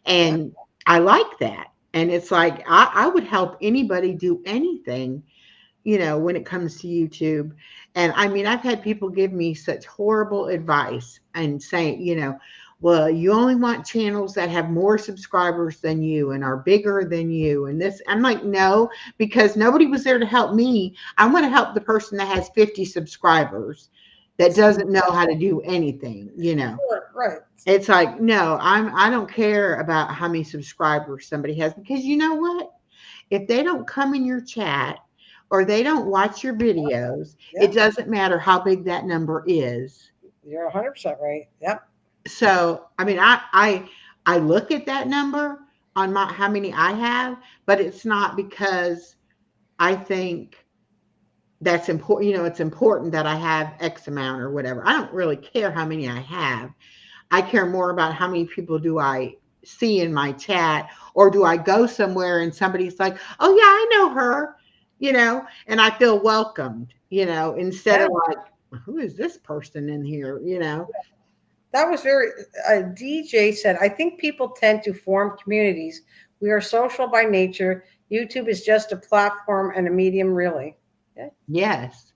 and I like that. And it's like, I would help anybody do anything, you know, when it comes to YouTube. And I mean, I've had people give me such horrible advice and say, you know, well, you only want channels that have more subscribers than you and are bigger than you. And this, I'm like, no, because nobody was there to help me. I want to help the person that has 50 subscribers that doesn't know how to do anything, you know? Right. It's like, no, I don't care about how many subscribers somebody has, because you know what? If they don't come in your chat or they don't watch your videos, it doesn't matter how big that number is. You're 100% right. Yep. So, I mean, I look at that number on how many I have, but it's not because I think that's important. You know, it's important that I have X amount or whatever. I don't really care how many I have. I care more about how many people do I see in my chat, or do I go somewhere and somebody's like, oh yeah, I know her, you know, and I feel welcomed, you know, instead of like, who is this person in here, you know? That was very, DJ said, I think people tend to form communities. We are social by nature. YouTube is just a platform and a medium, really. Yeah. Yes.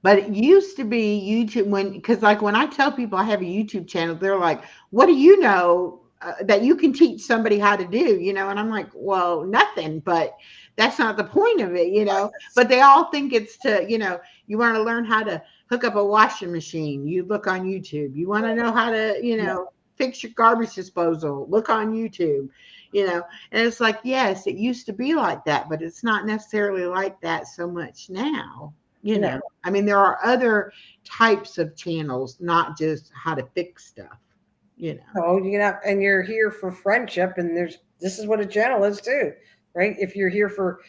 But it used to be YouTube because like when I tell people I have a YouTube channel, they're like, what do you know that you can teach somebody how to do, you know? And I'm like, well, nothing, but that's not the point of it, you know? But they all think it's to, you know, you want to learn how to hook up a washing machine, you look on YouTube. You want to know how to, you know, fix your garbage disposal, look on YouTube, you know. And it's like, yes, it used to be like that, but it's not necessarily like that so much now, you know. I mean, there are other types of channels, not just how to fix stuff. you know. No, you can have, and you're here for friendship, and this is what a channel is too, right? If you're here for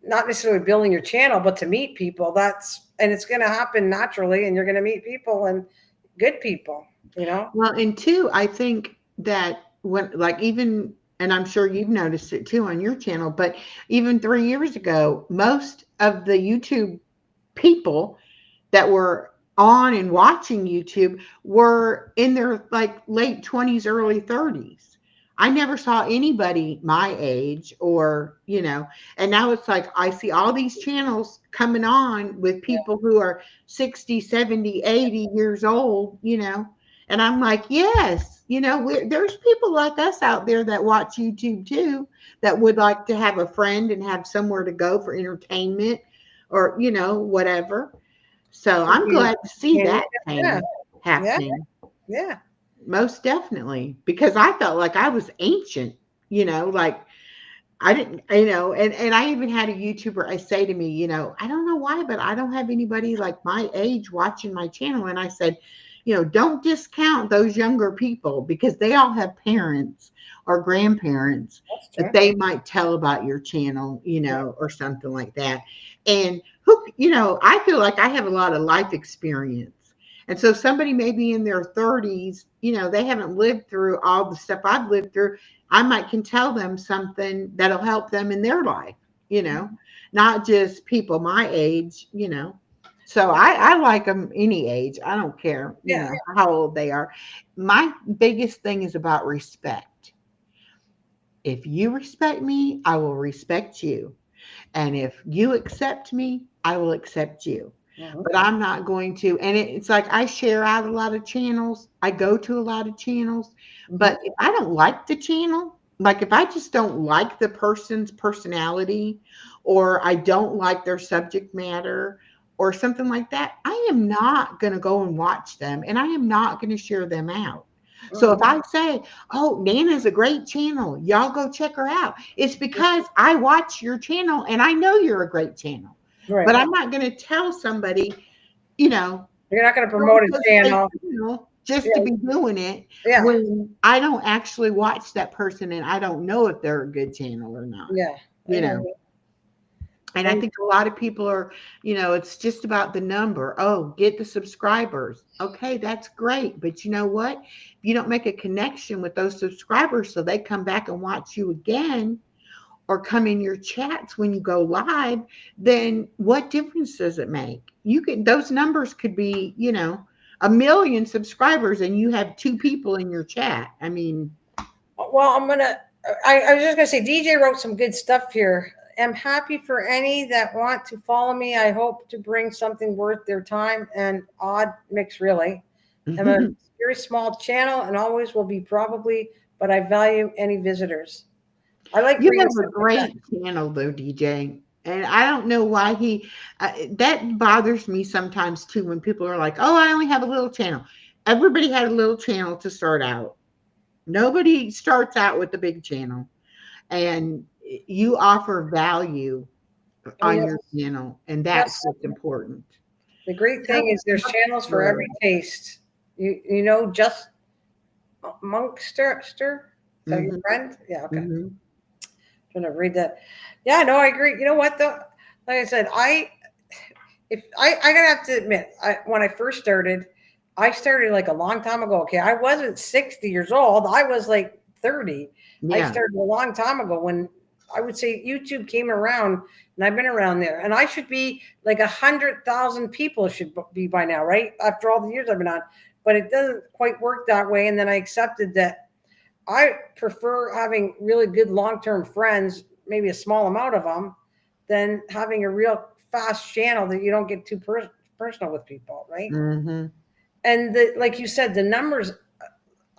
not necessarily building your channel, but to meet people, and it's going to happen naturally, and you're going to meet people and good people, you know? Well, and two, I think that when, like, even, and I'm sure you've noticed it too on your channel, but even 3 years ago, most of the YouTube people that were on and watching YouTube were in their like late 20s, early 30s. I never saw anybody my age or, you know, and now it's like I see all these channels coming on with people who are 60, 70, 80 years old, you know. And I'm like, yes, you know, there's people like us out there that watch YouTube too, that would like to have a friend and have somewhere to go for entertainment or, you know, whatever. So I'm glad to see that Yeah, change happening. yeah. Most definitely. Because I felt like I was ancient, you know, like I didn't, you know, and I even had a YouTuber I say to me, you know, I don't know why, but I don't have anybody like my age watching my channel. And I said, you know, don't discount those younger people because they all have parents or grandparents That's that true. they might tell about your channel, you know, or something like that. And who, you know, I feel like I have a lot of life experience. And so somebody maybe in their 30s, you know, they haven't lived through all the stuff I've lived through. I might can tell them something that'll help them in their life, you know, not just people my age, you know. So I like them any age. I don't care, you Yeah. know, how old they are. My biggest thing is about respect. If you respect me, I will respect you. And if you accept me, I will accept you. Mhm. But I'm not going to. And it's like I share out a lot of channels. I go to a lot of channels. But if I don't like the channel, like if I just don't like the person's personality or I don't like their subject matter or something like that, I am not going to go and watch them and I am not going to share them out. So if Mhm. I say, oh, Nana's a great channel, y'all go check her out, it's because I watch your channel and I know you're a great channel. Right. But I'm not going to tell somebody, you know, You're not going to "Go promote a to this great channel. channel," just to Yeah. be doing it Yeah. when I don't actually watch that person and I don't know if they're a good channel or not, Yeah. you know. And I And think a lot of people are, you know, it's just about the number. Oh, get the subscribers. Okay, that's great. But you know what? If you don't make a connection with those subscribers so they come back and watch you again or come in your chats when you go live, then what difference does it make? You can, those numbers could be, you know, 1 million subscribers and you have 2 people in your chat. I mean, well, I was just gonna say DJ wrote some good stuff here. I'm happy for any that want to follow me. I hope to bring something worth their time and odd mix really. I'm a very small channel and always will be probably, but I value any visitors. I like you reading have a stuff like that. great channel though, DJ. And I don't know why that bothers me sometimes too when people are like, oh, I only have a little channel. Everybody had a little channel to start out. Nobody starts out with the big channel. And you offer value Oh on yes, your channel. And that's yes. what's important. The great So, thing is there's channels for every taste. You know, just Monkster, is that your mhm, friend? Yeah, okay. mhm. Trying to read that. Yeah, no, I agree. You know what though? Like I said, I gotta have to admit, when I first started, I started like a long time ago. Okay, I wasn't 60 years old. I was like 30. I Yeah. started a long time ago when I would say YouTube came around, and I've been around there. And I should be like 100,000 people should be by now, right? After all the years I've been on, but it doesn't quite work that way. And then I accepted that I prefer having really good long-term friends, maybe a small amount of them, than having a real fast channel that you don't get too personal with people, right? Mhm. And like you said, the numbers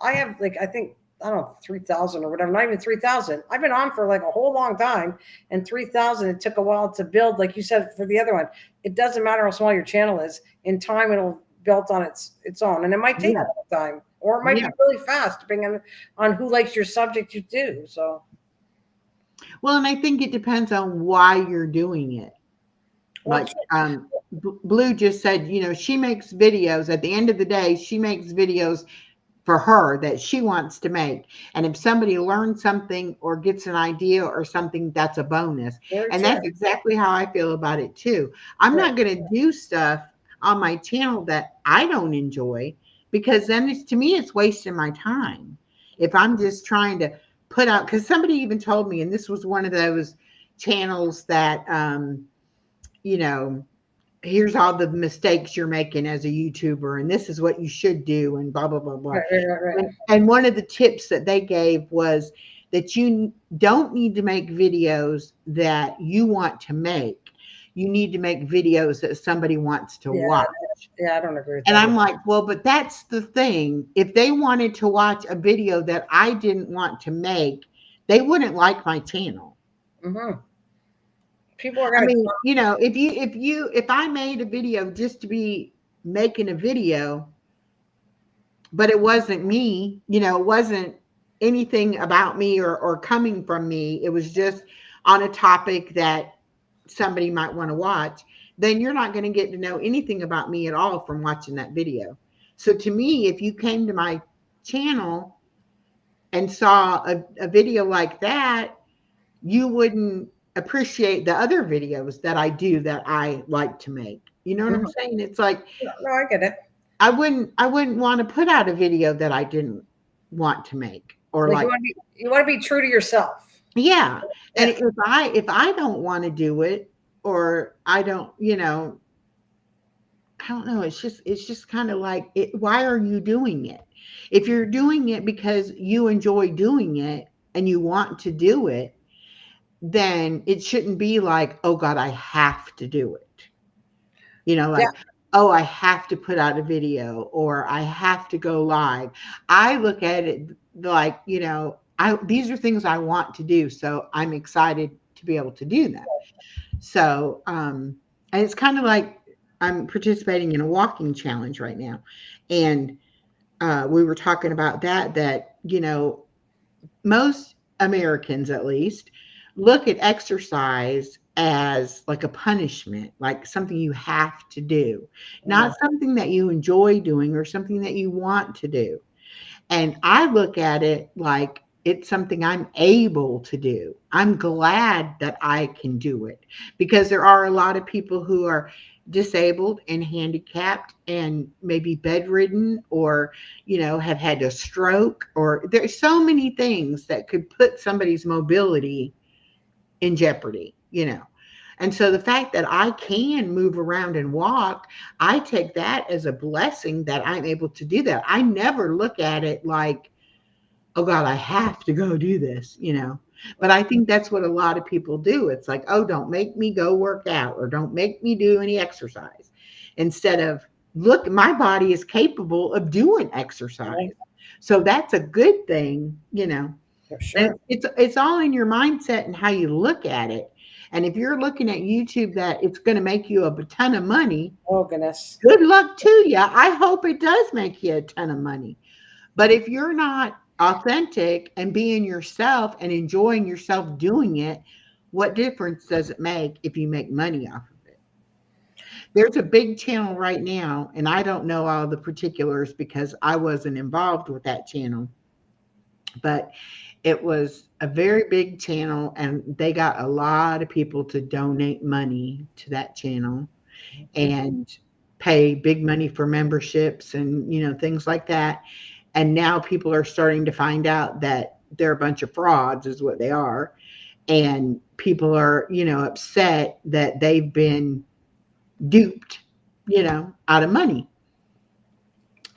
I have, like I think I don't know 3,000 or whatever, not even 3,000. I've been on for like a whole long time, and 3,000 it took a while to build. Like you said for the other one, it doesn't matter how small your channel is. In time, it'll build on its own, and it might take a Yeah. long time, or it might Yeah. be really fast, depending on who likes your subject you do. So, Well, and I think it depends on why you're doing it. well, Like Blue just said, you know, she makes videos. At the end of the day, she makes videos for her that she wants to make. And if somebody learns something or gets an idea or something, that's a bonus. Very And true. that's exactly how I feel about it too. I'm Right. not going to do stuff on my channel that I don't enjoy, because then to me, it's wasting my time. If I'm just trying to put out, because somebody even told me, and this was one of those channels that, you know, here's all the mistakes you're making as a YouTuber, and this is what you should do, and blah, blah, blah, blah. Right. And one of the tips that they gave was that you don't need to make videos that you want to make. You need to make videos that somebody wants to watch. Yeah, I don't agree with And that. I'm like, well, but that's the thing. If they wanted to watch a video that I didn't want to make, they wouldn't like my channel. Mm-hmm. People are I gonna. mean, you know, if I made a video just to be making a video, but it wasn't me, you know, it wasn't anything about me or coming from me, it was just on a topic that somebody might want to watch, then you're not going to get to know anything about me at all from watching that video. So to me, if you came to my channel and saw a video like that, you wouldn't appreciate the other videos that I do that I like to make. You know what I'm saying? It's like, No, I get it. I wouldn't want to put out a video that I didn't want to make, or like you want to be true to yourself. yeah. And if I don't want to do it, or I don't, you know, I don't know, it's just kind of like why are you doing it? If you're doing it because you enjoy doing it and you want to do it, then it shouldn't be like, oh God, I have to do it. You know, like, oh, I have to put out a video, or I have to go live. I look at it like, you know, these are things I want to do. So I'm excited to be able to do that. So, and it's kind of like I'm participating in a walking challenge right now. And we were talking about that, you know, most Americans at least look at exercise as like a punishment, like something you have to do, not something that you enjoy doing or something that you want to do. And I look at it like it's something I'm able to do. I'm glad that I can do it, because there are a lot of people who are disabled and handicapped and maybe bedridden, or, you know, have had a stroke, or there's so many things that could put somebody's mobility in jeopardy, you know. And so the fact that I can move around and walk, I take that as a blessing that I'm able to do that. I never look at it like, oh God, I have to go do this, you know. But I think that's what a lot of people do. It's like, oh, don't make me go work out, or don't make me do any exercise. Instead of, look, my body is capable of doing exercise. Right. So that's a good thing, you know. For sure. It's all in your mindset and how you look at it. And if you're looking at YouTube that it's going to make you a ton of money, oh goodness, good luck to you. I hope it does make you a ton of money. But if you're not authentic and being yourself and enjoying yourself doing it, what difference does it make if you make money off of it? There's a big channel right now, and I don't know all the particulars because I wasn't involved with that channel, but it was a very big channel, and they got a lot of people to donate money to that channel and pay big money for memberships and, you know, things like that. And now people are starting to find out that they're a bunch of frauds, is what they are. And people are, you know, upset that they've been duped, you know, out of money.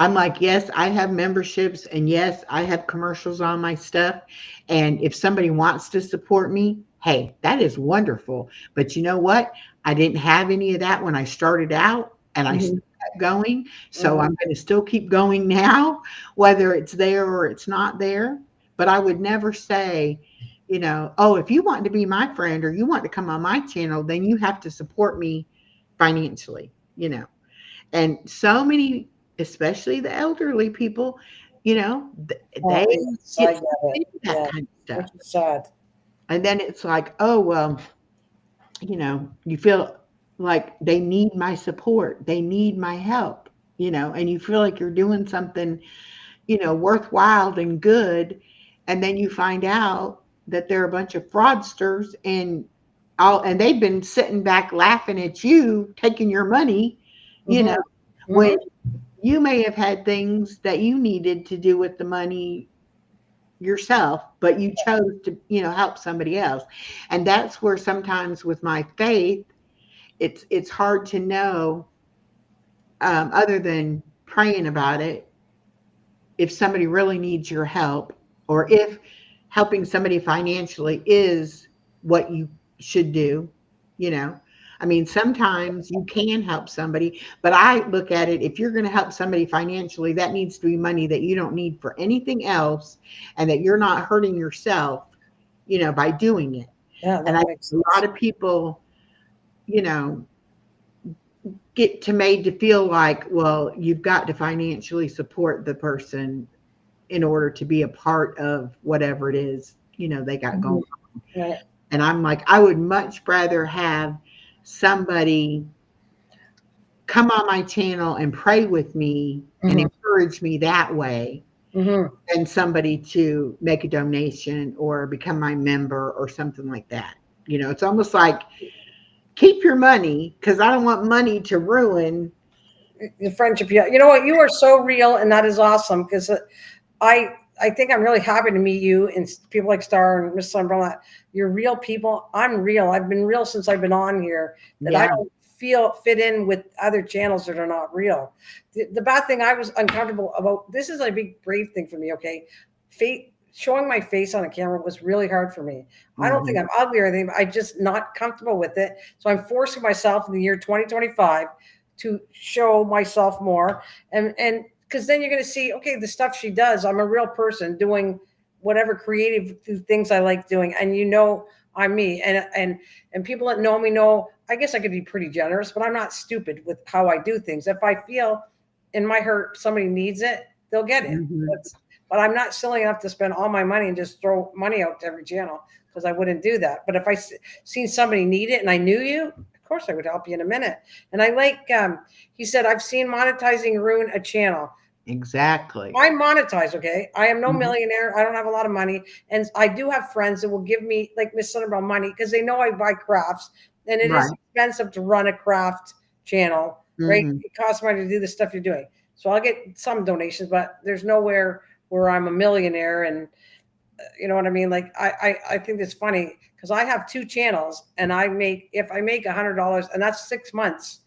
I'm like, yes, I have memberships, and yes, I have commercials on my stuff. And if somebody wants to support me, hey, that is wonderful. But you know what? I didn't have any of that when I started out, and I still kept going. So I'm going to still keep going now, whether it's there or it's not there. But I would never say, you know, oh, if you want to be my friend or you want to come on my channel, then you have to support me financially, you know. And so many, especially the elderly people, you know, they get that kind of stuff. Which is sad. And then it's like, oh, well, you know, you feel like they need my support. They need my help, you know, and you feel like you're doing something, worthwhile and good, and then you find out that they're a bunch of fraudsters and they've been sitting back laughing at you taking your money, when you may have had things that you needed to do with the money yourself, but you chose to, help somebody else. And that's where sometimes with my faith, it's hard to know, other than praying about it, if somebody really needs your help, or if helping somebody financially is what you should do. I mean, sometimes you can help somebody, but I look at it, if you're going to help somebody financially, that needs to be money that you don't need for anything else, and that you're not hurting yourself, by doing it. Yeah, And that I makes think a sense. lot of people, you know, get made to feel like, well, you've got to financially support the person in order to be a part of whatever it is, they got going on. Right. And I'm like, I would much rather have somebody come on my channel and pray with me and encourage me that way than somebody to make a donation or become my member or something like that. It's almost like, keep your money, because I don't want money to ruin The friendship. Yeah, you know what? You are so real, and that is awesome, because I think I'm really happy to meet you and people like Star and Miss Umbrella. You're real people. I'm real. I've been real since I've been on here. That I don't fit in with other channels that are not real. The bad thing I was uncomfortable about, this is a big brave thing for me, okay? Showing my face on a camera was really hard for me. I don't think I'm ugly or anything, but I'm just not comfortable with it. So I'm forcing myself in the year 2025 to show myself more. And because then you're going to see, okay, the stuff she does, I'm a real person doing whatever creative things I like doing. And I'm me. And people that know me know, I guess I could be pretty generous, but I'm not stupid with how I do things. If I feel in my heart somebody needs it, they'll get it. But I'm not silly enough to spend all my money and just throw money out to every channel, because I wouldn't do that. But if I seen somebody need it and I knew you, of course I would help you in a minute. And I like, he said, I've seen monetizing ruin a channel. Exactly. I monetize, okay? I am no millionaire. I don't have a lot of money. And I do have friends that will give me, like Miss Sunderland, money because they know I buy crafts. And it is expensive to run a craft channel, right? It costs money to do the stuff you're doing. So I'll get some donations, but there's nowhere where I'm a millionaire. And you know what I mean? Like, I think it's funny because I have 2 channels, and if I make $100, and that's 6 months,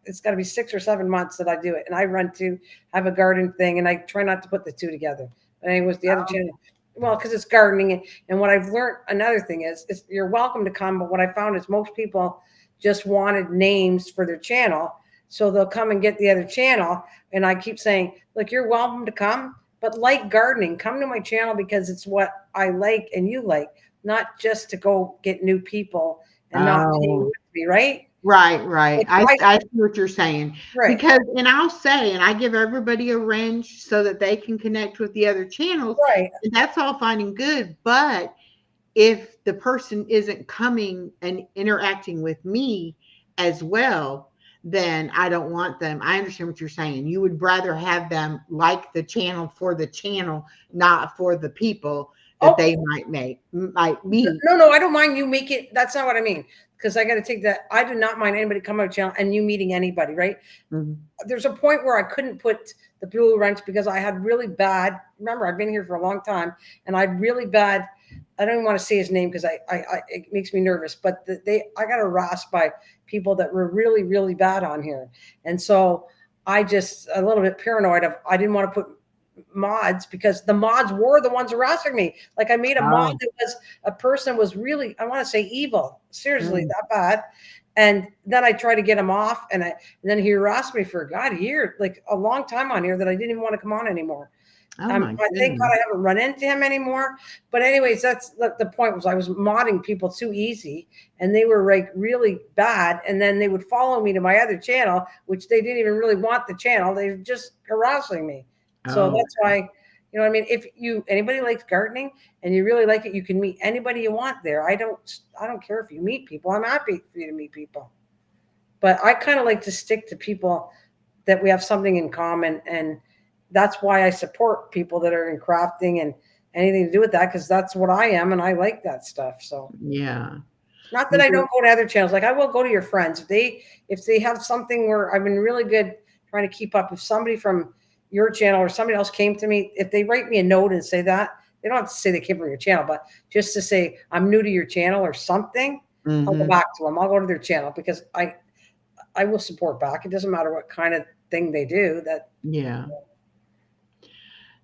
it's got to be 6 or 7 months that I do it. And I have a garden thing, and I try not to put the 2 together. And anyways, the other channel, well, because it's gardening. And what I've learned, another thing is you're welcome to come. But what I found is most people just wanted names for their channel. So they'll come and get the other channel. And I keep saying, look, you're welcome to come, but like gardening, come to my channel because it's what I like and you like, not just to go get new people and not pay with me, right? Right. Like, I see what you're saying. Right. Because, and I'll say, and I give everybody a wrench so that they can connect with the other channels. Right. And that's all fine and good. But if the person isn't coming and interacting with me as well, then I don't want them. I understand what you're saying. You would rather have them like the channel for the channel, not for the people that they might meet. No, I don't mind you make it. That's not what I mean. Because I got to take that. I do not mind anybody coming to channel and you meeting anybody, right? There's a point where I couldn't put the blue wrench because I had really bad. Remember, I've been here for a long time, and I had really bad. I don't even want to say his name because it makes me nervous. But I got harassed by people that were really, really bad on here, and so I just a little bit paranoid of. I didn't want to put mods because the mods were the ones harassing me. Like I made a mod that was a person was really, I want to say evil, seriously that bad. And then I tried to get him off, and then he harassed me for a year, like a long time on here that I didn't even want to come on anymore. I thank God I haven't run into him anymore. But anyways, that's the point was I was modding people too easy, and they were like really bad. And then they would follow me to my other channel, which they didn't even really want the channel. They were just harassing me. So that's why, you know what I mean? If anybody likes gardening and you really like it, you can meet anybody you want there. I don't care if you meet people. I'm happy for you to meet people. But I kind of like to stick to people that we have something in common and that's why I support people that are in crafting and anything to do with that, because that's what I am and I like that stuff. So Yeah. not that I don't go to other channels. Like I will go to your friends if they have something where I've been really good trying to keep up. If somebody from your channel or somebody else came to me, if they write me a note and say that, they don't have to say they came from your channel, but just to say I'm new to your channel or something, I'll go back to them. I'll go to their channel because I will support back. It doesn't matter what kind of thing they do. That Yeah.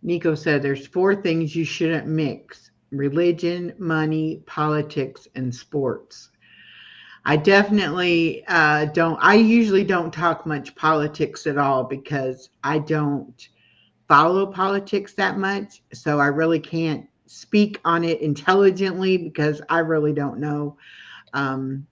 Nico said there's 4 things you shouldn't mix: religion, money, politics, and sports. I definitely don't. I usually don't talk much politics at all because I don't follow politics that much. So I really can't speak on it intelligently because I really don't know. Um,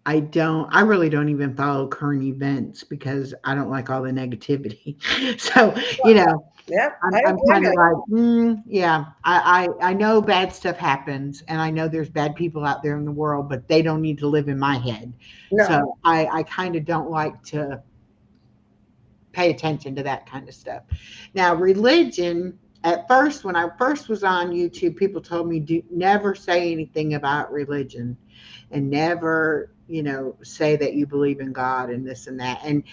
I really don't even follow current events because I don't like all the negativity. So, yeah, I I'm don't blame kind of you. like, yeah, I know bad stuff happens and I know there's bad people out there in the world, but they don't need to live in my head. No, So I kind of don't like to pay attention to that kind of stuff. Now, religion, at first, when I first was on YouTube, people told me never say anything about religion and never, say that you believe in God and this and that. And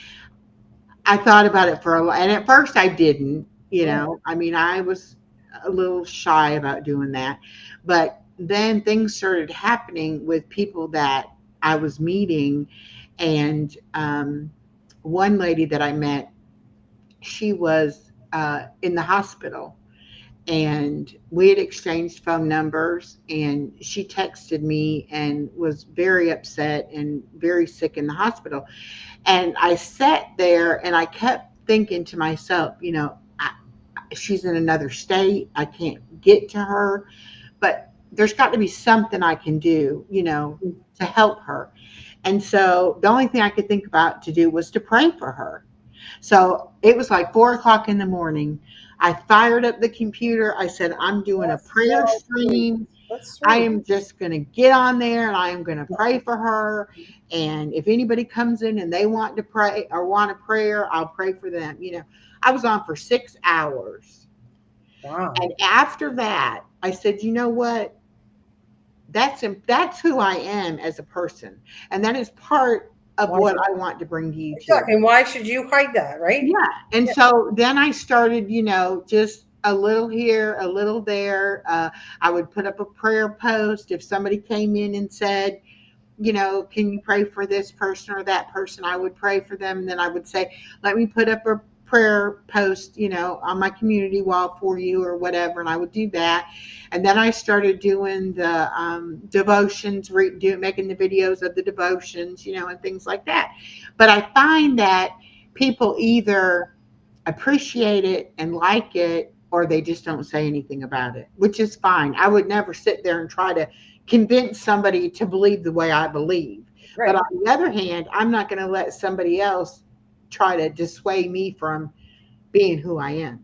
I thought about it for a while. And at first I didn't, I mean, I was a little shy about doing that. But then things started happening with people that I was meeting. And one lady that I met, she was in the hospital and we had exchanged phone numbers and she texted me and was very upset and very sick in the hospital. And I sat there and I kept thinking to myself, she's in another state. I can't get to her, but there's got to be something I can do, to help her. And so the only thing I could think about to do was to pray for her. So it was like 4 o'clock in the morning. I fired up the computer. I said, I'm doing a that's prayer so sweet. stream. That's I sweet. am just going to get on there and I am going to pray for her. And if anybody comes in and they want to pray or want a prayer, I'll pray for them. I was on for 6 hours. Wow. And after that, I said, you know what? That's who I am as a person. And that is part of what I want to bring to you too. Exactly. And why should you hide that, right? Yeah. And so then I started, just a little here, a little there. I would put up a prayer post. If somebody came in and said, can you pray for this person or that person? I would pray for them. And then I would say, let me put up a prayer post, on my community wall for you or whatever. And I would do that. And then I started doing the devotions, making the videos of the devotions, and things like that. But I find that people either appreciate it and like it, or they just don't say anything about it, which is fine. I would never sit there and try to convince somebody to believe the way I believe. Right. But on the other hand, I'm not going to let somebody else try to dissuade me from being who I am.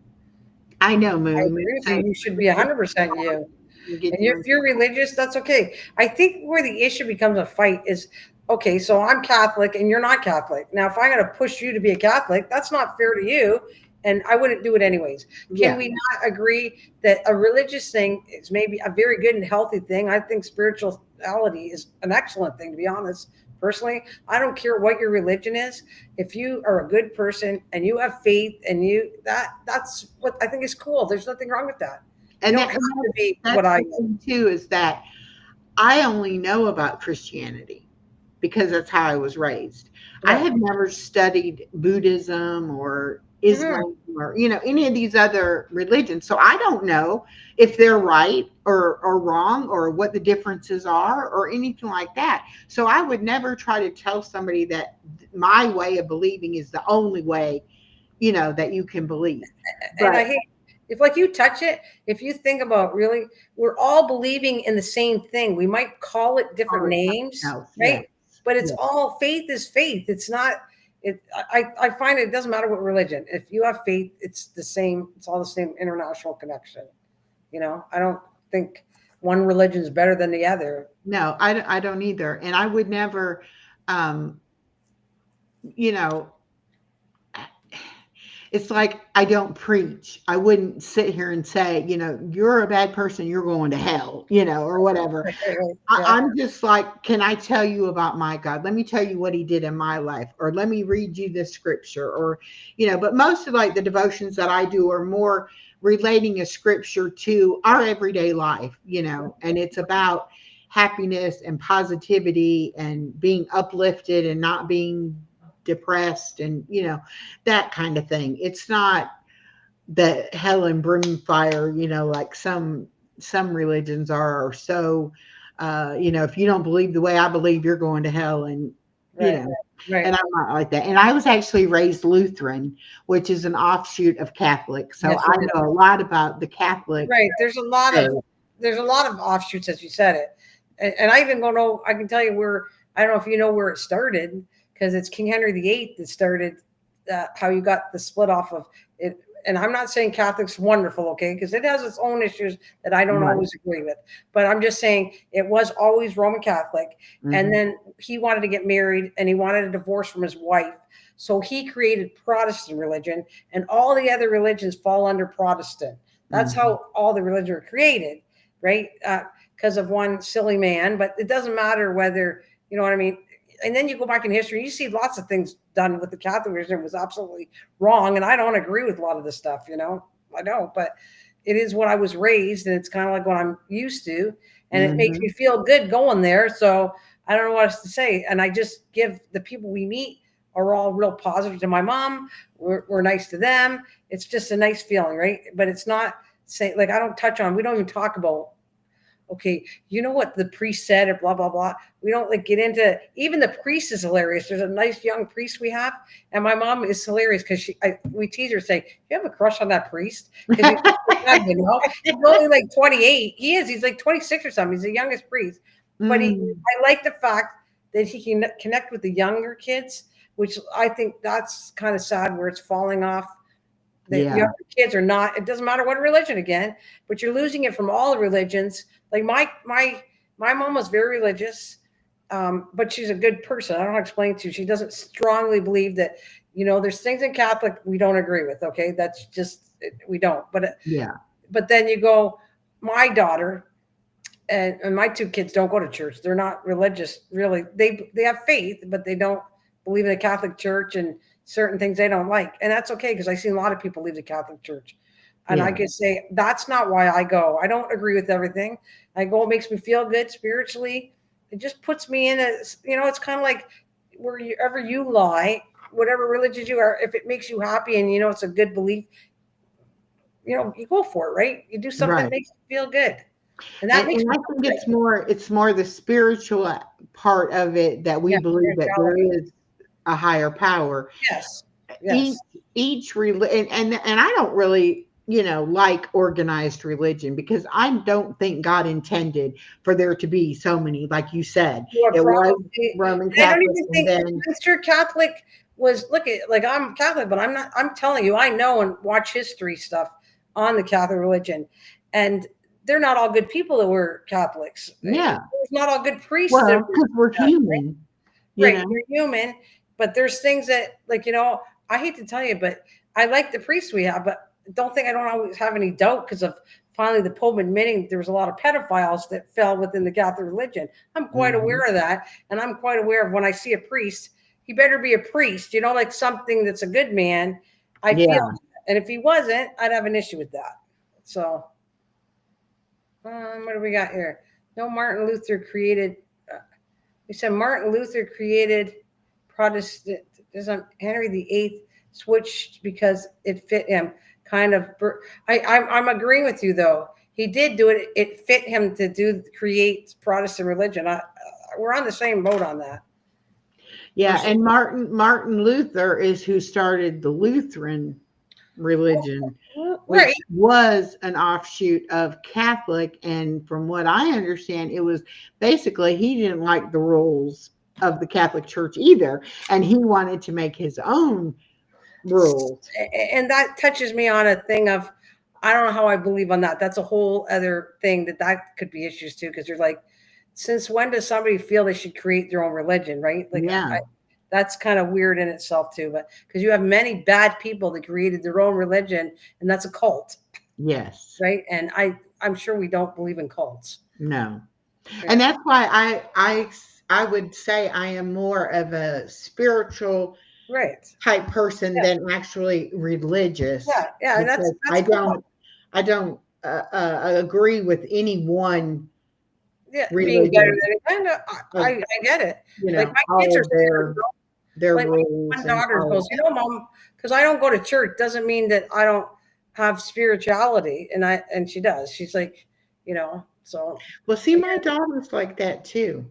I know, Moon. I agree with you. You should be 100% you. And if you're religious, that's okay. I think where the issue becomes a fight is, okay, so I'm Catholic and you're not Catholic. Now, if I'm going to push you to be a Catholic, that's not fair to you. And I wouldn't do it anyways. Can we not agree that a religious thing is maybe a very good and healthy thing? I think spirituality is an excellent thing, to be honest. Personally, I don't care what your religion is. If you are a good person and you have faith and that's what I think is cool. There's nothing wrong with that. And that's what I think too is that I only know about Christianity because that's how I was raised. Right. I have never studied Buddhism or Islam or any of these other religions, so I don't know if they're right or wrong or what the differences are or anything like that. So I would never try to tell somebody that my way of believing is the only way that you can believe. And I hate if like you touch it, if you think about really, we're all believing in the same thing. We might call it different names, right? Yeah. But it's all faith is faith. It's not. I find it doesn't matter what religion. If you have faith, it's the same. It's all the same international connection. I don't think one religion is better than the other. No, I don't either. And I would never, it's like I don't preach. I wouldn't sit here and say, you're a bad person, you're going to hell, or whatever. Right. Yeah. I'm just like, can I tell you about my God? Let me tell you what he did in my life, or let me read you this scripture, or, but most of like the devotions that I do are more relating a scripture to our everyday life, and it's about happiness and positivity and being uplifted and not being depressed and, that kind of thing. It's not the hell and brimfire, like some religions are, or so, if you don't believe the way I believe, you're going to hell. And, Right. Right. and I'm not like that. And I was actually raised Lutheran, which is an offshoot of Catholic. So Yes, I know a lot about the Catholic. right. There's a lot faith. of offshoots, as you said it. And I even go know, I can tell you where, I don't know if you know where it started, because it's King Henry VIII that started how you got the split off of it. And I'm not saying Catholic's wonderful, okay, because it has its own issues that I don't Right. always agree with. But I'm just saying it was always Roman Catholic. Mhm. And then he wanted to get married and he wanted a divorce from his wife. So he created Protestant religion, and all the other religions fall under Protestant. That's how all the religions were created, right? Because of one silly man. But it doesn't matter whether, you know what I mean? And then you go back in history, you see lots of things done with the Catholic religion was absolutely wrong. And I don't agree with a lot of this stuff, I don't, but it is what I was raised, and it's kind of like what I'm used to. And it makes me feel good going there. So I don't know what else to say. And I just give the people we meet are all real positive. To my mom, we're nice to them. It's just a nice feeling, right? But it's not say like, we don't even talk about, okay, you know what the priest said or blah, blah, blah. We don't like get into, even the priest is hilarious. There's a nice young priest we have. And my mom is hilarious because we tease her, say, you have a crush on that priest? Because he's only like 28. He's like 26 or something. He's the youngest priest. But I like the fact that he can connect with the younger kids, which I think that's kind of sad where it's falling off. The younger kids are not, it doesn't matter what religion again, but you're losing it from all the religions. Like my mom was very religious, but she's a good person. I don't know how to explain to you. She doesn't strongly believe that, there's things in Catholic we don't agree with. Okay. That's just, we don't, but then you go, my daughter and my two kids don't go to church. They're not religious really. They have faith, but they don't believe in the Catholic Church, and certain things they don't like. And that's okay, because I've seen a lot of people leave the Catholic Church. And I can say, that's not why I go. I don't agree with everything. I go, it makes me feel good spiritually. It just puts me in it's kind of like wherever you lie, whatever religion you are, if it makes you happy and it's a good belief, you go for it, right? You do something that makes you feel good. And that makes me I think it's more the spiritual part of it that we believe that there is a higher power. Yes. Each religion, and I don't really, like organized religion, because I don't think God intended for there to be so many, like you said. It was Roman Catholic. I don't even think Mr. Catholic was, I'm Catholic, but I'm telling you, I know and watch history stuff on the Catholic religion, and they're not all good people that were Catholics. Yeah. There's not all good priests. Well, because we're human. Right. We're human, but there's things that, I hate to tell you, but I like the priests we have, but I don't always have any doubt, because of finally the Pope admitting there was a lot of pedophiles that fell within the Catholic religion. I'm quite aware of that. And I'm quite aware of when I see a priest, he better be a priest, like something that's a good man. I feel, and if he wasn't, I'd have an issue with that. So what do we got here? No, Martin Luther created, we said Martin Luther created Protestantism. Henry VIII switched because it fit him. Kind of, I'm agreeing with you though. He did do it. It fit him to create Protestant religion. We're on the same boat on that. Yeah, and Martin Luther is who started the Lutheran religion, which was an offshoot of Catholic. And from what I understand, it was basically he didn't like the rules of the Catholic Church either, and he wanted to make his own rules. And that touches me on a thing of, I don't know how I believe on that. That's a whole other thing that could be issues too, because you're like, since when does somebody feel they should create their own religion, right? that's kind of weird in itself too. But because you have many bad people that created their own religion, and that's a cult, Yes. right? And I'm sure we don't believe in cults. No. Yeah. And that's why I would say I am more of a spiritual Right. type person Yeah. than actually religious. Yeah, and that's I cool. don't agree with any one Yeah, being better religion. than I get it. You Like know, my kids all are of their like rules my and daughter all of goes, you know, Mom, because I don't go to church doesn't mean that I don't have spirituality, and she does. She's like, you know, so Well, see, my daughter's like that too.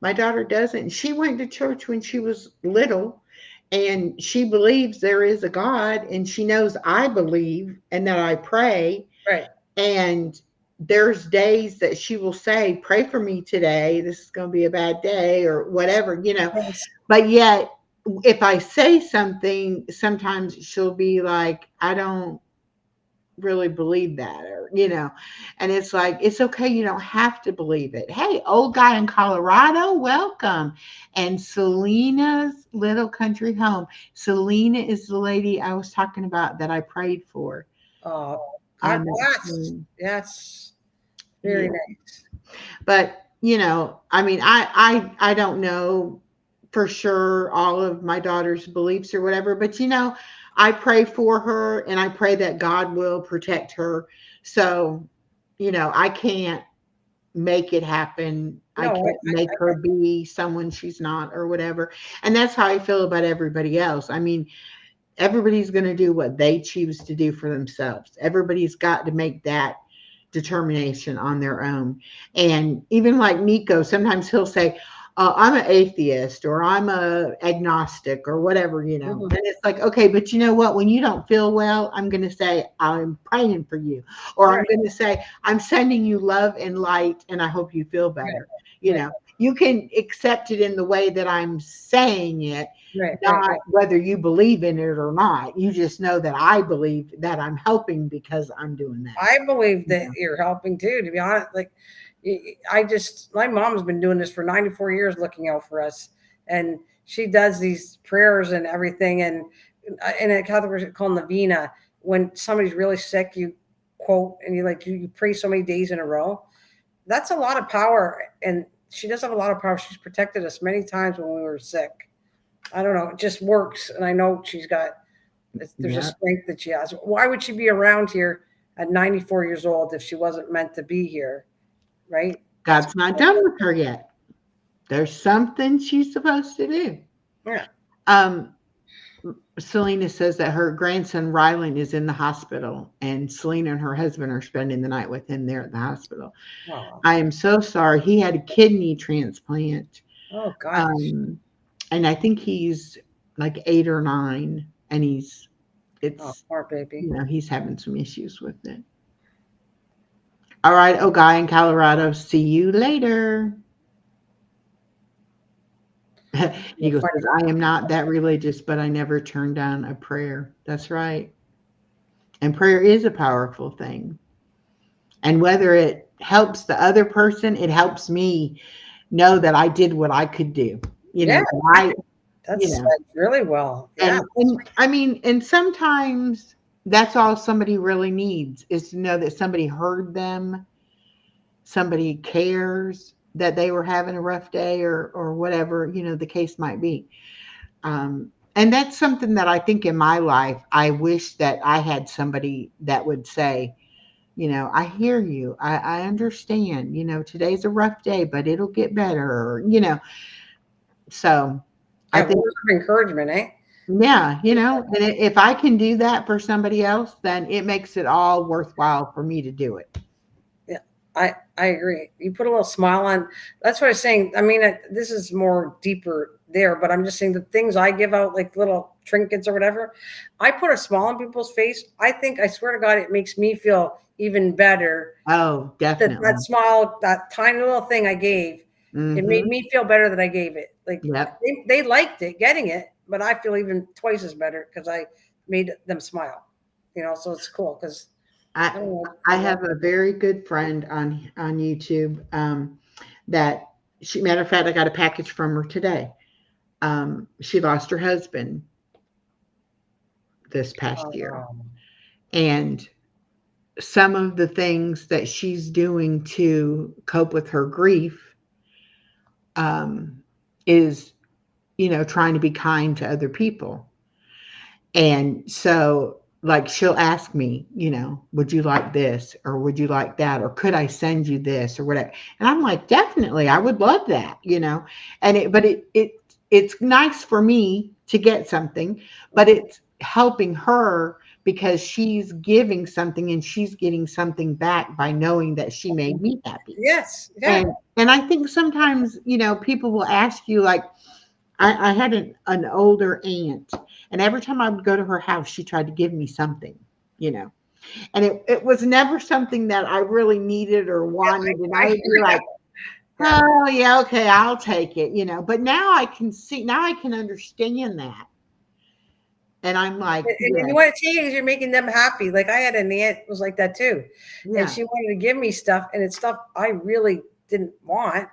My daughter doesn't. She went to church when she was little, and she believes there is a God, and she knows I believe and that I pray. right. And there's days that she will say, "Pray for me today. This is going to be a bad day," or whatever, you know. Yes. But yet, if I say something, sometimes she'll be like, "I don't really believe that," or you know. And it's like, it's okay, you don't have to believe it. Hey, old guy in Colorado, welcome. And Selena's little country home. Selena is the lady I was talking about that I prayed for. God on that bless. screen. Yes. Very Yeah. nice. But you know, I mean, I don't know for sure all of my daughter's beliefs or whatever, but you know, I pray for her and I pray that God will protect her. So, you know, I can't make it happen. I No, can't make her be someone she's not or whatever. And that's how I feel about everybody else. I mean, everybody's going to do what they choose to do for themselves. Everybody's got to make that determination on their own. And even like Nico, sometimes he'll say, I'm an atheist or I'm a agnostic or whatever, you know. Mhm. And it's like, okay, but you know what? When you don't feel well, I'm going to say, I'm praying for you. Or I'm Right. going to say, I'm sending you love and light and I hope you feel better. You Right. know, you can accept it in the way that I'm saying it, Right. not Right. whether you believe in it or not. You just know that I believe that I'm helping because I'm doing that. I believe that Yeah. you're helping too, to be honest. Like, my mom's been doing this for 94 years, looking out for us. And she does these prayers and everything. And in a Catholic called Novena, when somebody's really sick, you quote and you pray so many days in a row. That's a lot of power. And she does have a lot of power. She's protected us many times when we were sick. I don't know. It just works. And I know there's a strength that she has. Why would she be around here at 94 years old if she wasn't meant to be here? Right? God's not done with her yet. There's something she's supposed to do. Yeah. Selena says that her grandson Rylan is in the hospital, and Selena and her husband are spending the night with him there at the hospital. Oh, I am so sorry. He had a kidney transplant. oh gosh. And I think he's like 8 or 9, and Poor baby. you know, he's having some issues with it. All right, oh guy in Colorado, see you later. He goes, I am not that religious, but I never turned down a prayer. That's right. And prayer is a powerful thing. And whether it helps the other person, it helps me know that I did what I could do. You know, That's you know. really well. Yeah. And I mean, and sometimes that's all somebody really needs is to know that somebody heard them, somebody cares that they were having a rough day or whatever, you know, the case might be. And that's something that I think in my life, I wish that I had somebody that would say, you know, I hear you. I understand, you know, today's a rough day, but it'll get better, or, you know. So I think words of encouragement, eh? yeah, you know, and if I can do that for somebody else, then it makes it all worthwhile for me to do it. Yeah, I agree. You put a little smile on. That's what I was saying. I mean, this is more deeper there, but I'm just saying the things I give out, like little trinkets or whatever, I put a smile on people's face. I swear to God, it makes me feel even better. Oh, definitely. That smile, that tiny little thing I gave, it made me feel better that I gave it. Like they liked it, getting it, but I feel even twice as better because I made them smile. You know, so it's cool because I have a very good friend on YouTube that matter of fact, I got a package from her today. she lost her husband this past year. And some of the things that she's doing to cope with her grief is, trying to be kind to other people. And so, like, she'll ask me, would you like this or would you like that? Or could I send you this or whatever? And I'm like, definitely, I would love that, but it's nice for me to get something, but it's helping her because she's giving something and she's getting something back by knowing that she made me happy. Yes. Yeah. And I think sometimes, people will ask you, like, I had an older aunt, and every time I would go to her house, she tried to give me something, and it was never something that I really needed or wanted. And I would be like, oh yeah, okay, I'll take it, but now I can understand that. And I'm like, and you want to change is you're making them happy. Like I had an aunt was like that too. Yeah. And she wanted to give me stuff, and it's stuff I really didn't want.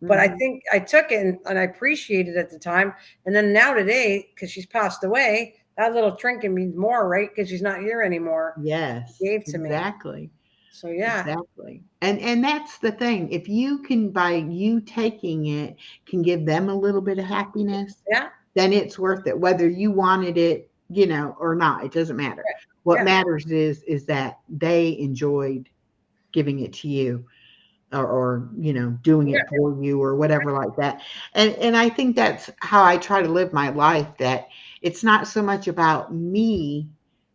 But I think I took it and I appreciated it at the time. And then now today, because she's passed away, that little trinket means more, right? Because she's not here anymore. Yes. Gave to me. Exactly. So yeah. Exactly. And that's the thing. If you can, by you taking it, can give them a little bit of happiness, then it's worth it. Whether you wanted it, or not, it doesn't matter. What matters is that they enjoyed giving it to you. Or doing it for you or whatever like that. And I think that's how I try to live my life, that it's not so much about me,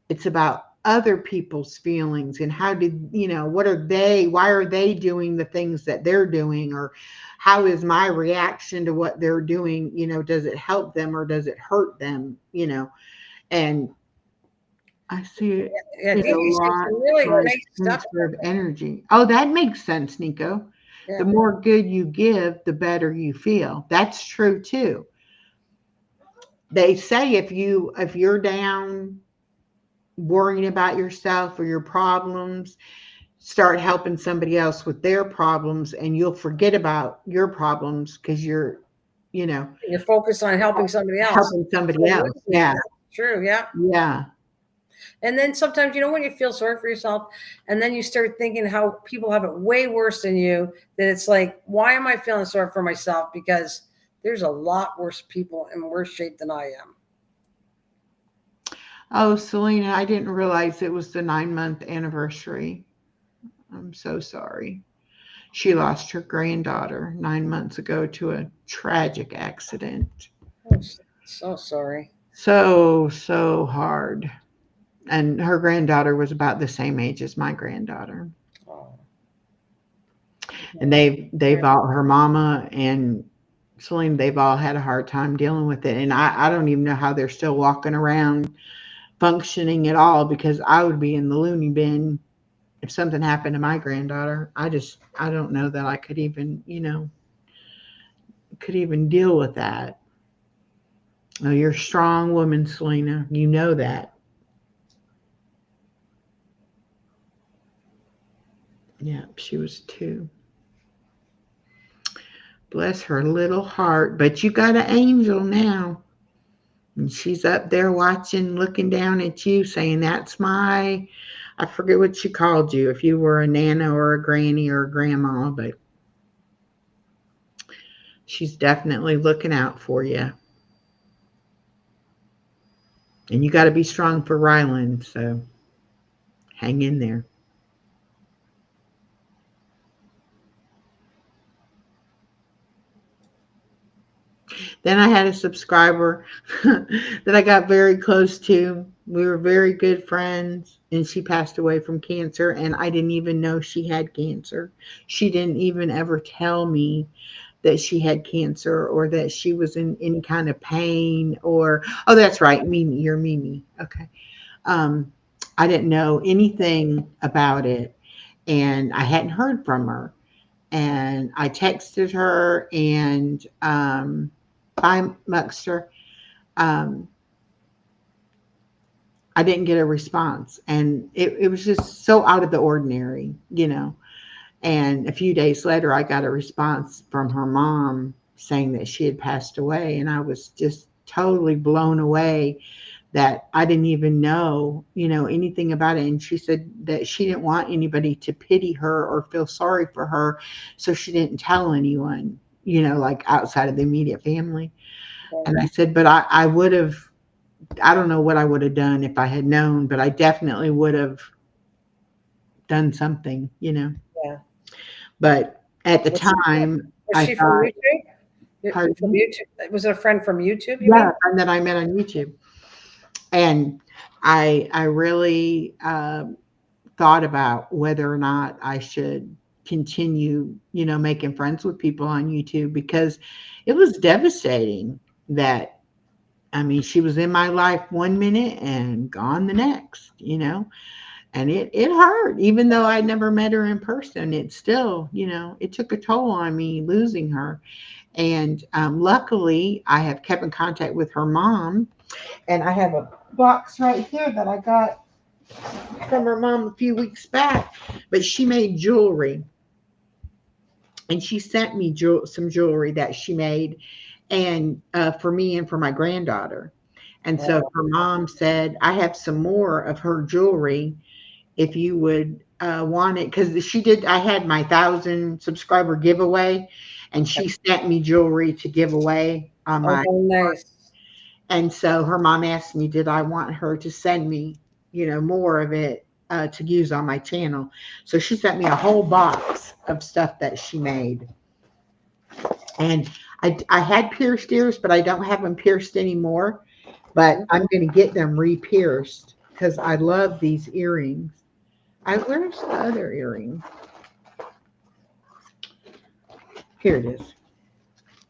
it's about other people's feelings and how did, why are they doing the things that they're doing, or how is my reaction to what they're doing, does it help them or does it hurt them, and I see it. Yeah, really nice stuff of energy. Oh, that makes sense, Nico. Yeah. The more good you give, the better you feel. That's true too. They say if you're down, worrying about yourself or your problems, start helping somebody else with their problems, and you'll forget about your problems because you're focused on helping somebody else. Yeah. True. Yeah. Yeah. And then sometimes, when you feel sorry for yourself and then you start thinking how people have it way worse than you, that it's like, why am I feeling sorry for myself? Because there's a lot worse people in worse shape than I am. Oh, Selena, I didn't realize it was the 9-month anniversary. I'm so sorry. She lost her granddaughter 9 months ago to a tragic accident. I'm so sorry. So hard. And her granddaughter was about the same age as my granddaughter. Oh. And they've all, her mama and Selena, they've all had a hard time dealing with it. And I don't even know how they're still walking around functioning at all, because I would be in the loony bin if something happened to my granddaughter. I don't know that I could even, deal with that. Oh, you're a strong woman, Selena. You know that. Yeah, she was 2. Bless her little heart. But you got an angel now. And she's up there watching, looking down at you, saying, that's I forget what she called you, if you were a nana or a granny or a grandma, but she's definitely looking out for you. And you got to be strong for Ryland, so hang in there. Then I had a subscriber that I got very close to. We were very good friends, and she passed away from cancer, and I didn't even know she had cancer. She didn't even ever tell me that she had cancer or that she was in any kind of pain or, oh, that's right, Mimi, you're Mimi. Okay. I didn't know anything about it, and I hadn't heard from her. And I texted her, and by Muckster, I didn't get a response, and it was just so out of the ordinary, And a few days later, I got a response from her mom saying that she had passed away. And I was just totally blown away that I didn't even know, anything about it. And she said that she didn't want anybody to pity her or feel sorry for her. So she didn't tell anyone, like outside of the immediate family. And I said, but I would have, I don't know what I would have done if I had known, but I definitely would have done something. Yeah. But at the Was time, Was I she from thought, YouTube? pardon? From YouTube? Was it a friend from YouTube? You Yeah, mean? and that I met on YouTube. And I really thought about whether or not I should continue, making friends with people on YouTube, because it was devastating that, I mean, she was in my life one minute and gone the next, and it hurt. Even though I never met her in person, it still, it took a toll on me losing her. And luckily, I have kept in contact with her mom, and I have a box right here that I got from her mom a few weeks back. But she made jewelry, and she sent me some jewelry that she made, and for me and for my granddaughter. And so her mom said, I have some more of her jewelry if you would want it, because I had my 1,000 subscriber giveaway, and she sent me jewelry to give away on my. Oh, nice. And so her mom asked me, did I want her to send me, more of it to use on my channel. So she sent me a whole box of stuff that she made. And I had pierced ears, but I don't have them pierced anymore. But I'm going to get them re-pierced because I love these earrings. Where's the other earring? Here it is.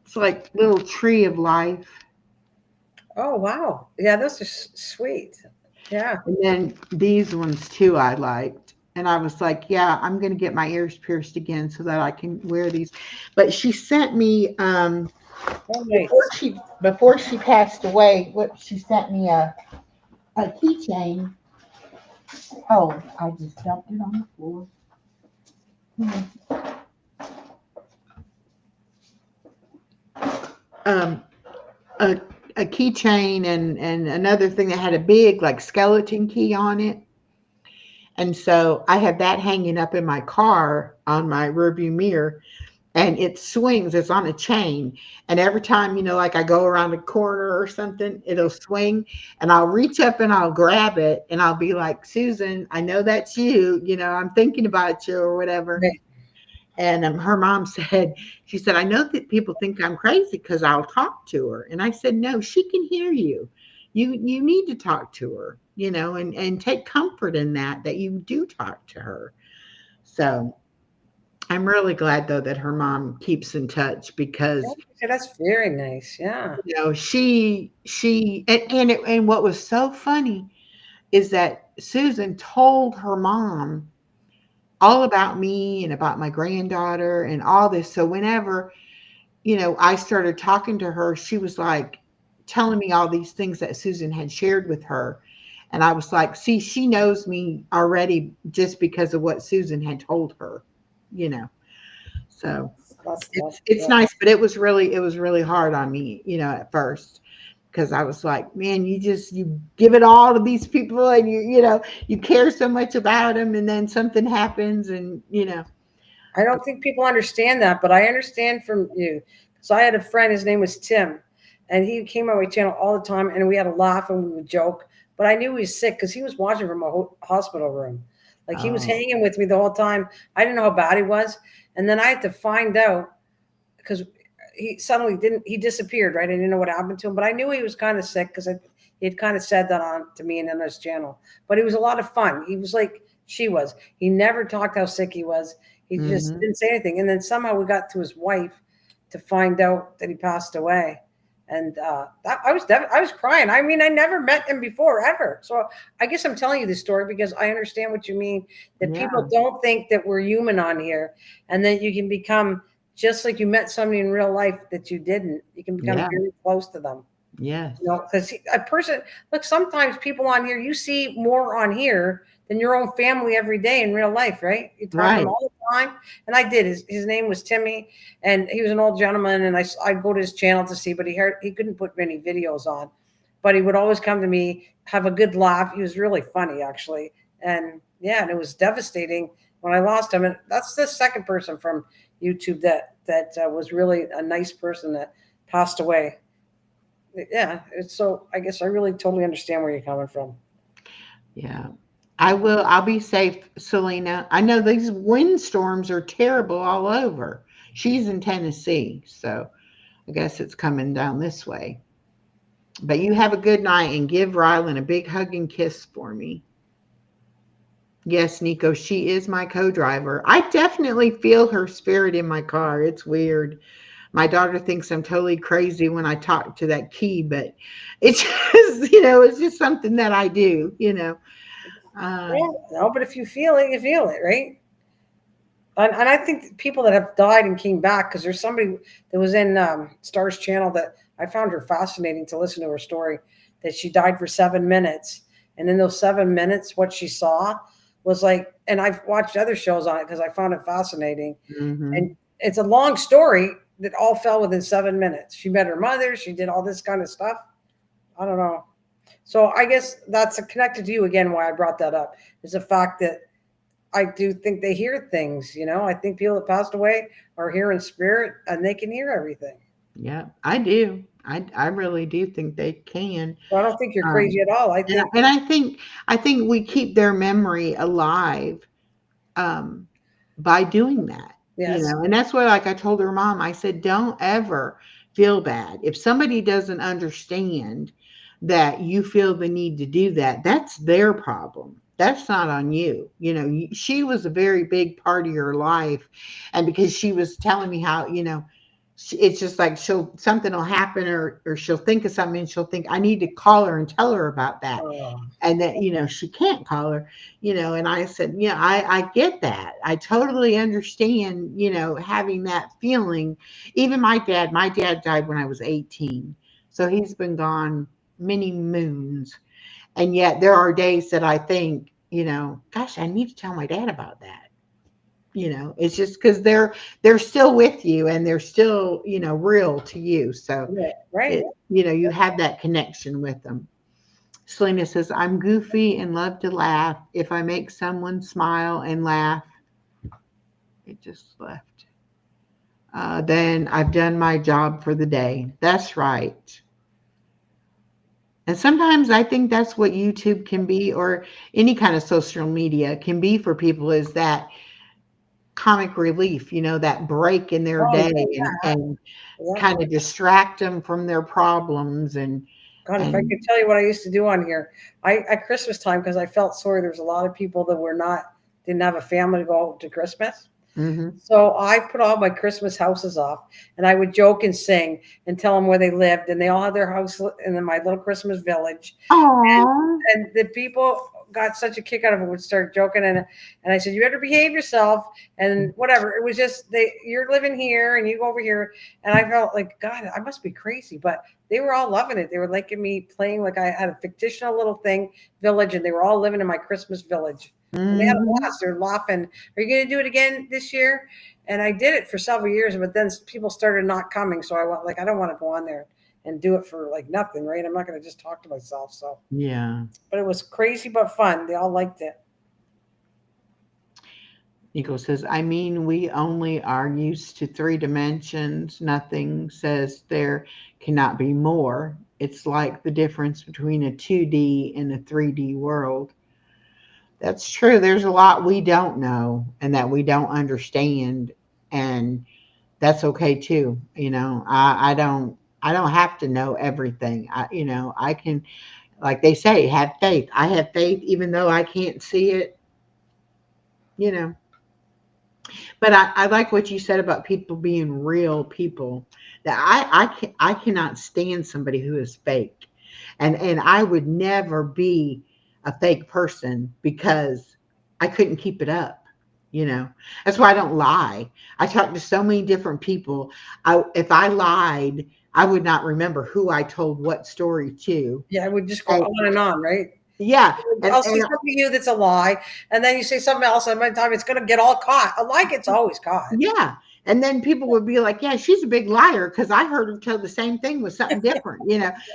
It's like little tree of life. Oh, wow. Yeah, those are sweet. Yeah. And then these ones too I liked. And I was like, yeah, I'm going to get my ears pierced again so that I can wear these. But she sent me, nice. before she passed away, she sent me a keychain. Oh, I just dumped it on the floor. A keychain and another thing that had a big like skeleton key on it. And so I have that hanging up in my car on my rearview mirror, and it swings. It's on a chain. And every time, like I go around a corner or something, it'll swing, and I'll reach up and I'll grab it, and I'll be like, Susan, I know that's you. I'm thinking about you or whatever. Right. And her mom said, she said, I know that people think I'm crazy because I'll talk to her. And I said, no, she can hear you. You need to talk to her, and take comfort in that you do talk to her. So I'm really glad though that her mom keeps in touch, because that's very nice. Yeah. She and what was so funny is that Susan told her mom all about me and about my granddaughter and all this. So whenever, I started talking to her, she was like telling me all these things that Susan had shared with her. And I was like, see, she knows me already just because of what Susan had told her, So it's nice, but it was really hard on me, at first, because I was like, man, you give it all to these people, and you care so much about them, and then something happens, and I don't think people understand that, but I understand from you. So I had a friend, his name was Tim, and he came on my channel all the time, and we had a laugh and we would joke. But I knew he was sick because he was watching from a hospital room. Like he was hanging with me the whole time. I didn't know how bad he was. And then I had to find out because he suddenly he disappeared, right? I didn't know what happened to him, but I knew he was kind of sick because he had kind of said that on to me and on his channel. But he was a lot of fun. He was like she was. He never talked how sick he was. He just didn't say anything. And then somehow we got to his wife to find out that he passed away. And I was crying. I mean, I never met him before, ever. So I guess I'm telling you this story because I understand what you mean, that people don't think that we're human on here, and that you can become just like you met somebody in real life that you didn't. You can become very close to them. Yes. You know, because a person, look, sometimes people on here, you see more on here than your own family every day in real life, right? You talk to Right. him all the time. And I did. His name was Timmy, and he was an old gentleman. And I'd go to his channel to see, but he couldn't put many videos on. But he would always come to me, have a good laugh. He was really funny, actually. And yeah, and it was devastating when I lost him. And that's the second person from YouTube that was really a nice person that passed away. Yeah, so I guess I really totally understand where you're coming from. Yeah. I'll be safe, Selena. I know these windstorms are terrible all over. She's in Tennessee, so I guess it's coming down this way. But you have a good night and give Rylan a big hug and kiss for me. Yes, Nico, she is my co-driver. I definitely feel her spirit in my car. It's weird. My daughter thinks I'm totally crazy when I talk to that key, but it's just, it's just something that I do. Yeah, Um, no, but if you feel it, right? And I think people that have died and came back, because there's somebody that was in Star's channel that I found her fascinating to listen to her story, that she died for 7 minutes. And in those 7 minutes, what she saw was like, and I've watched other shows on it because I found it fascinating. mhm. And it's a long story that all fell within 7 minutes. She met her mother, she did all this kind of stuff. I don't know. So I guess that's connected to you again. Why I brought that up is the fact that I do think they hear things. I think people that passed away are here in spirit and they can hear everything. Yeah, I do. I really do think they can. So I don't think you're Um, crazy at all. I and think and I think we keep their memory alive um, by doing that. yes, And that's why, like I told her mom, I said, don't ever feel bad if somebody doesn't understand that you feel the need to do that. That's their problem. That's not on you. She was a very big part of your life, and because she was telling me how, it's just like something will happen, or she'll think of something and she'll think I need to call her and tell her about that, uh, and that she can't call her, and I said, yeah, I get that. I totally understand, having that feeling. Even my dad died when I was 18, so he's been gone many moons, and yet there are days that I think, gosh, I need to tell my dad about that. It's just because they're still with you, and they're still, real to you, so yeah, right. you have that connection with them. Selena says, I'm goofy and love to laugh. If I make someone smile and laugh, it just left. Then I've done my job for the day. That's right. And sometimes I think that's what YouTube can be, or any kind of social media can be for people, is that comic relief, that break in their Oh day, yeah, and yeah. kind of distract them from their problems. And, God, if I and could tell you what I used to do on here, I at Christmas time, because I felt sorry. There's a lot of people that didn't have a family to go to Christmas. mhm. So I put all my Christmas houses off, and I would joke and sing and tell them where they lived, and they all had their house in my little Christmas village. And Aw. and the people got such a kick out of it, would start joking, and I said, you better behave yourself and whatever. It was just you're living here and you go over here, and I felt like, God, I must be crazy, but they were all loving it. They were liking me playing like I had a fictional little village, and they were all living in my Christmas village. And they had a Mhm. blast. They're laughing. Are you going to do it again this year? And I did it for several years, but then people started not coming. So I went like, I don't want to go on there and do it for like nothing, right? I'm not going to just talk to myself. So, Yeah. but it was crazy but fun. They all liked it. Nico says, I mean, we only are used to 3 dimensions. Nothing says there cannot be more. It's like the difference between a 2D and a 3D world. That's true. There's a lot we don't know and that we don't understand. And that's okay too. I don't have to know everything. I can, like they say, have faith. I have faith even though I can't see it, you know. But I like what you said about people being real people. That I cannot stand somebody who is fake, and I would never be a fake person because I couldn't keep it up. That's why I don't lie. I talk to so many different people. If I lied, I would not remember who I told what story to. Yeah, I would just go on and on, right? Yeah. I'll say something to you that's a lie, and then you say something else, and by the time it's going to get all caught. A lie gets always caught. Yeah. And then people would be like, yeah, she's a big liar because I heard her tell the same thing with something different,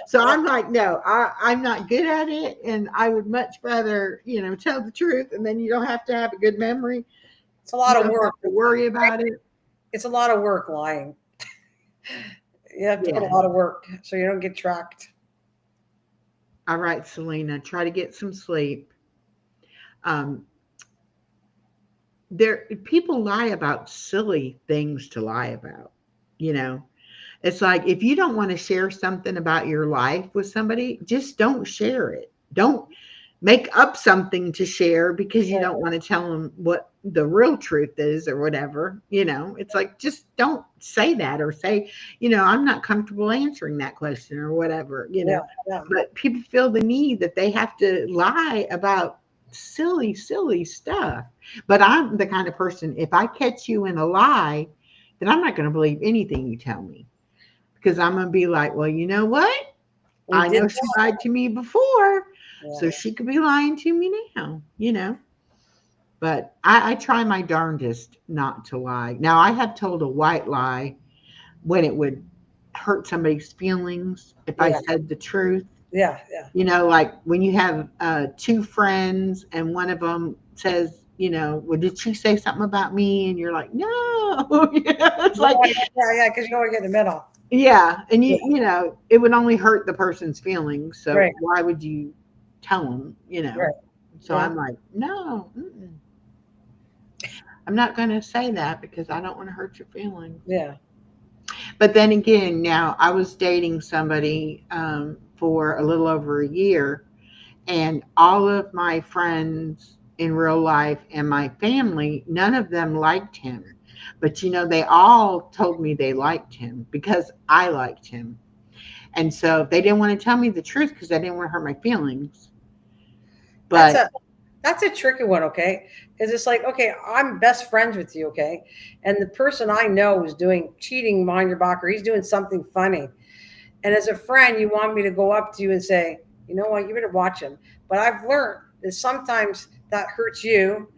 So I'm like, no, I'm not good at it. And I would much rather, tell the truth. And then you don't have to have a good memory. It's a lot You of don't work. have to worry about it. It's a lot of work lying. You have to put a Yeah. lot of work so you don't get tracked. All right, Selena, try to get some sleep. People lie about silly things to lie about. It's like if you don't want to share something about your life with somebody, just don't share it. Don't make up something to share because you don't want to tell them what the real truth is or whatever. It's like, just don't say that, or say, I'm not comfortable answering that question or whatever. Yeah. But people feel the need that they have to lie about silly stuff. But I'm the kind of person, if I catch you in a lie, then I'm not going to believe anything you tell me, because I'm going to be like, well, you know what? I know she lied to me before, so she could be lying to me now, But I try my darndest not to lie. Now, I have told a white lie when it would hurt somebody's feelings if I said the truth. Yeah. Like when you have two friends and one of them says, well, did she say something about me? And you're like, no. It's like, yeah, because you don't want to get in the middle. yeah. And it would only hurt the person's feelings. So why would you tell them, Right. So I'm like, no, I'm not going to say that because I don't want to hurt your feelings. Yeah. But then again, now I was dating somebody for a little over a year, and all of my friends in real life and my family, none of them liked him. But they all told me they liked him because I liked him. And so they didn't want to tell me the truth because they didn't want to hurt my feelings. But that's a tricky one, okay? Because it's like, okay, I'm best friends with you, okay? And the person I know is doing cheating behind your back, or he's doing something funny. And as a friend, you want me to go up to you and say, you know what, you better watch him. But I've learned that sometimes that hurts you,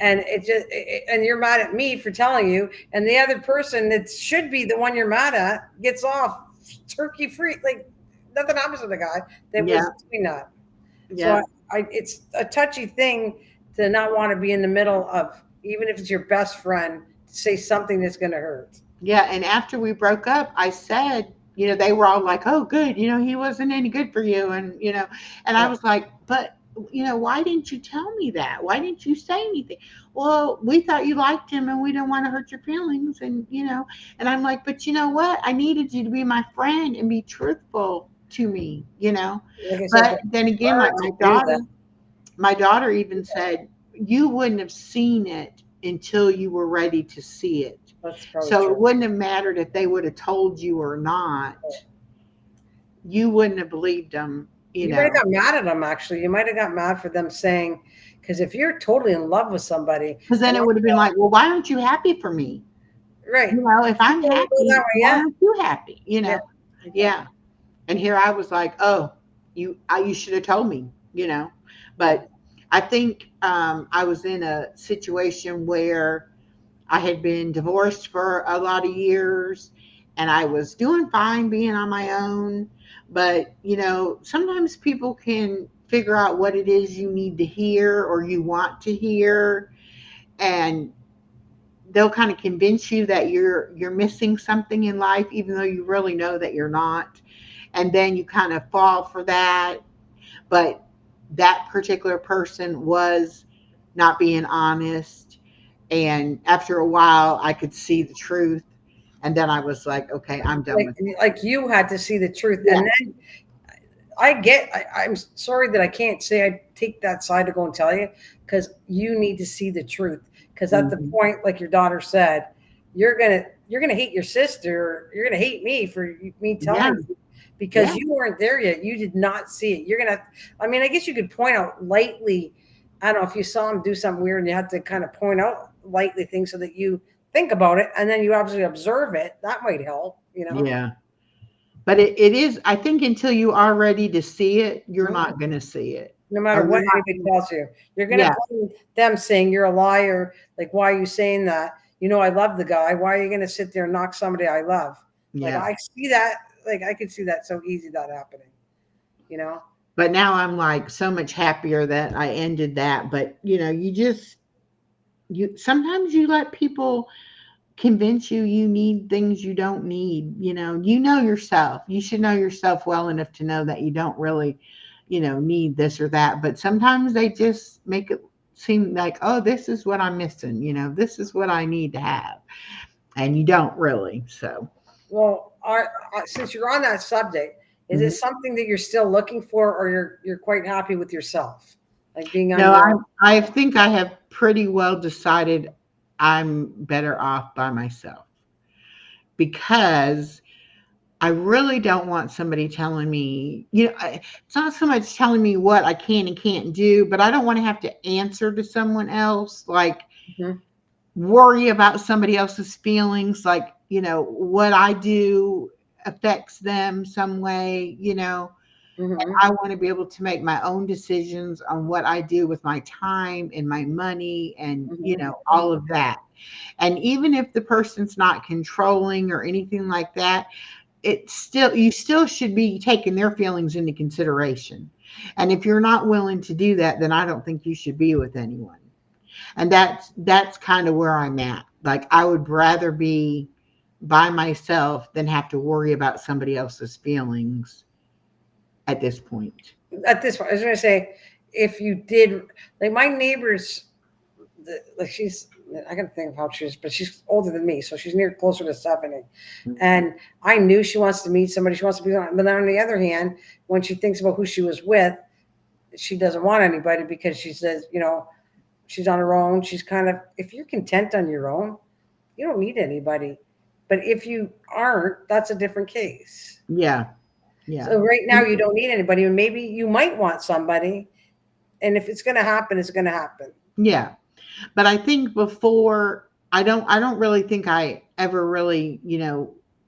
and and you're mad at me for telling you, and the other person that should be the one you're mad at gets off turkey free. Like nothing happens to the guy that was doing that. Yeah. So it's a touchy thing to not want to be in the middle of, even if it's your best friend, to say something that's going to hurt. Yeah. And after we broke up, I said, they were all like, oh, good. He wasn't any good for you. And, and I was like, but, why didn't you tell me that? Why didn't you say anything? Well, we thought you liked him and we didn't want to hurt your feelings. And, and I'm like, but you know what? I needed you to be my friend and be truthful to me, But then again, like my daughter even said, you wouldn't have seen it until you were ready to see it. So true. It wouldn't have mattered if they would have told you or not. You wouldn't have believed them. You might have got mad at them, actually. You might have got mad for them saying, because if you're totally in love with somebody. Because then it would have been like, well, why aren't you happy for me? Right. If I'm happy, why aren't you happy? Yeah. And here I was like, oh, you should have told me, But I think I was in a situation where I had been divorced for a lot of years, and I was doing fine being on my own. But, sometimes people can figure out what it is you need to hear or you want to hear, and they'll kind of convince you that you're missing something in life, even though you really know that you're not. And then you kind of fall for that. But that particular person was not being honest. And after a while, I could see the truth. And then I was like, okay, I'm done with it. Like you had to see the truth. Yeah. And then I'm sorry that I can't say I take that side to go and tell you, because you need to see the truth. Because at the point, like your daughter said, you're gonna hate your sister. You're gonna hate me for me telling you, because you weren't there yet. You did not see it. You're gonna. I mean, I guess you could point out lightly. I don't know if you saw him do something weird, and you had to kind of point out lightly things so that you think about it, and then you obviously observe it. That might help. Yeah. But it is, I think until you are ready to see it, you're Mhm. not going to see it. No matter Or what you're not, anybody tells you, you're going yeah, to blame them saying you're a liar. Like, why are you saying that? You know, I love the guy. Why are you going to sit there and knock somebody I love? Like, yeah. I see that. Like, I could see that so easy that happening, you know? But now I'm like so much happier that I ended that. But you just, you sometimes you let people convince you you need things you don't need. You know yourself. You should know yourself well enough to know that you don't really, need this or that. But sometimes they just make it seem like, oh, this is what I'm missing. This is what I need to have, and you don't really. So. Well, since you're on that subject, is it Mhm. something that you're still looking for, or you're quite happy with yourself, like being on No, your own? I think I have pretty well decided I'm better off by myself because I really don't want somebody telling me, it's not so much telling me what I can and can't do, but I don't want to have to answer to someone else, like Mhm. worry about somebody else's feelings, like, what I do affects them some way. Mhm. I want to be able to make my own decisions on what I do with my time and my money and, Mhm. all of that. And even if the person's not controlling or anything like that, you still should be taking their feelings into consideration. And if you're not willing to do that, then I don't think you should be with anyone. And that's kind of where I'm at. Like I would rather be by myself than have to worry about somebody else's feelings at this point. At this point, I was going to say, if you did, like my neighbors, like I got to think of how she is, but she's older than me, so she's near closer to 70. And I knew she wants to meet somebody. She wants to be on. But then on the other hand, when she thinks about who she was with, she doesn't want anybody because she says, she's on her own. She's kind of, if you're content on your own, you don't need anybody. But if you aren't, that's a different case. Yeah. Yeah. So right now you don't need anybody, and maybe you might want somebody. And if it's going to happen, it's going to happen. Yeah. But I think before I don't really think I ever really,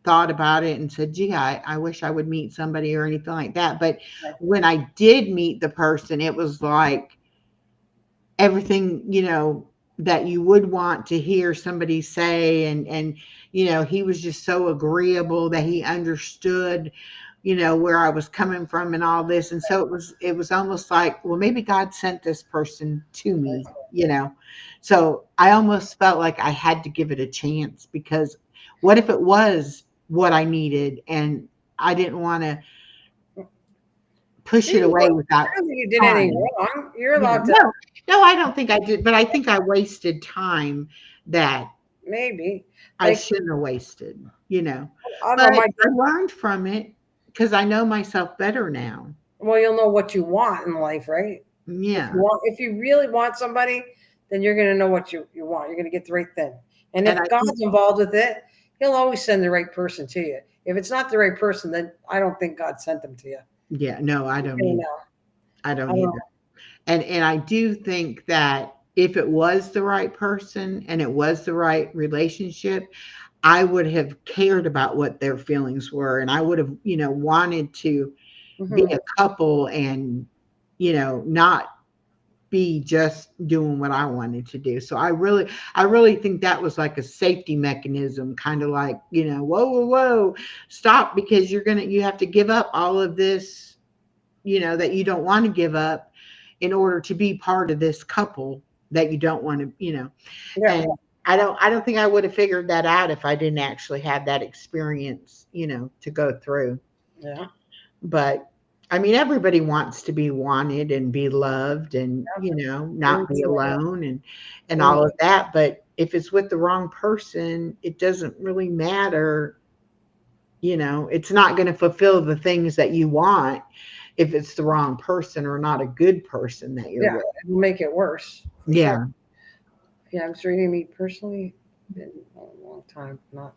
thought about it and said, gee, I wish I would meet somebody or anything like that. But when I did meet the person, it was like everything, that you would want to hear somebody say. And he was just so agreeable that he understood, where I was coming from and all this. And so it was almost like, well, maybe God sent this person to me. So I almost felt like I had to give it a chance, because what if it was what I needed and I didn't want to push it away I without don't think you did anything trying. wrong. You're Yeah, allowed to, no, I don't think I did, but I think I wasted time that maybe. I Like, shouldn't have wasted. I don't know, But my, I learned from it because I know myself better now. well, you'll know what you want in life, right? Yeah. If you really want somebody, then you're going to know what you want. You're going to get the right thing. And And if I think, God's involved with it, He'll always send the right person to you. If it's not the right person, then I don't think God sent them to you. yeah, no, I don't You either. know, I I don't don't know. either. And I do think that if it was the right person and it was the right relationship, I would have cared about what their feelings were, and I would have, wanted to be Mhm. a couple and, not be just doing what I wanted to do. So I really think that was like a safety mechanism, kind of like, whoa, whoa, whoa, stop, because you have to give up all of this, that you don't want to give up in order to be part of this couple that you don't want to. Yeah, And I don't think I would have figured that out if I didn't actually have that experience, to go through. yeah. But I mean, everybody wants to be wanted and be loved and, not be alone and all of that. But if it's with the wrong person, it doesn't really matter. It's not going to fulfill the things that you want if it's the wrong person or not a good person that you're Yeah, with. it'll make it worse for sure. Yeah. Yeah, I'm sure you me personally. Been a long time. Not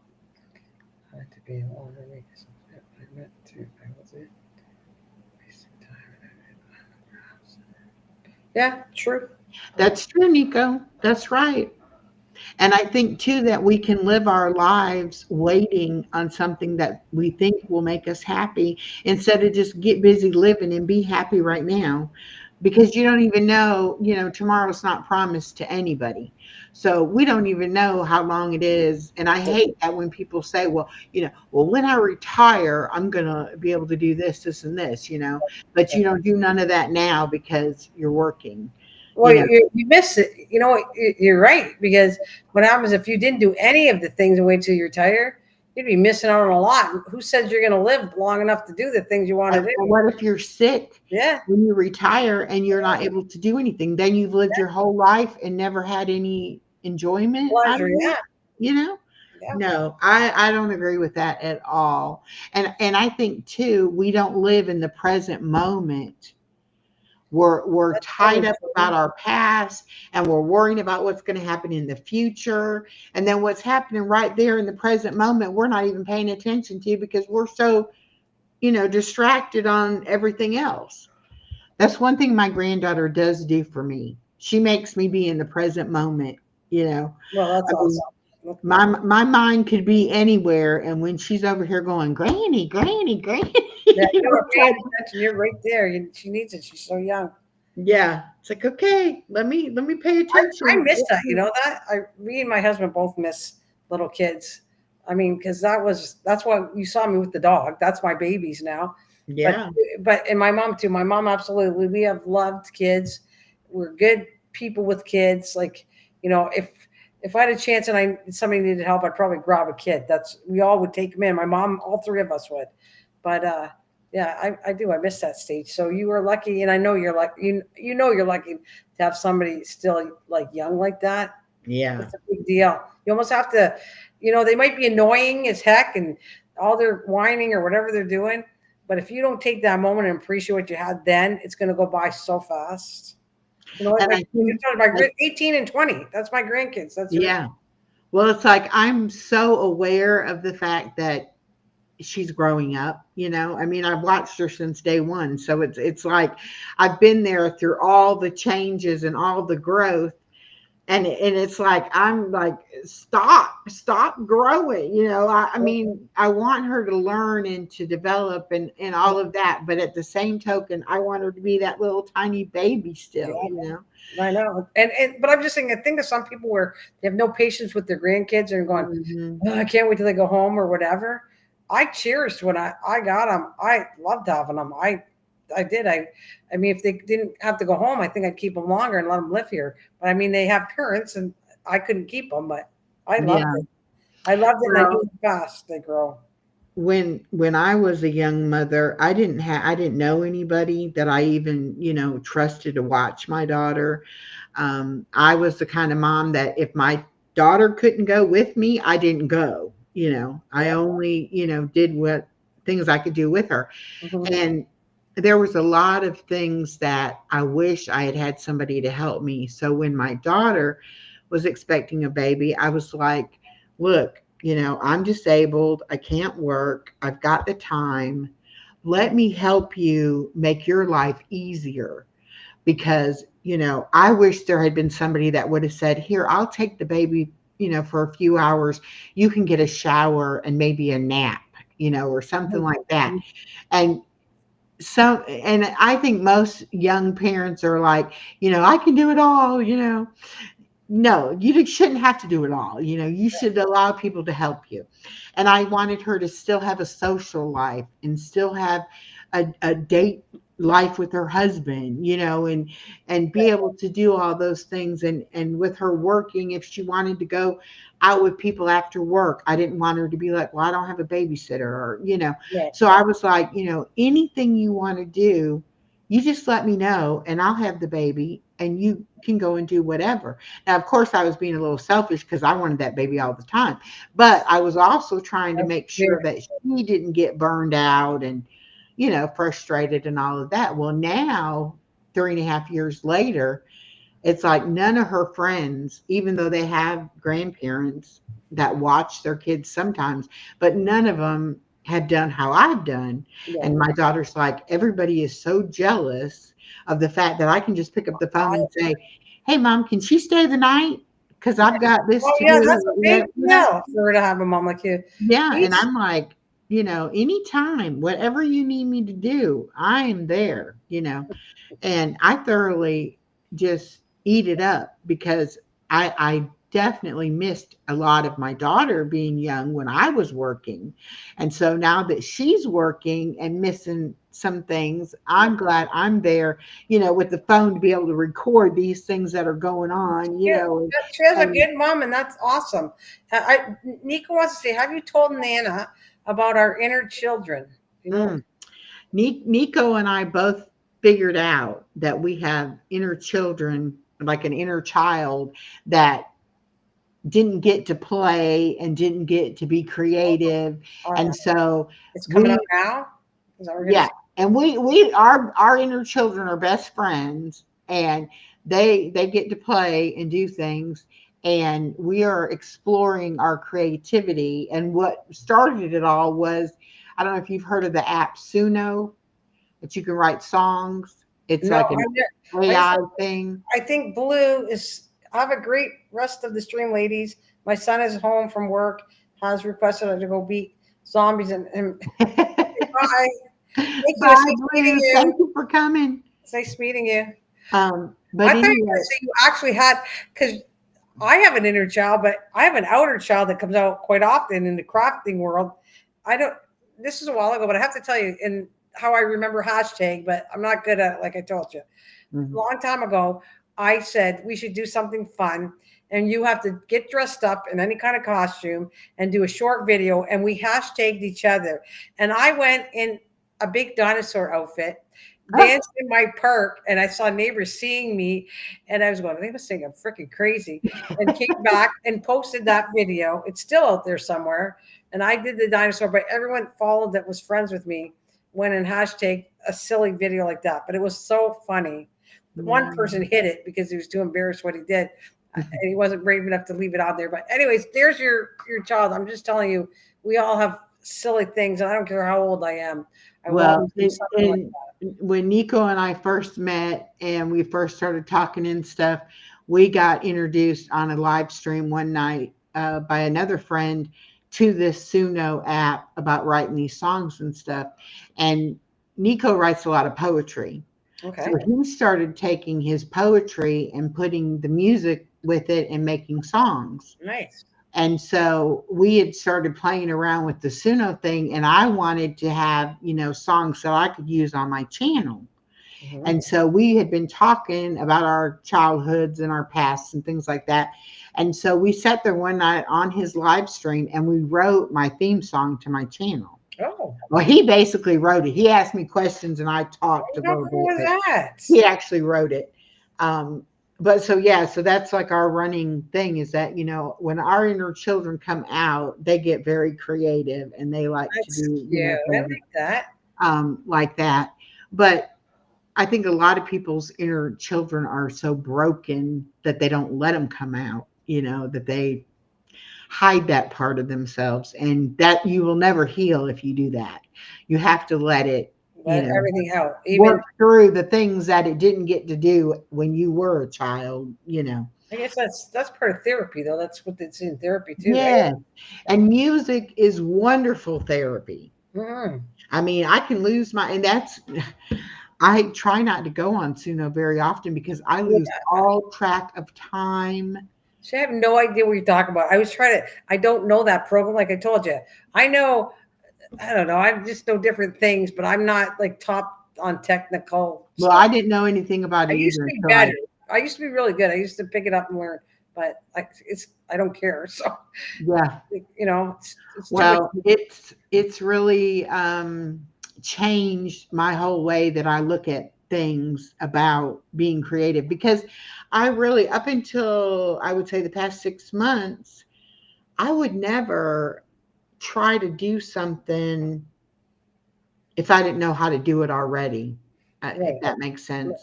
had to be longer because I meant to. I was it. Wasting time. Yeah, true. That's true, Nico. That's right. And I think too that we can live our lives waiting on something that we think will make us happy instead of just get busy living and be happy right now. Because you don't even know, tomorrow's not promised to anybody. So we don't even know how long it is. And I hate that when people say, well, when I retire, I'm going to be able to do this, and this, but you don't do none of that now because you're working, Well, you know. you miss it. You know what? You're right, because what happens if you didn't do any of the things and wait till you retire? You'd be missing out on a lot. Who says you're going to live long enough to do the things you want to Or do? what if you're sick Yeah. when you retire and you're not able to do anything? Then you've lived your whole life and never had any enjoyment out of Pleasure. it, Yeah. you know? Yeah. No, I don't agree with that at all. And I think too, we don't live in the present moment. We're That's very tied up about true. our past, and we're worrying about what's going to happen in the future. And then what's happening right there in the present moment, we're not even paying attention to because we're so, distracted on everything else. That's one thing my granddaughter does do for me. She makes me be in the present moment, you know. Well, that's I mean, awesome. That's awesome. my mind could be anywhere, and when she's over here going, Granny, Granny, Granny, Yeah, you you know, are it's paying like, attention. You're right there. She needs it. She's so young. yeah, it's like, okay, let me pay I attention. miss that. You know that me and my husband both miss little kids. I mean, because that's why you saw me with the dog. That's my babies now. But Yeah, and my mom too. My mom absolutely. We have loved kids. We're good people with kids. Like, if I had a chance and somebody needed help, I'd probably grab a kid. We all would take them in. My mom, all three of us would. But yeah, I do. I miss that stage. So you were lucky, and I know you're like you're lucky to have somebody still like young like that. yeah. It's a big deal. You almost have to, they might be annoying as heck and all their whining or whatever they're doing. But if you don't take that moment and appreciate what you had then, it's going to go by so fast. And Like I you're think, talking about 18 and 20. That's my grandkids. That's it. yeah. Well, it's like I'm so aware of the fact that she's growing up. I mean, I've watched her since day one, so it's like I've been there through all the changes and all the growth, and it's like I'm like, stop growing. I mean, I want her to learn and to develop and all of that, but at the same token, I want her to be that little tiny baby Yeah, still. I know. And but I'm just saying, I think of some people where they have no patience with their grandkids and going, Hmm. "Oh, I can't wait till they go home or whatever." I cherished when I got them. I loved having them. I did. I mean, if they didn't have to go home, I think I'd keep them longer and let them live here. But I mean, they have parents, and I couldn't keep them. But I loved Yeah. it. I loved it, and I knew Well, fast they grow. when I was a young mother, I didn't know anybody that I even, trusted to watch my daughter. I was the kind of mom that if my daughter couldn't go with me, I didn't go. I Yeah. only, did what things I could do with her. Hmm. And there was a lot of things that I wish I had had somebody to help me. So when my daughter was expecting a baby, I was like, look, I'm disabled. I can't work. I've got the time. Let me help you make your life easier because, I wish there had been somebody that would have said, here, I'll take the baby, for a few hours. You can get a shower and maybe a nap, or something like that. And and I think most young parents are like, I can do it all. No, you shouldn't have to do it all. You should allow people to help you. And I wanted her to still have a social life and still have a date life with her husband, and be able to do all those things. And with her working, if she wanted to go out with people after work, I didn't want her to be like, well, I don't have a babysitter or. Yeah. So I was like, anything you want to do, you just let me know and I'll have the baby and you can go and do whatever. Now, of course, I was being a little selfish because I wanted that baby all the time, but I was also trying to That's make very sure that she didn't get burned out and, frustrated and all of that. Well, now, 3.5 years later, it's like none of her friends, even though they have grandparents that watch their kids sometimes, but none of them have done how I've done. yeah. And my daughter's like, everybody is so jealous of the fact that I can just pick up the phone and say, hey, mom, can she stay the night? because I've got this Oh to yeah, do. that's a big deal for her to have a mom like you. Yeah, and He's- I'm like, anytime, whatever you need me to do, I am there, and I thoroughly just eat it up because I definitely missed a lot of my daughter being young when I was working. And so now that she's working and missing some things, I'm glad I'm there, with the phone to be able to record these things that are going on, Yeah, and, she has a and good mom, and that's awesome. Nico wants to say, have you told Nana about our inner children? mm, Nico and I both figured out that we have inner children, like an inner child that didn't get to play and didn't get to be creative. And so it's coming we, up now. Is that what we're gonna yeah, and our inner children are best friends, and they get to play and do things, and we are exploring our creativity. And what started it all was, I don't know if you've heard of the app Suno, that you can write songs. It's No, like an AI thing. I think Blue is. Have a great rest of the stream, ladies. My son is home from work. Has requested to go beat zombies and bye. Thank you. Bye, It's nice meeting Blue. Thank you. you for coming. It's nice meeting you. But I thought you anyway, were gonna say you actually had, because I have an inner child, but I have an outer child that comes out quite often in the crafting world. I don't. This is a while ago, but I have to tell you in how I remember hashtag. But I'm not good at it, like I told you. A long time ago, I said we should do something fun, and you have to get dressed up in any kind of costume and do a short video. And we hashtagged each other. And I went in a big dinosaur outfit, danced in my park, and I saw neighbors seeing me, and I was going, they must think I'm freaking crazy, and came back and posted that video. It's still out there somewhere. And I did the dinosaur, but everyone followed that was friends with me went and hashtag a silly video like that. But it was so funny. One person hid it because he was too embarrassed what he did. And he wasn't brave enough to leave it out there. But anyways, there's your child. I'm just telling you, we all have silly things, and I don't care how old I am. I will well, always do something like that. when Nico and I first met and we first started talking and stuff, we got introduced on a live stream one night by another friend to this Suno app about writing these songs and stuff. And Nico writes a lot of poetry. Okay. So he started taking his poetry and putting the music with it and making songs. Nice. And so we had started playing around with the Suno thing, and I wanted to have, songs that I could use on my channel. Mhm. And so we had been talking about our childhoods and our pasts and things like that. And so we sat there one night on his live stream and we wrote my theme song to my channel. Oh, Well, he basically wrote it. He asked me questions and I talked a how little cool bit. is But that? he actually wrote it. But so, yeah, so that's like our running thing is that, when our inner children come out, they get very creative and they like That's to do, cute. I things, like that. like that. But I think a lot of people's inner children are so broken that they don't let them come out, that they hide that part of themselves, and that you will never heal if you do that. You have to let it, Let everything out. Even work through the things that it didn't get to do when you were a child, I guess that's part of therapy, though. That's what it's in therapy too, Yeah. And music is wonderful therapy. right? Mm-hmm. I mean, I can lose and I try not to go on Suno very often because I lose all track of time. So I have no idea what you're talking about. I don't know that program, like I told you. I don't know. I just know different things, but I'm not like top on technical Well, stuff. I didn't know anything about I it used either. to be until better. I used to be really good. I used to pick it up and learn, but I don't care. So Yeah. it's Well, it's really changed my whole way that I look at things about being creative, because I really, up until I would say the past 6 months, I would never try to do something if I didn't know how to do it already. If that makes sense.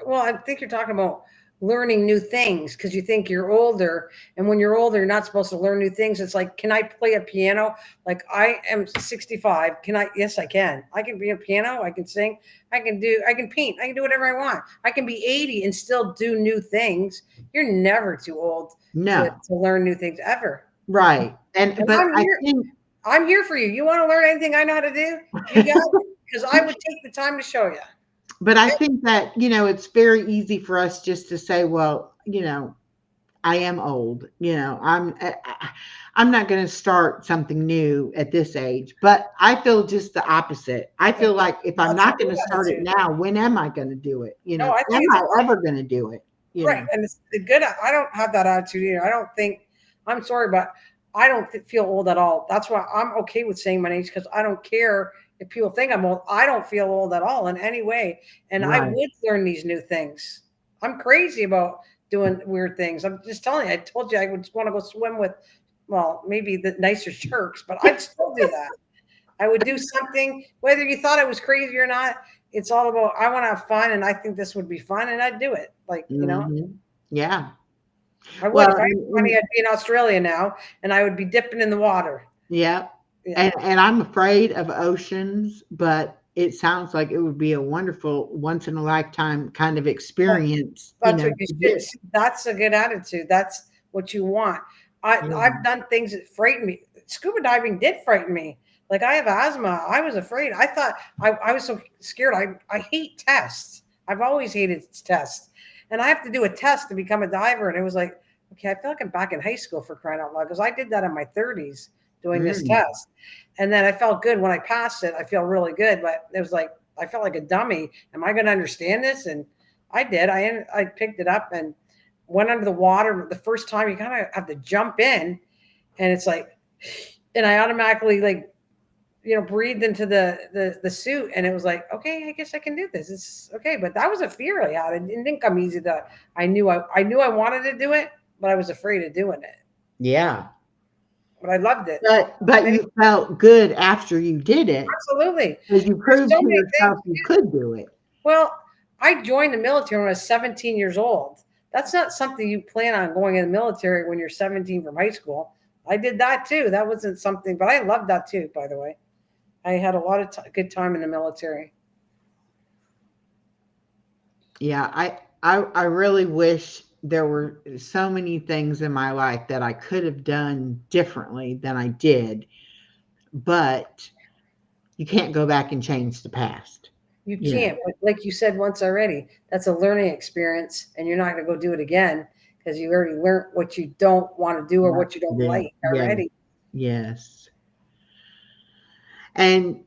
well, I think you're talking about learning new things because you think you're older. And when you're older, you're not supposed to learn new things. It's like, can I play a piano? Like, I am 65. Can I? Yes, I can. I can be a piano. I can sing. I can paint. I can do whatever I want. I can be 80 and still do new things. You're never too old No, to learn new things ever. right. And And but I think, I'm here for you. You want to learn anything I know how to do? You got it. Because I would take the time to show you. but I think that, it's very easy for us just to say, well, I am old, I'm not going to start something new at this age, but I feel just the opposite. I feel like if I'm That's a not going good to start it attitude. now, when am I going to do it? No, I think Am it's I ever going to do it? right. And it's the good. I don't have that attitude either. I don't think, I'm sorry, but I don't feel old at all. That's why I'm okay with saying my age because I don't care if people think I'm old. I don't feel old at all in any way. And I Right. would learn these new things. I'm crazy about doing weird things. I'm just telling you, I told you I would want to go swim with, well, maybe the nicer sharks, but I'd still do that. I would do something, whether you thought I was crazy or not. It's all about, I want to have fun and I think this would be fun and I'd do it. Like, Mhm. Yeah. I would. Well, If I had money, I'd be in Australia now and I would be dipping in the water. yeah. Yeah. And I'm afraid of oceans, but it sounds like it would be a wonderful once in a lifetime kind of experience, That's what you to should do. see. That's a good attitude. That's what you want. Yeah. I've done things that frighten me. Scuba diving did frighten me. Like I have asthma. I was afraid. I thought I was so scared. I hate tests. I've always hated tests. And I have to do a test to become a diver. And it was like, okay, I feel like I'm back in high school for crying out loud. Because I did that in my 30s doing this Mm. test. And then I felt good when I passed it. I feel really good. But it was like I felt like a dummy. Am I going to understand this? And I did. I picked it up and went under the water. The first time you kind of have to jump in, and it's like, and I automatically breathed into the suit, and it was like, okay, I guess I can do this. It's okay. But that was a fear I had. It didn't come easy. I knew I wanted to do it, but I was afraid of doing it. Yeah. But I loved it. But you felt good after you did it Absolutely. because you There's proved so to many yourself things. you could do it. Well, I joined the military when I was 17 years old. That's not something you plan on going in the military when you're 17 from high school. I did that too. That wasn't something, but I loved that too, by the way. I had a lot of good time in the military. Yeah, I really wish there were so many things in my life that I could have done differently than I did, but you can't go back and change the past. You You know. can't, but like you said once already, that's a learning experience, and you're not going to go do it again because you already learned what you don't want to do or what you don't Yeah, like yeah, already. yes. And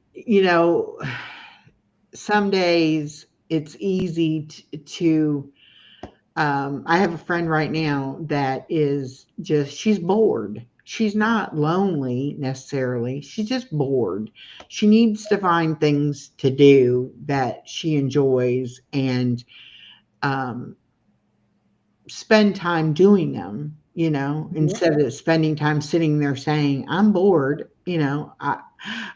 some days it's easy to I have a friend right now that is she's bored. She's not lonely necessarily. She's just bored. She needs to find things to do that she enjoys and um, spend time doing them, instead of spending time sitting there saying, I'm bored,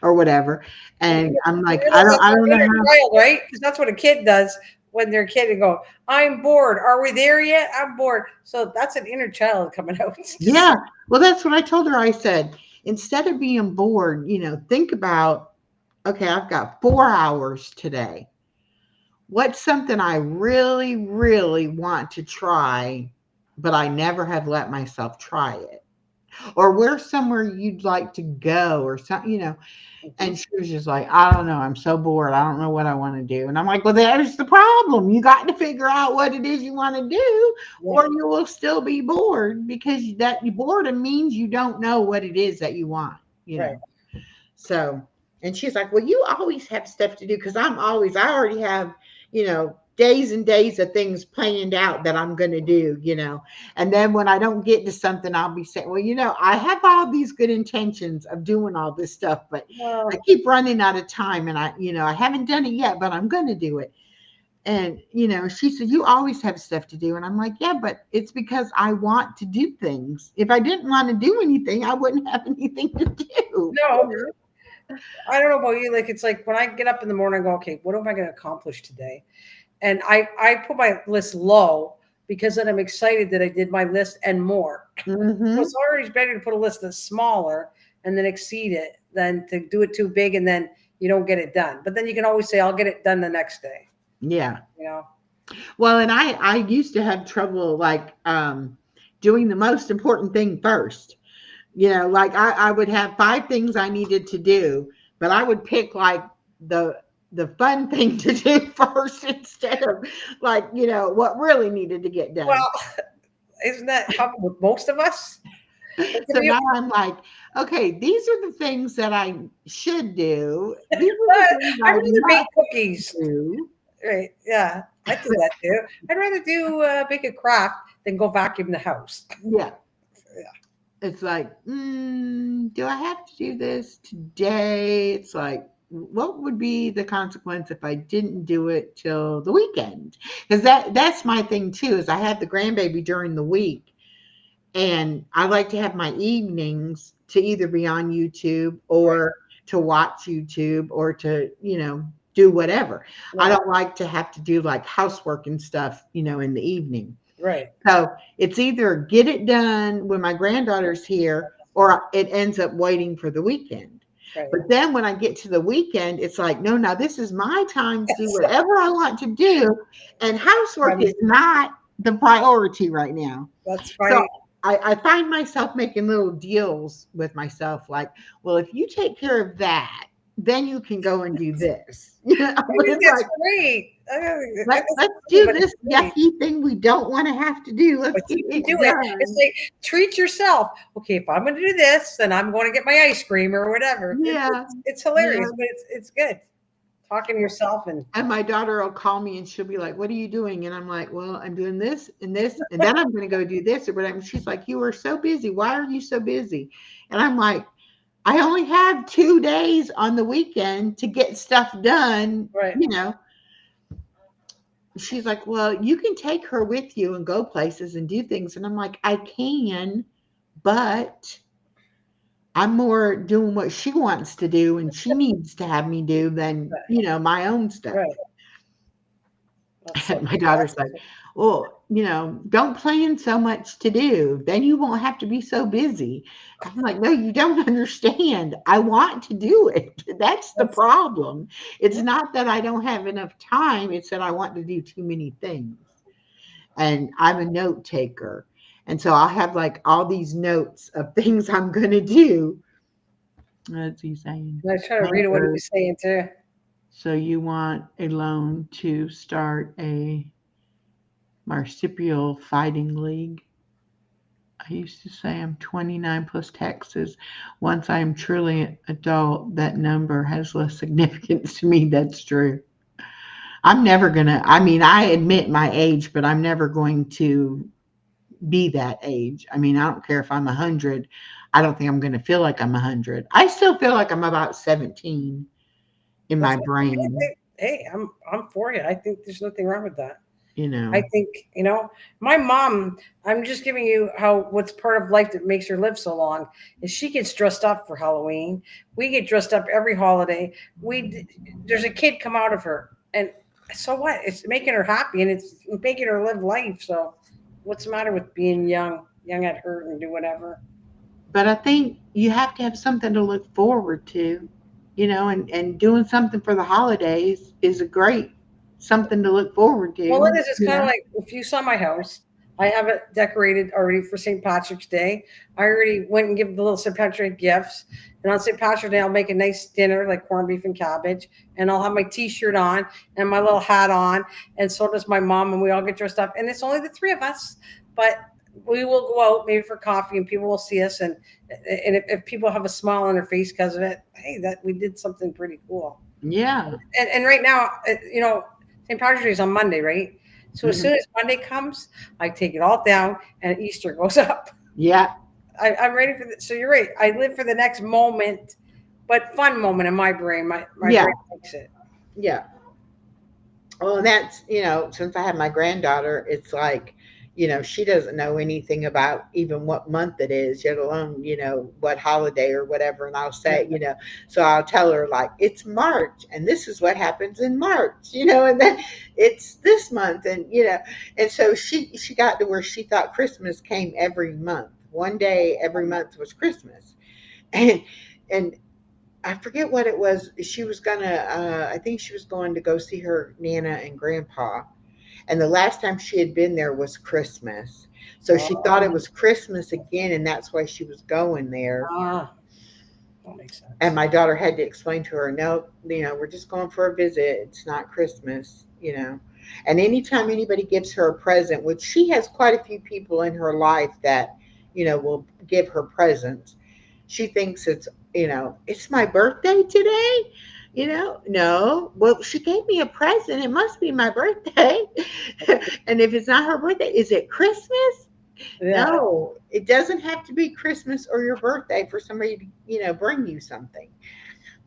or whatever. And I'm like, That's I our don't know inner how. child, right? Because that's what a kid does when they're a kid and go, I'm bored. Are we there yet? I'm bored. So that's an inner child coming out. Yeah. Well, that's what I told her. I said, instead of being bored, think about, okay, I've got 4 hours today. What's something I really, really want to try, but I never have let myself try it? Or where's somewhere you'd like to go or something. And she was just like, I don't know. I'm so bored. I don't know what I want to do. And I'm like, well, there's the problem. You got to figure out what it is you want to do, or you will still be bored because that boredom means you don't know what it is that you want. Right. So, and she's like, well, you always have stuff to do because I already have, days and days of things planned out that I'm going to do, and then when I don't get to something, I'll be saying, well, I have all these good intentions of doing all this stuff, but Well, I keep running out of time and I haven't done it yet, but I'm going to do it. And, she said, you always have stuff to do. And I'm like, yeah, but it's because I want to do things. If I didn't want to do anything, I wouldn't have anything to do. no, I don't know about you. Like, it's like when I get up in the morning, I go, okay, what am I going to accomplish today? And I put my list low because then I'm excited that I did my list and more. Mhm. So it's always better to put a list that's smaller and then exceed it than to do it too big and then you don't get it done. But then you can always say, I'll get it done the next day. Yeah. You know? Well, and I used to have trouble like doing the most important thing first. You know, like I would have 5 things I needed to do, but I would pick like the fun thing to do first instead of like, you know, what really needed to get done. Well, isn't that how with most of us? So now I'm like, okay, these are the things that I should do. These are the things I'd I rather bake must cookies. do. Right. Yeah. I do that too. I'd rather do bake a craft than go vacuum the house. Yeah. Yeah. It's like, do I have to do this today? It's like, what would be the consequence if I didn't do it till the weekend? Because that's my thing too, is I have the grandbaby during the week. And I like to have my evenings to either be on YouTube or to watch YouTube or to, you know, do whatever. I don't like to have to do like housework and stuff, you know, in the evening. Right. So it's either get it done when my granddaughter's here or it ends up waiting for the weekend. Right. But then when I get to the weekend, it's like, no, now this is my time to do whatever I want to do. And housework is not the priority right now. That's right. So I find myself making little deals with myself, like, well, if you take care of that, then you can go and do this. You know, I think that's like, great. let's do this yucky thing we don't want to have to do. Let's But you get can it do done. it. It's like treat yourself. Okay, if I'm going to do this, then I'm going to get my ice cream or whatever. Yeah. It's hilarious, Yeah. but it's good. Talking to yourself and my daughter will call me and she'll be like, what are you doing? And I'm like, well, I'm doing this and this, and then I'm going to go do this or whatever. She's like, you are so busy. Why are you so busy? And I'm like, I only have 2 days on the weekend to get stuff done. Right. You know, she's like, well, you can take her with you and go places and do things. And I'm like, I can, but I'm more doing what she wants to do and she needs to have me do than, you know, my own stuff. Right. And my daughter's like, well, you know, don't plan so much to do. Then you won't have to be so busy. I'm like, no, you don't understand. I want to do it. That's the problem. It's not that I don't have enough time. It's that I want to do too many things. And I'm a note taker. And so I'll have like all these notes of things I'm going to do. What's he saying? I was trying to read what he was saying too. So you want a loan to start a marsupial fighting league? I used to say I'm 29 plus taxes. Once I am truly an adult, that number has less significance to me. That's true. I'm never going to, I mean, I admit my age, but I'm never going to be that age. I mean, I don't care if I'm 100. I don't think I'm going to feel like I'm 100. I still feel like I'm about 17 in my brain. Hey, I'm for you. I think there's nothing wrong with that. You know, I think, you know, my mom, I'm just giving you what's part of life that makes her live so long is she gets dressed up for Halloween. We get dressed up every holiday. There's a kid come out of her, and so what? It's making her happy and it's making her live life. So what's the matter with being young at heart and do whatever? But I think you have to have something to look forward to, you know, and doing something for the holidays is a great something to look forward to. Well, it is. It's kind of like if you saw my house, I have it decorated already for St. Patrick's Day. I already went and give the little St. Patrick gifts. And on St. Patrick's Day, I'll make a nice dinner like corned beef and cabbage. And I'll have my T-shirt on and my little hat on. And so does my mom. And we all get dressed up. And it's only the 3 of us. But we will go out maybe for coffee and people will see us. And if people have a smile on their face because of it, hey, that we did something pretty cool. Yeah. And right now, you know, St. Patrick's Day is on Monday, right? So as soon as Monday comes, I take it all down and Easter goes up. Yeah. I'm ready for this. So you're right. I live for the next moment, but fun moment in my brain. My brain likes it. Yeah. Well, that's, you know, since I have my granddaughter, it's like, she doesn't know anything about even what month it is, yet alone, what holiday or whatever. And I'll say, so I'll tell her like, it's March and this is what happens in March, and then it's this month. And so she got to where she thought Christmas came every month. One day every month was Christmas. And I forget what it was. She was gonna, I think she was going to go see her Nana and Grandpa. And the last time she had been there was Christmas. So she thought it was Christmas again, and that's why she was going there. That makes sense. And my daughter had to explain to her, no, we're just going for a visit. It's not Christmas, And anytime anybody gives her a present, which she has quite a few people in her life that, will give her presents, she thinks it's my birthday today. No, well, she gave me a present. It must be my birthday. And if it's not her birthday, is it Christmas? Yeah. No, it doesn't have to be Christmas or your birthday for somebody to, bring you something.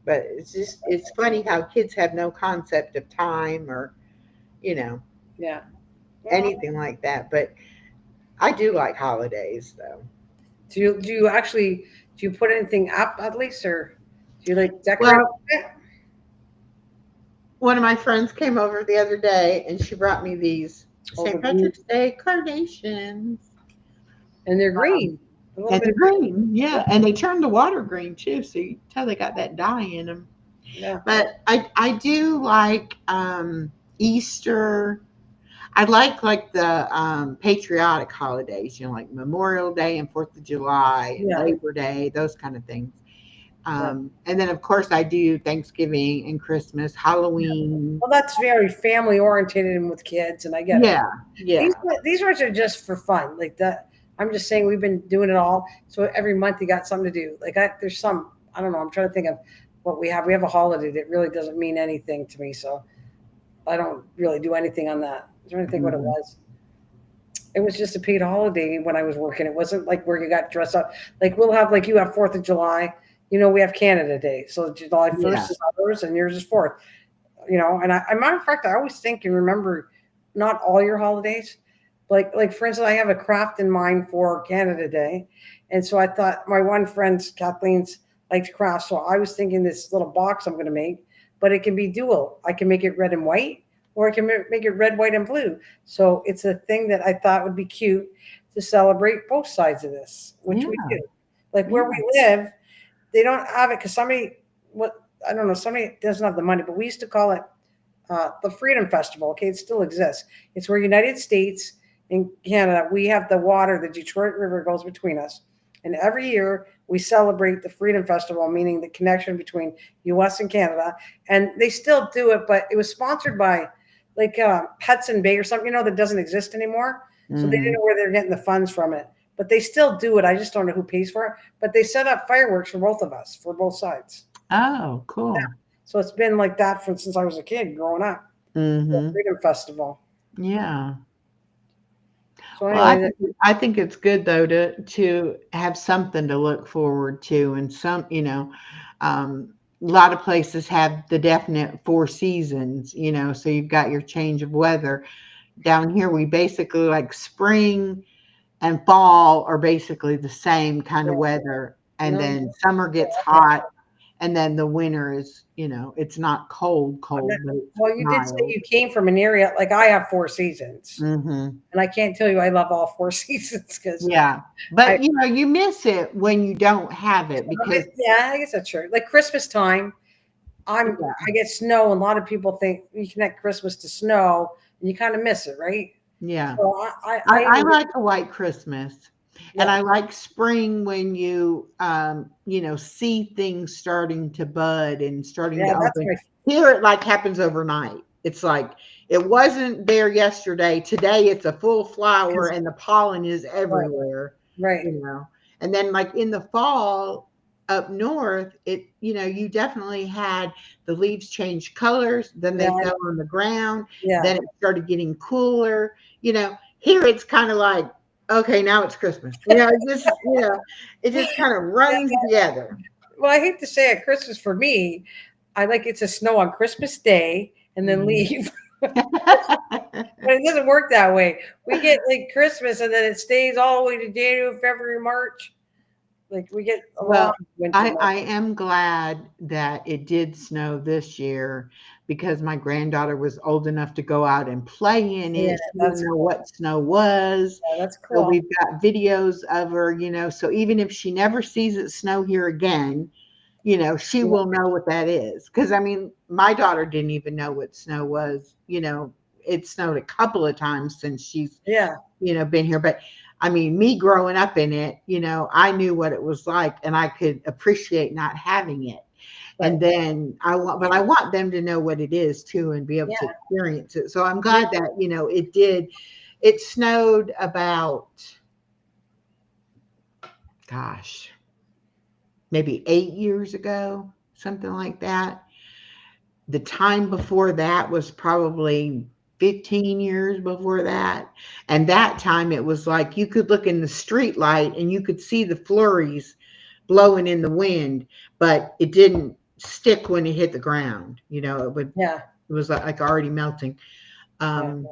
But it's funny how kids have no concept of time or, Yeah. anything like that. But I do like holidays though. Do you put anything up at least, or do you like decorate? Well, one of my friends came over the other day and she brought me these St. Patrick's Day carnations. And they're green. And they're green, yeah. And they turned the water green too, so you can tell they got that dye in them. Yeah. But I do like Easter. I like the patriotic holidays, like Memorial Day and 4th of July and Labor Day, those kind of things. And then of course I do Thanksgiving and Christmas, Halloween. Well, that's very family oriented and with kids, and I get it. Yeah. These ones are just for fun. Like that. I'm just saying we've been doing it all. So every month you got something to do. Like there's some, I don't know. I'm trying to think of what we have. We have a holiday that really doesn't mean anything to me. So I don't really do anything on that. I'm trying to think what it was. It was just a paid holiday when I was working. It wasn't like where you got dressed up. Like we'll have, like you have 4th of July. We have Canada Day. So July 1st is ours and yours is 4th. And I matter of fact, I always think and remember not all your holidays. Like for instance, I have a craft in mind for Canada Day. And so I thought my one friend, Kathleen's, likes crafts. So I was thinking this little box I'm going to make, but it can be dual. I can make it red and white, or I can make it red, white, and blue. So it's a thing that I thought would be cute to celebrate both sides of this, which we do. Like where we live, they don't have it because somebody doesn't have the money, but we used to call it the Freedom Festival. Okay, it still exists. It's where United States and Canada, we have the water, the Detroit River goes between us. And every year we celebrate the Freedom Festival, meaning the connection between US and Canada. And they still do it, but it was sponsored by like Hudson Bay or something, that doesn't exist anymore. So they didn't know where they're getting the funds from it. But they still do it. I just don't know who pays for it. But they set up fireworks for both of us, for both sides. Oh, cool. Yeah. So it's been like that since I was a kid growing up. The Freedom Festival. Yeah. So anyway, I think it's good though to have something to look forward to, and some, a lot of places have the definite 4 seasons, so you've got your change of weather. Down here, we basically like spring and fall are basically the same kind of weather. And then summer gets hot. And then the winter is, it's not cold. But well, you did say you came from an area, like I have 4 seasons. And I can't tell you I love all 4 seasons. But you miss it when you don't have it. Because I guess that's true. Like Christmas time, I get snow. And a lot of people think you connect Christmas to snow and you kind of miss it, right? Yeah. So I like a white Christmas. And I like spring when you, see things starting to bud and starting to open. Here it like happens overnight. It's like it wasn't there yesterday. Today it's a full flower and the pollen is everywhere. Right. And then like in the fall up north, you definitely had the leaves change colors. Then they fell on the ground. Then it started getting cooler. Here it's kind of like, okay, now it's Christmas. It just kind of runs together. Well, I hate to say it, Christmas for me, I like it to snow on Christmas Day and then leave. But it doesn't work that way. We get like Christmas and then it stays all the way to January, February, March. Like we get a long Well, winter month. I am glad that it did snow this year because my granddaughter was old enough to go out and play in Yeah, it. She that's didn't know cool. what snow was. Yeah, that's So cool. we've got videos of her, so even if she never sees it snow here again, she Yeah. will know what that is. Because I mean, my daughter didn't even know what snow was. It snowed a couple of times since she's Yeah. been here. But I mean, me growing up in it, I knew what it was like and I could appreciate not having it. Right. And then but I want them to know what it is too and be able to Yeah. experience it. So I'm glad that, it snowed about, gosh, maybe 8 years ago, something like that. The time before that was probably 15 years before that. And that time it was like you could look in the street light and you could see the flurries blowing in the wind, but it didn't stick when it hit the ground. Yeah. It was like already melting. Yeah. Um,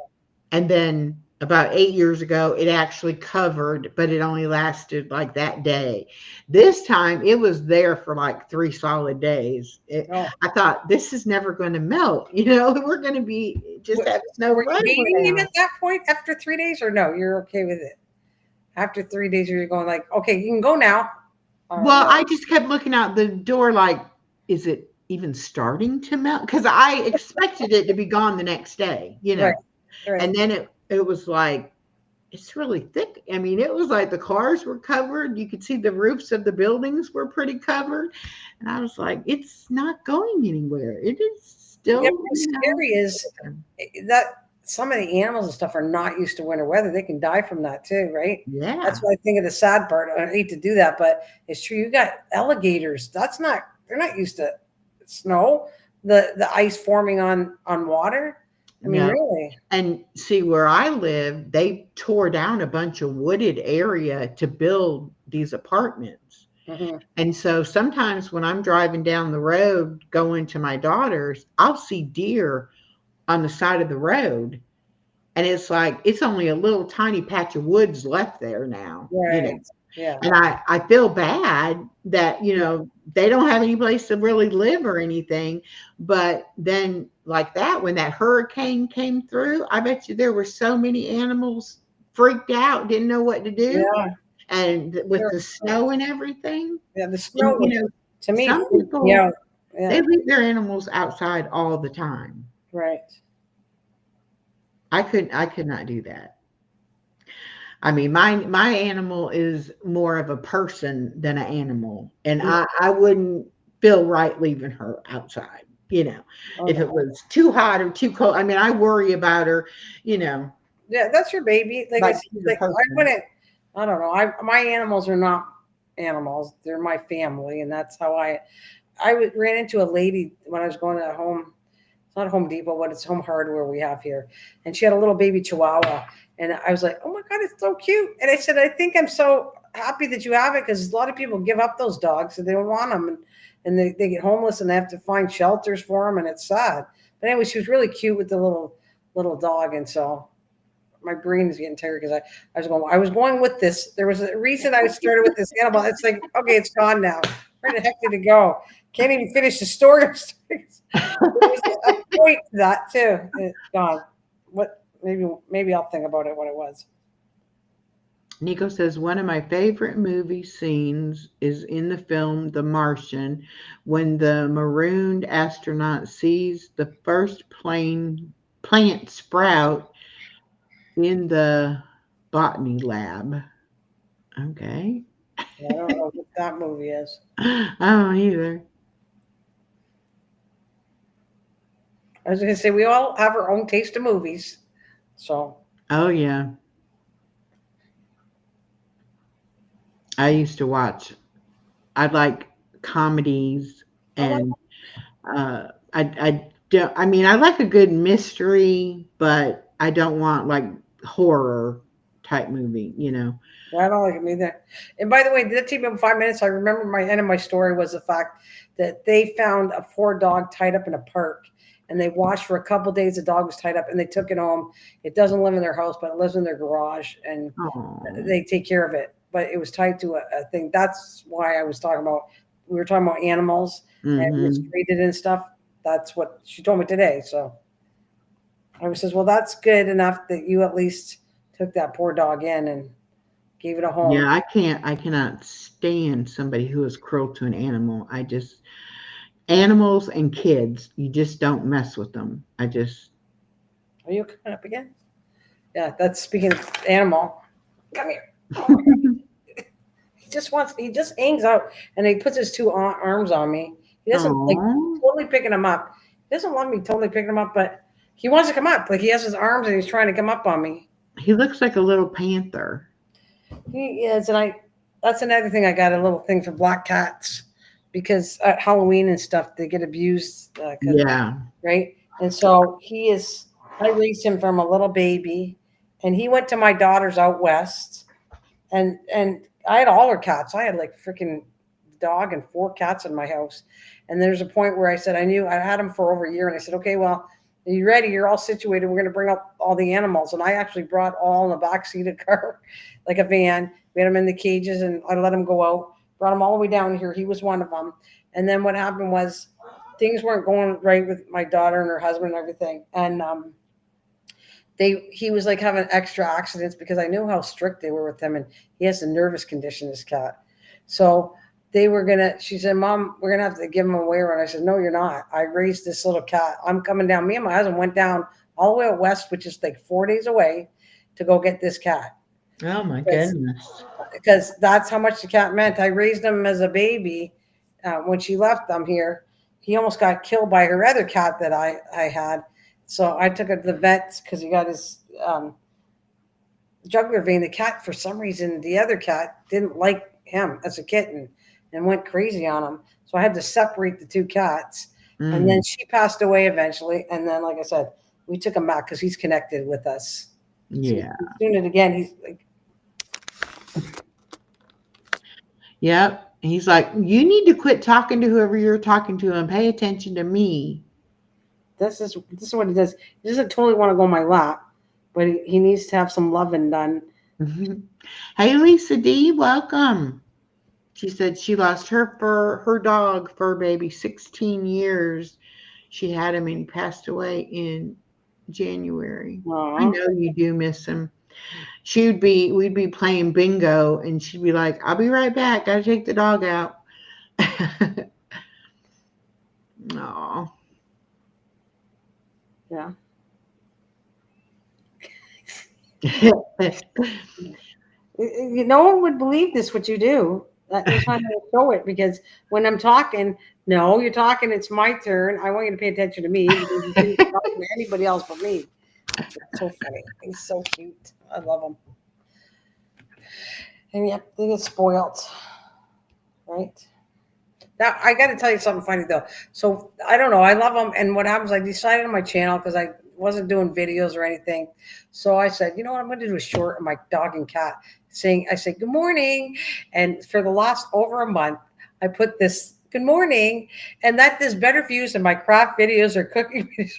and then about 8 years ago, it actually covered, but it only lasted like that day. This time it was there for like 3 solid days. Oh. I thought this is never going to melt. We're going to be just have snow Were you hating it forever. at that point after 3 days, or no? You're okay with it after 3 days? You're going like, okay, you can go now. Well, No. I just kept looking out the door like, is it even starting to melt? Because I expected it to be gone the next day. Right. Right. And then it was like, it's really thick. I mean, it was like the cars were covered. You could see the roofs of the buildings were pretty covered. And I was like, it's not going anywhere. It is still, Yeah, what's scary is that some of the animals and stuff are not used to winter weather. They can die from that too, right? yeah. That's what I think of the sad part. I hate to do that, but it's true. You got alligators. They're not used to snow, the ice forming on water. I mean, No. really. And see, where I live, they tore down a bunch of wooded area to build these apartments. Hmm. And so sometimes when I'm driving down the road going to my daughter's, I'll see deer on the side of the road. And it's like, it's only a little tiny patch of woods left there now. Right. Yeah. And I feel bad that, they don't have any place to really live or anything. But then like that, when that hurricane came through, I bet you there were so many animals freaked out, didn't know what to do. Yeah. And with the snow and everything. Yeah. The And, snow, to me, some people, yeah. they Yeah. leave their animals outside all the time. Right. I could not do that. I mean, my animal is more of a person than an animal, and I wouldn't feel right leaving her outside. Oh, If no. it was too hot or too cold. I mean, I worry about her. Yeah, that's your baby. Like I Like said, she's a like, I person. wouldn't. I don't know. My animals are not animals. They're my family, and that's how ran into a lady when I was going to home. It's not Home Depot, but it's Home Hardware we have here, and she had a little baby Chihuahua, and I was like, "Oh my God, it's so cute!" And I said, "I think I'm so happy that you have it because a lot of people give up those dogs and they don't want them, and they get homeless and they have to find shelters for them, and it's sad." But anyway, she was really cute with the little dog, and so my brain is getting tired because I was going with this. There was a reason I started with this animal. It's like, okay, it's gone now. Where the heck did it go? Can't even finish the story. There's a point to that too. It's gone. What? Maybe I'll think about it. What it was. Nico says one of my favorite movie scenes is in the film The Martian when the marooned astronaut sees the first plant sprout in the botany lab. Okay. I don't know what that movie is. I don't either. I was going to say we all have our own taste of movies, so Oh yeah. I used to watch. I like comedies and I don't. I mean, I like a good mystery, but I don't want like horror type movie. I don't like them either. And by the way, did it take me 5 minutes? I remember my end of my story was the fact that they found a poor dog tied up in a park, and they watched for a couple days. The dog was tied up, and they took it home. It doesn't live in their house, but it lives in their garage, and Oh, they take care of it. But it was tied to a thing. That's why I was talking about. We were talking about animals and mistreated and stuff. That's what she told me today. So I says, well, that's good enough that you at least took that poor dog in and gave it a home. yeah, I cannot stand somebody who is cruel to an animal. Animals and kids, you just don't mess with them. Are you coming up again? Yeah, that's speaking of animal. Come here. He just hangs out and he puts his two arms on me. He doesn't like totally picking him up. He doesn't want me totally picking him up, but he wants to come up. Like he has his arms and he's trying to come up on me. He looks like a little panther. He is, and that's another thing. I got a little thing for black cats because at Halloween and stuff they get abused. Yeah. Right. And so I raised him from a little baby, and he went to my daughter's out west, and I had all her cats. I had like freaking dog and 4 cats in my house. And there's a point where I said, I had them for over a year. And I said, okay, well, are you ready? You're all situated. We're going to bring up all the animals. And I actually brought all in the back seat of the car, like a van. We had them in the cages and I let them go out, brought them all the way down here. He was one of them. And then what happened was things weren't going right with my daughter and her husband and everything. And, he was like having extra accidents because I knew how strict they were with him, and he has a nervous condition, this cat. So she said, Mom, we're going to have to give him away. And I said, no, you're not. I raised this little cat. I'm coming down. Me and my husband went down all the way out west, which is like 4 days away, to go get this cat. Oh my goodness. Because that's how much the cat meant. I raised him as a baby. When she left them here, he almost got killed by her other cat that I had. So I took him to the vet because he got his jugular vein. The cat, for some reason, the other cat didn't like him as a kitten and went crazy on him. So I had to separate the 2 cats. And then she passed away eventually. And then, like I said, we took him back because he's connected with us. Yeah. So doing it again. He's like, yep. He's like, you need to quit talking to whoever you're talking to and pay attention to me. This is what he does. He doesn't totally want to go on my lap, but he needs to have some loving done. Hey, Lisa D, welcome. She said she lost her dog, fur baby, 16 years. She had him and he passed away in January. Aww. I know you do miss him. We'd be playing bingo and she'd be like, I'll be right back. Gotta take the dog out. Aw. Yeah. No one would believe this, what you do. That's why I show it, because when I'm talking, no, you're talking, it's my turn. I want you to pay attention to me because you didn't talk to anybody else but me. It's so funny. He's so cute. I love him. And yep, they get spoiled. Right? Now, I got to tell you something funny, though. So, I don't know. I love them. And what happens, I decided on my channel because I wasn't doing videos or anything. So, I said, you know what? I'm going to do a short of my dog and cat I say, good morning. And for the last over a month, I put this good morning. And that does better views than my craft videos or cooking videos.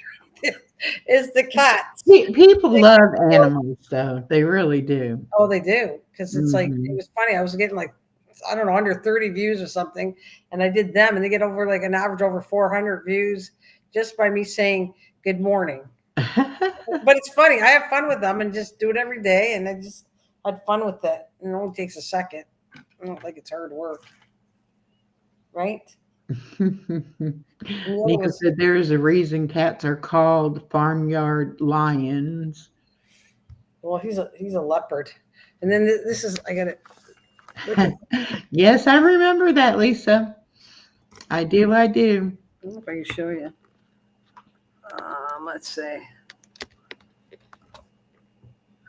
Is the cats. People love animals, though. They really do. Oh, they do. Because it's like, it was funny. I was getting like, I don't know, under 30 views or something. And I did them and they get over like an average over 400 views just by me saying good morning. But it's funny. I have fun with them and just do it every day. And I just had fun with it. And it only takes a second. I don't think it's hard work. Right? Nika said there's a reason cats are called farmyard lions. Well, he's a leopard. And then this is, I got it. Yes, I remember that, Lisa. I do. I don't know if I can show you. Let's see.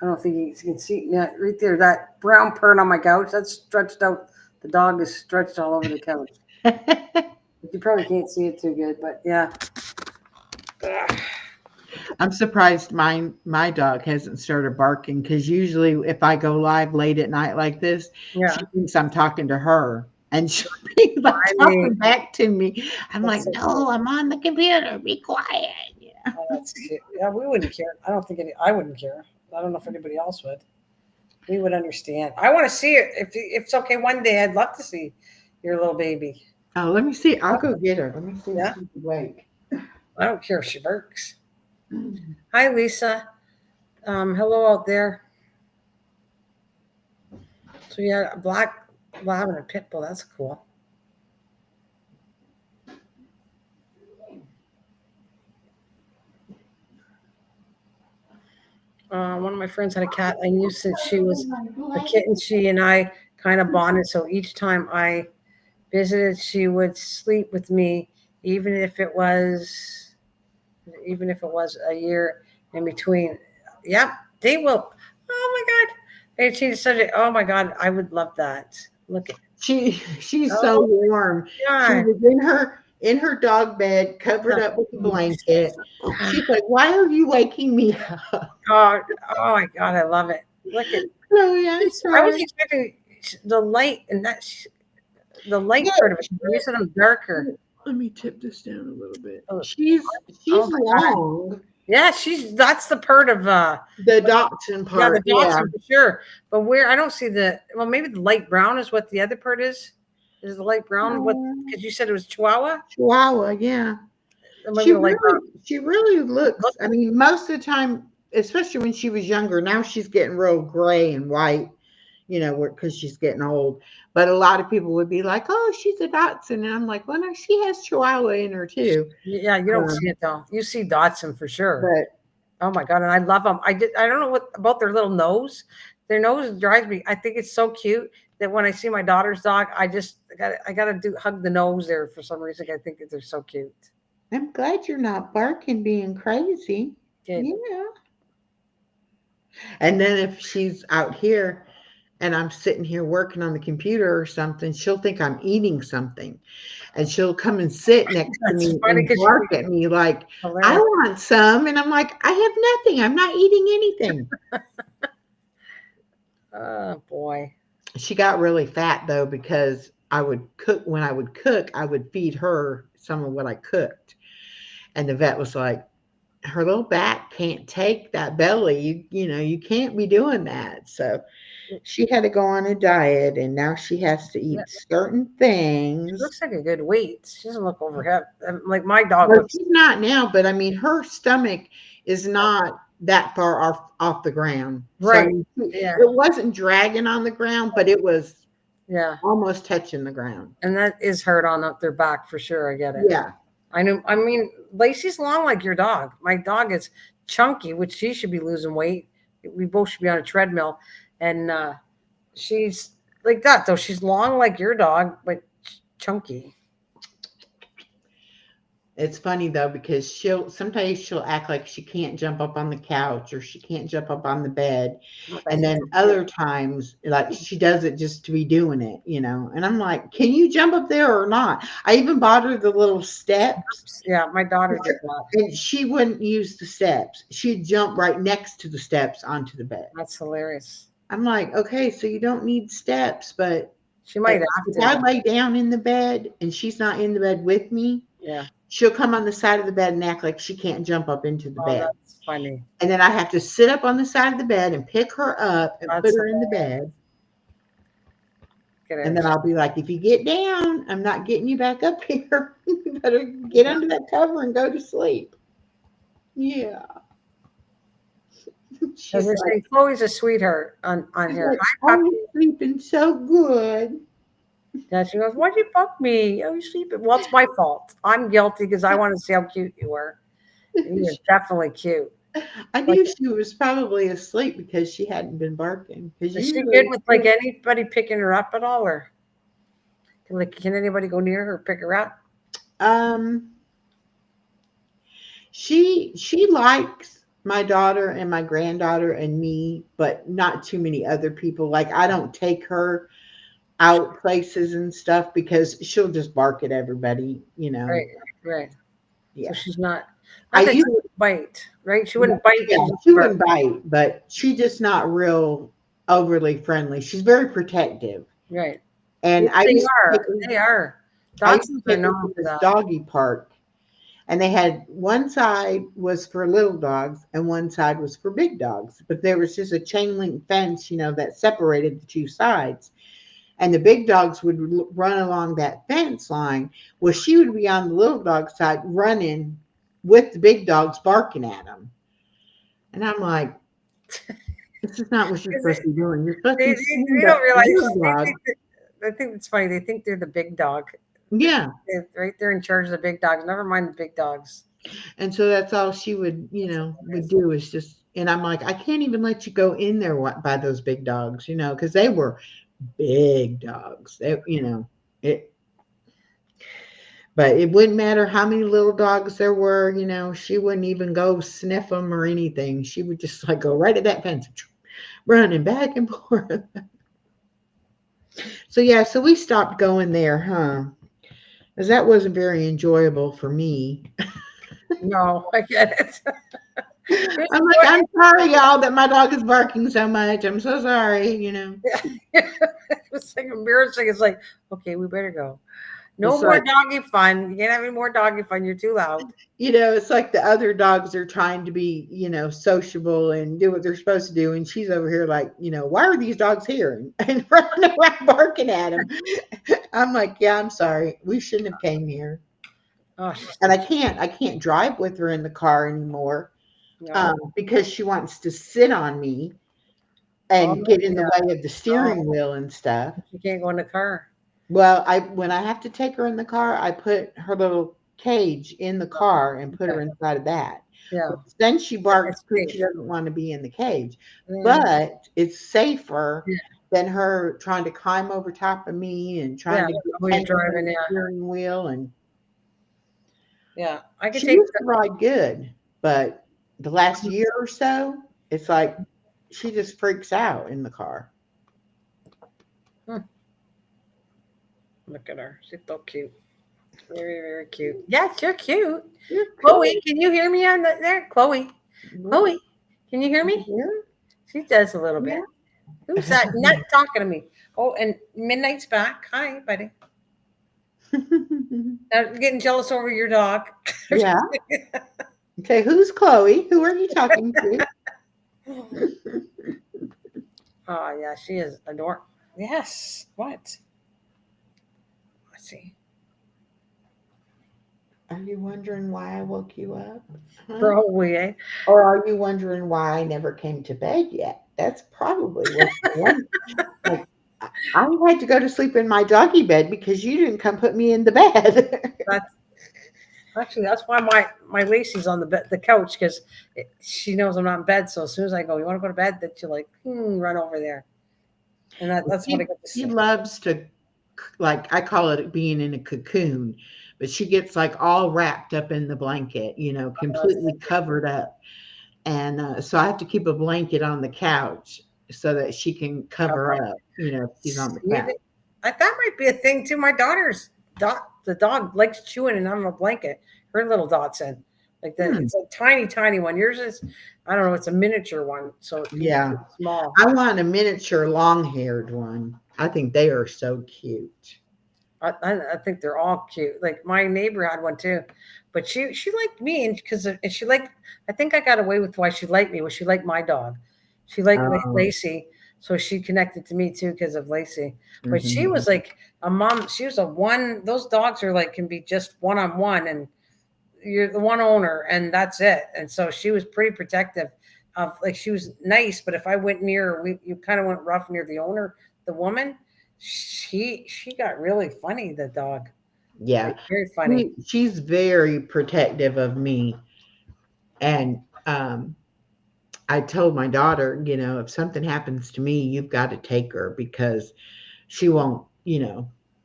I don't think you can see. Yeah, right there, that brown purn on my couch, that's stretched out. The dog is stretched all over the couch. You probably can't see it too good, but yeah. I'm surprised my dog hasn't started barking, because usually if I go live late at night like this, she thinks I'm talking to her. And she'll be like talking back to me. I'm like, no, I'm on the computer. Be quiet. Oh, that's cute. Yeah, we wouldn't care. I don't think I wouldn't care. I don't know if anybody else would. We would understand. I want to see it. If it's okay one day, I'd love to see your little baby. Oh, let me see. I'll go get her. Let me see Yeah. if she's awake. I don't care if she barks. Hi, Lisa. Hello out there. So yeah, a black lab and a pit bull. That's cool. One of my friends had a cat I knew since she was a kitten. She and I kind of bonded. So each time I visited, she would sleep with me, even if it was a year in between. Yep, they will. Oh my God. They changed the subject. Oh my God, I would love that. Look at She's so warm. She God. was in her dog bed, covered up with a blanket. She's like, "Why are you waking me up?" Oh my God, I love it. Look at. Oh yeah, I'm I was sorry. expecting the light and the light Yeah. part of it. You said I'm darker. Let me tip this down a little bit. Oh, She's oh my God. long. Yeah, that's the part of The Dachshund yeah, part. the Dachshund for sure. But where I don't see maybe the light brown is what the other part is. Is the light brown what? Because you said it was Chihuahua. Chihuahua, yeah. Maybe She the light brown. really looks. I mean, most of the time, especially when she was younger. Now she's getting real gray and white, because she's getting old. But a lot of people would be like, "Oh, she's a Dachshund," and I'm like, "Well, no, she has Chihuahua in her too." Yeah, you don't see it though. You see Dachshund for sure. But Oh my God, and I love them. I don't know what about their little nose. Their nose drives me. I think it's so cute that when I see my daughter's dog, I gotta hug the nose there for some reason. I think that they're so cute. I'm glad you're not barking, being crazy. Good. Yeah. And then if she's out here and I'm sitting here working on the computer or something, she'll think I'm eating something. And she'll come and sit next to That's me funny and 'cause bark at me like, I Hilarious. want some. And I'm like, I have nothing. I'm not eating anything. Oh boy. She got really fat though, because when I would cook, I would feed her some of what I cooked. And the vet was like, her little back can't take that belly. You can't be doing that. So she had to go on a diet, and now she has to eat certain She things. looks like a good weight. She doesn't look overhead. Like my dog Well, looks. she's not now, but I mean, her stomach is not that far off the ground. Right. So, Yeah. it wasn't dragging on the ground, but it was Yeah. almost touching the ground. And that is hurt on up their back for sure. I get it. Yeah. I mean, Lacey's long like your dog. My dog is chunky, which she should be losing weight. We both should be on a treadmill. And she's like that, though. She's long like your dog, but chunky. It's funny though, because sometimes she'll act like she can't jump up on the couch or she can't jump up on the bed. And then other times, like she does it just to be doing it, and I'm like, can you jump up there or not? I even bought her the little steps. Yeah, my daughter did that. And she wouldn't use the steps. She'd jump right next to the steps onto the bed. That's hilarious. I'm like, okay, so you don't need steps, but She might have if I lay down in the bed and she's not in the bed with me, yeah, she'll come on the side of the bed and act like she can't jump up into the bed. That's funny. And then I have to sit up on the side of the bed and pick her up and put her in the bed. And then I'll be like, if you get down, I'm not getting you back up here. You better get under that cover and go to sleep. Yeah. She's like, Chloe's a sweetheart on here. Like, you're sleeping so good. Yeah, she goes, why'd you fuck me? Oh, you sleeping? Well, it's my fault. I'm guilty because I want to see how cute you were. You're definitely cute. I knew she was probably asleep because she hadn't been barking. Is she good with like anybody picking her up at all, or can anybody go near her or pick her up? She likes my daughter and my granddaughter and me, but not too many other people. Like, I don't take her out places and stuff because she'll just bark at everybody, Right. Yeah. So she's not. She wouldn't bite, right? She wouldn't bite. Yeah, she wouldn't bite, but she's just not real overly friendly. She's very protective. Right. And They are. I used to Dogs take are her known to for this that. doggy park, And they had one side was for little dogs and one side was for big dogs. But there was just a chain link fence, that separated the two sides. And the big dogs would run along that fence line. Well, she would be on the little dog side running with the big dogs barking at them. And I'm like, this is not what you're supposed to be doing. You're supposed to They, be they, seeing they the don't realize. little They dog. think I think it's funny. They think they're the big dog. Yeah. They're right there in charge of the big dogs. Never mind the big dogs. And so that's all she would, would do is just, and I'm like, I can't even let you go in there by those big dogs, because they were big dogs. It, but it wouldn't matter how many little dogs there were, she wouldn't even go sniff them or anything. She would just like go right at that fence, running back and forth. So yeah, so we stopped going there, huh? Because that wasn't very enjoyable for me. No, I get it. I'm like, I'm sorry, y'all, that my dog is barking so much. I'm so sorry, It's like embarrassing. It's like, okay, we better go. No It's more like- doggy fun. You can't have any more doggy fun. You're too loud. It's like the other dogs are trying to be, sociable and do what they're supposed to do. And she's over here like, why are these dogs here? And running around barking at them. I'm like, yeah, I'm sorry. We shouldn't have came here. Oh, And I can't drive with her in the car anymore no. because she wants to sit on me and Oh, get in the yeah. way of the steering wheel and stuff. You can't go in the car. Well, when I have to take her in the car, I put her little cage in the car and put her inside of that. Yeah. Then she barks That's because safe. she doesn't want to be in the cage. Yeah. But it's safer Yeah. than her trying to climb over top of me and trying to when you're get tangled in driving, the yeah. steering wheel. And Yeah. I could she take used to ride good, but the last year or so, it's like she just freaks out in the car. Look at her. She's so cute. Very, very cute. Yes, you're cute. You're Chloe, can you hear me on there? Chloe, can you hear me? Here? She does a little bit. Who's that? Not talking to me. Oh, and Midnight's back. Hi, buddy. I'm getting jealous over your dog. Yeah. Okay, who's Chloe? Who are you talking to? Oh, yeah, she is adorable. Yes. What? Let's see. Are you wondering why I woke you up? Huh? Probably, eh? Or are you wondering why I never came to bed yet? That's probably what's going on. Like, I had to go to sleep in my doggy bed because you didn't come put me in the bed. Actually, that's why my Lacey's on the couch, because she knows I'm not in bed. So as soon as I go, you want to go to bed? That she'll like run over there, and that's what I get to She see. loves to, like, I call it being in a cocoon, but she gets like all wrapped up in the blanket, completely covered up. And so I have to keep a blanket on the couch so that she can cover up, if she's on the couch. That might be a thing too. My daughter's the dog likes chewing and on a blanket. Her little Dotson, like that. It's a tiny, tiny one. Yours is, I don't know. It's a miniature one, so Yeah. it's small. I want a miniature long-haired one. I think they are so cute. I think they're all cute. Like my neighbor had one too, but she liked me, and because she liked. I think I got away with why she liked me was she liked my dog. She liked Lacey, so she connected to me too because of Lacey. But she was like a mom. She was a one. Those dogs are like can be just one-on-one, and you're the one owner, and that's it. And so she was pretty protective of, like, she was nice, but if I went near her, you kind of went rough near the owner, the woman. She got really funny, the dog. Yeah. Like, very funny. She's very protective of me. And I told my daughter, if something happens to me, you've got to take her because she won't,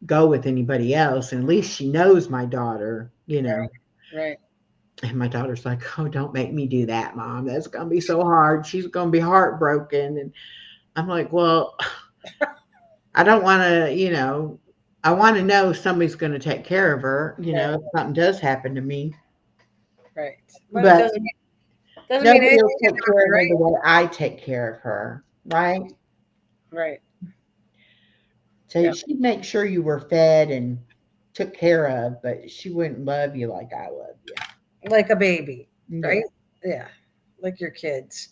go with anybody else. And at least she knows my daughter, Right. And my daughter's like, oh, don't make me do that, Mom. That's going to be so hard. She's going to be heartbroken. And I'm like, well, I don't want to, I want to know somebody's going to take care of her, if something does happen to me. Right. But it doesn't mean nobody anything. will take care of her the way I take care of her, right? Right. So Yeah. she'd make sure you were fed and took care of, but she wouldn't love you like I love you. like a baby, Yeah. right? Yeah, like your kids.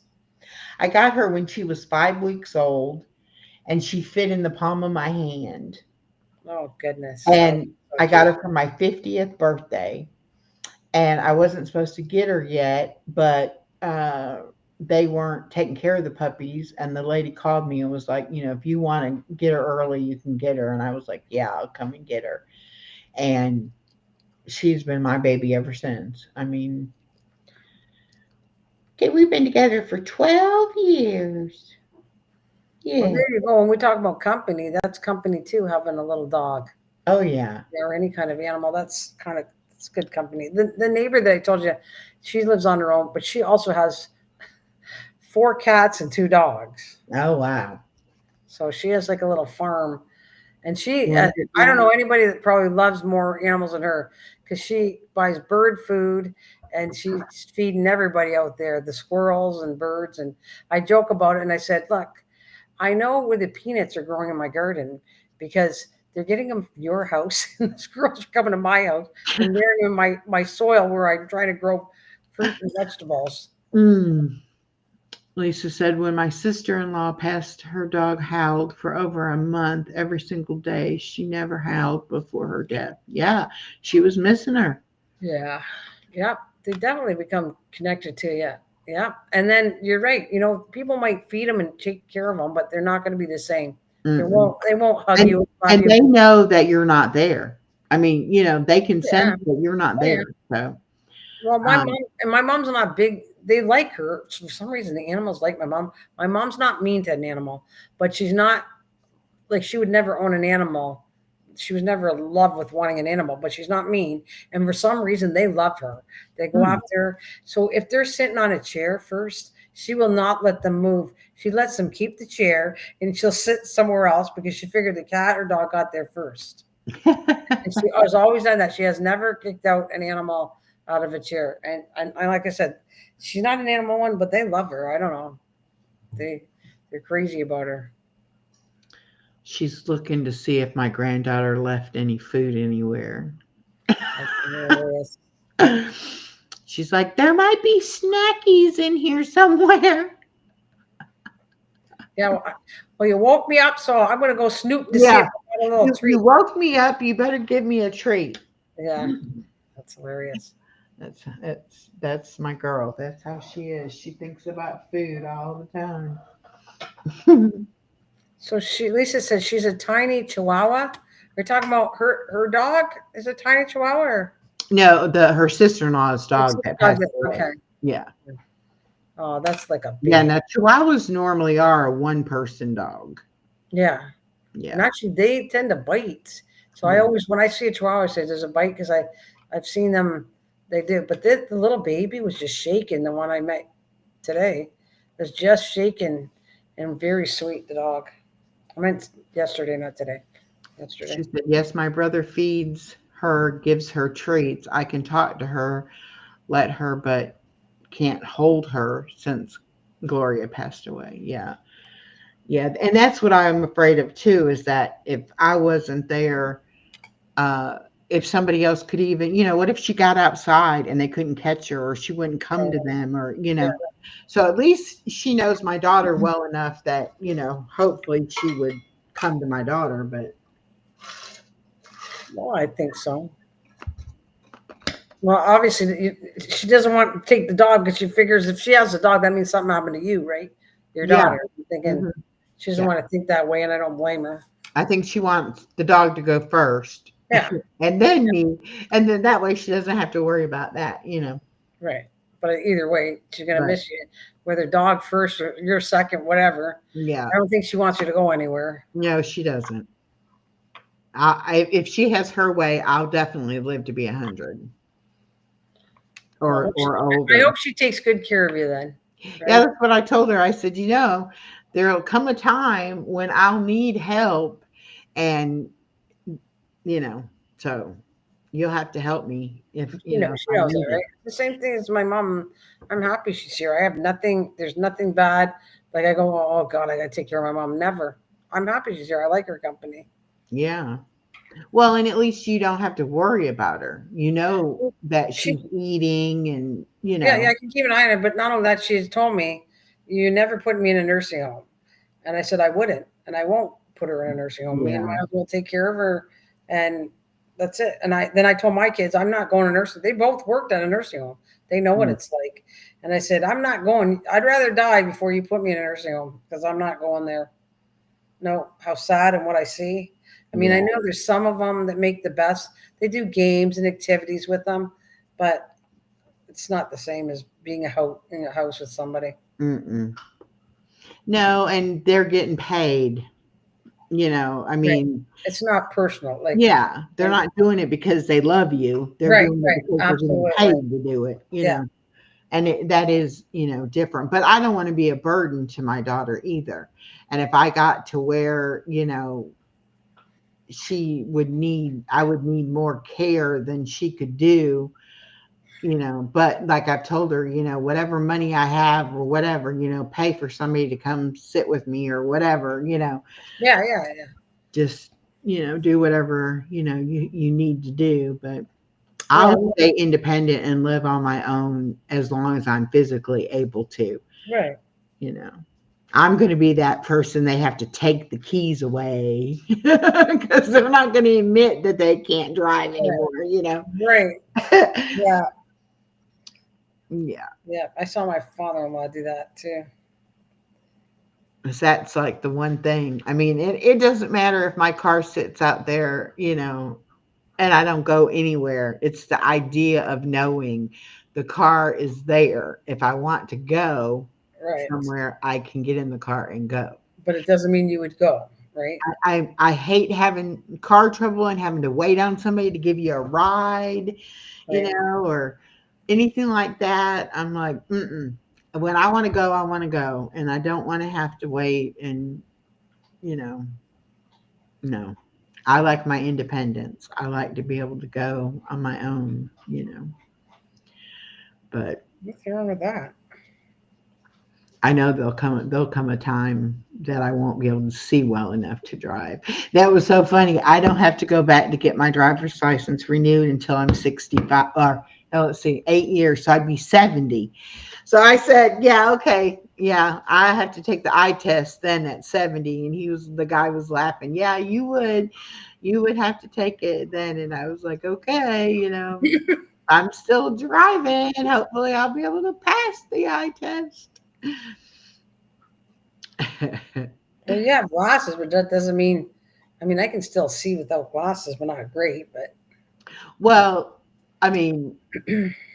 I got her when she was 5 weeks old, and she fit in the palm of my hand. Oh goodness, oh, And so I got cute. her for my 50th birthday, and I wasn't supposed to get her yet, but they weren't taking care of the puppies. And the lady called me and was like, if you want to get her early, you can get her. And I was like, yeah, I'll come and get her. And she's been my baby ever since. I mean, okay, we've been together for 12 years. Well, Yeah. there you go. When we talk about company, that's company too. Having a little dog Oh, yeah. or any kind of animal, it's good company. The neighbor that I told you, she lives on her own, but she also has 4 cats and 2 dogs. Oh, wow. So she has like a little farm. And she, Yeah. I don't know anybody that probably loves more animals than her because she buys bird food and she's feeding everybody out there, the squirrels and birds. And I joke about it and I said, look, I know where the peanuts are growing in my garden because they're getting them from your house and the squirrels are coming to my house and they're in my soil where I'm trying to grow fruit and vegetables. Mm. Lisa said when my sister in law passed, her dog howled for over a month every single day. She never howled before her death. Yeah, she was missing her. Yeah. Yep. They definitely become connected to you. Yeah. And then you're right. People might feed them and take care of them, but they're not going to be the same. Mm-mm. They won't hug And, you, love and you. they know that you're not there. I mean, they can Yeah. sense that you're not Oh, yeah. there. So, Well, um, my mom's not big. They like her. For some reason, the animals like my mom. My mom's not mean to an animal, but she's not like she would never own an animal. She was never in love with wanting an animal, but she's not mean. And for some reason, they love her. They go mm. after her. So if they're sitting on a chair first, she will not let them move. She lets them keep the chair and she'll sit somewhere else because she figured the cat or dog got there first. And she has always done that. She has never kicked out an animal out of a chair. And like I said, she's not an animal one, but they love her. I don't know. They're crazy about her. She's looking to see if my granddaughter left any food anywhere. That's hilarious. She's like, there might be snackies in here somewhere. Yeah. Well, you woke me up, so I'm gonna go snoop to see if Yeah, I got a little you treat. woke me up. You better give me a treat. Yeah, that's hilarious. That's my girl. That's how she is. She thinks about food all the time. So Lisa says she's a tiny Chihuahua. We're talking about her dog is a tiny Chihuahua. Or No, her sister-in-law's it's dog a that dog passed away. okay. Yeah. Oh, that's like a Yeah, baby. now Chihuahuas normally are a one-person dog. Yeah, and Yeah. actually they tend to bite. So I Yeah. always, when I see a Chihuahua, I say there's a bite because I've seen them. They do, but the little baby was just shaking. The one I met today was just shaking and very sweet. The dog. I meant yesterday, not today. Yesterday. She said, yes, my brother feeds her, gives her treats. I can talk to her, let her, but can't hold her since Gloria passed away. Yeah. Yeah. And that's what I'm afraid of too, is that if I wasn't there, uh, if somebody else could even, what if she got outside and they couldn't catch her or she wouldn't come to them Yeah. so at least she knows my daughter well enough that, hopefully she would come to my daughter, but Well, I think so. Well, obviously, she doesn't want to take the dog because she figures if she has a dog, that means something happened to you, right? Your yeah. daughter. I'm thinking Mhm. she doesn't Yeah. want to think that way, and I don't blame her. I think she wants the dog to go first. Yeah. And then me, and then that way she doesn't have to worry about that. Right. But either way, she's gonna Right. miss you, whether dog first or you're second, whatever. Yeah. I don't think she wants you to go anywhere. No, she doesn't. If she has her way, I'll definitely live to be 100 or I older. hope she takes good care of you then. Yeah, Right? that's what I told her. I said, there'll come a time when I'll need help, and so you'll have to help me if She knows, if she I knows need it, it. right? The same thing as my mom. I'm happy she's here. I have nothing. There's nothing bad. Like I go, oh God, I gotta take care of my mom. Never. I'm happy she's here. I like her company. Yeah. Well, and at least you don't have to worry about her. You know that She, she's eating and, yeah, I can keep an eye on her. But not only that, she's told me, you never put me in a nursing home. And I said, I wouldn't. And I won't put her in a nursing home. Me and my yeah. husband will take care of her. And that's it. And then I told my kids, I'm not going to nursing. They both worked at a nursing home. They know what Mm. it's like. And I said, I'm not going. I'd rather die before you put me in a nursing home because I'm not going there. No, how sad and what I see. I mean, I Yeah. know there's some of them that make the best. They do games and activities with them, but it's not the same as being in a house with somebody. Mm-mm. No, and they're getting paid. I Right. mean, It's not personal. Like, yeah, they're and, not doing it because they love you. They're right, doing it right. because they're getting Absolutely. paid to do it, Yeah. and that is, different. But I don't want to be a burden to my daughter either. And if I got to where, I would need more care than she could do, but like I've told her, whatever money I have or whatever, pay for somebody to come sit with me or whatever, Yeah, yeah, yeah. just, do whatever, you need to do. But I'll Well, stay independent and live on my own as long as I'm physically able to, right. you know. I'm going to be that person they have to take the keys away because they're not going to admit that they can't drive Right. anymore. Right. Yeah. Yeah. Yeah. I saw my father-in-law do that too. 'Cause that's like the one thing. I mean, it doesn't matter if my car sits out there, and I don't go anywhere. It's the idea of knowing the car is there. If I want to go Right. somewhere, I can get in the car and go. But it doesn't mean you would go. Right. I hate having car trouble and having to wait on somebody to give you a ride, Right. or anything like that. I'm like, mm-mm. When I want to go, I want to go, and I don't want to have to wait. And you know, no, I like my independence. I like to be able to go on my own. But What's wrong with that? I know there'll come a time that I won't be able to see well enough to drive. That was so funny. I don't have to go back to get my driver's license renewed until I'm 65 or let's see, 8 years. So I'd be 70. So I said, yeah, okay. Yeah, I have to take the eye test then at 70. And the guy was laughing. Yeah, you would have to take it then. And I was like, okay, I'm still driving and hopefully I'll be able to pass the eye test. Well, you have glasses, but that doesn't mean. I mean, I can still see without glasses, but not great. But Well, I mean,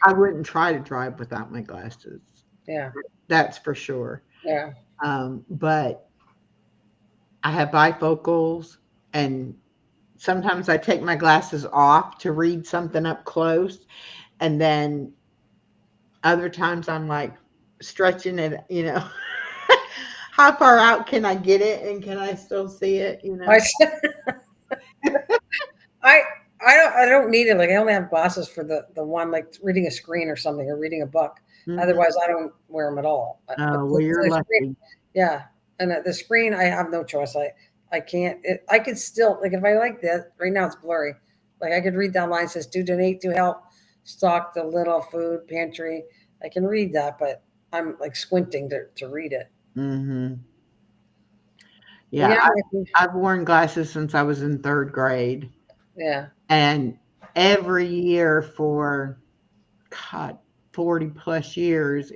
I wouldn't try to drive without my glasses. yeah, That's for sure. yeah, But I have bifocals, and sometimes I take my glasses off to read something up close, and then other times I'm like stretching it, how far out can I get it and can I still see it, I, I, I don't need it. Like I only have glasses for the one like reading a screen or something or reading a book. Mhm. Otherwise, I don't wear them at all. But Oh, well, you're the lucky. screen, yeah, and the screen, I have no choice. I can't. I could still like if I like that. Right now, it's blurry. Like I could read down line says "Do donate to help stock the little food pantry." I can read that, but I'm like squinting to read it. Hmm. Yeah, Yeah, I've worn glasses since I was in third grade. yeah. And every year for, God, 40 plus years,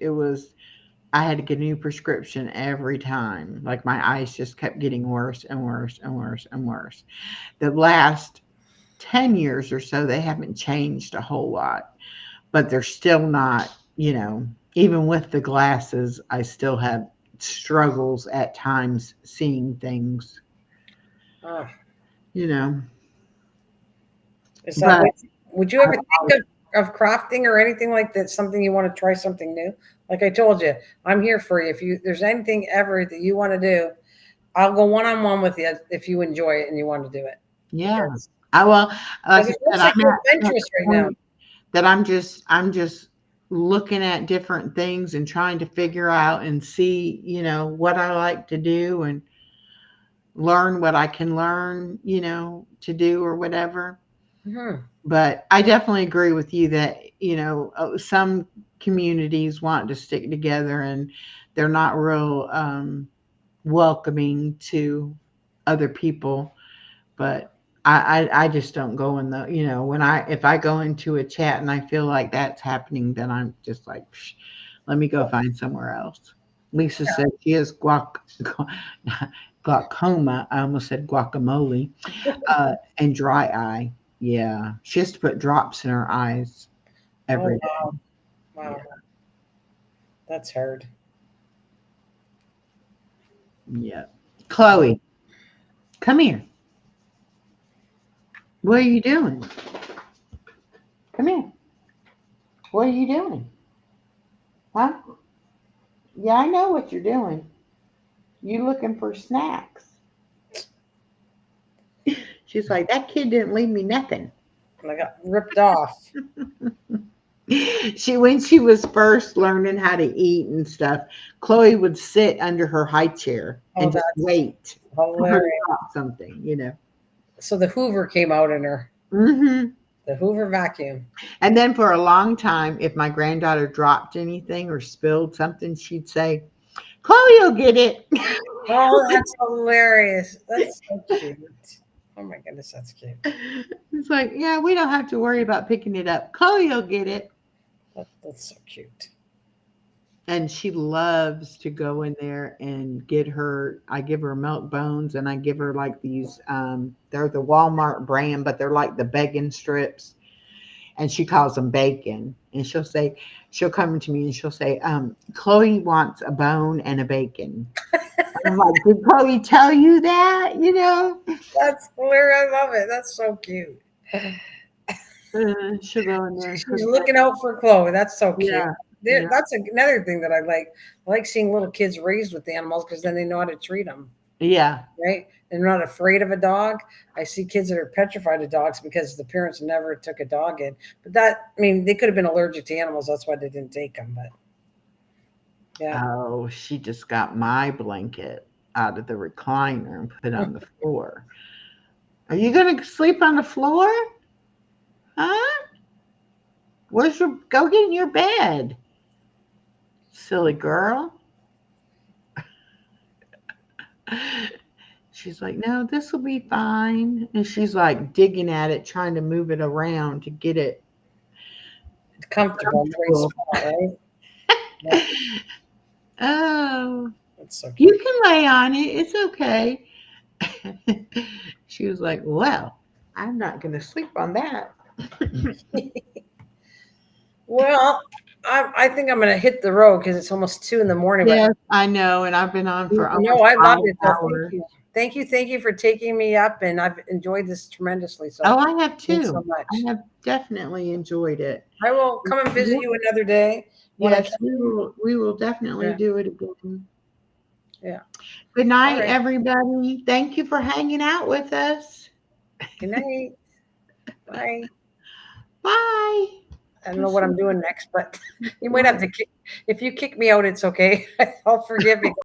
I had to get a new prescription every time. Like my eyes just kept getting worse and worse and worse and worse. The last 10 years or so, they haven't changed a whole lot, but they're still not, even with the glasses, I still have struggles at times seeing things, Oh, you know. is that But would you ever think of crafting or anything like that? Something you want to try something new? Like I told you, I'm here for you. If there's anything ever that you want to do, I'll go one on one with you if you enjoy it and you want to do it. yeah, like I Because said, it looks like I'm you're at that adventurous right now. point that I'm just looking at different things and trying to figure out and see, what I like to do. And learn what I can learn, to do or whatever. Mhm. But I definitely agree with you that, some communities want to stick together and they're not real welcoming to other people. But I just don't go in the, if I go into a chat and I feel like that's happening, then I'm just like, "Psh, let me go find somewhere else." Lisa said she has glaucoma. I almost said guacamole, and dry eye. Yeah, she has to put drops in her eyes Oh, every day. wow. Wow. That's hard. Yeah. Chloe, come here. What are you doing? Come here. What are you doing? Huh? Yeah, I know what you're doing. You looking for snacks. She's like, that kid didn't leave me nothing. And I got ripped off. When she was first learning how to eat and stuff, Chloe would sit under her high chair Oh, and just that's wait for her to hilarious. drop something. So the Hoover came out in her. Hmm. The Hoover vacuum. And then for a long time, if my granddaughter dropped anything or spilled something, she'd say, Chloe will get it. Oh, that's hilarious. That's so cute. Oh my goodness, that's cute. It's like, yeah, we don't have to worry about picking it up. Chloe will get it. That's so cute. And she loves to go in there and I give her milk bones and I give her like these, they're the Walmart brand, but they're like the bacon strips. And she calls them bacon. And she'll come to me and she'll say, Chloe wants a bone and a bacon. I'm like, did Chloe tell you that? That's hilarious. I love it. That's so cute. She'll go in there and She's cook looking out for Chloe. That's so cute. Yeah. Yeah. That's another thing that I like. I like seeing little kids raised with animals because then they know how to treat them, Yeah. right? They're not afraid of a dog. I see kids that are petrified of dogs because the parents never took a dog in. But they could have been allergic to animals. That's why they didn't take them. But yeah. Oh, she just got my blanket out of the recliner and put it on the floor. Are you going to sleep on the floor? Huh? Go get in your bed. Silly girl. She's like, no, this will be fine. And she's like digging at it, trying to move it around to get it Comfortable. Very small, right? Yeah, Oh, that's so you cute. can lay on it. It's okay. She was like, well, I'm not going to sleep on that. Well, I think I'm going to hit the road because it's almost 2 in the morning. Yes, I know. And I've been on for almost No, I love 5 it. Though. hours. Thank you for taking me up, and I've enjoyed this tremendously. So Oh, I have thanks too. so much. I have definitely enjoyed it. I will come and visit you another day. When I Yes, we will definitely Yeah. do it again. Yeah. Good night, right. everybody. Thank you for hanging out with us. Good night. Bye. Bye. I don't know what I'm doing next, but you might have to if you kick me out, it's okay. I'll forgive you.